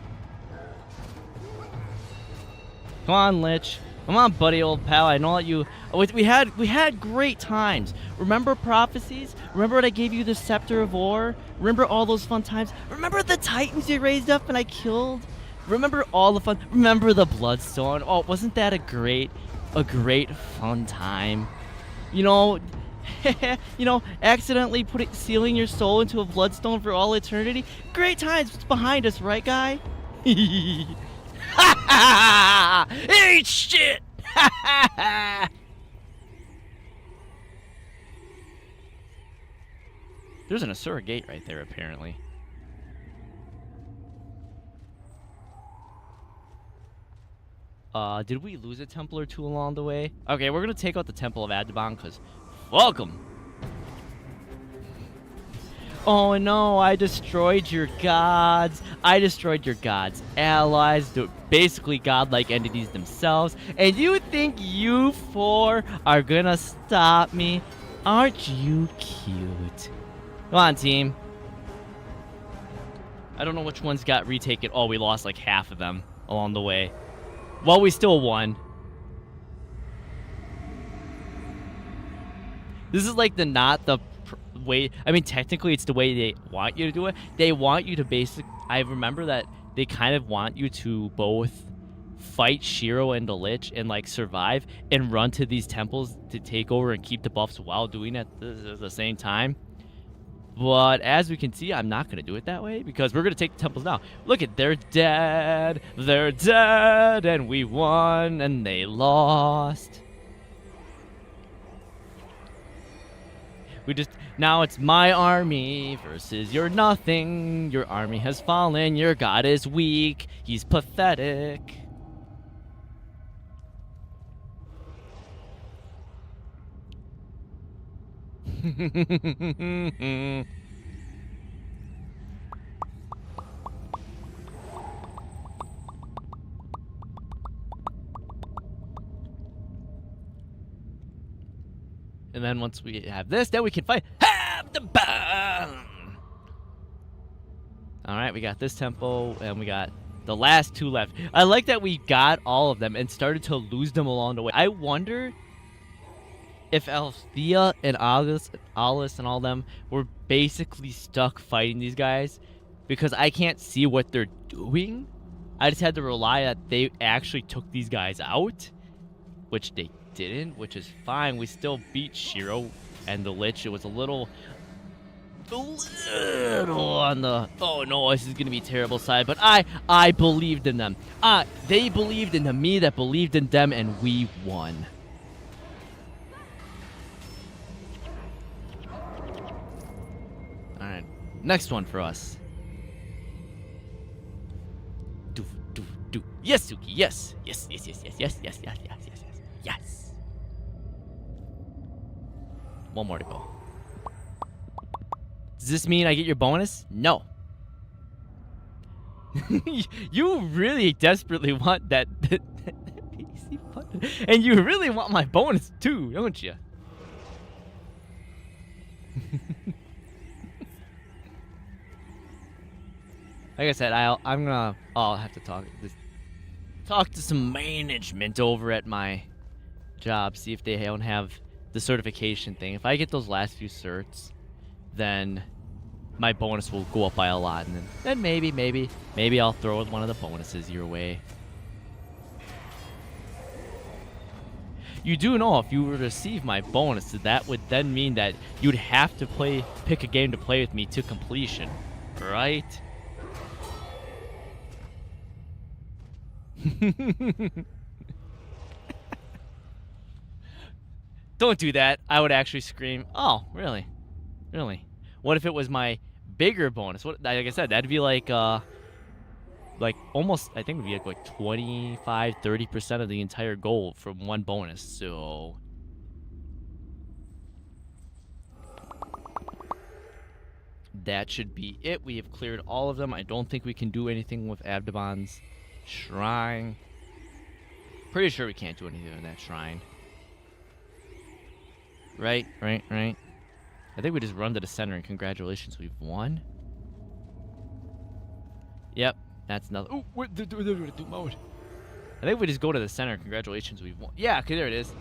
S2: Come on, Lich. Come on, buddy, old pal. I know that you... We had great times. Remember prophecies? Remember when I gave you the Scepter of War? Remember all those fun times? Remember the Titans you raised up and I killed? Remember all the fun... Remember the Bloodstone? Oh, wasn't that a great fun time? You know... accidentally sealing your soul into a Bloodstone for all eternity? Great times. It's behind us, right, guy? Eat shit! There's an Asura gate right there, apparently. Did we lose a temple or two along the way? Okay, we're gonna take out the Temple of Adaban, because fuck 'em. Oh no, I destroyed your gods. I destroyed your gods' allies. They're basically godlike entities themselves. And you think you four are gonna stop me? Aren't you cute? Come on, team. I don't know which ones got retaken. Oh, we lost like half of them along the way. Well, we still won. This is like not the way. I mean, technically, it's the way they want you to do it. They want you to I remember that they kind of want you to both fight Shiro and the Lich and like survive and run to these temples to take over and keep the buffs while doing it at the same time. But as we can see, I'm not going to do it that way because we're going to take the temples now. Look at, they're dead, and we won, and they lost. Now it's my army versus your nothing. Your army has fallen, your god is weak, he's pathetic. And then once we have this, then we can fight. Have the bomb! Alright, we got this tempo, and we got the last 2 left. I like that we got all of them and started to lose them along the way. I wonder if Althea and Alice and all them were basically stuck fighting these guys because I can't see what they're doing. I just had to rely that they actually took these guys out, which they didn't, which is fine. We still beat Shiro and the Lich. It was a little on the oh no, this is gonna be terrible side, but I believed in them. They believed into me that believed in them, and we won. All right, next one for us. Do. Yes, Suki. Yes. Yes. One more to go. Does this mean I get your bonus? No. You really desperately want that PC button. And you really want my bonus too, don't you? Like I said, I'll have to talk to some management over at my job, see if they don't have the certification thing. If I get those last few certs, then my bonus will go up by a lot, and then maybe I'll throw one of the bonuses your way. You do know if you were to receive my bonus, that would then mean that you'd have to pick a game to play with me to completion, right? Don't do that. I would actually scream, oh, really? Really? What if it was my bigger bonus? What, like I said, that'd be like almost, I think it would be like 25, 30% of the entire goal from one bonus, so. That should be it. We have cleared all of them. I don't think we can do anything with Abdabon's shrine. Pretty sure we can't do anything with that shrine. Right. I think we just run to the center and congratulations, we've won. Yep, that's another. Oh, what the mode? I think we just go to the center. Congratulations, we've won. Yeah, okay, there it is.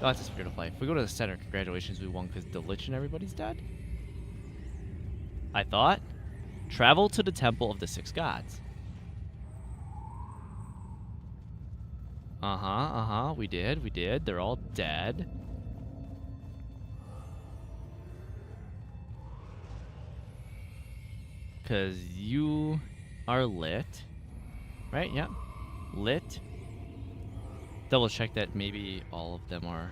S2: Oh, that's a spirit of life. If we go to the center, congratulations, we won because the Lich and everybody's dead. I thought. Travel to the Temple of the Six Gods. We did. They're all dead. Because you are lit. Right? Yeah. Lit. Double check that maybe all of them are.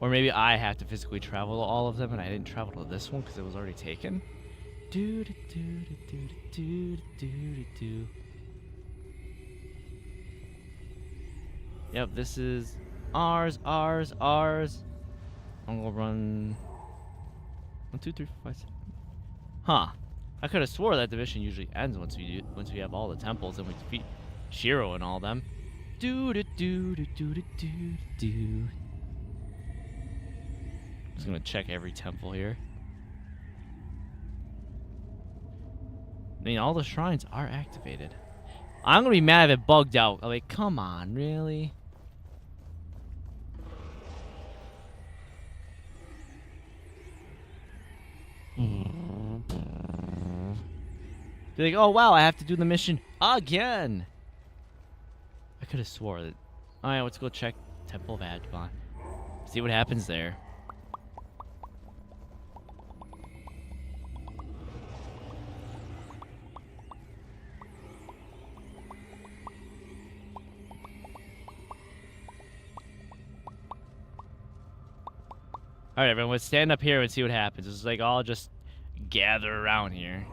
S2: Or maybe I have to physically travel to all of them and I didn't travel to this one because it was already taken. Yep, this is ours. I'm gonna run 1, 2, 3, 4, 5, 6. Huh. I could have swore that division usually ends once we have all the temples and we defeat Shiro and all them. Just gonna check every temple here. I mean, all the shrines are activated. I'm gonna be mad if it bugged out. Like, come on, really? Be like, oh wow, I have to do the mission again. I could have swore that. All right, let's go check Temple of Adjumon. See what happens there. All right, everyone, let's stand up here and see what happens. It's like all just gather around here.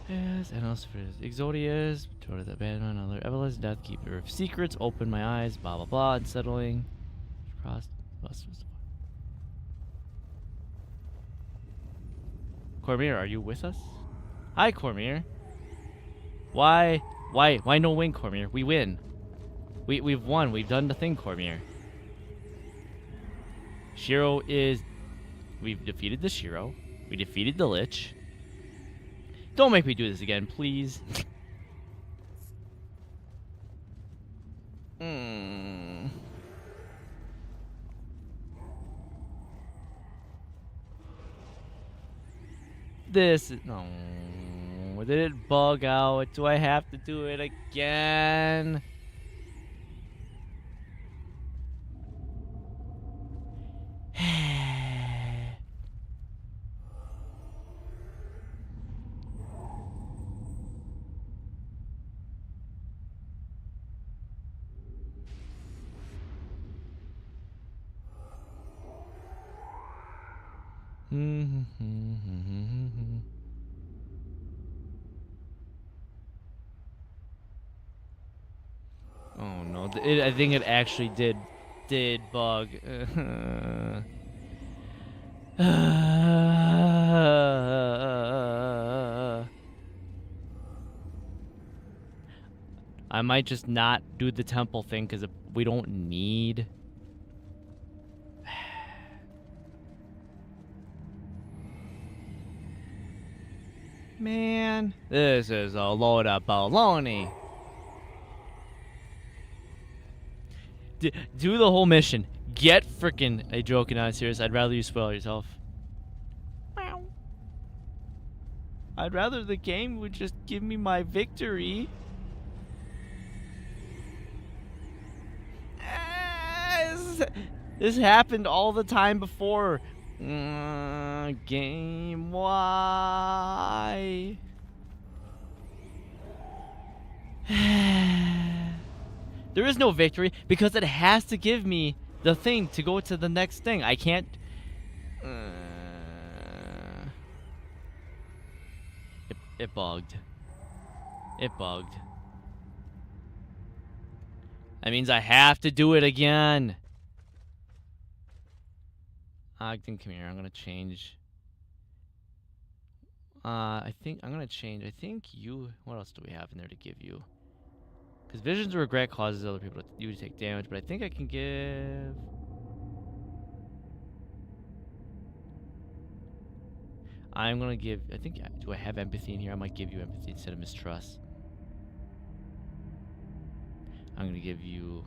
S2: Yes, and also for Exodius, to the abandon another everlasting death, keeper of secrets, open my eyes, blah blah blah, unsettling. Cross. Cormier, are you with us? Hi, Cormier. Why no win, Cormier? We win. We've won. We've done the thing, Cormier. Shiro is... We've defeated the Shiro. We defeated the Lich. Don't make me do this again, please. This is... No. Did it bug out? Do I have to do it again? Oh no! I think it actually did bug. I might just not do the temple thing because we don't need. Man, this is a load of baloney. Do the whole mission. Get frickin' a joke and not serious. I'd rather you spoil yourself. I'd rather the game would just give me my victory. This happened all the time before. Game, why? There is no victory because it has to give me the thing to go to the next thing. I can't... It bugged. It bugged. That means I have to do it again. Ogden, come here. I'm gonna change. I think you... What else do we have in there to give you? Because visions of regret causes other people to take damage, but I think I can give... I'm gonna give... I think... Do I have empathy in here? I might give you empathy instead of mistrust. I'm gonna give you...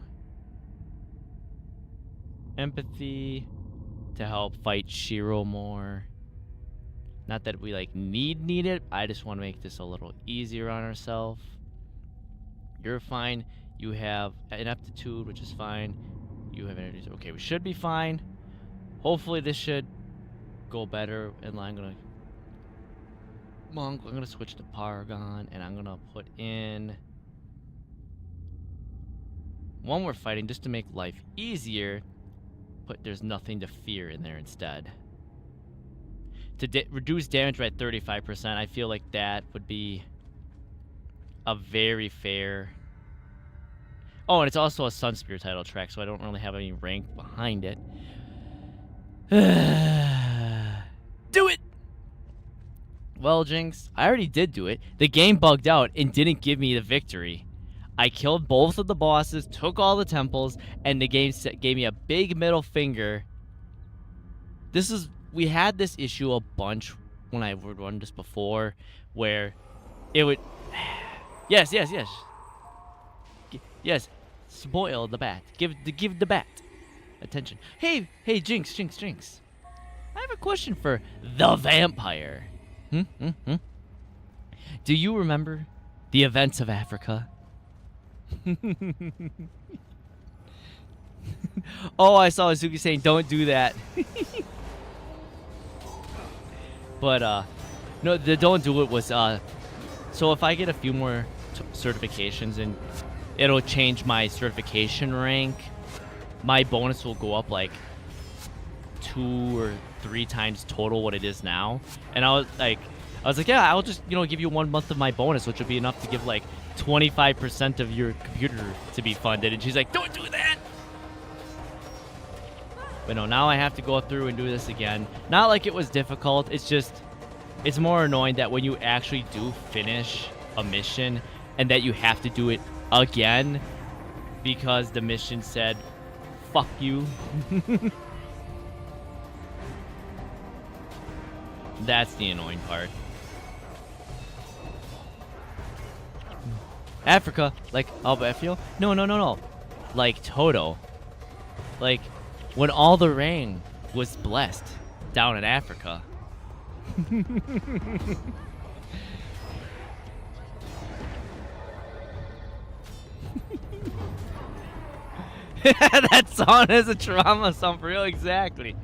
S2: empathy to help fight Shiro more. Not that we, like, need it. I just want to make this a little easier on ourselves. You're fine. You have ineptitude, which is fine. You have energy. Okay, we should be fine. Hopefully this should go better. And I'm gonna Monk. I'm gonna switch to Paragon, and I'm gonna put in one we're fighting just to make life easier. But there's nothing to fear in there instead. To reduce damage by 35%, I feel like that would be a very fair... Oh, and it's also a Sun Spear title track, so I don't really have any rank behind it. Do it! Well, Jinx, I already did do it. The game bugged out and didn't give me the victory. I killed both of the bosses, took all the temples, and the game gave me a big middle finger. We had this issue a bunch when I would run this before, where it would... Yes. Yes. Spoil the bat. Give the bat attention. Hey, Jinx. I have a question for the vampire. Do you remember the events of Africa? Oh, I saw Azuki saying don't do that. But no, the don't do it was so if I get a few more certifications and it'll change my certification rank, my bonus will go up like 2 or 3 times total what it is now. And I was like, I was like, yeah, I'll just, you know, give you 1 month of my bonus, which would be enough to give like 25% of your computer to be funded. And she's like, don't do that. But no, now I have to go through and do this again. Not like it was difficult. It's just, it's more annoying that when you actually do finish a mission and that you have to do it again because the mission said, fuck you. That's the annoying part. Africa, like Albefio? No. Like Toto. Like when all the rain was blessed down in Africa. That song is a trauma song for real, exactly.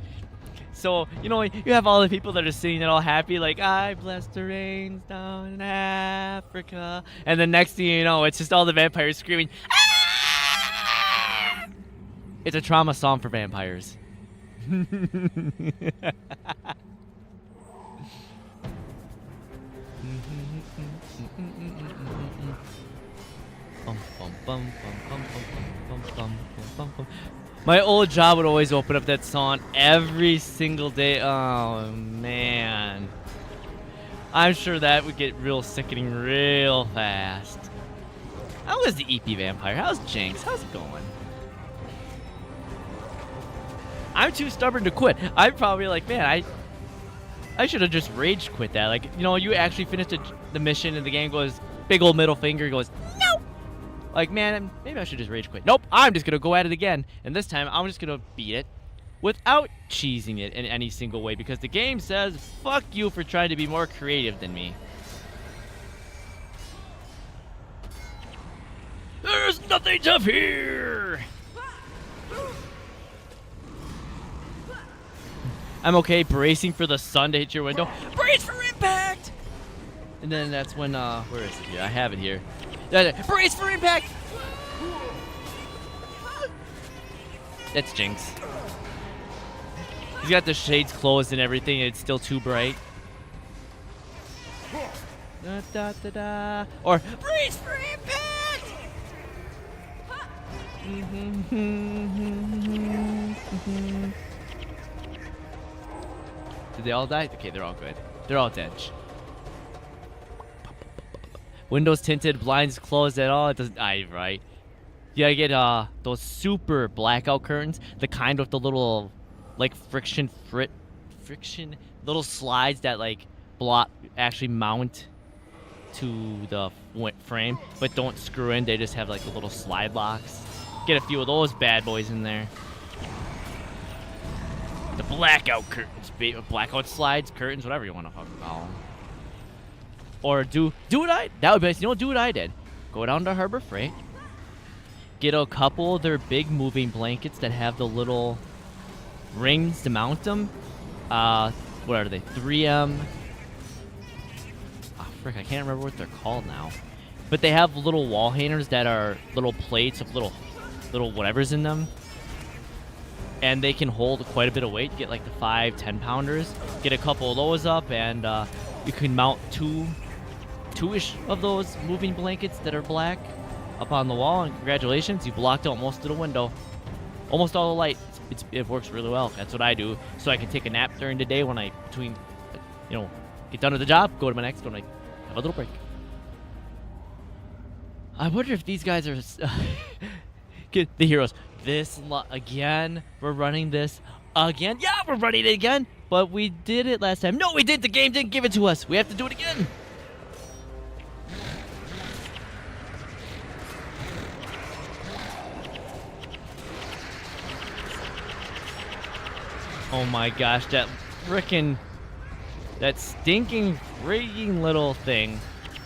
S2: So, you know, you have all the people that are singing it all happy, like, I bless the rains down in Africa. And the next thing you know, it's just all the vampires screaming, ah! It's a trauma song for vampires. My old job would always open up that song every single day. Oh, man. I'm sure that would get real sickening real fast. How was the EP Vampire? How's Jinx? How's it going? I'm too stubborn to quit. I'm probably like, man, I should have just rage quit that. Like, you know, you actually finished the mission and the game goes, big old middle finger goes, no! Like, man, maybe I should just rage quit. Nope, I'm just going to go at it again. And this time, I'm just going to beat it without cheesing it in any single way. Because the game says, fuck you for trying to be more creative than me. There's nothing to fear! I'm okay bracing for the sun to hit your window. Brace for impact! And then that's when, where is it here? I have it here. Brace for impact! That's Jinx. He's got the shades closed and everything, and it's still too bright. Da, da, da, da. Or, brace for impact! Did they all die? Okay, they're all good. They're all dead. Windows tinted, blinds closed at all. It doesn't. Right. You gotta get those super blackout curtains, the kind with the little, like friction little slides that like actually mount to the frame, but don't screw in. They just have like the little slide locks. Get a few of those bad boys in there. The blackout curtains, blackout slides, curtains, whatever you want to fucking call them. Or do what that would be nice. You know, do what I did. Go down to Harbor Freight. Get a couple of their big moving blankets that have the little rings to mount them. What are they? 3M. Oh, frick, I can't remember what they're called now. But they have little wall hangers that are little plates of little whatever's in them. And they can hold quite a bit of weight. You get like the 5-10 pounders. Get a couple of those up, and you can mount two-ish of those moving blankets that are black up on the wall. And congratulations, you blocked out most of the window, almost all the light. It works really well. That's what I do, so I can take a nap during the day when I get done with the job, go to my next one, I have a little break. I wonder if these guys are get the heroes. Again, we're running this again. Yeah, we're running it again. But we did it last time. No, we did. The game didn't give it to us. We have to do it again. Oh my gosh, that stinking freaking little thing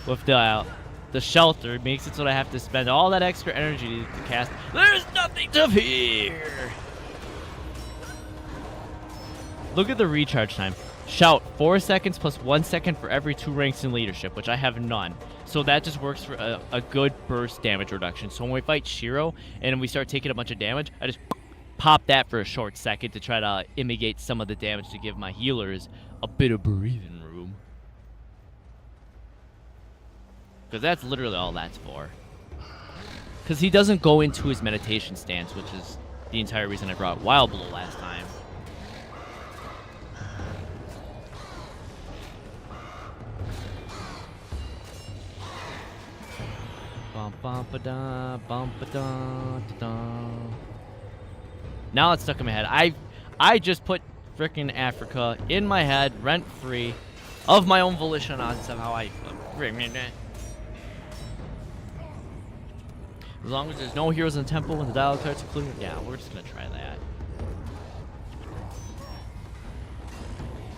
S2: with the shelter makes it so that I have to spend all that extra energy to cast. There's nothing to fear. Look at the recharge time. Shout 4 seconds plus 1 second for every 2 ranks in leadership, which I have none. So that just works for a good burst damage reduction. So when we fight Shiro and we start taking a bunch of damage, I just pop that for a short second to try to mitigate some of the damage to give my healers a bit of breathing room. Because that's literally all that's for. Because he doesn't go into his meditation stance, which is the entire reason I brought Wild Blow last time. Bum bum ba da bum ba da da. Now it's stuck in my head. I just put frickin' Africa in my head, rent free, of my own volition on somehow I. As long as there's no heroes in the temple when the dialogue cards are clear, yeah, we're just gonna try that.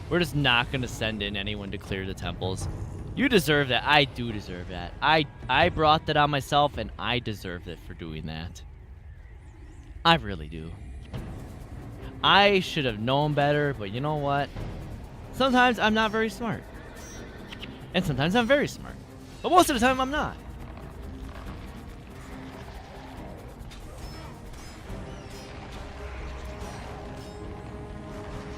S2: We're just not gonna send in anyone to clear the temples. You deserve that. I do deserve that. I brought that on myself, and I deserve it for doing that. I really do. I should have known better, but you know what? Sometimes I'm not very smart. And sometimes I'm very smart. But most of the time, I'm not.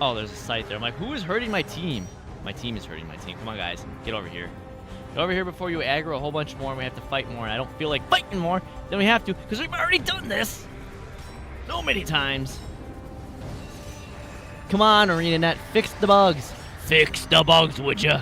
S2: Oh, there's a site there. I'm like, who is hurting my team? My team is hurting my team. Come on, guys. Get over here. Get over here before you aggro a whole bunch more and we have to fight more. And I don't feel like fighting more than we have to because we've already done this so many times. Come on, ArenaNet. Fix the bugs. Fix the bugs, would ya?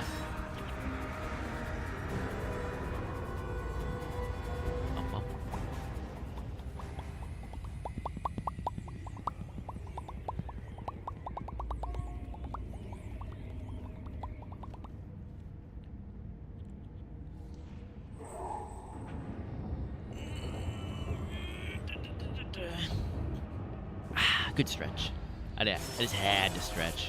S2: Good stretch. I just had to stretch.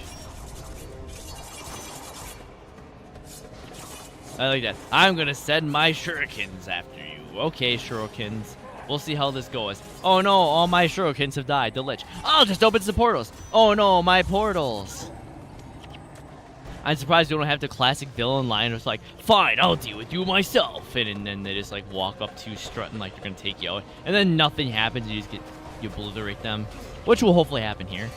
S2: I like that. I'm gonna send my shurikens after you. Okay, shurikens. We'll see how this goes. Oh no, all my shurikens have died. The Lich. I'll just open some portals. Oh no, my portals. I'm surprised you don't have the classic villain line. It's like, fine, I'll deal with you myself. And then they just like walk up to you strutting like they're gonna take you out. And then nothing happens. You just you obliterate them. Which will hopefully happen here.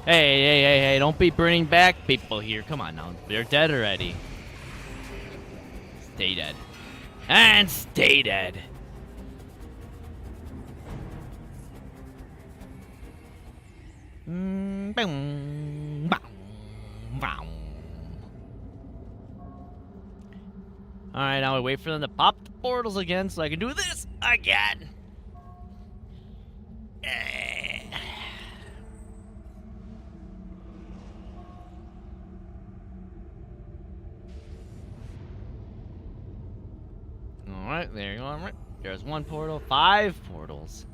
S2: Hey, don't be bringing back people here. Come on now. They're dead already. Stay dead. And stay dead. Alright, now we wait for them to pop the portals again so I can do this again. Alright, there you go. Right. There's one portal, 5 portals.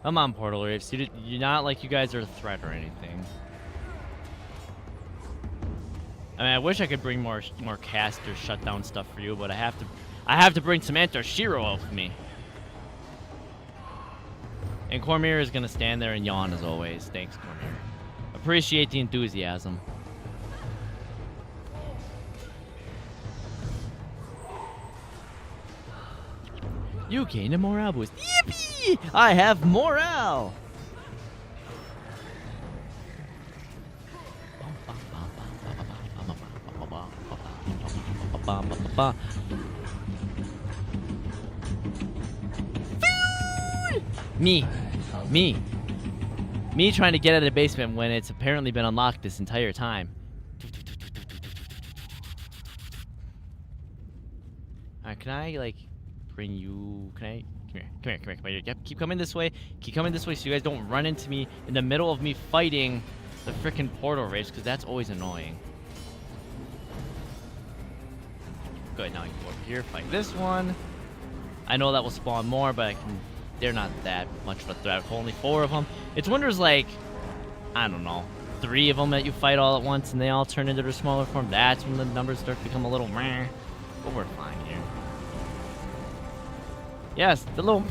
S2: Come on, Portal Reefs. You're not like you guys are a threat or anything. I mean, I wish I could bring more caster shutdown stuff for you, but I have to bring Samantha Shiro out with me. And Cormier is gonna stand there and yawn as always. Thanks, Cormier. Appreciate the enthusiasm. You gained a morale boost. Yippee! I have morale! Me trying to get out of the basement when it's apparently been unlocked this entire time. Alright, can I, like, bring you... Come here. Yep, keep coming this way. Keep coming this way so you guys don't run into me in the middle of me fighting the frickin' portal race, because that's always annoying. Good, now you can go over here, fight this one. I know that will spawn more, but they're not that much of a threat. Only 4 of them. It's wonders like, I don't know, 3 of them that you fight all at once and they all turn into their smaller form, that's when the numbers start to become a little meh. But we're fine here. Yes, the little...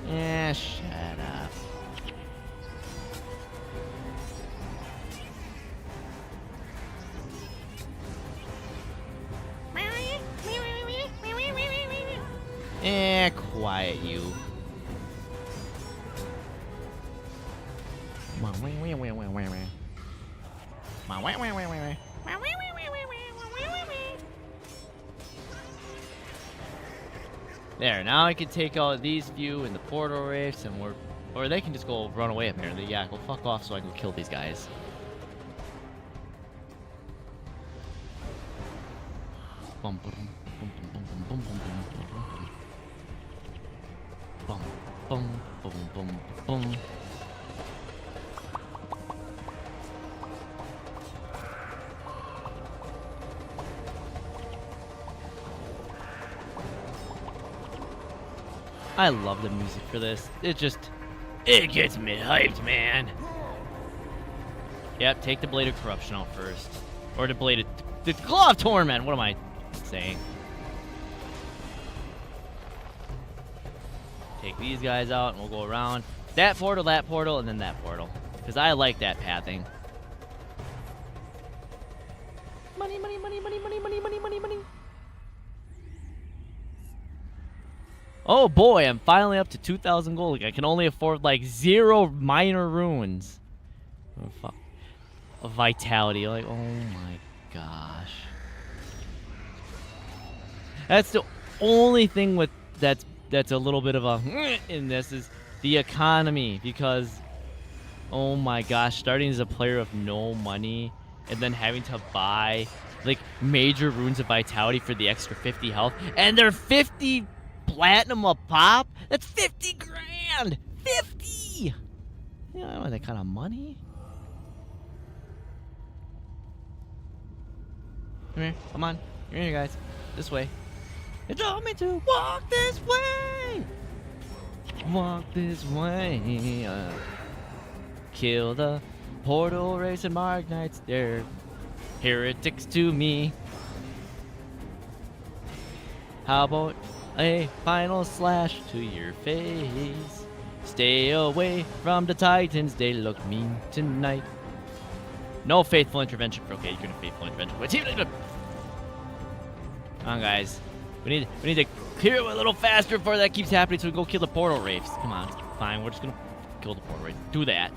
S2: Yeah, shut up. Quiet you. There, now I can take out these few in the portal rafts and or they can just go run away apparently. Yeah, go fuck off so I can kill these guys. Bum, bum, bum, bum, bum, bum, bum, bum, bum, bum, bum, bum, bum. I love the music for this. It gets me hyped, man. Yep, take the Blade of Corruption out first. Or the Claw of Torment. What am I saying? Take these guys out and we'll go around. That portal, and then that portal. Because I like that pathing. Money, money, money, money, money, money, money, money, money. Oh boy, I'm finally up to 2,000 gold. I can only afford like 0 minor runes. Oh, fuck. A vitality, like, oh my gosh. That's the only thing with that's a little bit of a in this is the economy, because oh my gosh, starting as a player of no money and then having to buy like major runes of vitality for the extra 50 health, and they're 50 platinum a pop. That's 50 grand. 50. You know, I don't have that kind of money. Come here, come on. You're here, guys. This way. They told me to walk this way. Walk this way. Kill the portal race and Mark Knights. They're heretics to me. How about a final slash to your face? Stay away from the Titans. They look mean tonight. No faithful intervention. Okay, you're gonna faithful intervention. Come on, guys. We need to clear it a little faster before that keeps happening, so we go kill the portal wraiths. Come on, fine. We're just gonna kill the portal wraiths. Do that.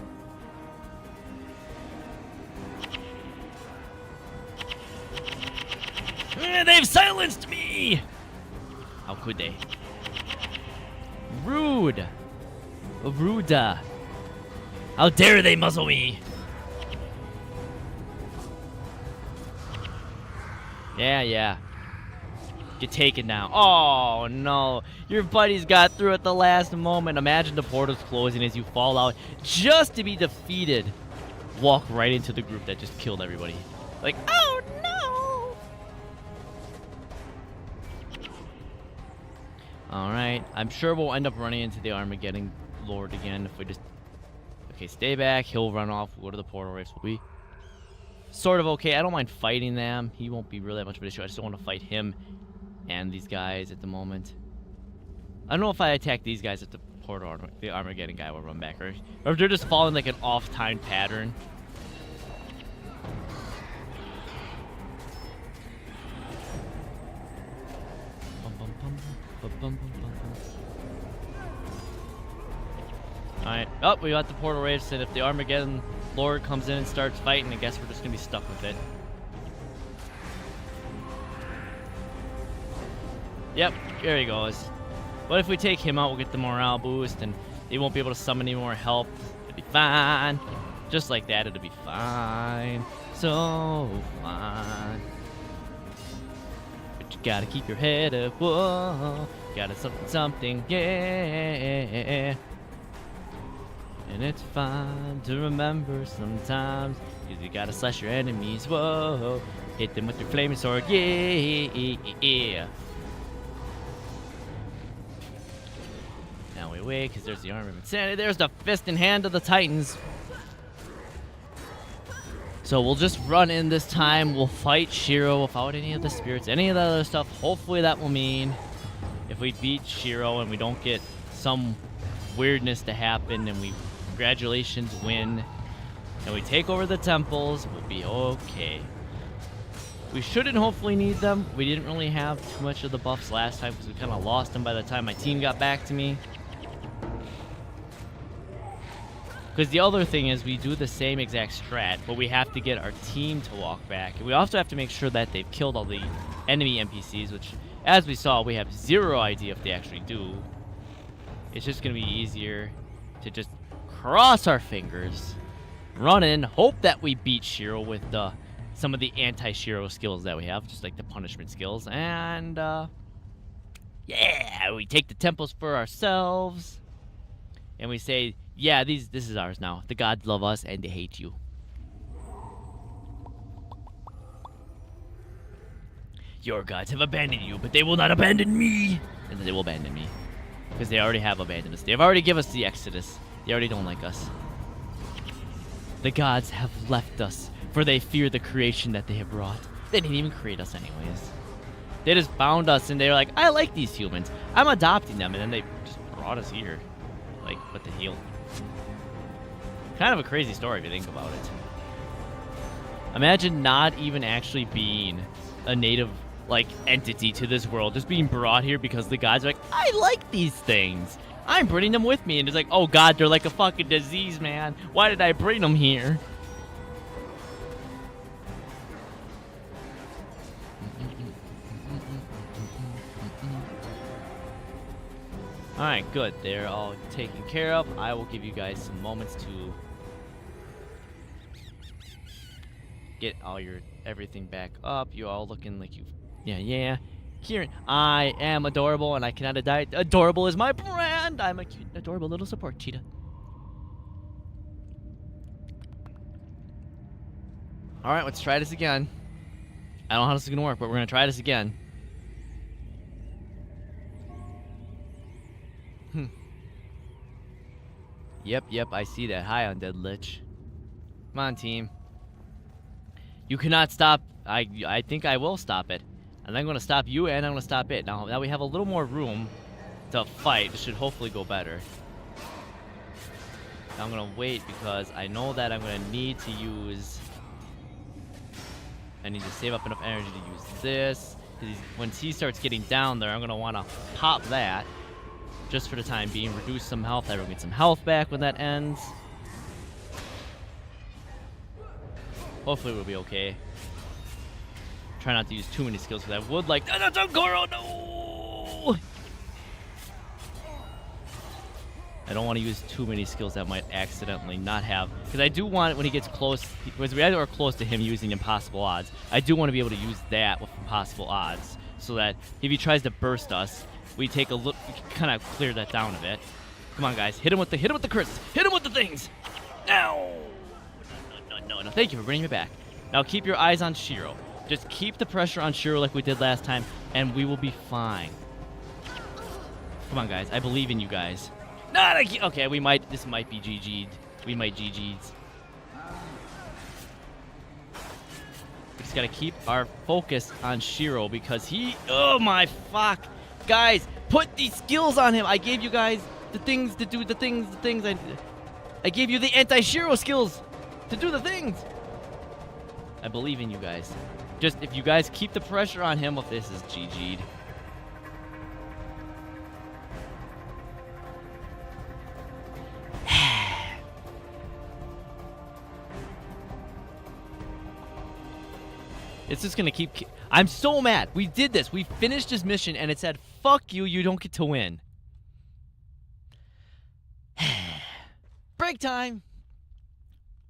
S2: They've silenced me. How could they? Rude. Ruda. How dare they muzzle me? Yeah. Get taken down. Oh, no. Your buddies got through at the last moment. Imagine the portals closing as you fall out just to be defeated. Walk right into the group that just killed everybody. Like, oh, no. Alright. I'm sure we'll end up running into the Armageddon Lord again if we just... Okay, stay back. He'll run off. We'll go to the portal race. We'll be sort of okay. I don't mind fighting them. He won't be really that much of an issue. I just don't want to fight him and these guys at the moment. I don't know if I attack these guys at the portal, the Armageddon guy will run back, or if they're just following like an off-time pattern. Alright. Oh, we got the portal race, and if the Armageddon Lord comes in and starts fighting, I guess we're just gonna be stuck with it. Yep, there he goes. What if we take him out, we'll get the morale boost, and they won't be able to summon any more help. It'll be fine. Just like that, it'll be fine. So fine. But you gotta keep your head up, whoa. Gotta something, yeah. And it's fine to remember sometimes, 'cause you gotta slash your enemies, whoa. Hit them with your flaming sword, yeah. wait, because there's the Arm of Insanity. There's the Fist in Hand of the Titans. So we'll just run in this time. We'll fight Shiro without any of the spirits, any of the other stuff. Hopefully that will mean if we beat Shiro and we don't get some weirdness to happen and we, congratulations, win, and we take over the temples, we'll be okay. We shouldn't hopefully need them. We didn't really have too much of the buffs last time because we kind of lost them by the time my team got back to me. Because the other thing is we do the same exact strat, but we have to get our team to walk back. And we also have to make sure that they've killed all the enemy NPCs, which, as we saw, we have zero idea if they actually do. It's just going to be easier to just cross our fingers, run in, hope that we beat Shiro with some of the anti-Shiro skills that we have, just like the punishment skills. And, yeah, we take the temples for ourselves. And we say, yeah, this is ours now. The gods love us and they hate you. Your gods have abandoned you, but they will not abandon me. And they will abandon me. Because they already have abandoned us. They've already given us the Exodus. They already don't like us. The gods have left us, for they fear the creation that they have wrought. They didn't even create us anyways. They just found us and they were like, I like these humans. I'm adopting them. And then they just brought us here. Like, what the hell? Kind of a crazy story if you think about it. Imagine not even actually being a native, like, entity to this world. Just being brought here because the gods are like, I like these things. I'm bringing them with me. And it's like, oh god, they're like a fucking disease, man. Why did I bring them here? Alright, good. They're all taken care of. I will give you guys some moments to get all your everything back up. You all looking like you... Yeah. Kieran, I am adorable and I cannot die. Adorable is my brand. I'm a cute, adorable little support cheetah. Alright, let's try this again. I don't know how this is going to work, but we're going to try this again. Yep, I see that. Hi, Undead Lich. Come on, team. You cannot stop. I think I will stop it. And I'm going to stop you, and I'm going to stop it. Now we have a little more room to fight. This should hopefully go better. Now I'm going to wait because I know that I'm going to need to use... I need to save up enough energy to use this. Once he starts getting down there, I'm going to want to pop that. Just for the time being, reduce some health. Everyone gets some health back when that ends. Hopefully we'll be okay. Try not to use too many skills because I would like... Goro, no! I don't want to use too many skills that might accidentally not have... Because I do want, when he gets close... Because we are close to him using impossible odds. I do want to be able to use that with impossible odds. So that if he tries to burst us... We take a look, we can kind of clear that down a bit. Come on, guys, hit him with the crits, hit him with the things. No. Thank you for bringing me back. Now keep your eyes on Shiro. Just keep the pressure on Shiro like we did last time, and we will be fine. Come on, guys, I believe in you guys. Not again. Okay, this might be GG'd. We might GG's. We just gotta keep our focus on Shiro because he. Oh my fuck. Guys, put these skills on him. I gave you guys the things to do the things. I gave you the anti-Shiro skills to do the things. I believe in you guys. Just if you guys keep the pressure on him, if this is GG'd. It's just gonna keep... I'm so mad. We did this. We finished this mission and it said, fuck you, you don't get to win. Break time.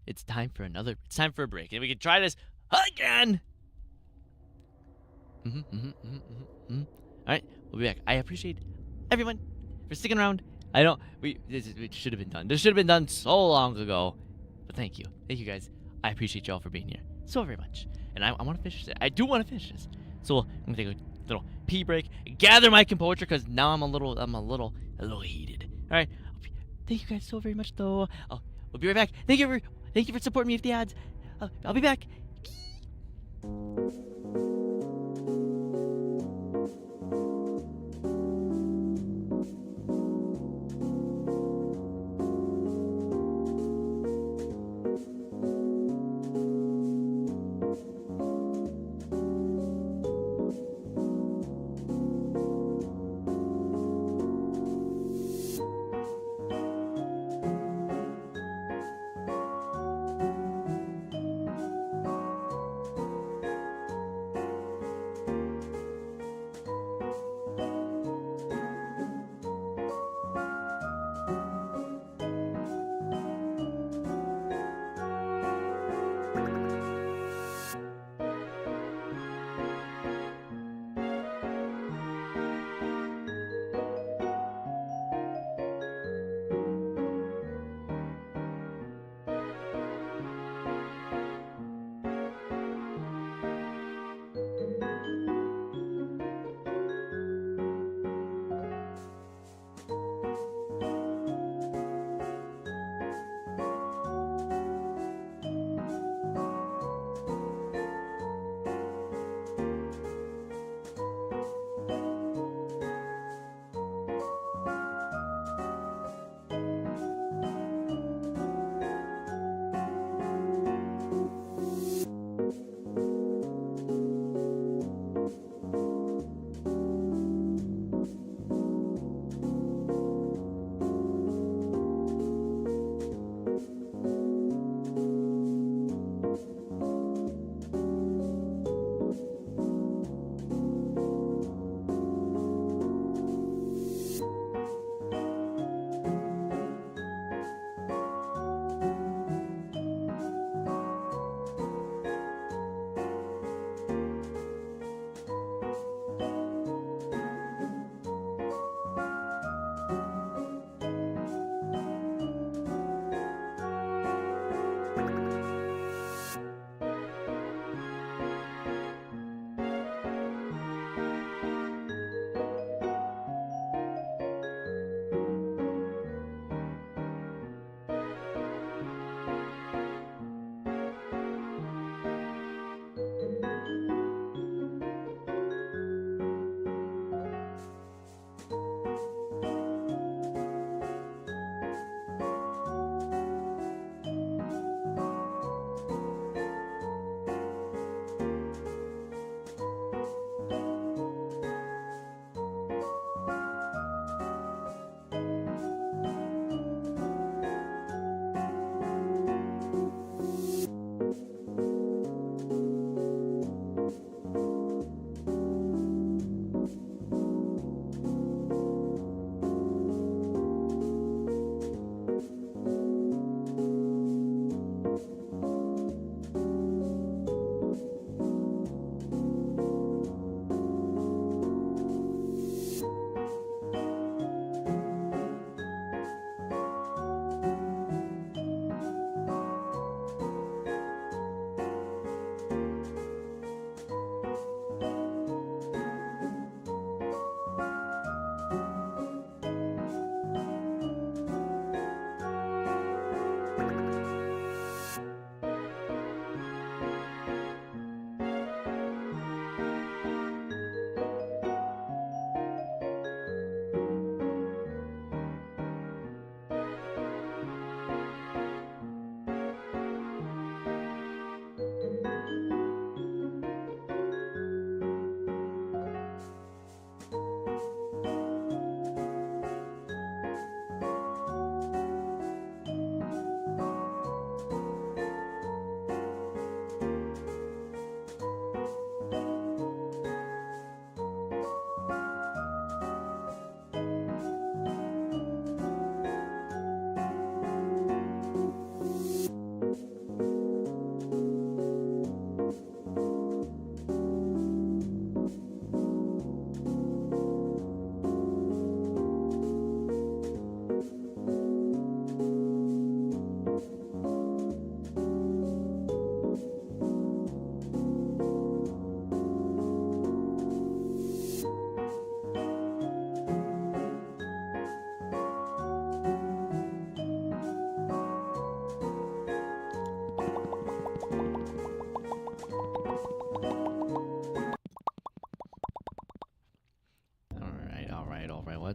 S2: It's time for a break. And we can try this again. Alright, we'll be back. I appreciate everyone for sticking around. It should have been done. This should have been done so long ago. But thank you. Thank you guys. I appreciate y'all for being here so very much. And I want to finish this. I do want to finish this. So I'm gonna take a little pee break, gather my composure, because now I'm a little heated. Alright. Thank you guys so very much, though. Oh, we'll be right back. Thank you for supporting me with the ads. I'll be back.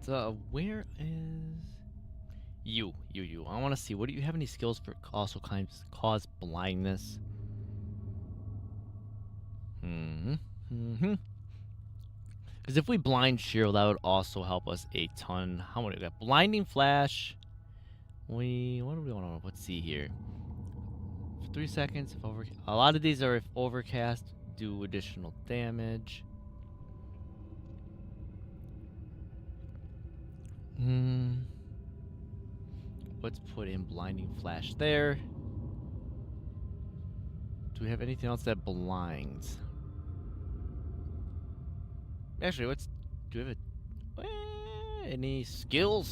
S2: let's where is you? I want to see. What do you have any skills for also cause blindness? Because if we blind Shiro, that would also help us a ton. How many we got? Blinding flash. What do we want to? Let's see here. For 3 seconds, if over. A lot of these are if overcast, do additional damage. Let's put in blinding flash there. Do we have anything else that blinds? Actually, let's do we have any skill?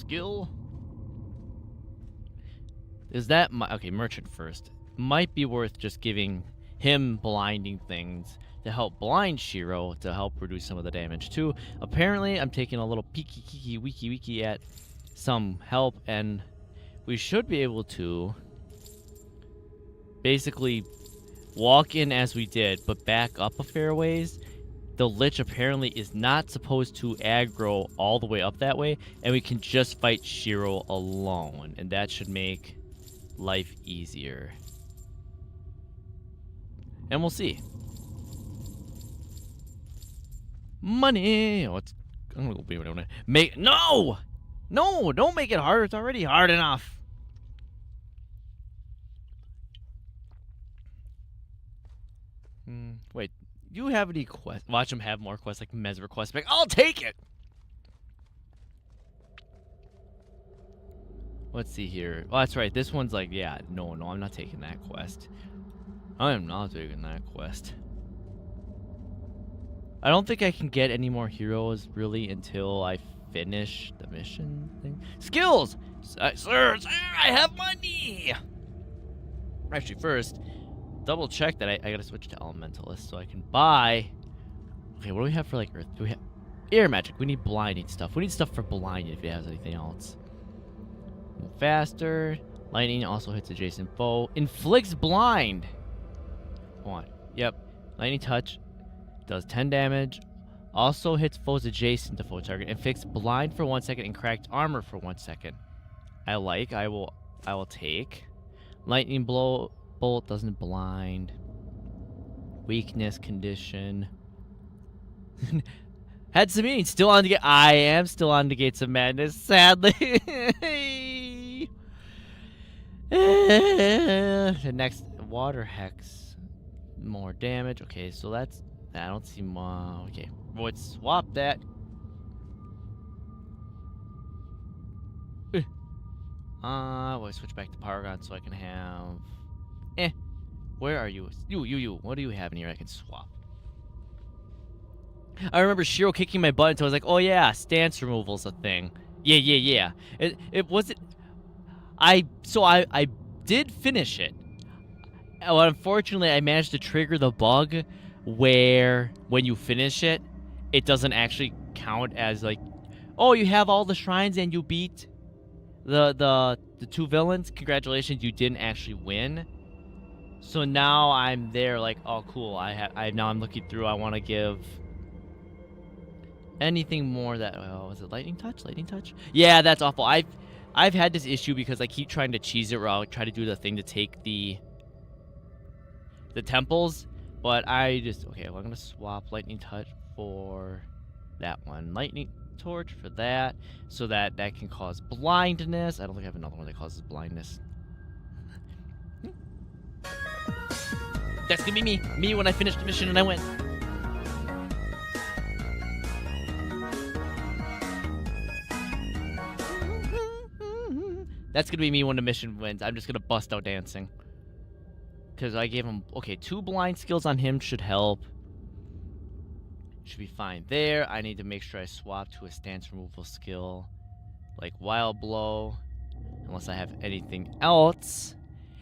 S2: Is that okay? Merchant first. Might be worth just giving him blinding things to help blind Shiro to help reduce some of the damage too. Apparently, I'm taking a little peeky kiki wiki at some help, and we should be able to basically walk in as we did, but back up a fair ways. The Lich apparently is not supposed to aggro all the way up that way, and we can just fight Shiro alone, and that should make life easier. And we'll see. Money! Oh, I'm gonna go be what I wanna make. No! No! Don't make it harder. It's already hard enough. Wait. Do you have any quests? Watch him have more quests like Mesmer quest back. I'll take it! Let's see here. Oh, that's right. This one's like, yeah, no, I'm not taking that quest. I am not taking that quest. I don't think I can get any more heroes, really, until I finish the mission thing. Skills! Sir, I have money! Actually, first, double check that I gotta switch to Elementalist so I can buy... Okay, what do we have for, like, Earth? Do we have... Air magic. We need blinding stuff. We need stuff for blinding if it has anything else. Move faster. Lightning also hits adjacent foe. Inflicts blind! Hold on. Yep. Lightning touch. Does 10 damage. Also hits foes adjacent to foe target. Inflicts blind for 1 second and cracked armor for 1 second. I will take. Lightning blow bolt doesn't blind. Weakness condition. Had some meaning. Still on the gate. I am still on the Gates of Madness, sadly. The next water hex. More damage. Okay, so that's... I don't see more. Okay, let's swap that. We'll switch back to Paragon so I can have... Where are you? You. What do you have in here I can swap? I remember Shiro kicking my butt until I was like, oh yeah, stance removal's a thing. Yeah. It wasn't... I did finish it. Well, unfortunately, I managed to trigger the bug where when you finish it, it doesn't actually count as like, oh, you have all the shrines and you beat the two villains. Congratulations, you didn't actually win. So now I'm there like, oh cool, now I'm looking through. I want to give anything more that was it lightning touch? Yeah, that's awful. I've had this issue because I keep trying to cheese it where I'll try to do the thing to take the temples, but I just okay, well, I'm gonna swap lightning touch for that one. Lightning torch for that, so that can cause blindness. I don't think I have another one that causes blindness. That's gonna be me when I finish the mission and I win. That's gonna be me when the mission wins. I'm just gonna bust out dancing. Because I gave him... Okay, 2 blind skills on him should help. Should be fine there. I need to make sure I swap to a stance removal skill. Like Wild Blow. Unless I have anything else.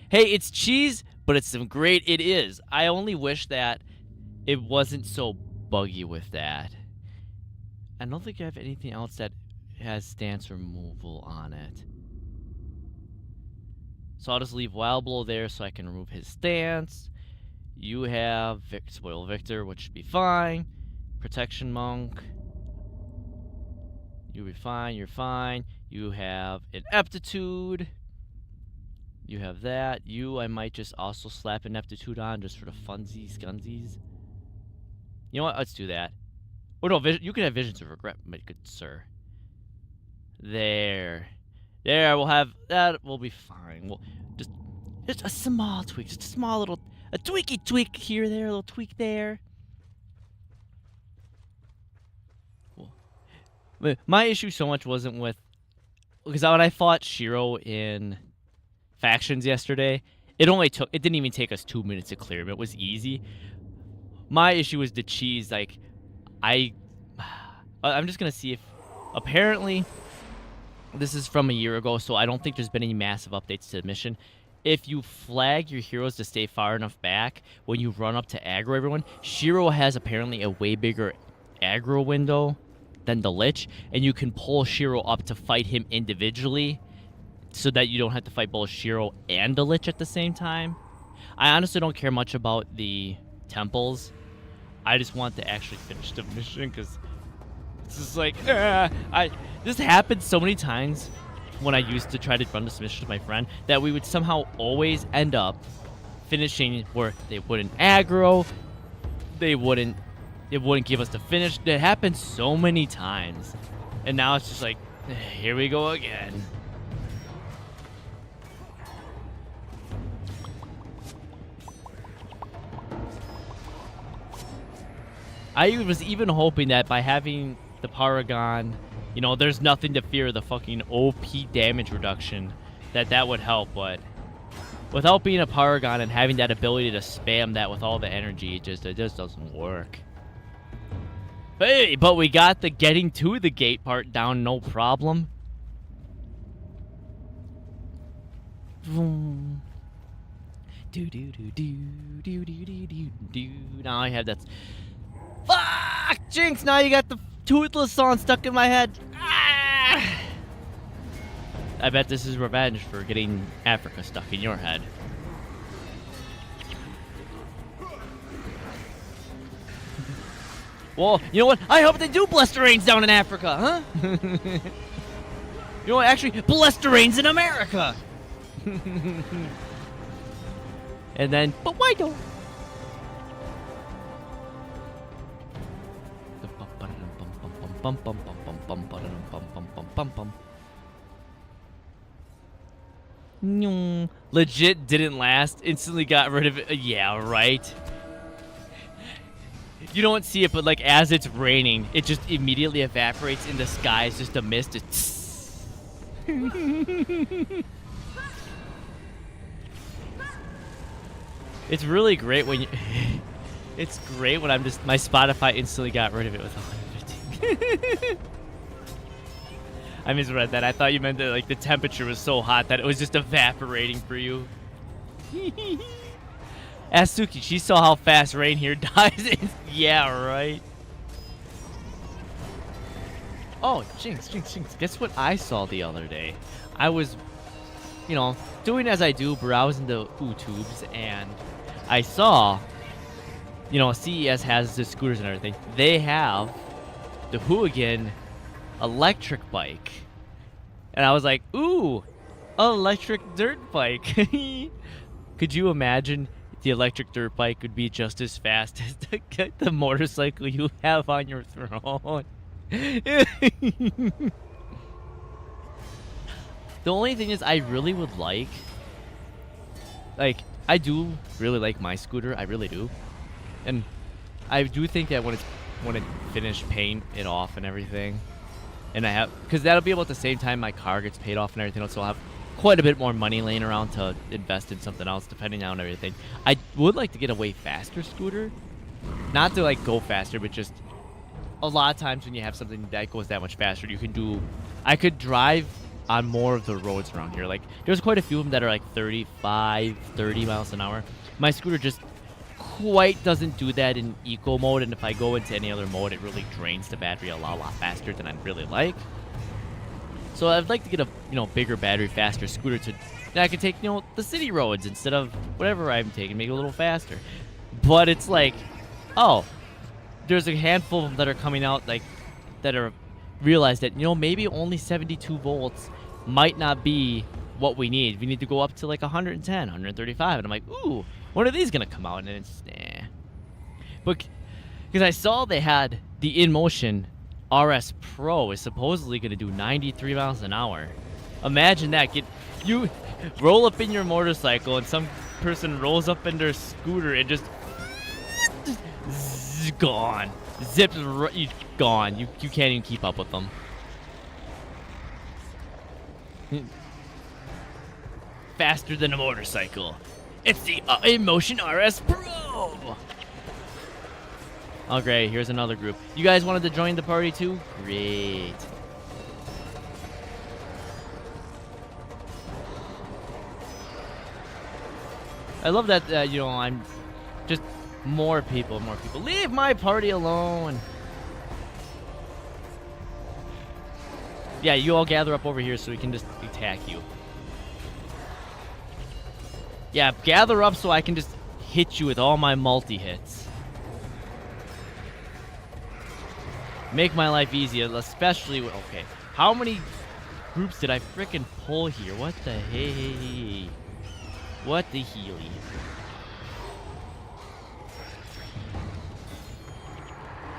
S2: Hey, it's cheese, but it's some great... It is. I only wish that it wasn't so buggy with that. I don't think I have anything else that has stance removal on it. So I'll just leave Wild Blow there so I can remove his stance. You have Spoil Victor, which should be fine. Protection Monk. You'll be fine. You're fine. You have an aptitude. You have that. I might just also slap an aptitude on just for the funsies, gunsies. You know what? Let's do that. Oh, no, you can have visions of regret, my good sir. There, we'll have that. We'll be fine. We'll just a small tweak, just a small little, a tweaky tweak here, there, a little tweak there. Well, my issue so much wasn't with, because when I fought Shiro in factions yesterday, it didn't even take us 2 minutes to clear him. It was easy. My issue was the cheese. Like, I'm just gonna see if, apparently, this is from a year ago, so I don't think there's been any massive updates to the mission. If you flag your heroes to stay far enough back, when you run up to aggro everyone, Shiro has apparently a way bigger aggro window than the Lich, and you can pull Shiro up to fight him individually, so that you don't have to fight both Shiro and the Lich at the same time. I honestly don't care much about the temples. I just want to actually finish the mission, because it's just like, this happened so many times when I used to try to run this mission with my friend, that we would somehow always end up finishing where they wouldn't aggro, it wouldn't give us the finish. It happened so many times, and now it's just like, here we go again. I was even hoping that by having the Paragon, you know, there's nothing to fear, the fucking OP damage reduction, that would help, but without being a Paragon and having that ability to spam that with all the energy, it just doesn't work. Hey, but we got the getting to the gate part down, no problem. Vroom. Now I have that. Fuck! Jinx, now you got the Toothless song stuck in my head. Ah! I bet this is revenge for getting Africa stuck in your head. Well, you know what? I hope they do bless the rains down in Africa, huh? You know what? Actually, bless the rains in America. And then, but why don't? Legit didn't last. Instantly got rid of it. Yeah, right. You don't see it, but like as it's raining, it just immediately evaporates in the sky. It's just a mist. It's really great when you. It's great when I'm just my Spotify instantly got rid of it with 115. I misread that. I thought you meant that like the temperature was so hot that it was just evaporating for you. Ask Suki, she saw how fast rain here dies. Yeah, right. Oh, Jinx. Guess what I saw the other day? I was, you know, doing as I do, browsing the YouTubes, and I saw, you know, CES has the scooters and everything. They have the Hooligan electric bike. And I was like, ooh, electric dirt bike. Could you imagine the electric dirt bike would be just as fast as the motorcycle you have on your throne? The only thing is I really would like, I do really like my scooter. I really do. And I do think that when it finished paying it off and everything, and I have, because that'll be about the same time my car gets paid off and everything else, so I'll have quite a bit more money laying around to invest in something else, depending on everything. I would like to get a way faster scooter. Not to like go faster, but just a lot of times when you have something that goes that much faster, you can do, I could drive on more of the roads around here. Like, there's quite a few of them that are like 35, 30 miles an hour. My scooter just quite doesn't do that in eco mode, and if I go into any other mode, it really drains the battery a lot faster than I'd really like. So I'd like to get a, you know, bigger battery, faster scooter that I could take, you know, the city roads instead of whatever I'm taking, make it a little faster. But it's like, oh, there's a handful of them that are coming out, like, that are realized that, you know, maybe only 72 volts might not be what we need. We need to go up to like 110, 135. And I'm like, ooh, when are these going to come out? And it's, nah. But because I saw they had the InMotion RS Pro is supposedly going to do 93 miles an hour. Imagine that. You roll up in your motorcycle and some person rolls up in their scooter and just gone. Zips gone. You can't even keep up with them. Faster than a motorcycle. It's the InMotion RS Pro. Oh, great. Here's another group. You guys wanted to join the party too? Great. I love that, you know, I'm just more people. Leave my party alone. Yeah, you all gather up over here so we can just attack you. Yeah, gather up so I can just hit you with all my multi-hits. Make my life easier, especially with, okay. How many groups did I frickin' pull here? What the hey? What the healy?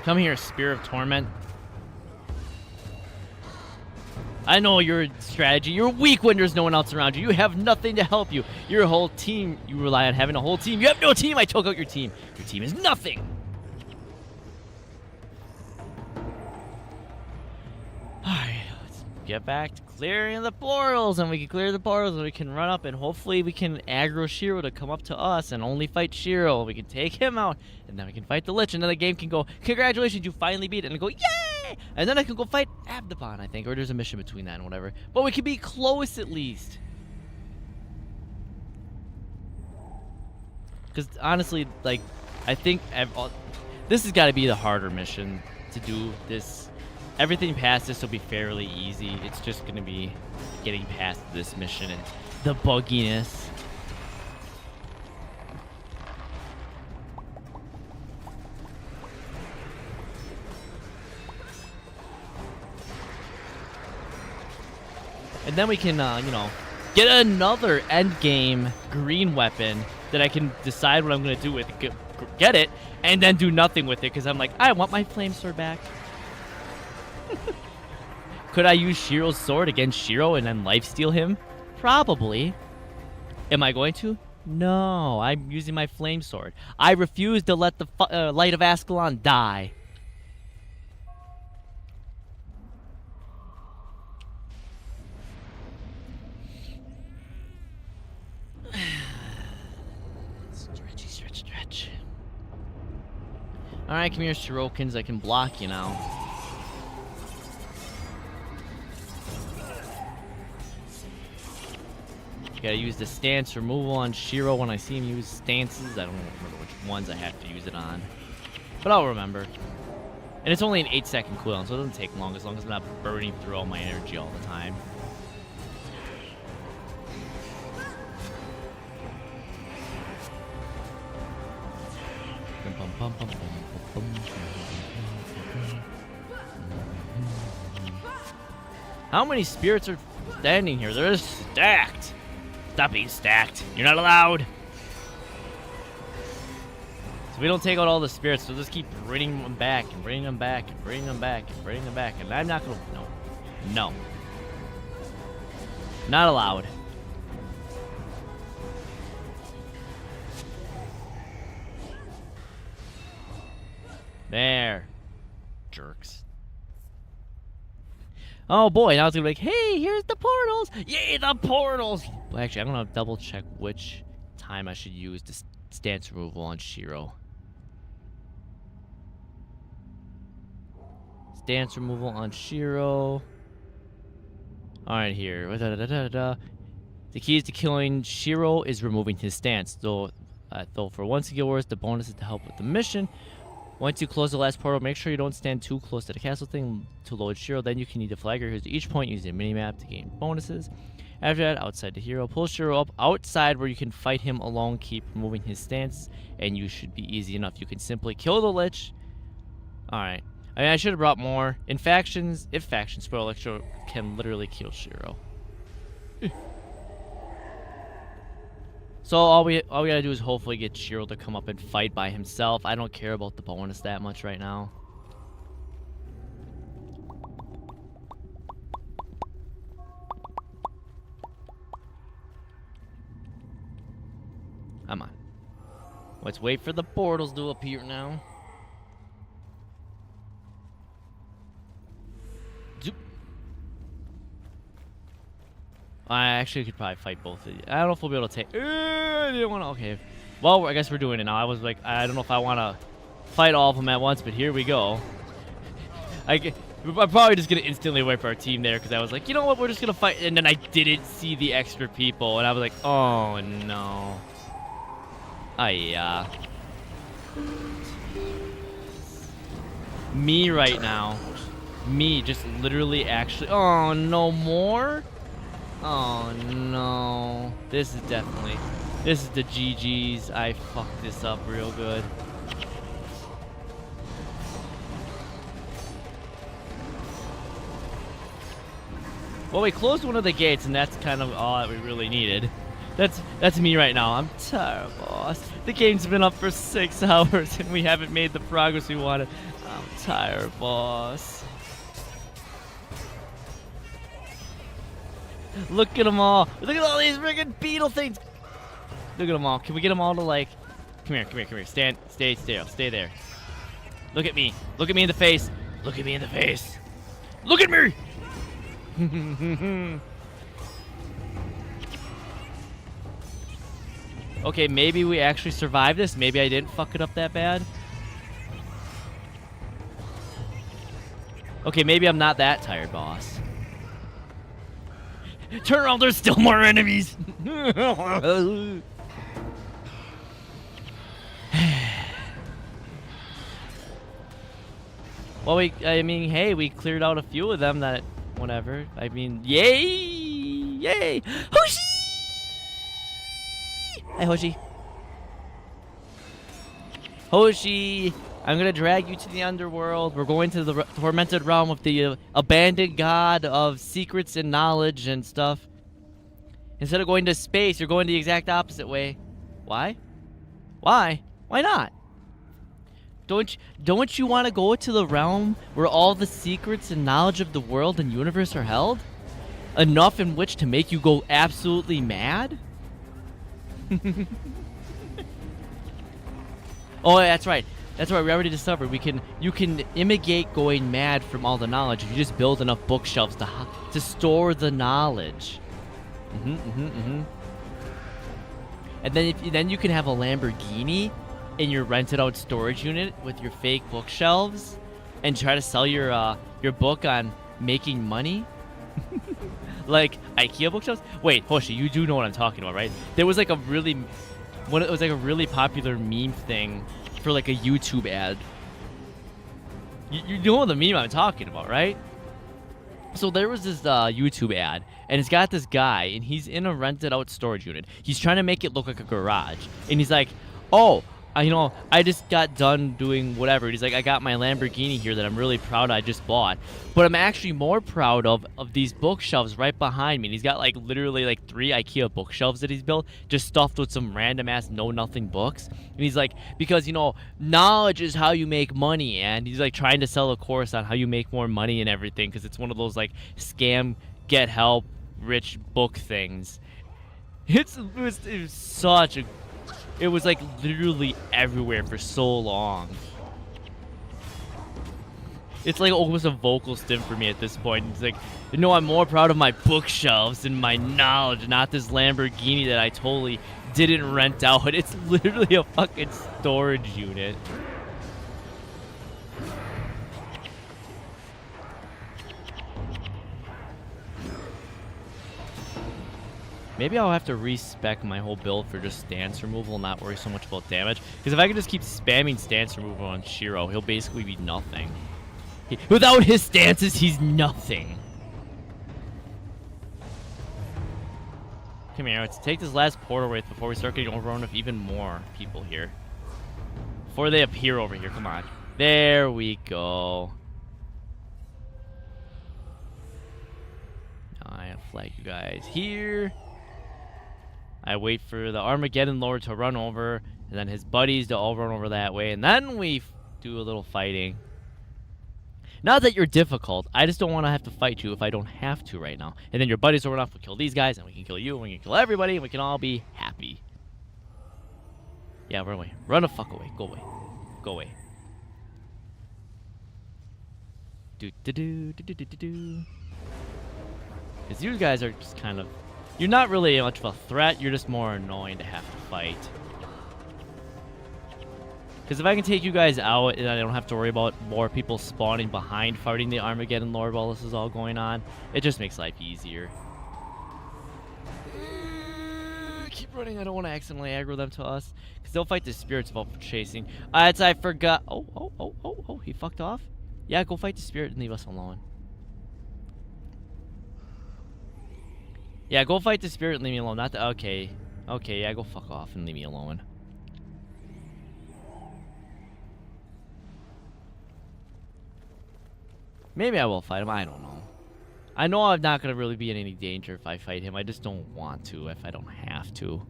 S2: Come here, Spear of Torment. I know your strategy. You're weak when there's no one else around you. You have nothing to help you. Your whole team, you rely on having a whole team. You have no team. I took out your team. Your team is nothing. Alright, let's get back to clearing the portals. And we can clear the portals and we can run up and hopefully we can aggro Shiro to come up to us and only fight Shiro. We can take him out and then we can fight the Lich and then the game can go, congratulations, you finally beat it. And go, yay! And then I can go fight Abdabon, I think. Or there's a mission between that and whatever. But we can be close at least. Because honestly, like, I think this has got to be the harder mission to do this. Everything past this will be fairly easy. It's just going to be getting past this mission and the bugginess. And then we can, you know, get another endgame green weapon that I can decide what I'm going to do with it. Get it, and then do nothing with it, because I'm like, I want my flame sword back. Could I use Shiro's sword against Shiro and then lifesteal him? Probably. Am I going to? No, I'm using my flame sword. I refuse to let the light of Ascalon die. Stretch. Alright, come here, Shirokins. I can block you now. Gotta use the stance removal on Shiro when I see him use stances. I don't remember which ones I have to use it on. But I'll remember. And it's only an 8-second cooldown, so it doesn't take long as I'm not burning through all my energy all the time. How many spirits are standing here? They're stacked. Stop being stacked. You're not allowed. So we don't take out all the spirits, so just keep bringing them back and bringing them back and bringing them back and bringing them back. And I'm not gonna. No. Not allowed. There. Jerks. Oh boy, now it's gonna be like, hey, here's the portals! Yay, the portals! Well, actually, I'm gonna double check which time I should use the stance removal on Shiro. Stance removal on Shiro. Alright, here. The key to killing Shiro is removing his stance. Though for one skill words, the bonus is to help with the mission. Once you close the last portal, make sure you don't stand too close to the castle thing to load Shiro. Then you can need the flagger heroes at each point using a minimap to gain bonuses. After that, outside the hero, pull Shiro up outside where you can fight him alone, keep removing his stance, and you should be easy enough. You can simply kill the Lich. Alright. I mean, I should have brought more. In factions, if factions, Spoil Electro can literally kill Shiro. So all we gotta do is hopefully get Shiro to come up and fight by himself. I don't care about the bonus that much right now. Come on. Let's wait for the portals to appear now. Zoop. I actually could probably fight both of you. I don't know if we'll be able to take. I didn't want to. Okay. Well, I guess we're doing it now. I was like, I don't know if I want to fight all of them at once, but here we go. I'm probably just gonna instantly wipe our team there because I was like, you know what, we're just gonna fight, and then I didn't see the extra people, and I was like, oh no. Yeah. Me right now. Me just literally actually. Oh, no more? Oh no. This is definitely. This is the GG's. I fucked this up real good. Well, we closed one of the gates, and that's kind of all that we really needed. That's me right now. I'm tired, boss. The game's been up for 6 hours, and we haven't made the progress we wanted. I'm tired, boss. Look at them all. Look at all these friggin' beetle things. Look at them all. Can we get them all to, like... Come here, come here, come here. Stay still. Stay there. Look at me. Look at me in the face. Look at me in the face. Look at me! Okay, maybe we actually survived this. Maybe I didn't fuck it up that bad. Okay, maybe I'm not that tired, boss. Turn around, there's still more enemies! Well, I mean, hey, we cleared out a few of them that, whatever. I mean, yay! Yay! Hoshi! Hi, Hoshi. Hoshi! I'm gonna drag you to the underworld. We're going to the tormented realm of the abandoned god of secrets and knowledge and stuff. Instead of going to space, you're going the exact opposite way. Why? Why? Why not? Don't you want to go to the realm where all the secrets and knowledge of the world and universe are held? Enough in which to make you go absolutely mad? Oh, that's right. That's right. We already discovered you can imitate going mad from all the knowledge if you just build enough bookshelves to store the knowledge. And then you can have a Lamborghini in your rented out storage unit with your fake bookshelves and try to sell your book on making money. Like IKEA bookshelves. Wait, Hoshi, you do know what I'm talking about, right? There was like a really popular meme thing for like a YouTube ad. You know the meme I'm talking about, right? So there was this YouTube ad, and it's got this guy, and he's in a rented out storage unit. He's trying to make it look like a garage, and he's like, oh, I just got done doing whatever. He's like, I got my Lamborghini here that I'm really proud I just bought. But I'm actually more proud of these bookshelves right behind me. And he's got like literally like 3 IKEA bookshelves that he's built, just stuffed with some random ass know-nothing books. And he's like, because, knowledge is how you make money. And he's like trying to sell a course on how you make more money and everything, because it's one of those like scam, get help, rich book things. It was such a... It was like literally everywhere for so long. It's like almost a vocal stim for me at this point. It's like, I'm more proud of my bookshelves and my knowledge, not this Lamborghini that I totally didn't rent out. It's literally a fucking storage unit. Maybe I'll have to respec my whole build for just stance removal and not worry so much about damage. Because if I can just keep spamming stance removal on Shiro, he'll basically be nothing. Without his stances, he's nothing. Come here, let's take this last portal wraith before we start getting overrun with even more people here. Before they appear over here, come on. There we go. flag you guys here. I wait for the Armageddon Lord to run over, and then his buddies to all run over that way, and then we do a little fighting. Not that you're difficult, I just don't want to have to fight you if I don't have to right now. And then your buddies will run off, we'll kill these guys, and we can kill you, and we can kill everybody, and we can all be happy. Yeah, run away. Run the fuck away. Go away. Go away. Do-do-do-do-do-do-do. Because you guys are just kind of... You're not really much of a threat, you're just more annoying to have to fight. Because if I can take you guys out and I don't have to worry about more people spawning behind fighting the Armageddon Lord while this is all going on, it just makes life easier. Keep running, I don't want to accidentally aggro them to us. Because they'll fight the spirits while chasing. I forgot. Oh, he fucked off? Yeah, go fight the spirit and leave us alone. Yeah, go fight the spirit and leave me alone. Not the... Okay. Okay, yeah, go fuck off and leave me alone. Maybe I will fight him. I don't know. I know I'm not going to really be in any danger if I fight him. I just don't want to if I don't have to.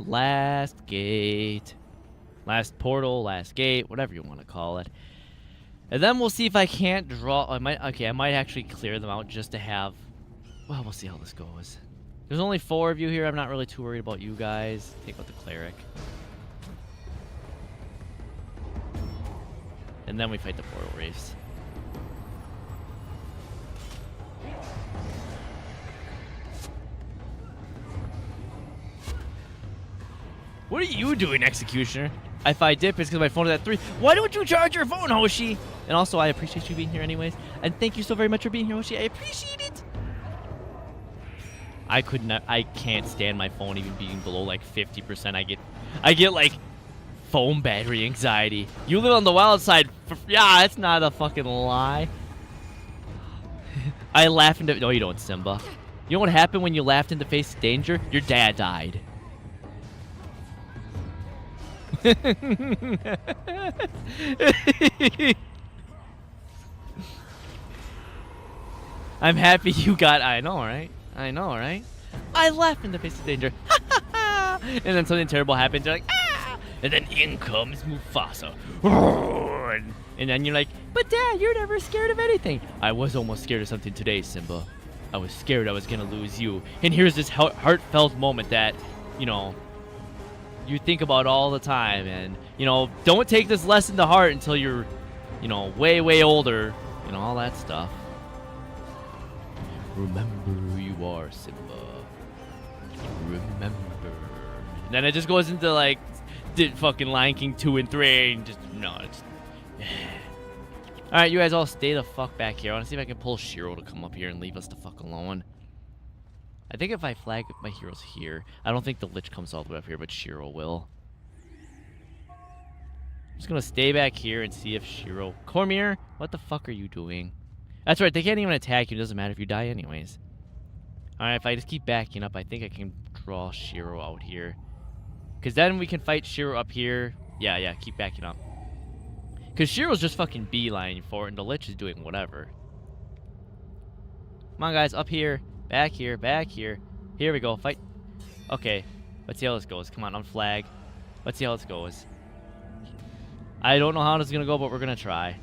S2: Last gate. Last portal, last gate, whatever you want to call it. And then we'll see if I can't draw... I might actually clear them out just to have... Well, we'll see how this goes. There's only 4 of you here. I'm not really too worried about you guys. Take out the cleric. And then we fight the portal reefs. What are you doing, Executioner? If I dip, it's because my phone is at 3. Why don't you charge your phone, Hoshi? And also, I appreciate you being here anyways. And thank you so very much for being here, Hoshi. I appreciate it. I can't stand my phone even being below like 50%. I get like phone battery anxiety. You live on the wild side. Yeah, it's not a fucking lie. I laugh into... No, you don't, Simba. You know what happened when you laughed into face danger? Your dad died. I'm happy you got... I know, right? I know, right? I laugh in the face of danger. And then something terrible happens. You're like, ah! And then in comes Mufasa. And then you're like, but Dad, you're never scared of anything. I was almost scared of something today, Simba. I was scared I was going to lose you. And here's this heartfelt moment that, you know, you think about all the time. And, you know, don't take this lesson to heart until you're, you know, way, way older. You know, all that stuff. Remember who you are, Simba. Remember. And then it just goes into, like, fucking Lion King 2 and 3. And just, no, it's... Alright, you guys all stay the fuck back here. I want to see if I can pull Shiro to come up here and leave us the fuck alone. I think if I flag my heroes here, I don't think the Lich comes all the way up here, but Shiro will. I'm just gonna stay back here and see if Shiro... Cormier, what the fuck are you doing? That's right, they can't even attack you. It doesn't matter if you die anyways. Alright, if I just keep backing up, I think I can draw Shiro out here. Because then we can fight Shiro up here. Yeah, keep backing up. Because Shiro's just fucking beelining for it, and the Lich is doing whatever. Come on, guys, up here. Back here, back here. Here we go, fight. Okay, let's see how this goes. Come on, unflag. Let's see how this goes. I don't know how this is going to go, but we're going to try.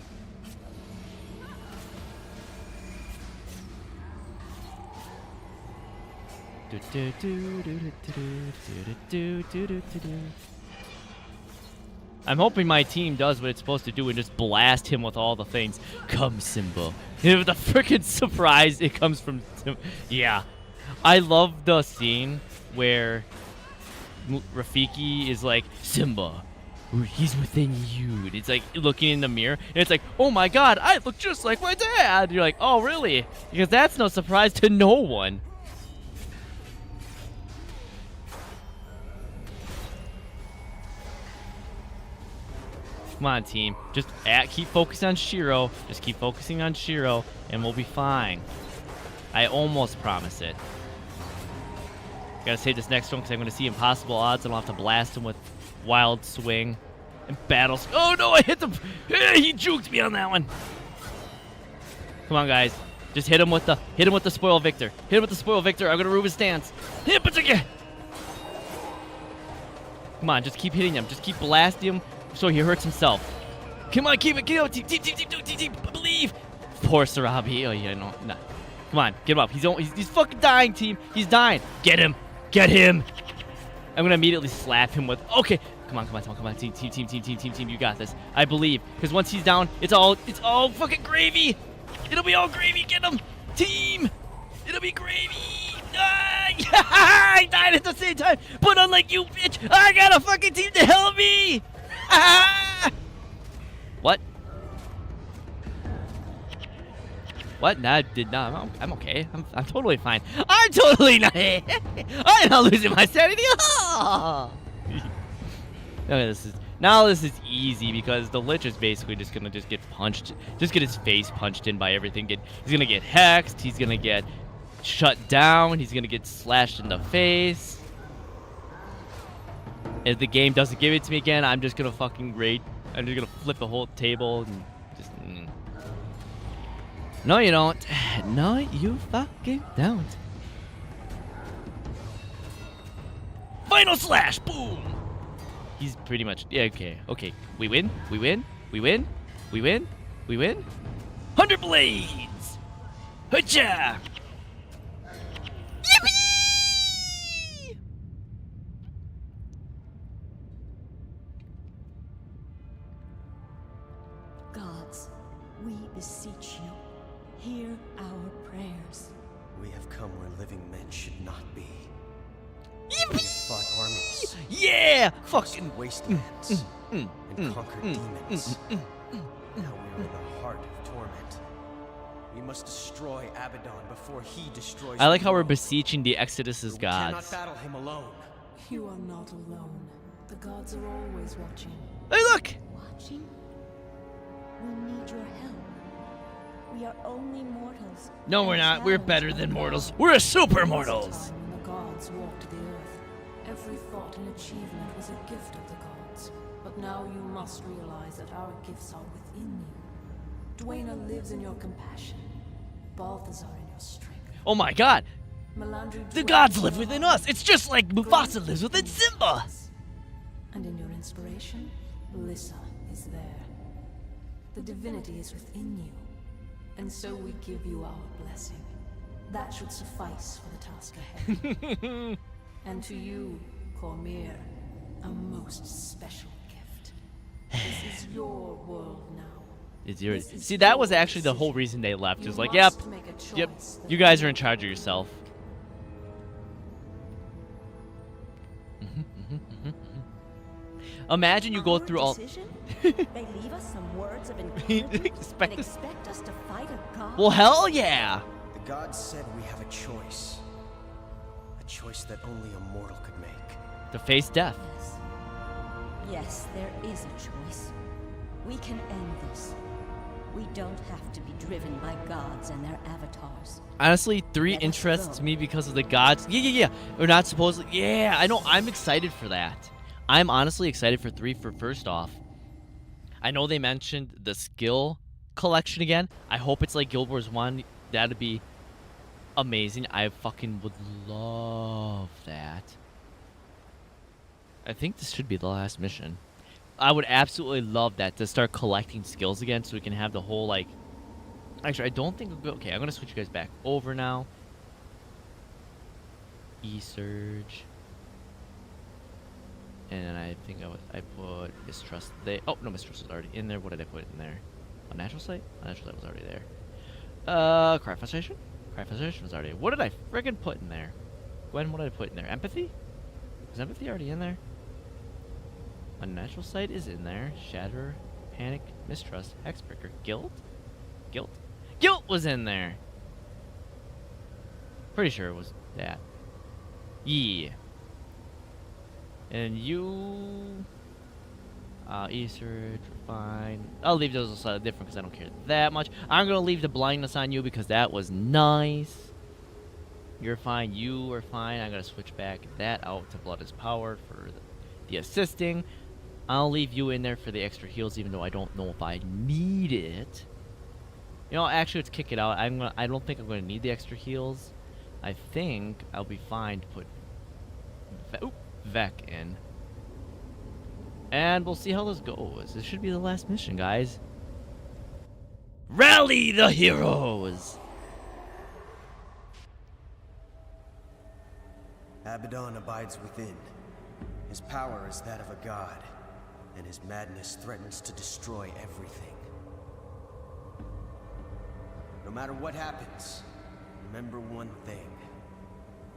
S2: I'm hoping my team does what it's supposed to do and just blast him with all the things. Come, Simba. The freaking surprise it comes from Simba. Yeah. I love the scene where Rafiki is like, Simba, he's within you. And it's like looking in the mirror, and it's like, oh my god, I look just like my dad. You're like, oh, really? Because that's no surprise to no one. Come on, team. Just keep focusing on Shiro. Just keep focusing on Shiro, and we'll be fine. I almost promise it. Gotta save this next one because I'm gonna see impossible odds. I don't have to blast him with wild swing and battles. Oh no, I hit the. He juked me on that one. Come on, guys. Just hit him with the spoil victor. Hit him with the spoil victor. I'm gonna remove his stance. Hit but again. Come on, just keep hitting him. Just keep blasting him so he hurts himself. Come on, keep it. Get out. Team. Believe. Poor Sarabi. Oh yeah, no. Come on, get him up. He's fucking dying, team. He's dying. Get him. Get him. I'm gonna immediately slap him with. Okay. Come on. Team. You got this. I believe. Because once he's down, it's all fucking gravy. It'll be all gravy. Get him, team. It'll be gravy. I died at the same time. But unlike you, bitch, I got a fucking team to help me. What? What? No, I did not. I'm okay. I'm totally fine. I'm totally not. I'm not losing my sanity. Okay, now this is easy because the Lich is basically just gonna get punched, just get his face punched in by everything. He's gonna get hexed. He's gonna get shut down. He's gonna get slashed in the face. If the game doesn't give it to me again, I'm just gonna fucking rage. I'm just gonna flip the whole table and just. No, you don't. No, you fucking don't. Final slash! Boom! He's pretty much... Yeah, okay. We win? 100 blades! Hacha! Yippee!
S5: Gods, we beseech you, hear our prayers.
S3: We have come where living men should not be. We have fought armies,
S2: Yeah!
S3: crossed
S2: Fucking...
S3: wastelands, and conquered demons. Now we are in the heart of torment. We must destroy Abaddon before he destroys.
S2: I like
S3: the
S2: how we're
S3: world.
S2: beseeching the Exodus's
S3: We cannot
S2: gods.
S3: battle him alone.
S6: You are not alone. The gods are always watching.
S2: Hey, look!
S5: Watching? We need your help. We are only mortals.
S2: No, we're
S5: and
S2: not. We're
S5: challenged
S2: better
S5: by
S2: than
S5: God.
S2: mortals. We're super
S6: There was a
S2: mortals.
S6: time when the gods walked the earth. Every thought and achievement was a gift of the gods. But now you must realize that our gifts are within you. Dwayna lives in your compassion. Balthazar in your strength.
S2: Oh my god!
S6: Melandri
S2: The
S6: dwells
S2: gods
S6: in
S2: live
S6: your
S2: within
S6: heart.
S2: us! It's just like Mufasa lives within Simba!
S6: And in your inspiration, Lissa is there. The divinity is within you. And so we give you our blessing. That should suffice for the task ahead. And to you, Cormir, a most special gift. This is your world now.
S2: It's your...
S6: This is
S2: See, that was
S6: your
S2: actually the whole
S6: decision.
S2: reason they left. It
S6: You
S2: was like, yep,
S6: must make a
S2: yep,
S6: choice that
S2: you guys are in charge of yourself. Imagine you go
S5: Our
S2: through all...
S5: decision? They leave us some words of encouragement
S2: Expect
S5: and
S2: us-
S5: expect us to fight a god?
S2: Well, hell yeah!
S3: The gods said we have a choice. A choice that only a mortal could make.
S2: To face death.
S5: Yes. Yes, there is a choice. We can end this. We don't have to be driven by gods and their avatars.
S2: Honestly, 3
S5: Let us
S2: interests
S5: go.
S2: me because of the gods. Yeah. We're not supposed to... Yeah, I know. I'm excited for that. I'm honestly excited for 3 for first off. I know they mentioned the skill collection again. I hope it's like Guild Wars 1. That'd be amazing. I fucking would love that. I think this should be the last mission. I would absolutely love that, to start collecting skills again so we can have the whole, like... Actually, I don't think... Okay, I'm going to switch you guys back over now. E-Surge. And then I think I put Mistrust there. Oh, no, Mistrust was already in there. What did I put in there? A Natural Sight? A Natural Sight was already there. Cry Frustration? Cry Frustration was already... What did I friggin' put in there? Gwen, what did I put in there? Empathy? Was Empathy already in there? A Natural Sight is in there. Shatter, Panic, Mistrust, Hexbreaker, Guilt? Guilt was in there! Pretty sure it was that. Yeah. And you... E-Surge, Refine. I'll leave those slightly different because I don't care that much. I'm going to leave the Blindness on you because that was nice. You're fine. You are fine. I'm gonna switch back that out to Blood is Power for the assisting. I'll leave you in there for the extra heals, even though I don't know if I need it. You know, actually, let's kick it out. I don't think I'm gonna need the extra heals. I think I'll be fine to put Vec in. And we'll see how this goes. This should be the last mission, guys. Rally the heroes!
S3: Abaddon abides within. His power is that of a god, and his madness threatens to destroy everything. No matter what happens, remember one thing.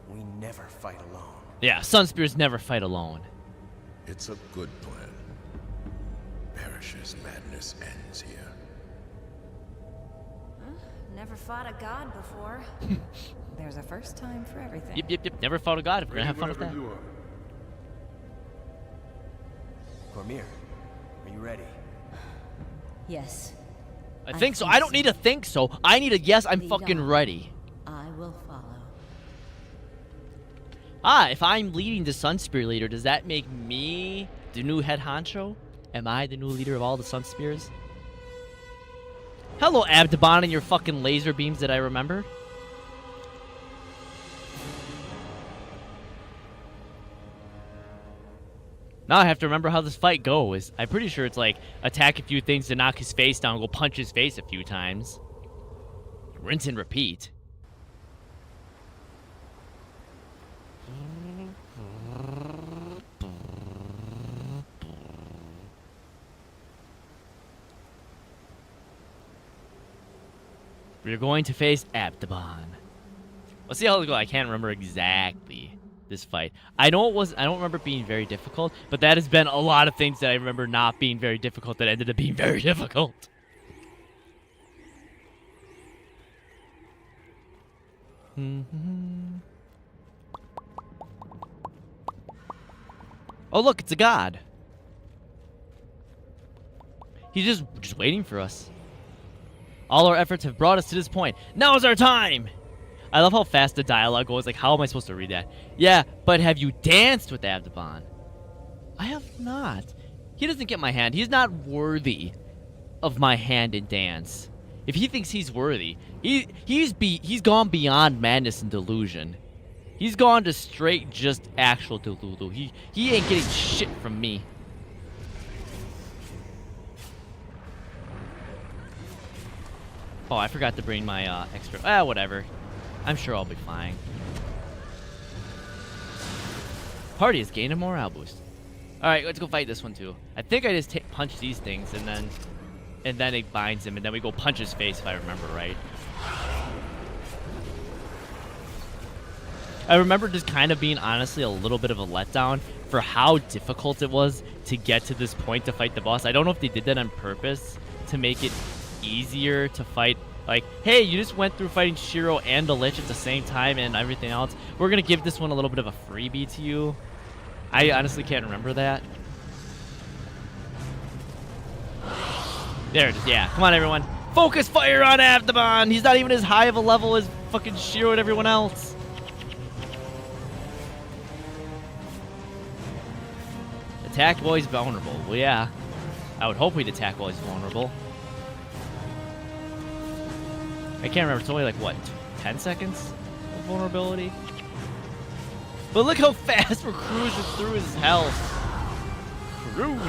S3: We never fight alone.
S2: Yeah, Sunspears never fight alone.
S4: It's a good plan. Parrish's madness ends here.
S5: Never fought a god before.
S6: There's a first time for everything.
S2: Yep. Never fought a god if we're gonna have fun with that.
S3: Cormier, are you ready?
S5: Yes.
S2: I think so. I don't need a think so. I need a yes, I'm
S5: Lead
S2: fucking
S5: on.
S2: ready.
S5: I will follow.
S2: If I'm leading the Sunspear leader, does that make me the new head honcho? Am I the new leader of all the Sunspears? Hello, Abdabon and your fucking laser beams that I remember. Now I have to remember how this fight goes. I'm pretty sure it's like attack a few things to knock his face down, go punch his face a few times. Rinse and repeat. We're going to face Abdabon. Let's see how it goes. I can't remember exactly this fight. I don't remember it being very difficult, but that has been a lot of things that I remember not being very difficult that ended up being very difficult. Oh look, it's a god. He's just waiting for us. All our efforts have brought us to this point. Now's our time! I love how fast the dialogue goes. Like, how am I supposed to read that? Yeah, but have you danced with Abdabon? I have not. He doesn't get my hand. He's not worthy of my hand in dance. If he thinks he's worthy, he's gone beyond madness and delusion. He's gone to straight just actual delulu. He ain't getting shit from me. Oh, I forgot to bring my extra. Whatever. I'm sure I'll be fine. Party has gained a morale boost. All right, let's go fight this one too. I think I just punch these things and then it binds him, and then we go punch his face if I remember right. I remember just kind of being honestly a little bit of a letdown for how difficult it was to get to this point to fight the boss. I don't know if they did that on purpose to make it easier to fight. Like, hey, you just went through fighting Shiro and the Lich at the same time and everything else. We're going to give this one a little bit of a freebie to you. I honestly can't remember that. There it is, yeah. Come on, everyone. Focus fire on Abdabon! He's not even as high of a level as fucking Shiro and everyone else. Attack while he's vulnerable. Well, yeah. I would hope we'd attack while he's vulnerable. I can't remember. It's only like, what, 10 seconds of vulnerability? But look how fast we're cruising through his health. Cruising.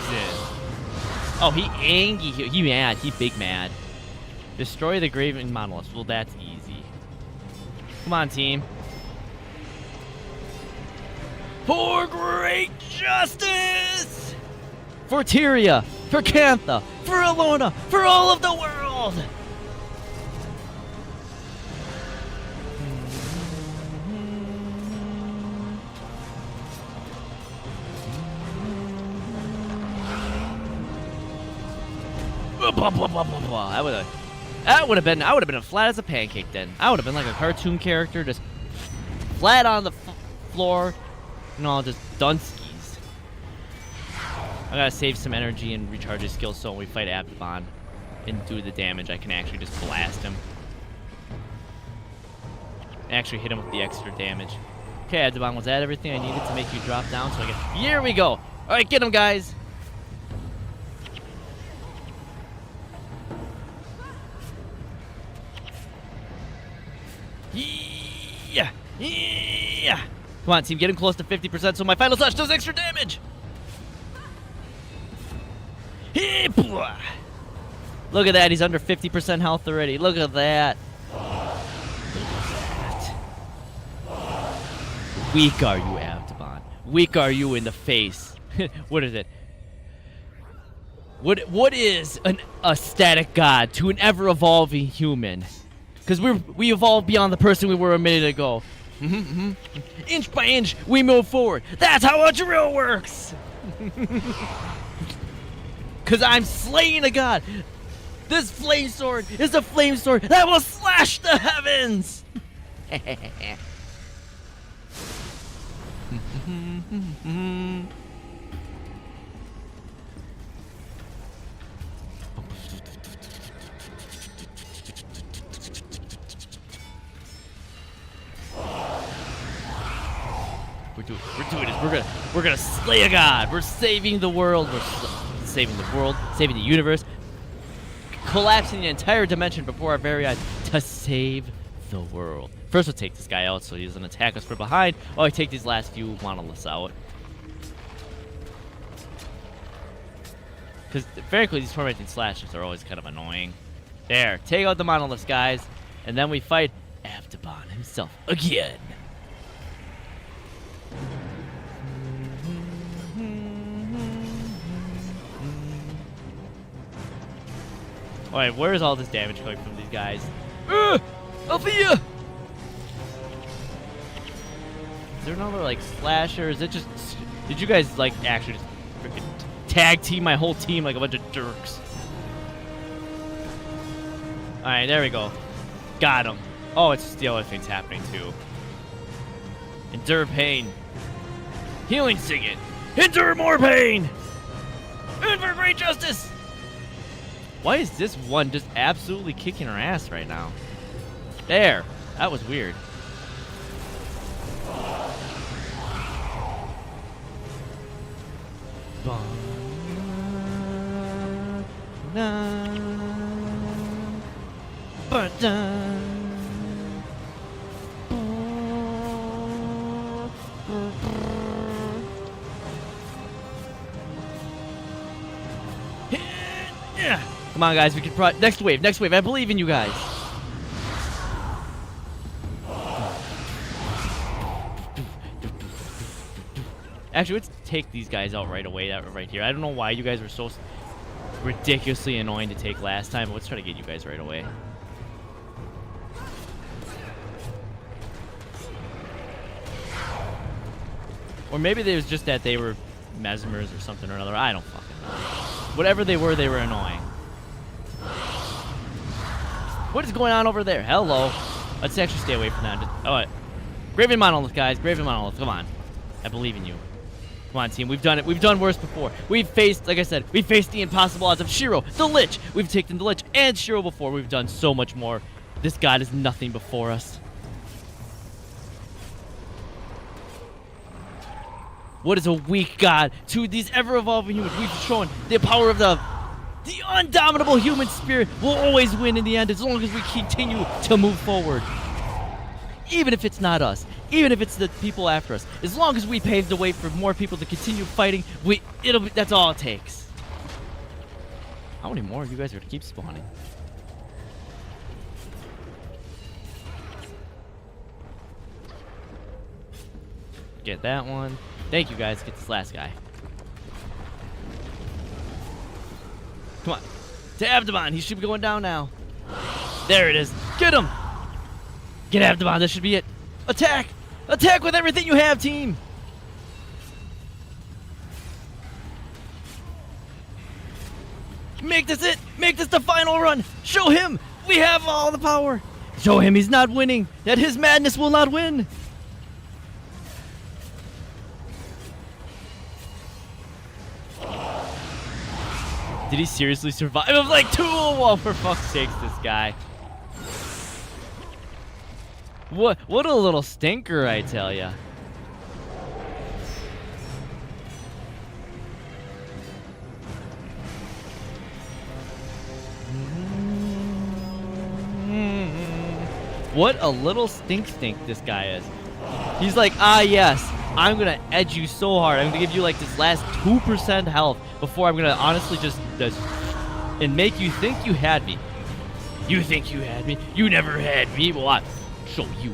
S2: Oh, he angry. He mad. He big mad. Destroy the Graven Monoliths. Well, that's easy. Come on, team. For great justice! For Tyria! For Cantha! For Alona! For all of the world! I would have been as flat as a pancake then. I would have been like a cartoon character, just flat on the floor, you know, just dunskies. I gotta save some energy and recharge his skills so when we fight Abdabon and do the damage, I can actually just blast him. actually hit him with the extra damage. Okay, Abdabon, was that everything I needed to make you drop down? So I get. Here we go. All right, get him, guys. Yeah. Yeah. Come on, team, get him close to 50% so my final touch does extra damage. Look at that, he's under 50% health already. Look at that. Weak are you, Abdabon. Weak are you in the face. What is it? What is a static god to an ever-evolving human? Because we evolved beyond the person we were a minute ago. Inch by inch, we move forward. That's how a drill works. Because I'm slaying a god. This flame sword is a flame sword that will slash the heavens. We're doing this. We're gonna slay a god. We're saving the world. We're saving the world, saving the universe, collapsing the entire dimension before our very eyes to save the world. First, we'll take this guy out so he doesn't attack us from behind. While I take these last few monoliths out. Because, frankly, these tormenting slashes are always kind of annoying. There, take out the monoliths, guys. And then we fight Abdabon himself again. Alright, where is all this damage coming from these guys? Althea! Is there another, like, slasher? Is it just... Did you guys, like, actually just freaking tag team my whole team like a bunch of jerks? Alright, there we go. Got him. Oh, it's the other thing's happening, too. Endure pain. Healing Signet. Endure more pain! And for great justice! Why is this one just absolutely kicking her ass right now? There. That was weird. Come on, guys. We can next wave. Next wave. I believe in you guys. Actually, let's take these guys out right away. Right here. I don't know why you guys were so ridiculously annoying to take last time, but let's try to get you guys right away. Or maybe it was just that they were mesmers or something or another. I don't fucking know. Whatever they were annoying. What is going on over there? Hello. Let's actually stay away from that. Alright. Graven Monolith, guys. Graven Monolith. Come on. I believe in you. Come on, team. We've done it. We've done worse before. We've faced, like I said, we faced the impossible odds of Shiro, the Lich. We've taken the Lich and Shiro before. We've done so much more. This god is nothing before us. What is a weak god to these ever-evolving humans? We've shown the power of the undominable human spirit will always win in the end as long as we continue to move forward. Even if it's not us, even if it's the people after us, as long as we pave the way for more people to continue fighting, that's all it takes. How many more of you guys are gonna keep spawning? Get that one. Thank you, guys. Get this last guy. Come on. To Abdabon. He should be going down now. There it is. Get him. Get Abdabon. This should be it. Attack. Attack with everything you have, team. Make this it. Make this the final run. Show him we have all the power. Show him he's not winning. That his madness will not win. Did he seriously survive? It was like 2-1 for fuck's sakes, this guy. What a little stinker, I tell ya. What a little stink this guy is. He's like, ah yes, I'm gonna edge you so hard. I'm gonna give you like this last 2% health before I'm gonna honestly just and make you think you had me. You think you had me? You never had me. Well, I'll show you.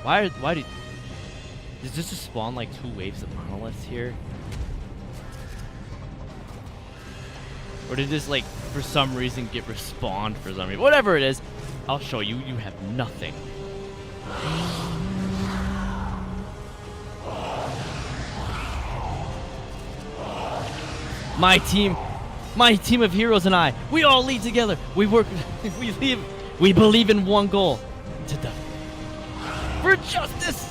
S2: Why does this just spawn like 2 waves of monoliths here? Or did this like for some reason get respawned for some reason? Whatever it is, I'll show you. You have nothing. My team of heroes and I, we all lead together. We work, we believe in one goal. To die. For justice!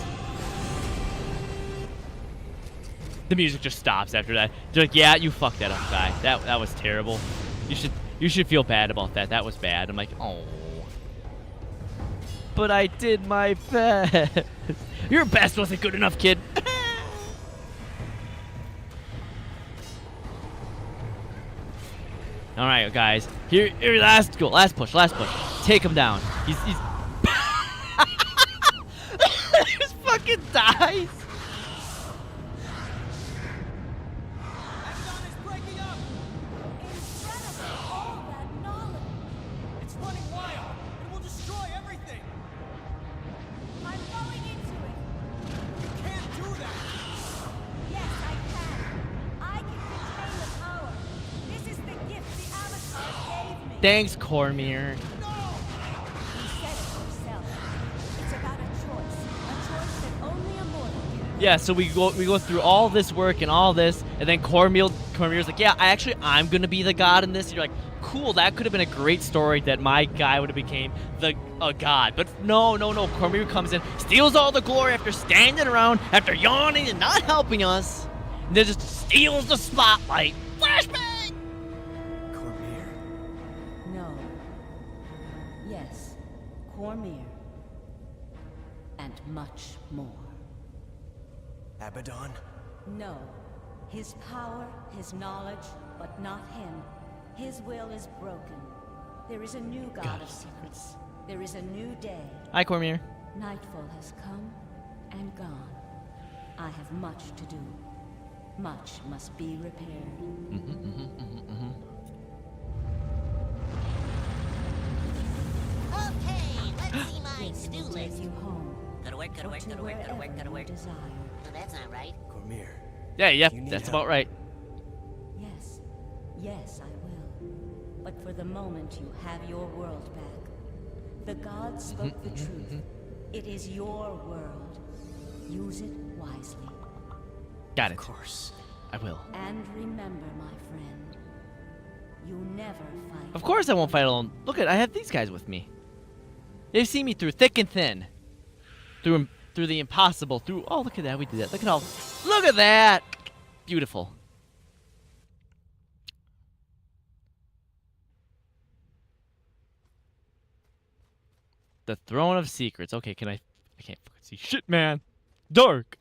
S2: The music just stops after that. They're like, yeah, you fucked that up, guy. That was terrible. You should feel bad about that. That was bad. I'm like, oh. But I did my best. Your best wasn't good enough, kid. All right, guys. Here, last goal, last push. Take him down. He's he just fucking dies.
S3: Abaddon is breaking up!
S5: Incredible, all that knowledge.
S3: It's running wild! It will destroy everything!
S5: I'm going into it.
S3: You can't do that!
S5: Yes, I can. I can contain the power. This is the gift the Avatar gave me.
S2: Thanks, Cormier.
S5: You said it yourself. It's about a choice that only a mortal can.
S2: Yeah, so we go through all this work and all this, and then Cormier's like, yeah, I'm gonna be the god in this. And you're like, cool, that could have been a great story that my guy would have became a god. But no. Cormier comes in, steals all the glory after standing around, after yawning and not helping us, and then just steals the spotlight. Flashbang!
S3: Cormier.
S5: No. Yes, Cormier. And much more.
S3: Abaddon?
S5: No. His power, his knowledge, but not him. His will is broken. There is a new God of secrets. There is a new day.
S2: Hi, Cormier.
S5: Nightfall has come and gone. I have much to do. Much must be repaired.
S9: Okay, let's see my
S5: This
S9: to-do
S5: will take
S9: list.
S5: you home.
S9: Gotta work, gotta
S5: Or
S9: work,
S5: to
S9: gotta work, gotta work,
S5: wherever
S9: gotta
S5: you
S9: work.
S5: desire.
S9: No, that's not right.
S3: Cormier.
S2: Yeah, yep,
S3: You need
S2: that's
S3: help.
S2: about right.
S5: Yes. Yes, I will. But for the moment, you have your world back. The gods spoke the truth. It is your world. Use it wisely.
S2: Got it.
S3: Of course.
S2: I will.
S5: And remember, my friend, you never fight.
S2: Of course I won't fight alone. Look I have these guys with me. They've seen me through thick and thin. Through the impossible. Oh, look at that. We did that. Look at that. Beautiful. The Throne of Secrets. Okay, I can't fucking see shit, man. Dark.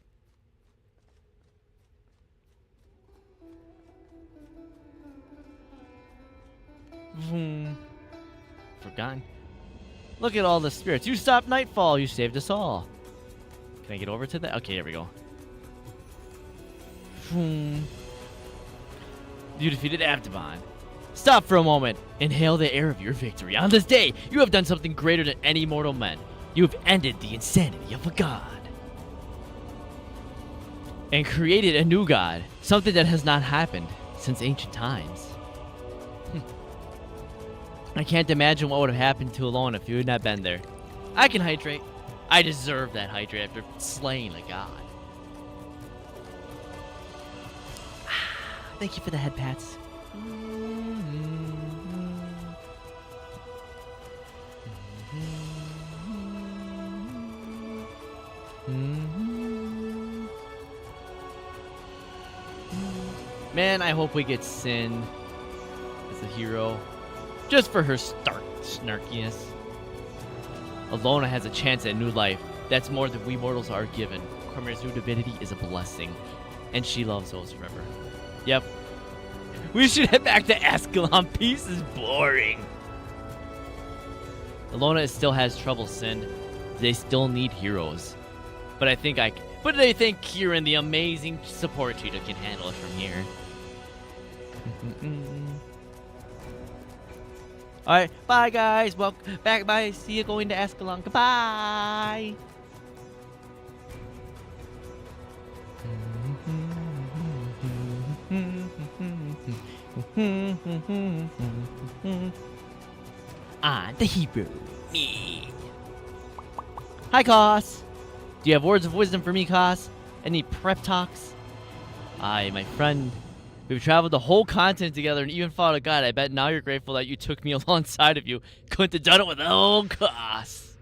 S2: Vroom. Forgotten. Look at all the spirits. You stopped Nightfall. You saved us all. Can I get over to that? Okay, here we go. Vroom. You defeated Abaddon. Stop for a moment. Inhale the air of your victory. On this day, you have done something greater than any mortal men. You have ended the insanity of a god. And created a new god. Something that has not happened since ancient times. I can't imagine what would have happened to Alone if you had not been there. I can hydrate. I deserve that hydrate after slaying a god. Thank you for the head pats. Man, I hope we get Sin. as a hero, just for her stark snarkiness. Alona has a chance at new life. That's more than we mortals are given. Cormier's new divinity is a blessing, and she loves those forever. Yep. We should head back to Ascalon. Peace is boring. Alona still has trouble, Sin. They still need heroes. But I think Kieran, the amazing support cheetah, can handle it from here. Alright, bye guys. Welcome back. Bye. See you going to Ascalon. Goodbye. The hero. Me. Hi, Koss. Do you have words of wisdom for me, Koss? Any prep talks? Aye, my friend. We've traveled the whole continent together and even fought a god. I bet now you're grateful that you took me alongside of you. Couldn't have done it without Koss.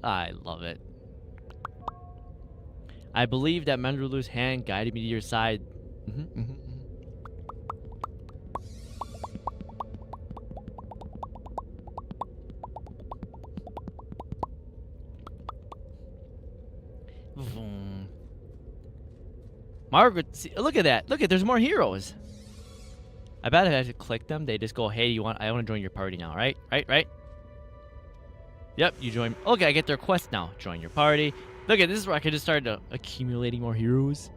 S2: I love it. I believe that Mendrulu's hand guided me to your side. Margaret, see, look at that. Look at, there's more heroes. I bet if I should click them, they just go, hey, I want to join your party now, right? Right? Yep, you join. Okay, I get their quest now. Join your party. Look at this is where I can just start accumulating more heroes.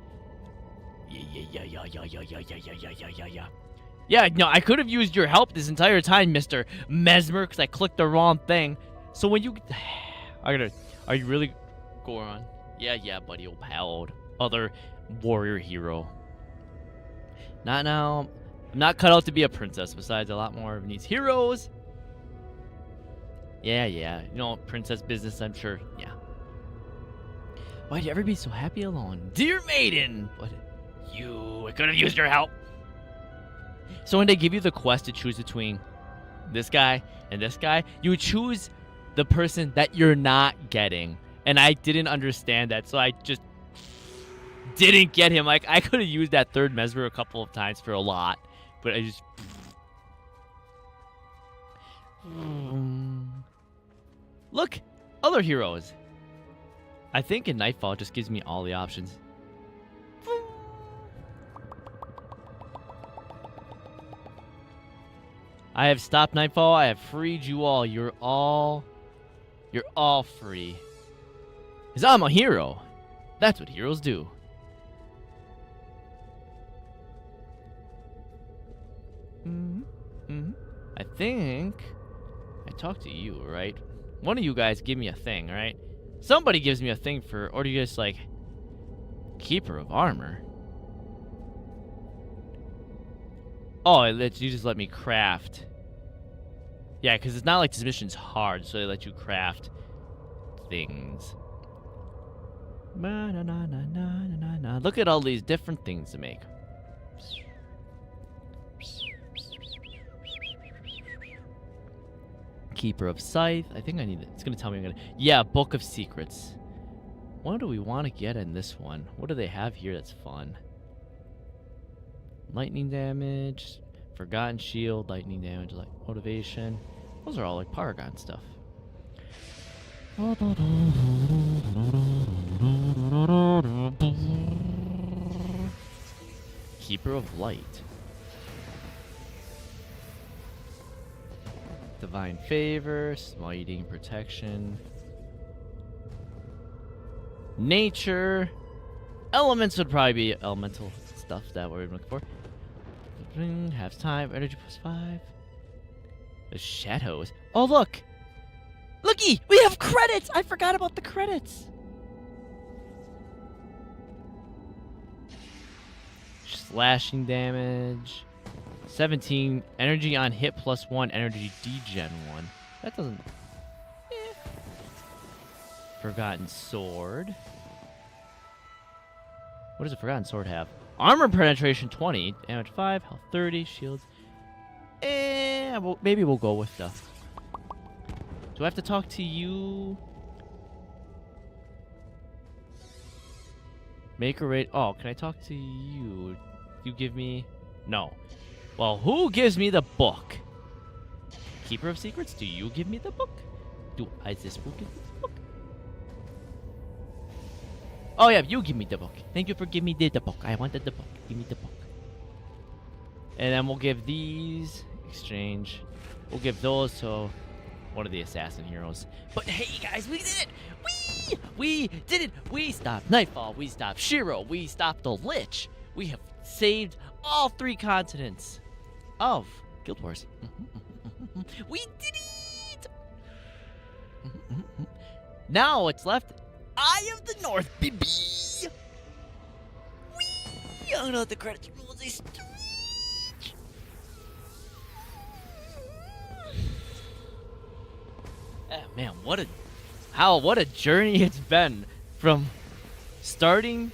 S2: Yeah, no, I could have used your help this entire time, Mr. Mesmer, because I clicked the wrong thing. So when you... are you really... Goron? Yeah, buddy, old pal. Other warrior hero. Not now. I'm not cut out to be a princess. Besides, a lot more of needs heroes. Yeah. You know, princess business, I'm sure. Yeah. Why'd you ever be so happy alone? Dear maiden! What? I could have used your help. So when they give you the quest to choose between this guy and this guy, you choose the person that you're not getting. And I didn't understand that, so I just didn't get him. Like, I could have used that third Mesmer a couple of times for a lot, but I just... Look! Other heroes! I think in Nightfall it just gives me all the options. I have stopped Nightfall. I have freed you all. You're all free. Because I'm a hero. That's what heroes do. I think I talked to you, right? One of you guys give me a thing, right? Somebody gives me a thing for, or do you just like, Keeper of Armor? Oh, you just let me craft. Yeah, because it's not like this mission's hard, so they let you craft things. Look at all these different things to make. Keeper of Scythe. I think I need it. It's going to tell me I'm going to... Yeah, Book of Secrets. What do we want to get in this one? What do they have here that's fun? Lightning damage, Forgotten Shield, lightning damage, like motivation. Those are all like Paragon stuff. Keeper of Light. Divine Favor, Smiting, Protection. Nature. Elements would probably be elemental stuff that we're looking for. Half time, energy +5. The shadows. Oh, look! Looky! We have credits! I forgot about the credits! Slashing damage. 17. Energy on hit +1. Energy degen 1. That doesn't... Forgotten Sword. What does a Forgotten Sword have? Armor penetration 20. Damage 5. Health 30. Shields. Maybe we'll go with the... Do I have to talk to you? Make a raid. Oh, can I talk to you? you give me? No. Well, who gives me the book? Keeper of Secrets, do you give me the book? Is this book give me the book? Oh yeah, you give me the book. Thank you for giving me the book. I wanted the book. Give me the book. And then we'll give these, exchange. We'll give those to one of the assassin heroes. But hey guys, we did it! We did it! We stopped Nightfall, we stopped Shiro, we stopped the Lich. We have saved all 3 continents of Guild Wars. We did it! Now what's left? Eye of the North, baby! Whee! I'm gonna let the credits roll as they stretch. Oh, man, what a journey it's been from starting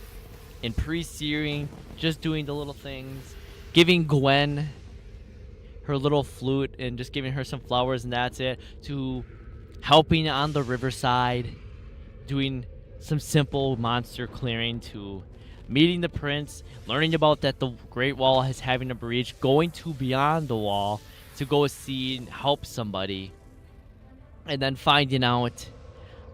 S2: in pre-searing, just doing the little things, giving Gwen her little flute and just giving her some flowers and that's it, to helping on the riverside, doing some simple monster clearing, to meeting the prince, learning about that the Great Wall is having a breach, going to beyond the wall to go see and help somebody, and then finding out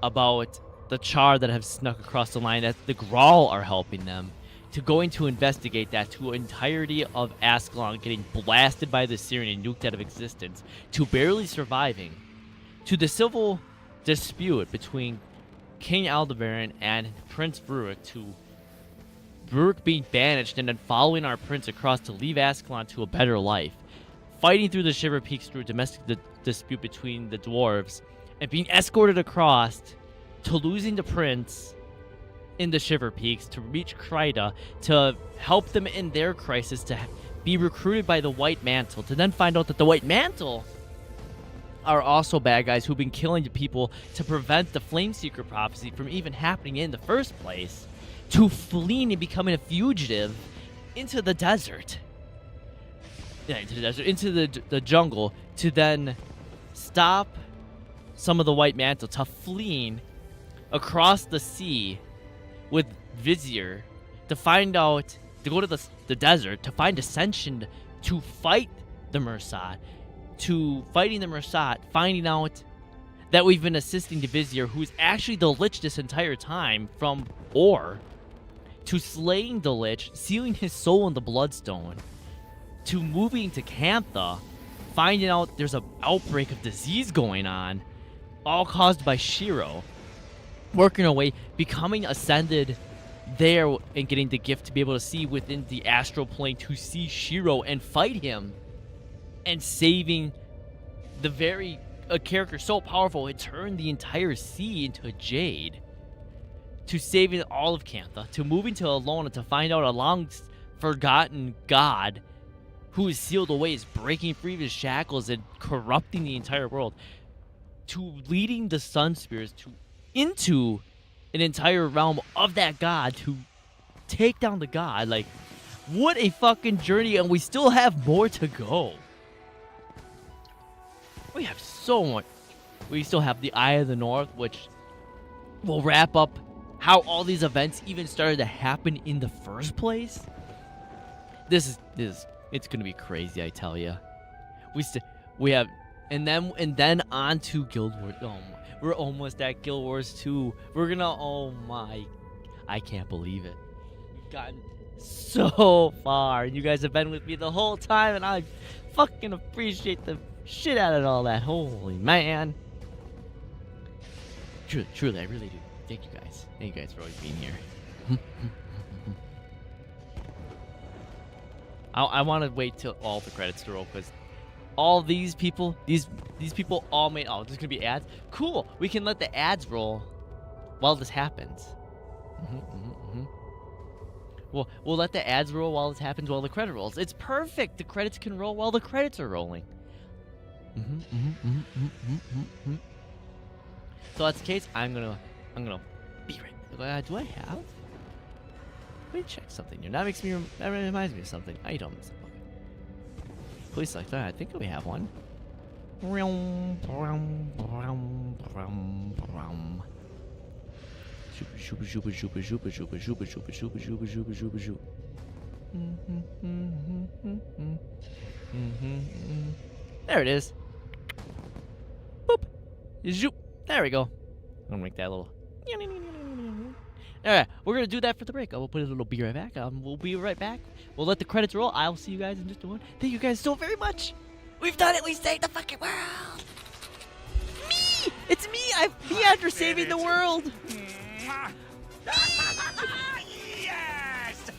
S2: about the Char that have snuck across the line, that the Grawl are helping them, to going to investigate that, to entirety of Ascalon getting blasted by the Syrian and nuked out of existence, to barely surviving, to the civil dispute between King Aldebaran and Prince Rurik, to Rurik being banished and then following our prince across to leave Ascalon to a better life, fighting through the Shiver Peaks through a domestic dispute between the dwarves, and being escorted across to losing the prince in the Shiver Peaks to reach Kryda, to help them in their crisis, to be recruited by the White Mantle, to then find out that the White Mantle are also bad guys who've been killing the people to prevent the Flameseeker prophecy from even happening in the first place, to fleeing and becoming a fugitive into the desert. Yeah, into the desert, into the jungle, to then stop some of the White Mantle, to fleeing across the sea with Vizier, to find out, to go to the desert, to find Ascension, to fight the Mursat, to fighting the Mursat, finding out that we've been assisting the Vizier, who's actually the Lich this entire time from Or, to slaying the Lich, sealing his soul in the Bloodstone, to moving to Cantha, finding out there's an outbreak of disease going on, all caused by Shiro, working our way, becoming ascended there and getting the gift to be able to see within the astral plane, to see Shiro and fight him, and saving a character so powerful it turned the entire sea into a jade, to saving all of Cantha, to moving to Alona to find out a long forgotten god who is sealed away, is breaking free of his shackles and corrupting the entire world, to leading the Sun Spirits into an entire realm of that god to take down the god. Like, what a fucking journey, and we still have more to go. We have so much. We still have the Eye of the North, which will wrap up how all these events even started to happen in the first place. This is it's gonna be crazy, I tell you. We have, and then on to Guild Wars. Oh, we're almost at Guild Wars 2. We're gonna, oh my, I can't believe it. We've gotten so far, and you guys have been with me the whole time, and I fucking appreciate the shit out of all that. Holy man. Truly, I really do. Thank you guys. Thank you guys for always being here. I want to wait till all the credits to roll, because all these people, these people all made. Oh, there's gonna be ads. Cool. We can let the ads roll while this happens. We'll let the ads roll while this happens, while the credit rolls. It's perfect. The credits can roll while the credits are rolling. So that's the case. I'm gonna be right. Do I have? Let me check something here. That reminds me of something. Items. Please select that. I think we have one. There it is. Boop. Zoop. There we go. I'm gonna make that little. Alright, we're gonna do that for the break. I will put a little be right back. We'll be right back. We'll let the credits roll. I'll see you guys in just a moment. Thank you guys so very much. We've done it. We saved the fucking world. Me! It's me! Me after saving the world!
S1: Yes!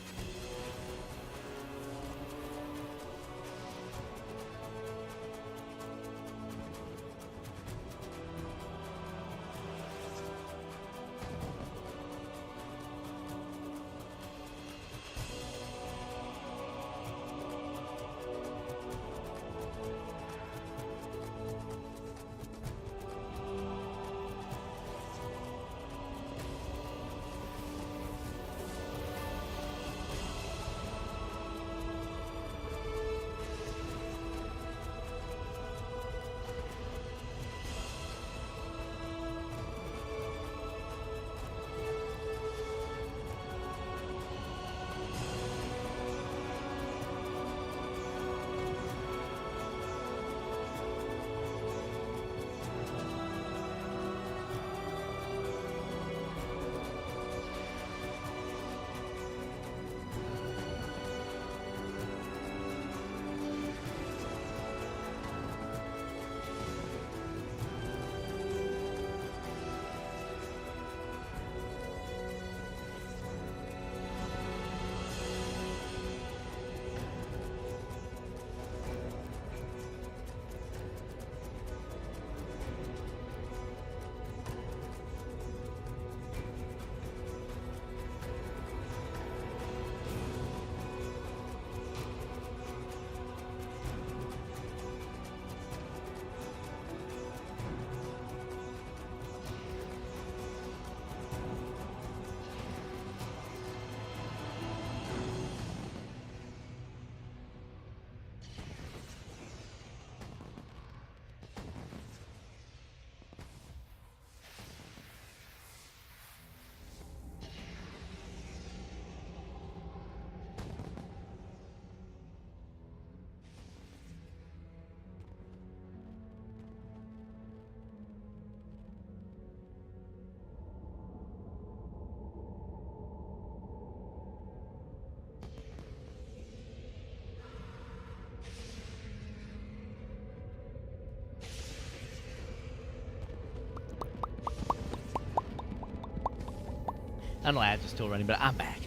S2: I know ads are still running, but I'm back.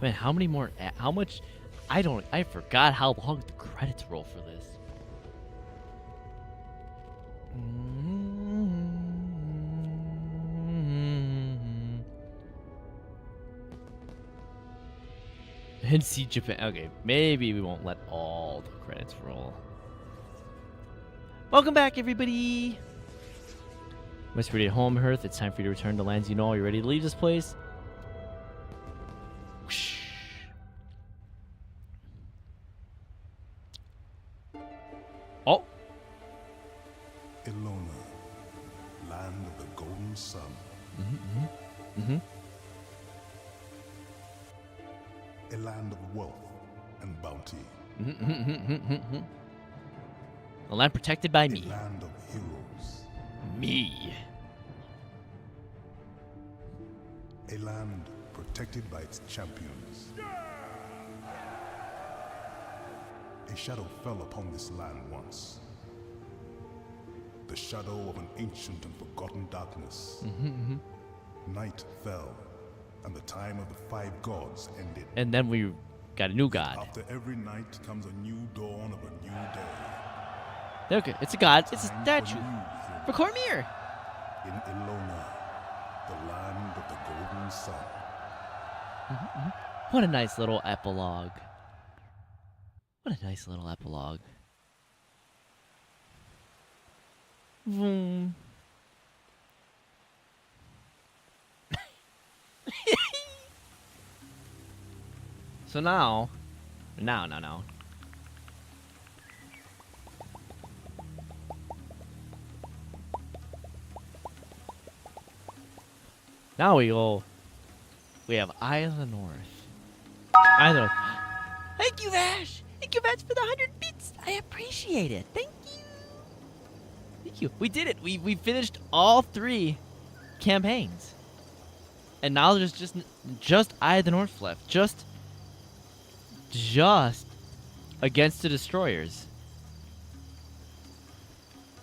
S2: Man, how many more? How much? I forgot how long the credits roll for this. And see Japan. Okay, maybe we won't let all the credits roll. Welcome back, everybody. West at home, Earth. It's time for you to return to lands you know. Are you ready to leave this place? Whoosh. Oh.
S10: Ilona, land of the golden sun. A land of wealth and bounty.
S2: A land protected by me.
S10: A land of heroes.
S2: Me.
S10: A land protected by its champions. A shadow fell upon this land once. The shadow of an ancient and forgotten darkness. Night fell, and the time of the 5 gods ended.
S2: And then we got a new god.
S10: After every night comes a new dawn of a new day.
S2: Okay, it's a god. It's a
S10: Time
S2: statue.
S10: for new
S2: For Cormier.
S10: in Ilona, the land of the golden sun.
S2: What a nice little epilogue. What a nice little epilogue. Vroom. So now. Now we go. We have Eye of the North. Eye of the North. Thank you, Vash. Thank you, Vash, for the 100 bits. I appreciate it. Thank you. Thank you. We did it. We finished all 3 campaigns. And now there's just Eye of the North left. Just against the destroyers.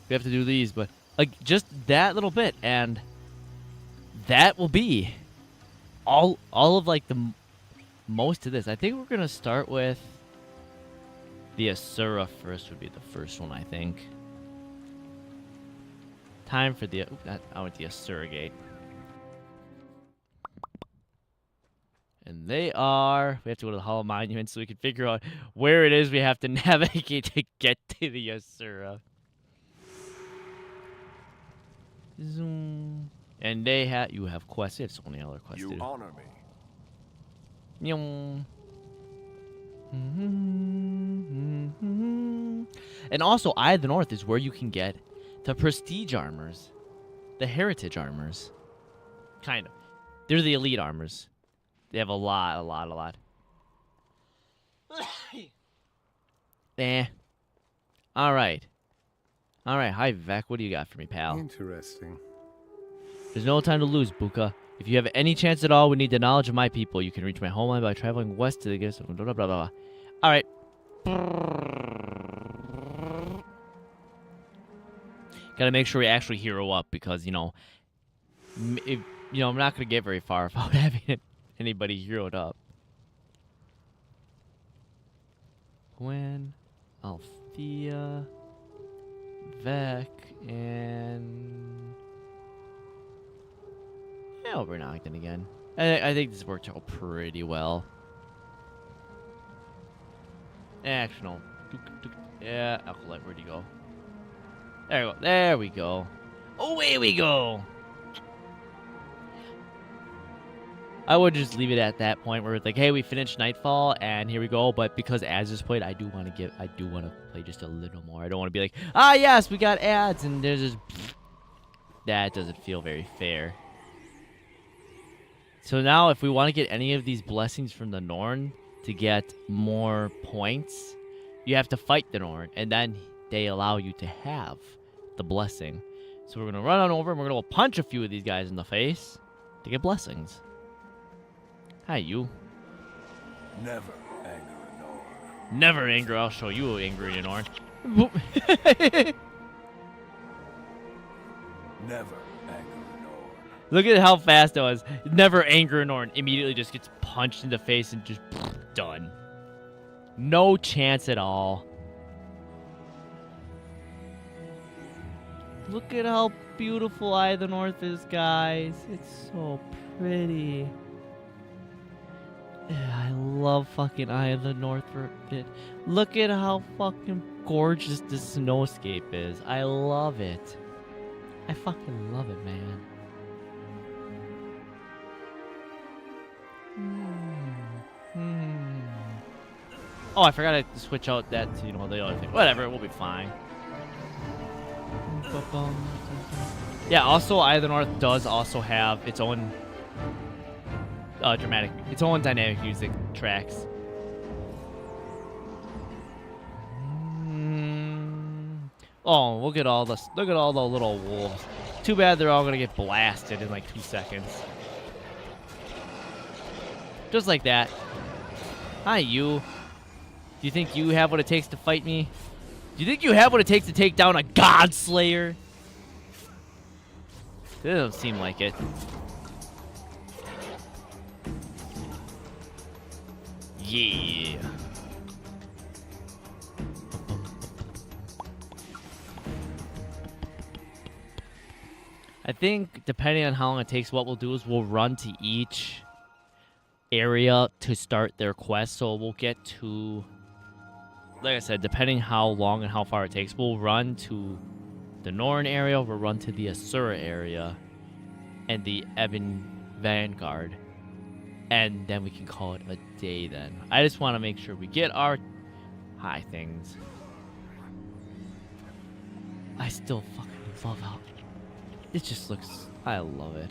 S2: We have to do these, but just that little bit, and that will be all of like the most of this. I think we're gonna start with the Asura first. Would be the first one, I think. Time for the I went the Asura gate, and we have to go to the Hall of Monuments so we can figure out where it is we have to navigate to get to the Asura. Zoom. And you have quests. It's only other quests.
S11: You honor me.
S2: And also, Eye of the North is where you can get the prestige armors, the heritage armors. Kind of. They're the elite armors. They have a lot. All right. Hi, Vec. What do you got for me, pal?
S11: Interesting.
S2: There's no time to lose, Buka. If you have any chance at all, we need the knowledge of my people. You can reach my homeland by traveling west to the guest. Blah, blah, blah, blah. All right. Gotta make sure we actually hero up because, I'm not gonna get very far without having anybody heroed up. Gwen, Althea, Vec, and Overnogden again. I think this worked out pretty well. Actually, no. Yeah, Alcolite, where'd you go? There we go. Away we go! I would just leave it at that point where it's like, hey, we finished Nightfall, and here we go. But because ads just played, I do want to play just a little more. I don't want to be like, yes, we got ads, and there's just that doesn't feel very fair. So now, if we want to get any of these blessings from the Norn to get more points, you have to fight the Norn, and then they allow you to have the blessing. So we're gonna run on over, and we're gonna go punch a few of these guys in the face to get blessings. Hi, you.
S11: Never anger a Norn.
S2: Never anger. I'll show you angry in Norn.
S11: Never anger a Norn.
S2: Look at how fast that was. Never anger Norn. Immediately just gets punched in the face and just done. No chance at all. Look at how beautiful Eye of the North is, guys. It's so pretty. Yeah, I love fucking Eye of the North for a bit. Look at how fucking gorgeous this snowscape is. I love it. I fucking love it, man. Oh, I forgot to switch out that to, the other thing. Whatever, we'll be fine. Yeah, also, Eye of the North does also have its own its own dynamic music tracks. Oh, look at all the little wolves. Too bad they're all gonna get blasted in like 2 seconds. Just like that. Hi, you. Do you think you have what it takes to fight me? Do you think you have what it takes to take down a God Slayer? It doesn't seem like it. Yeah. I think depending on how long it takes, what we'll do is we'll run to each area to start their quest. So we'll get to, like I said, depending how long and how far it takes, we'll run to the Norn area, we'll run to the Asura area, and the Ebon Vanguard. And then we can call it a day then. I just want to make sure we get our high things. I still fucking love how it just looks. I love it.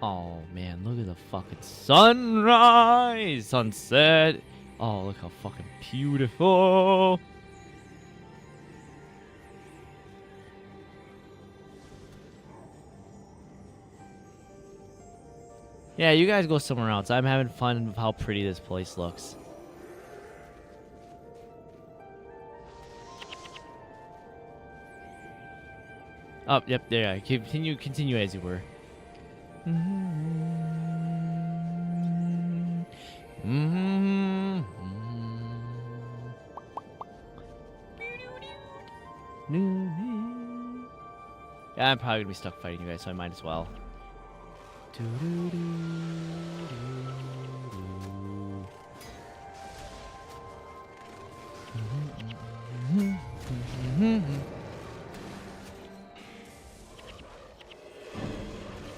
S2: Oh man, look at the fucking sunrise, sunset. Oh, look how fucking beautiful. Yeah, you guys go somewhere else. I'm having fun with how pretty this place looks. Oh, yep, there. Continue as you were. Yeah, I'm probably gonna be stuck fighting you guys, so I might as well.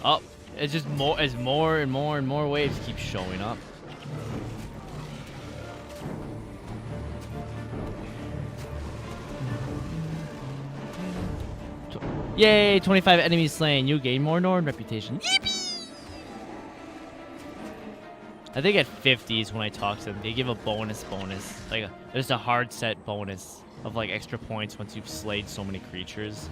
S2: Oh, it's just more as more and more and more waves keep showing up. Yay, 25 enemies slain. You gain more Norn reputation. Yippee! I think at 50s when I talk to them, they give a bonus. Like, there's a hard set bonus of, like, extra points once you've slayed so many creatures.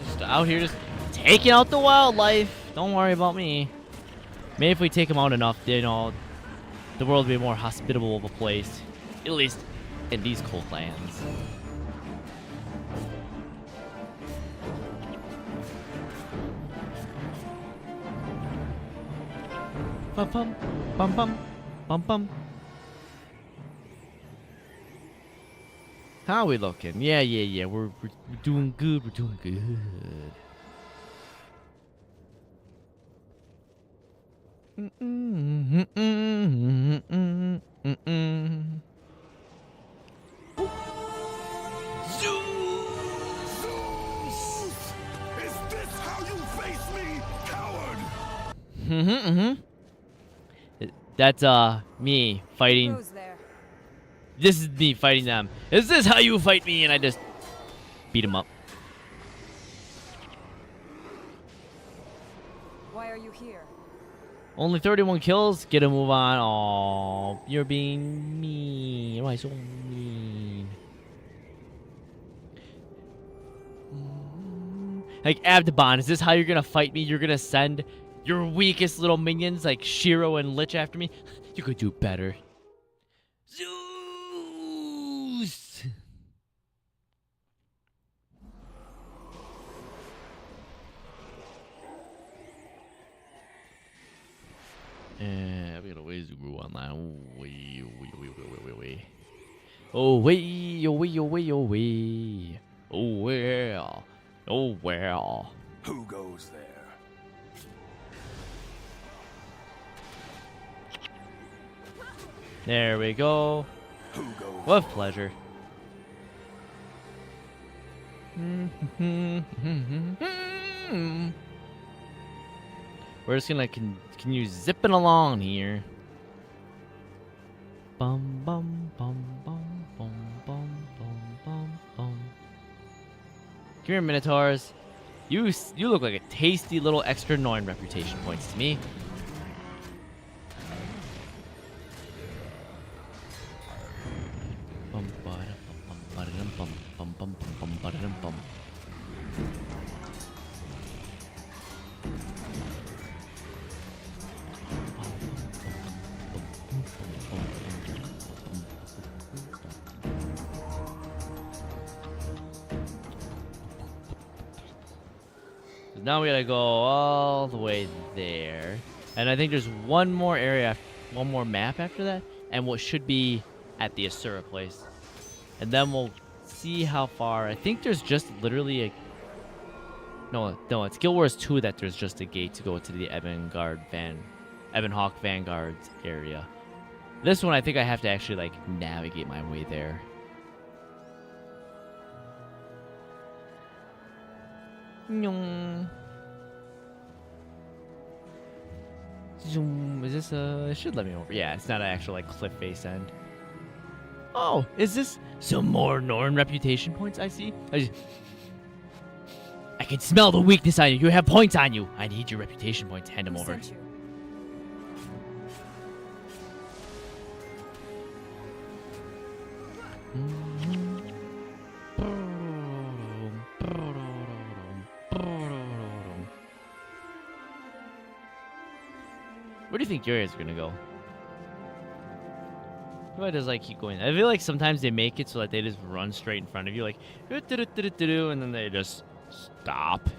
S2: Just out here just taking out the wildlife. Don't worry about me. Maybe if we take them out enough, you know, the world will be a more hospitable of a place. At least in these cold lands. Bum bum bum bum bum bum. How are we looking? Yeah. We're doing good. We're doing good.
S10: Is this how you face me, coward?
S2: That's me fighting.
S6: Who's there?
S2: This is me fighting them. Is this how you fight me? And I just beat him up.
S6: Why are you here?
S2: Only 31 kills. Get a move on. Oh, you're being mean. Why so mean? Like Abdabon, is this how you're gonna fight me? You're gonna send your weakest little minions like Shiro and Lich after me? You could do better. Zeus! We got a ways to go online. Oh, wait. Oh, well. Oh, well.
S11: Who goes there?
S2: There we go.
S11: Who goes
S2: With pleasure. We're just gonna continue zipping along here. Bum bum bum bum bum bum bum bum bum. Come here, Minotaurs. You look like a tasty little extra Norn reputation points to me. Bum bum bum bum bum bum bum bum bum bum. Now we gotta go all the way there. And I think there's one more area, one more map after that, and what should be at the Asura place. And then we'll see how far. I think there's just literally a... No, it's Guild Wars 2 that there's just a gate to go to the Ebonhawk Vanguard's area. This one, I think I have to actually, like, navigate my way there. Nyong. Zoom. Is this it should let me over. Yeah, it's not an actual like cliff face end. Oh, is this some more Norn reputation points I see? I can smell the weakness on you. You have points on you. I need your reputation points. Hand them
S6: Who
S2: over.
S6: sent you?
S2: Where do you think your ass are gonna go? Why does like keep going? I feel like sometimes they make it so that they just run straight in front of you, like do-do-do-do-do, and then they just stop.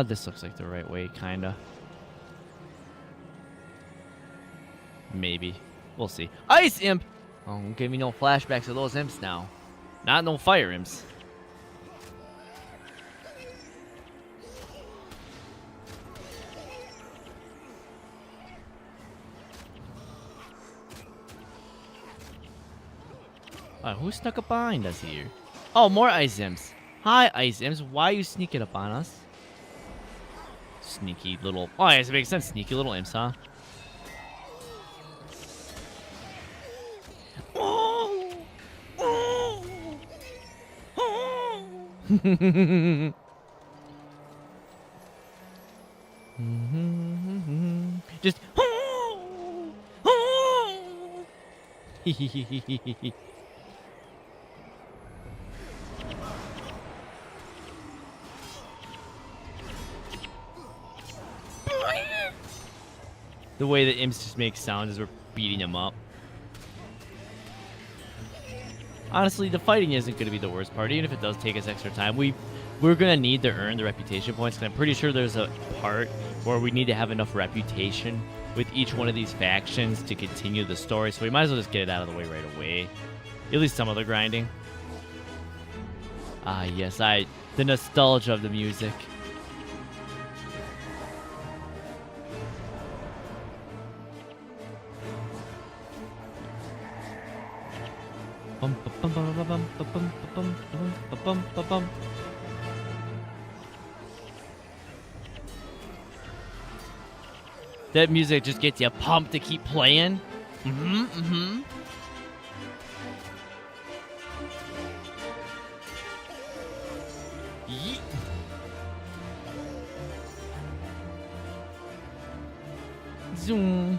S2: This looks like the right way, kinda. Maybe. We'll see. Ice imp! Oh, don't give me no flashbacks of those imps now. Not no fire imps. Who snuck up behind us here? Oh, more ice imps. Hi, ice imps. Why are you sneaking up on us? Sneaky little... Oh, yeah, it makes sense. Sneaky little imps, huh? Just... The way the imps just make sounds as we're beating them up. Honestly, the fighting isn't going to be the worst part, even if it does take us extra time. We're going to need to earn the reputation points, because I'm pretty sure there's a part where we need to have enough reputation with each one of these factions to continue the story, so we might as well just get it out of the way right away. At least some of the grinding. Ah, yes, the nostalgia of the music. That music just gets you pumped to keep playing. Yeet. Zoom.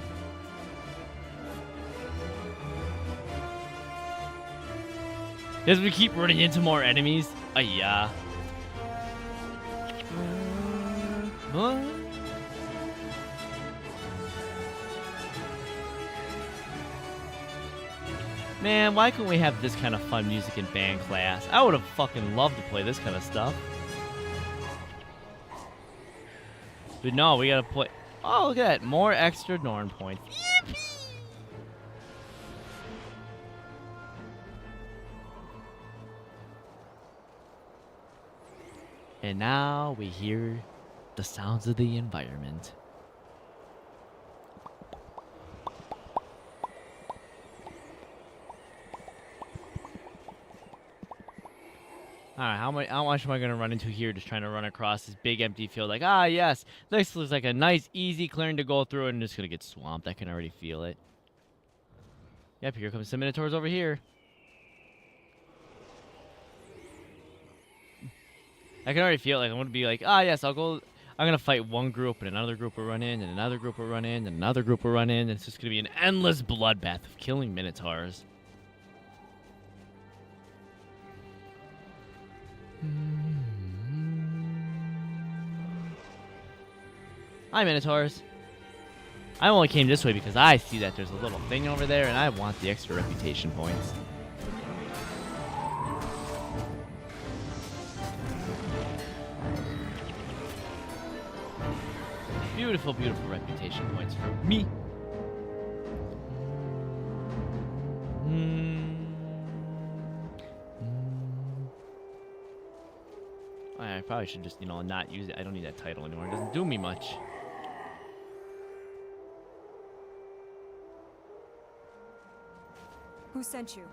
S2: As we keep running into more enemies. Yeah. Man, why couldn't we have this kind of fun music in band class? I would have fucking loved to play this kind of stuff. But no, we gotta play... Oh, look at that. More extra Norn points. Yippee! And now we hear the sounds of the environment. Alright, how much am I going to run into here just trying to run across this big empty field? Like, ah, yes, this looks like a nice, easy clearing to go through, and I'm just going to get swamped. I can already feel it. Yep, here comes some Minotaurs over here. I can already feel it. Like, I'm going to be like, ah, yes, I'm going to fight one group, and another group will run in, and another group will run in, and another group will run in, and it's just going to be an endless bloodbath of killing Minotaurs. Hi, Minotaurs. I only came this way because I see that there's a little thing over there, and I want the extra reputation points. Beautiful, beautiful reputation points for me. I probably should just, not use it. I don't need that title anymore. It doesn't do me much.
S6: Who sent you?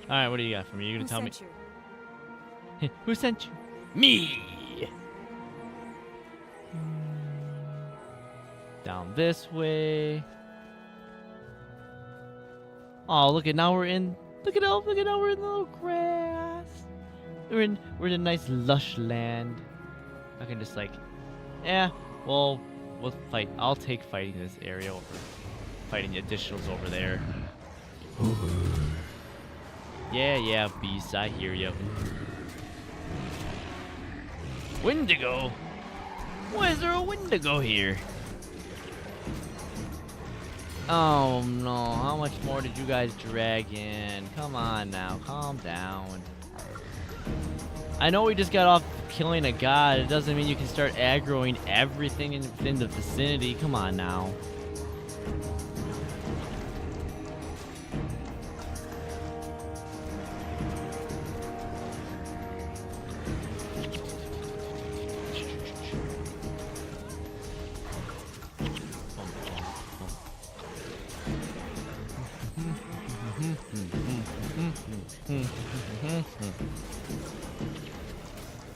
S2: Alright, what do you got for me? You gonna tell me?
S6: Who sent you?
S2: Who sent you? Me! Down this way. Oh, look at now we're in. Look at now we're in the little grass. We're in a nice lush land. I can just like, yeah. Well, we'll fight. I'll take fighting this area over fighting the additionals over there. Yeah, beast. I hear you. Wendigo. Why is there a Wendigo here? Oh no, how much more did you guys drag in? Come on now, calm down. I know we just got off killing a god. It doesn't mean you can start aggroing everything within the vicinity. Come on now.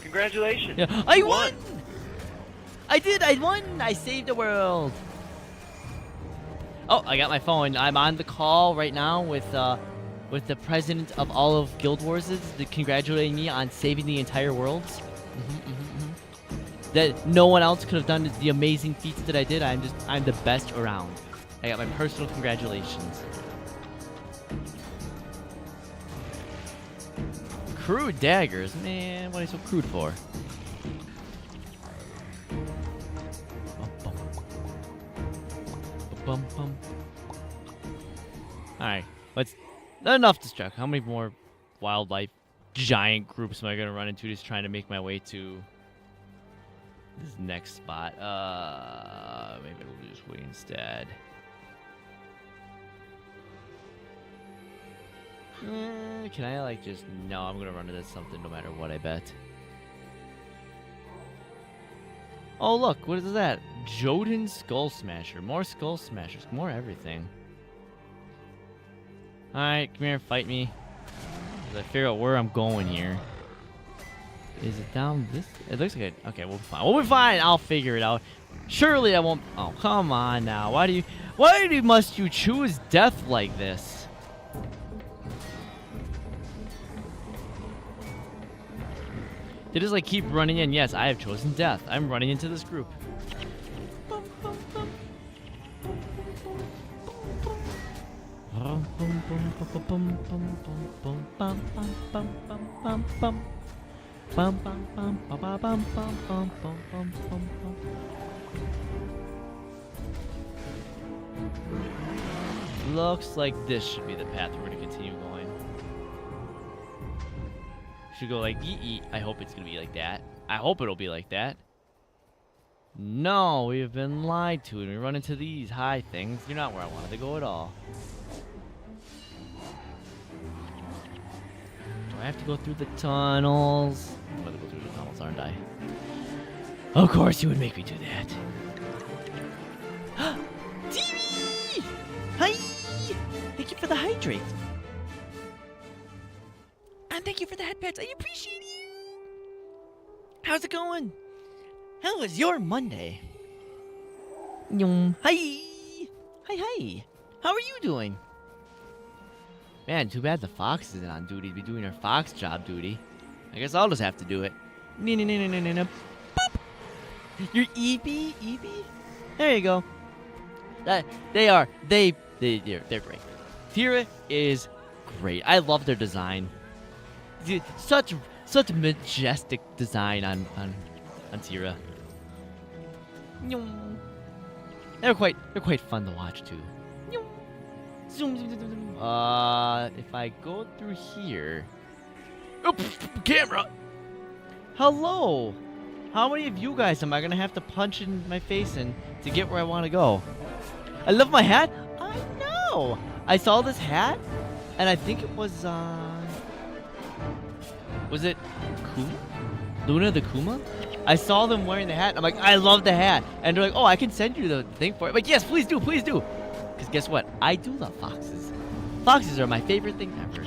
S1: Congratulations.
S2: Yeah, I won! I did! I won! I saved the world! Oh, I got my phone. I'm on the call right now with the president of all of Guild Wars, congratulating me on saving the entire world. That no one else could have done the amazing feats that I did. I'm the best around. I got my personal congratulations. Crude daggers, man. What are you so crude for? Alright, let's. Not enough distract. How many more wildlife giant groups am I gonna run into just trying to make my way to this next spot? Maybe we'll just wait instead. Can I like just no? I'm gonna run into something no matter what. I bet. Oh look, what is that? Jotun Skull Smasher. More Skull Smashers. More everything. Alright, come here, fight me. As I figure out where I'm going here. Is it down this? It looks like it. Okay, we'll be fine. We'll be fine. I'll figure it out. Surely I won't. Oh, come on now. Why must you choose death like this? They just like keep running in. Yes, I have chosen death. I'm running into this group. Looks like this should be the path we're going to continue going. Should go like yeet. I hope it's gonna be like that. I hope it'll be like that. No, we have been lied to, and we run into these high things. You're not where I wanted to go at all. Do I have to go through the tunnels? I'm gonna go through the tunnels, aren't I? Of course you would make me do that. TV! Hi! Thank you for the hydrate. And thank you for the head pets. I appreciate you. How's it going? How was your Monday? Hi. Hi. How are you doing? Man, too bad the fox isn't on duty to be doing her fox job duty. I guess I'll just have to do it. Boop. You're Eepy? Eepy? There you go. They're great. Tira is great. I love their design. Such majestic design on Tira. They're quite fun to watch too. If I go through here. Oops, camera. Hello. How many of you guys am I gonna have to punch in my face in to get where I want to go? I love my hat. I know. I saw this hat, and I think it was it Kuma? Luna the Kuma? I saw them wearing the hat. And I'm like, I love the hat. And they're like, oh, I can send you the thing for it. I'm like, yes, please do, please do. Because guess what? I do love foxes. Foxes are my favorite thing ever.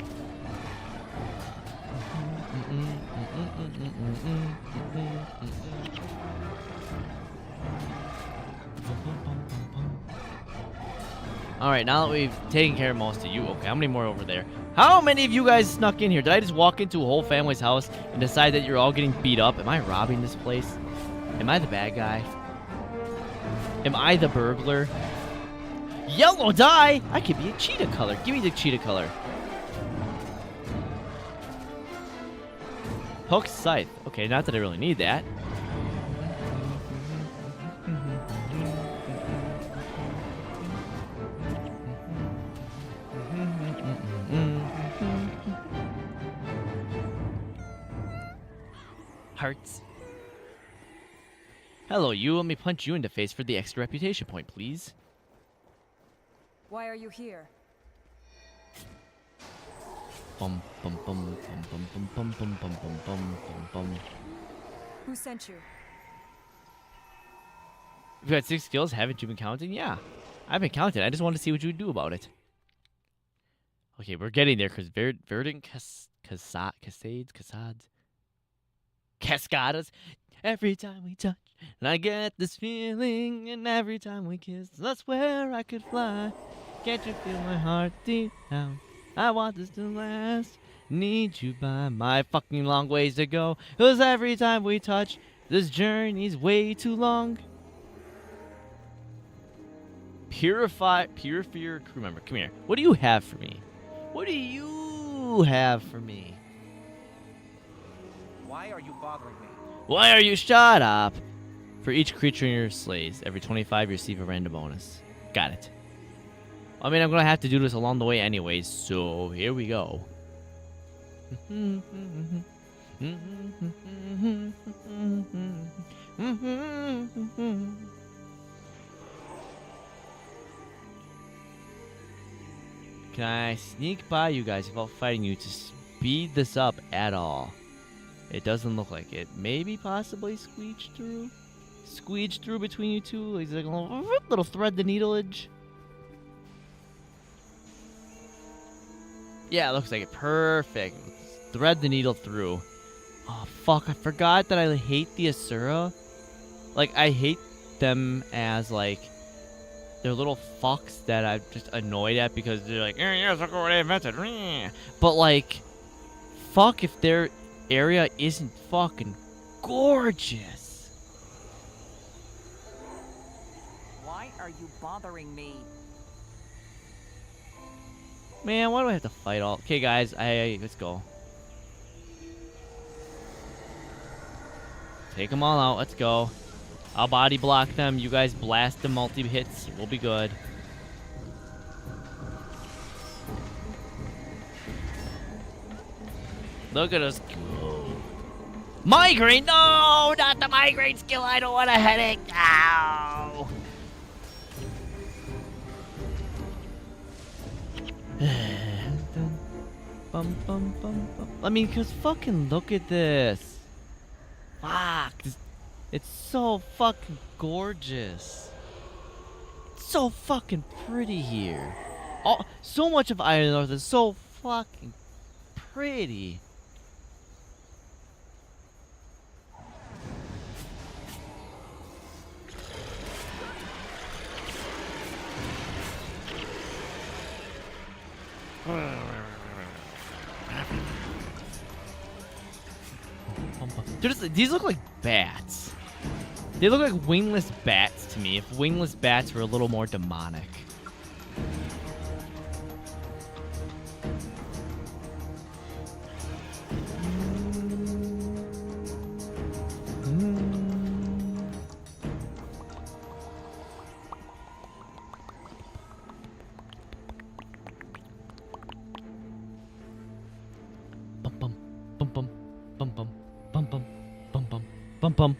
S2: Alright, now that we've taken care of most of you. Okay, how many more over there? How many of you guys snuck in here? Did I just walk into a whole family's house and decide that you're all getting beat up? Am I robbing this place? Am I the bad guy? Am I the burglar? Yellow dye? I could be a cheetah color. Give me the cheetah color. Hook scythe. Okay, not that I really need that. Hearts. Hello, you. Let me punch you in the face for the extra reputation point, please.
S6: Why are you here?
S2: Bum bum bum bum bum bum bum bum bum bum bum bum bum.
S6: Who sent you?
S2: You've got 6 skills. Haven't you been counting? Yeah, I've been counting. I just wanted to see what you would do about it. Okay, we're getting there because verdant cascadas. Every time we touch, and I get this feeling, and every time we kiss, I swear I could fly. Can't you feel my heart deep down? I want this to last. Need you by my fucking long ways to go. 'Cause every time we touch, this journey's way too long. Purifier crew member, come here. What do you have for me? What do you have for me?
S3: Why are you bothering me?
S2: Why are you shut up? For each creature in your slays, every 25 you receive a random bonus. Got it. I mean, I'm gonna have to do this along the way anyways, so here we go. Can I sneak by you guys without fighting you to speed this up at all? It doesn't look like it. Maybe possibly squeeze through? Squeeze through between you two? Like a little thread the needleage? Yeah, it looks like it. Perfect. Thread the needle through. Oh, fuck. I forgot that I hate the Asura. Like, I hate them as, like, they're little fucks that I'm just annoyed at because they're like, yes, look what I invented. But, like, fuck if their area isn't fucking gorgeous.
S12: Why are you bothering me?
S2: Man, why do I have to fight all? Okay, guys, let's go. Take them all out. Let's go. I'll body block them. You guys blast the multi-hits. We'll be good. Look at us go. Migraine! No! Not the migraine skill! I don't want a headache! Ow! Bum, bum, bum, bum. I mean, cause fucking look at this. Fuck. It's so fucking gorgeous. It's so fucking pretty here. So much of Iron North is so fucking pretty. These look like bats. They look like wingless bats to me. If wingless bats were a little more demonic. Bum bum bum bum bum bum bum bum bum bum bum bum.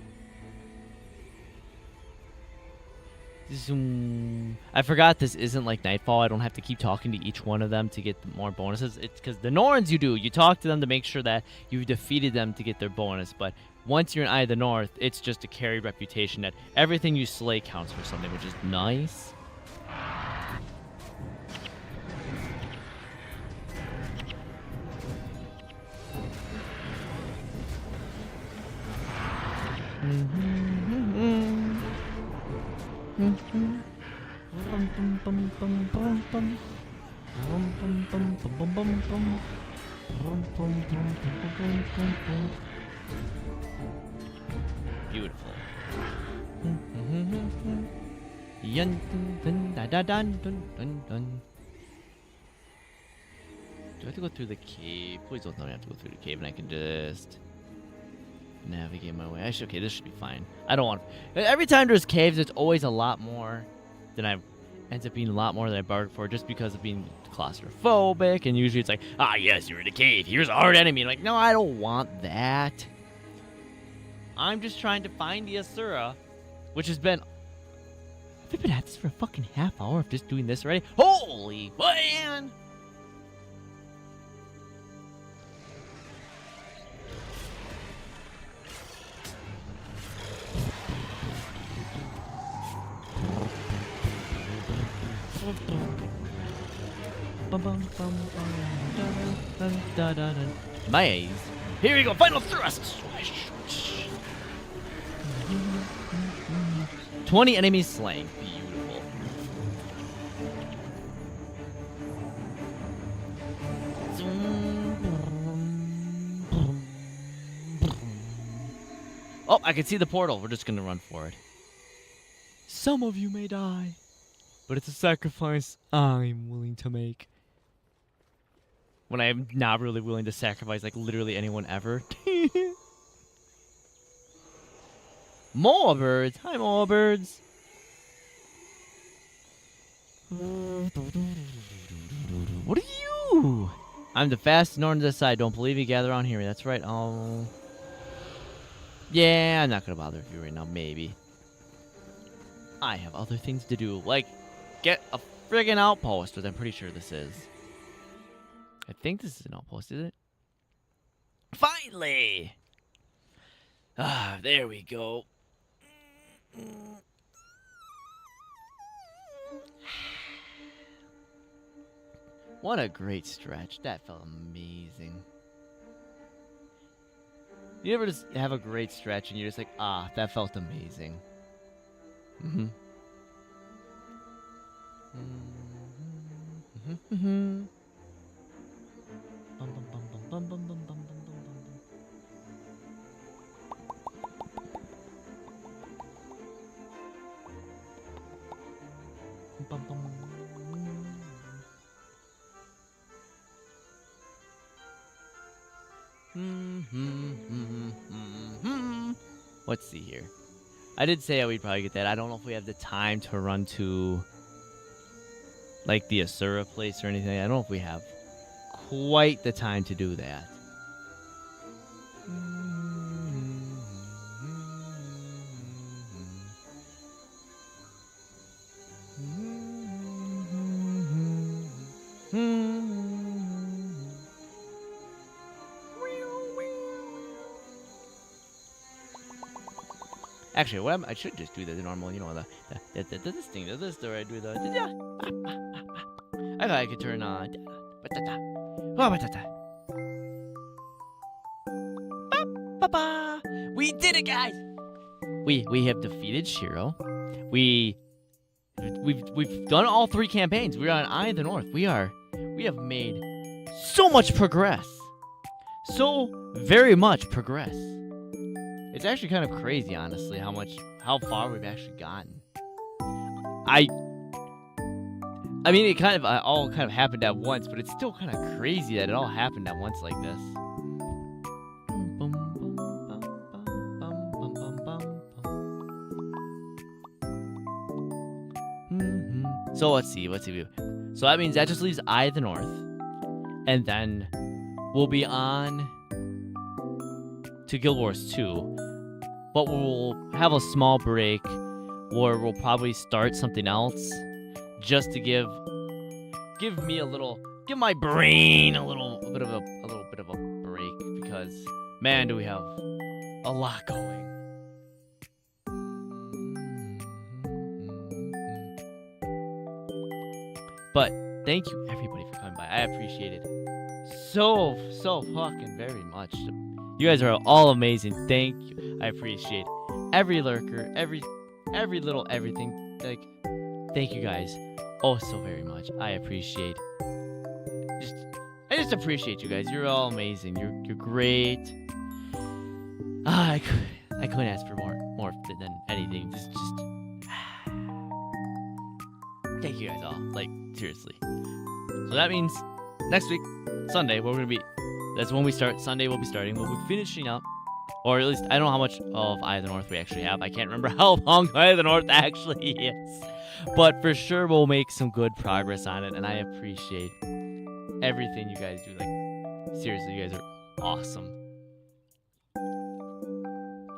S2: Zoom. I forgot this isn't like Nightfall. I don't have to keep talking to each one of them to get more bonuses. It's because the Norns you do. You talk to them to make sure that you've defeated them to get their bonus. But once you're in Eye of the North, it's just a carried reputation that everything you slay counts for something, which is nice. Beautiful. Yun, dun, dun, dun, dun, dun, dun, dun. Do I have to go through the cave? Please don't tell me I have to go through the cave and I can just navigate my way. Okay, this should be fine. I don't want... Every time there's caves, it's always a lot more than I... Ends up being a lot more than I bargained for just because of being claustrophobic. And usually it's like, ah, yes, you're in a cave. Here's a hard enemy. I'm like, no, I don't want that. I'm just trying to find the Asura, which has been... I've been at this for a fucking half hour of just doing this already. Holy man! Maze. Here we go, final thrust. 20 enemies slain. Beautiful. Oh, I can see the portal. We're just gonna run for it. Some of you may die, but it's a sacrifice I'm willing to make. When I am not really willing to sacrifice, like, literally anyone ever. More birds! Hi, more birds! What are you? I'm the fastest north to the side. Don't believe me? Gather on here. That's right. Oh. Yeah, I'm not gonna bother with you right now. Maybe. I have other things to do. Like, get a friggin' outpost, which I'm pretty sure this is. I think this is an outpost, is it? Finally! Ah, there we go. What a great stretch. That felt amazing. You ever just have a great stretch and you're just like, ah, that felt amazing. Mm-hmm. Mm-hmm. Bum, bum, bum, bum, bum, bum, bum, bum, bum, bum, bum. Let's see here. I did say we'd probably get that. I don't know if we have the time to run to, like, the Asura place or anything. I don't know if we have quite the time to do that. Actually, what I should just do the normal, you know, this thing, this door. I do the. I thought I could turn on. We did it, guys! We have defeated Shiro. We've done all 3 campaigns. We're on Eye of the North. We have made so much progress. So very much progress. It's actually kind of crazy, honestly, how far we've actually gotten. I mean, it kind of all kind of happened at once, but it's still kind of crazy that it all happened at once like this. So let's see. So that means that just leaves Eye of the North, and then we'll be on to Guild Wars 2, but we'll have a small break where we'll probably start something else just to give my brain a little bit of a break, because man, do we have a lot going. But thank you everybody for coming by. I appreciate it so fucking very much. You guys are all amazing. Thank you. I appreciate every lurker, every little everything. Like, thank you guys oh so very much. I appreciate. I just appreciate you guys. You're all amazing. You're great. I couldn't ask for more than anything. Just thank you guys all. Like seriously. So that means next week, Sunday, that's when we start. Sunday we'll be starting. We'll be finishing up. Or at least, I don't know how much of Eye of the North we actually have. I can't remember how long Eye of the North actually is. But for sure, we'll make some good progress on it. And I appreciate everything you guys do. Like, seriously, you guys are awesome.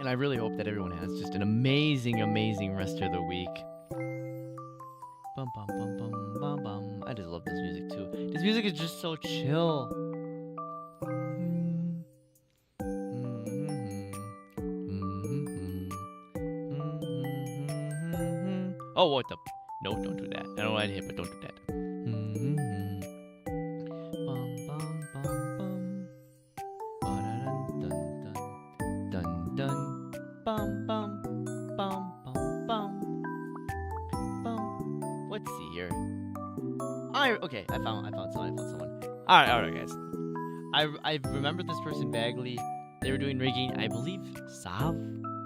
S2: And I really hope that everyone has just an amazing, amazing rest of the week. Bum, bum, bum, bum, bum, bum. I just love this music, too. This music is just so chill. Oh, what the? No, don't do that. I don't know what I hit, but don't do that. Bum, bum, bum, bum. Ba-da-dun, dun, dun, dun. Bum, bum, bum, bum, bum. Bum. Let's see here. Okay, I found someone. All right, guys. I remember this person vaguely. They were doing rigging. I believe Sav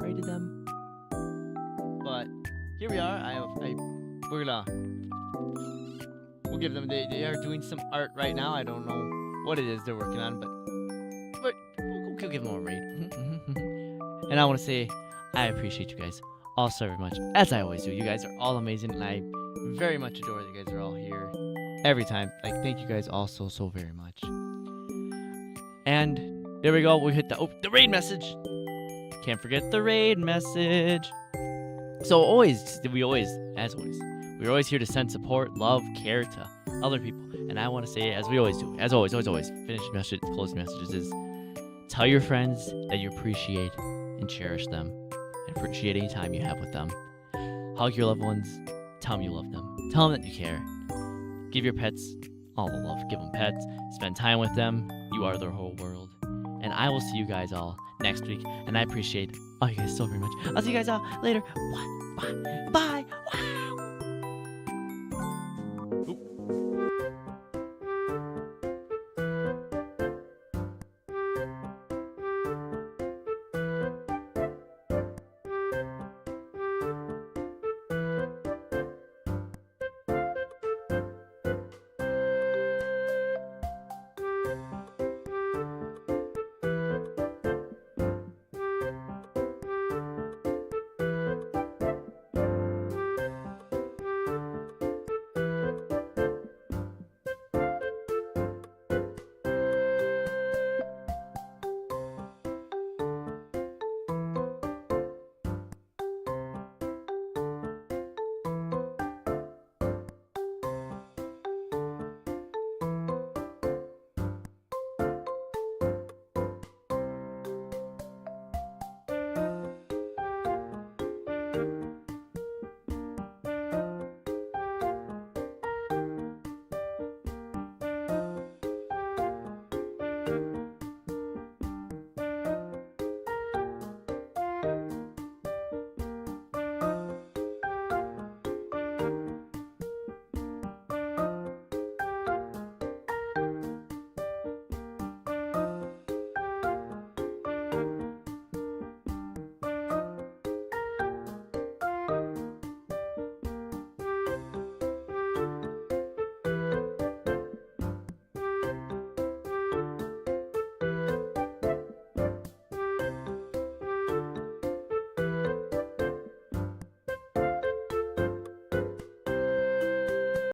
S2: rated them. But here we are. We'll give them. They are doing some art right now. I don't know what it is they're working on, but we'll give them a rate. And I want to say I appreciate you guys all so very much, as I always do. You guys are all amazing, and I very much adore that you guys are all here every time. Like, thank you guys all so very much. And there we go. We hit the raid message. Can't forget the raid message. So we're always here to send support, love, care to other people. And I want to say, as we always do, as always, finishing message, closing messages is tell your friends that you appreciate and cherish them and appreciate any time you have with them. Hug your loved ones. Tell them you love them. Tell them that you care. Give your pets all the love. Give them pets. Spend time with them. You are their whole world. And I will see you guys all next week. And I appreciate all you guys so very much. I'll see you guys all later. Bye.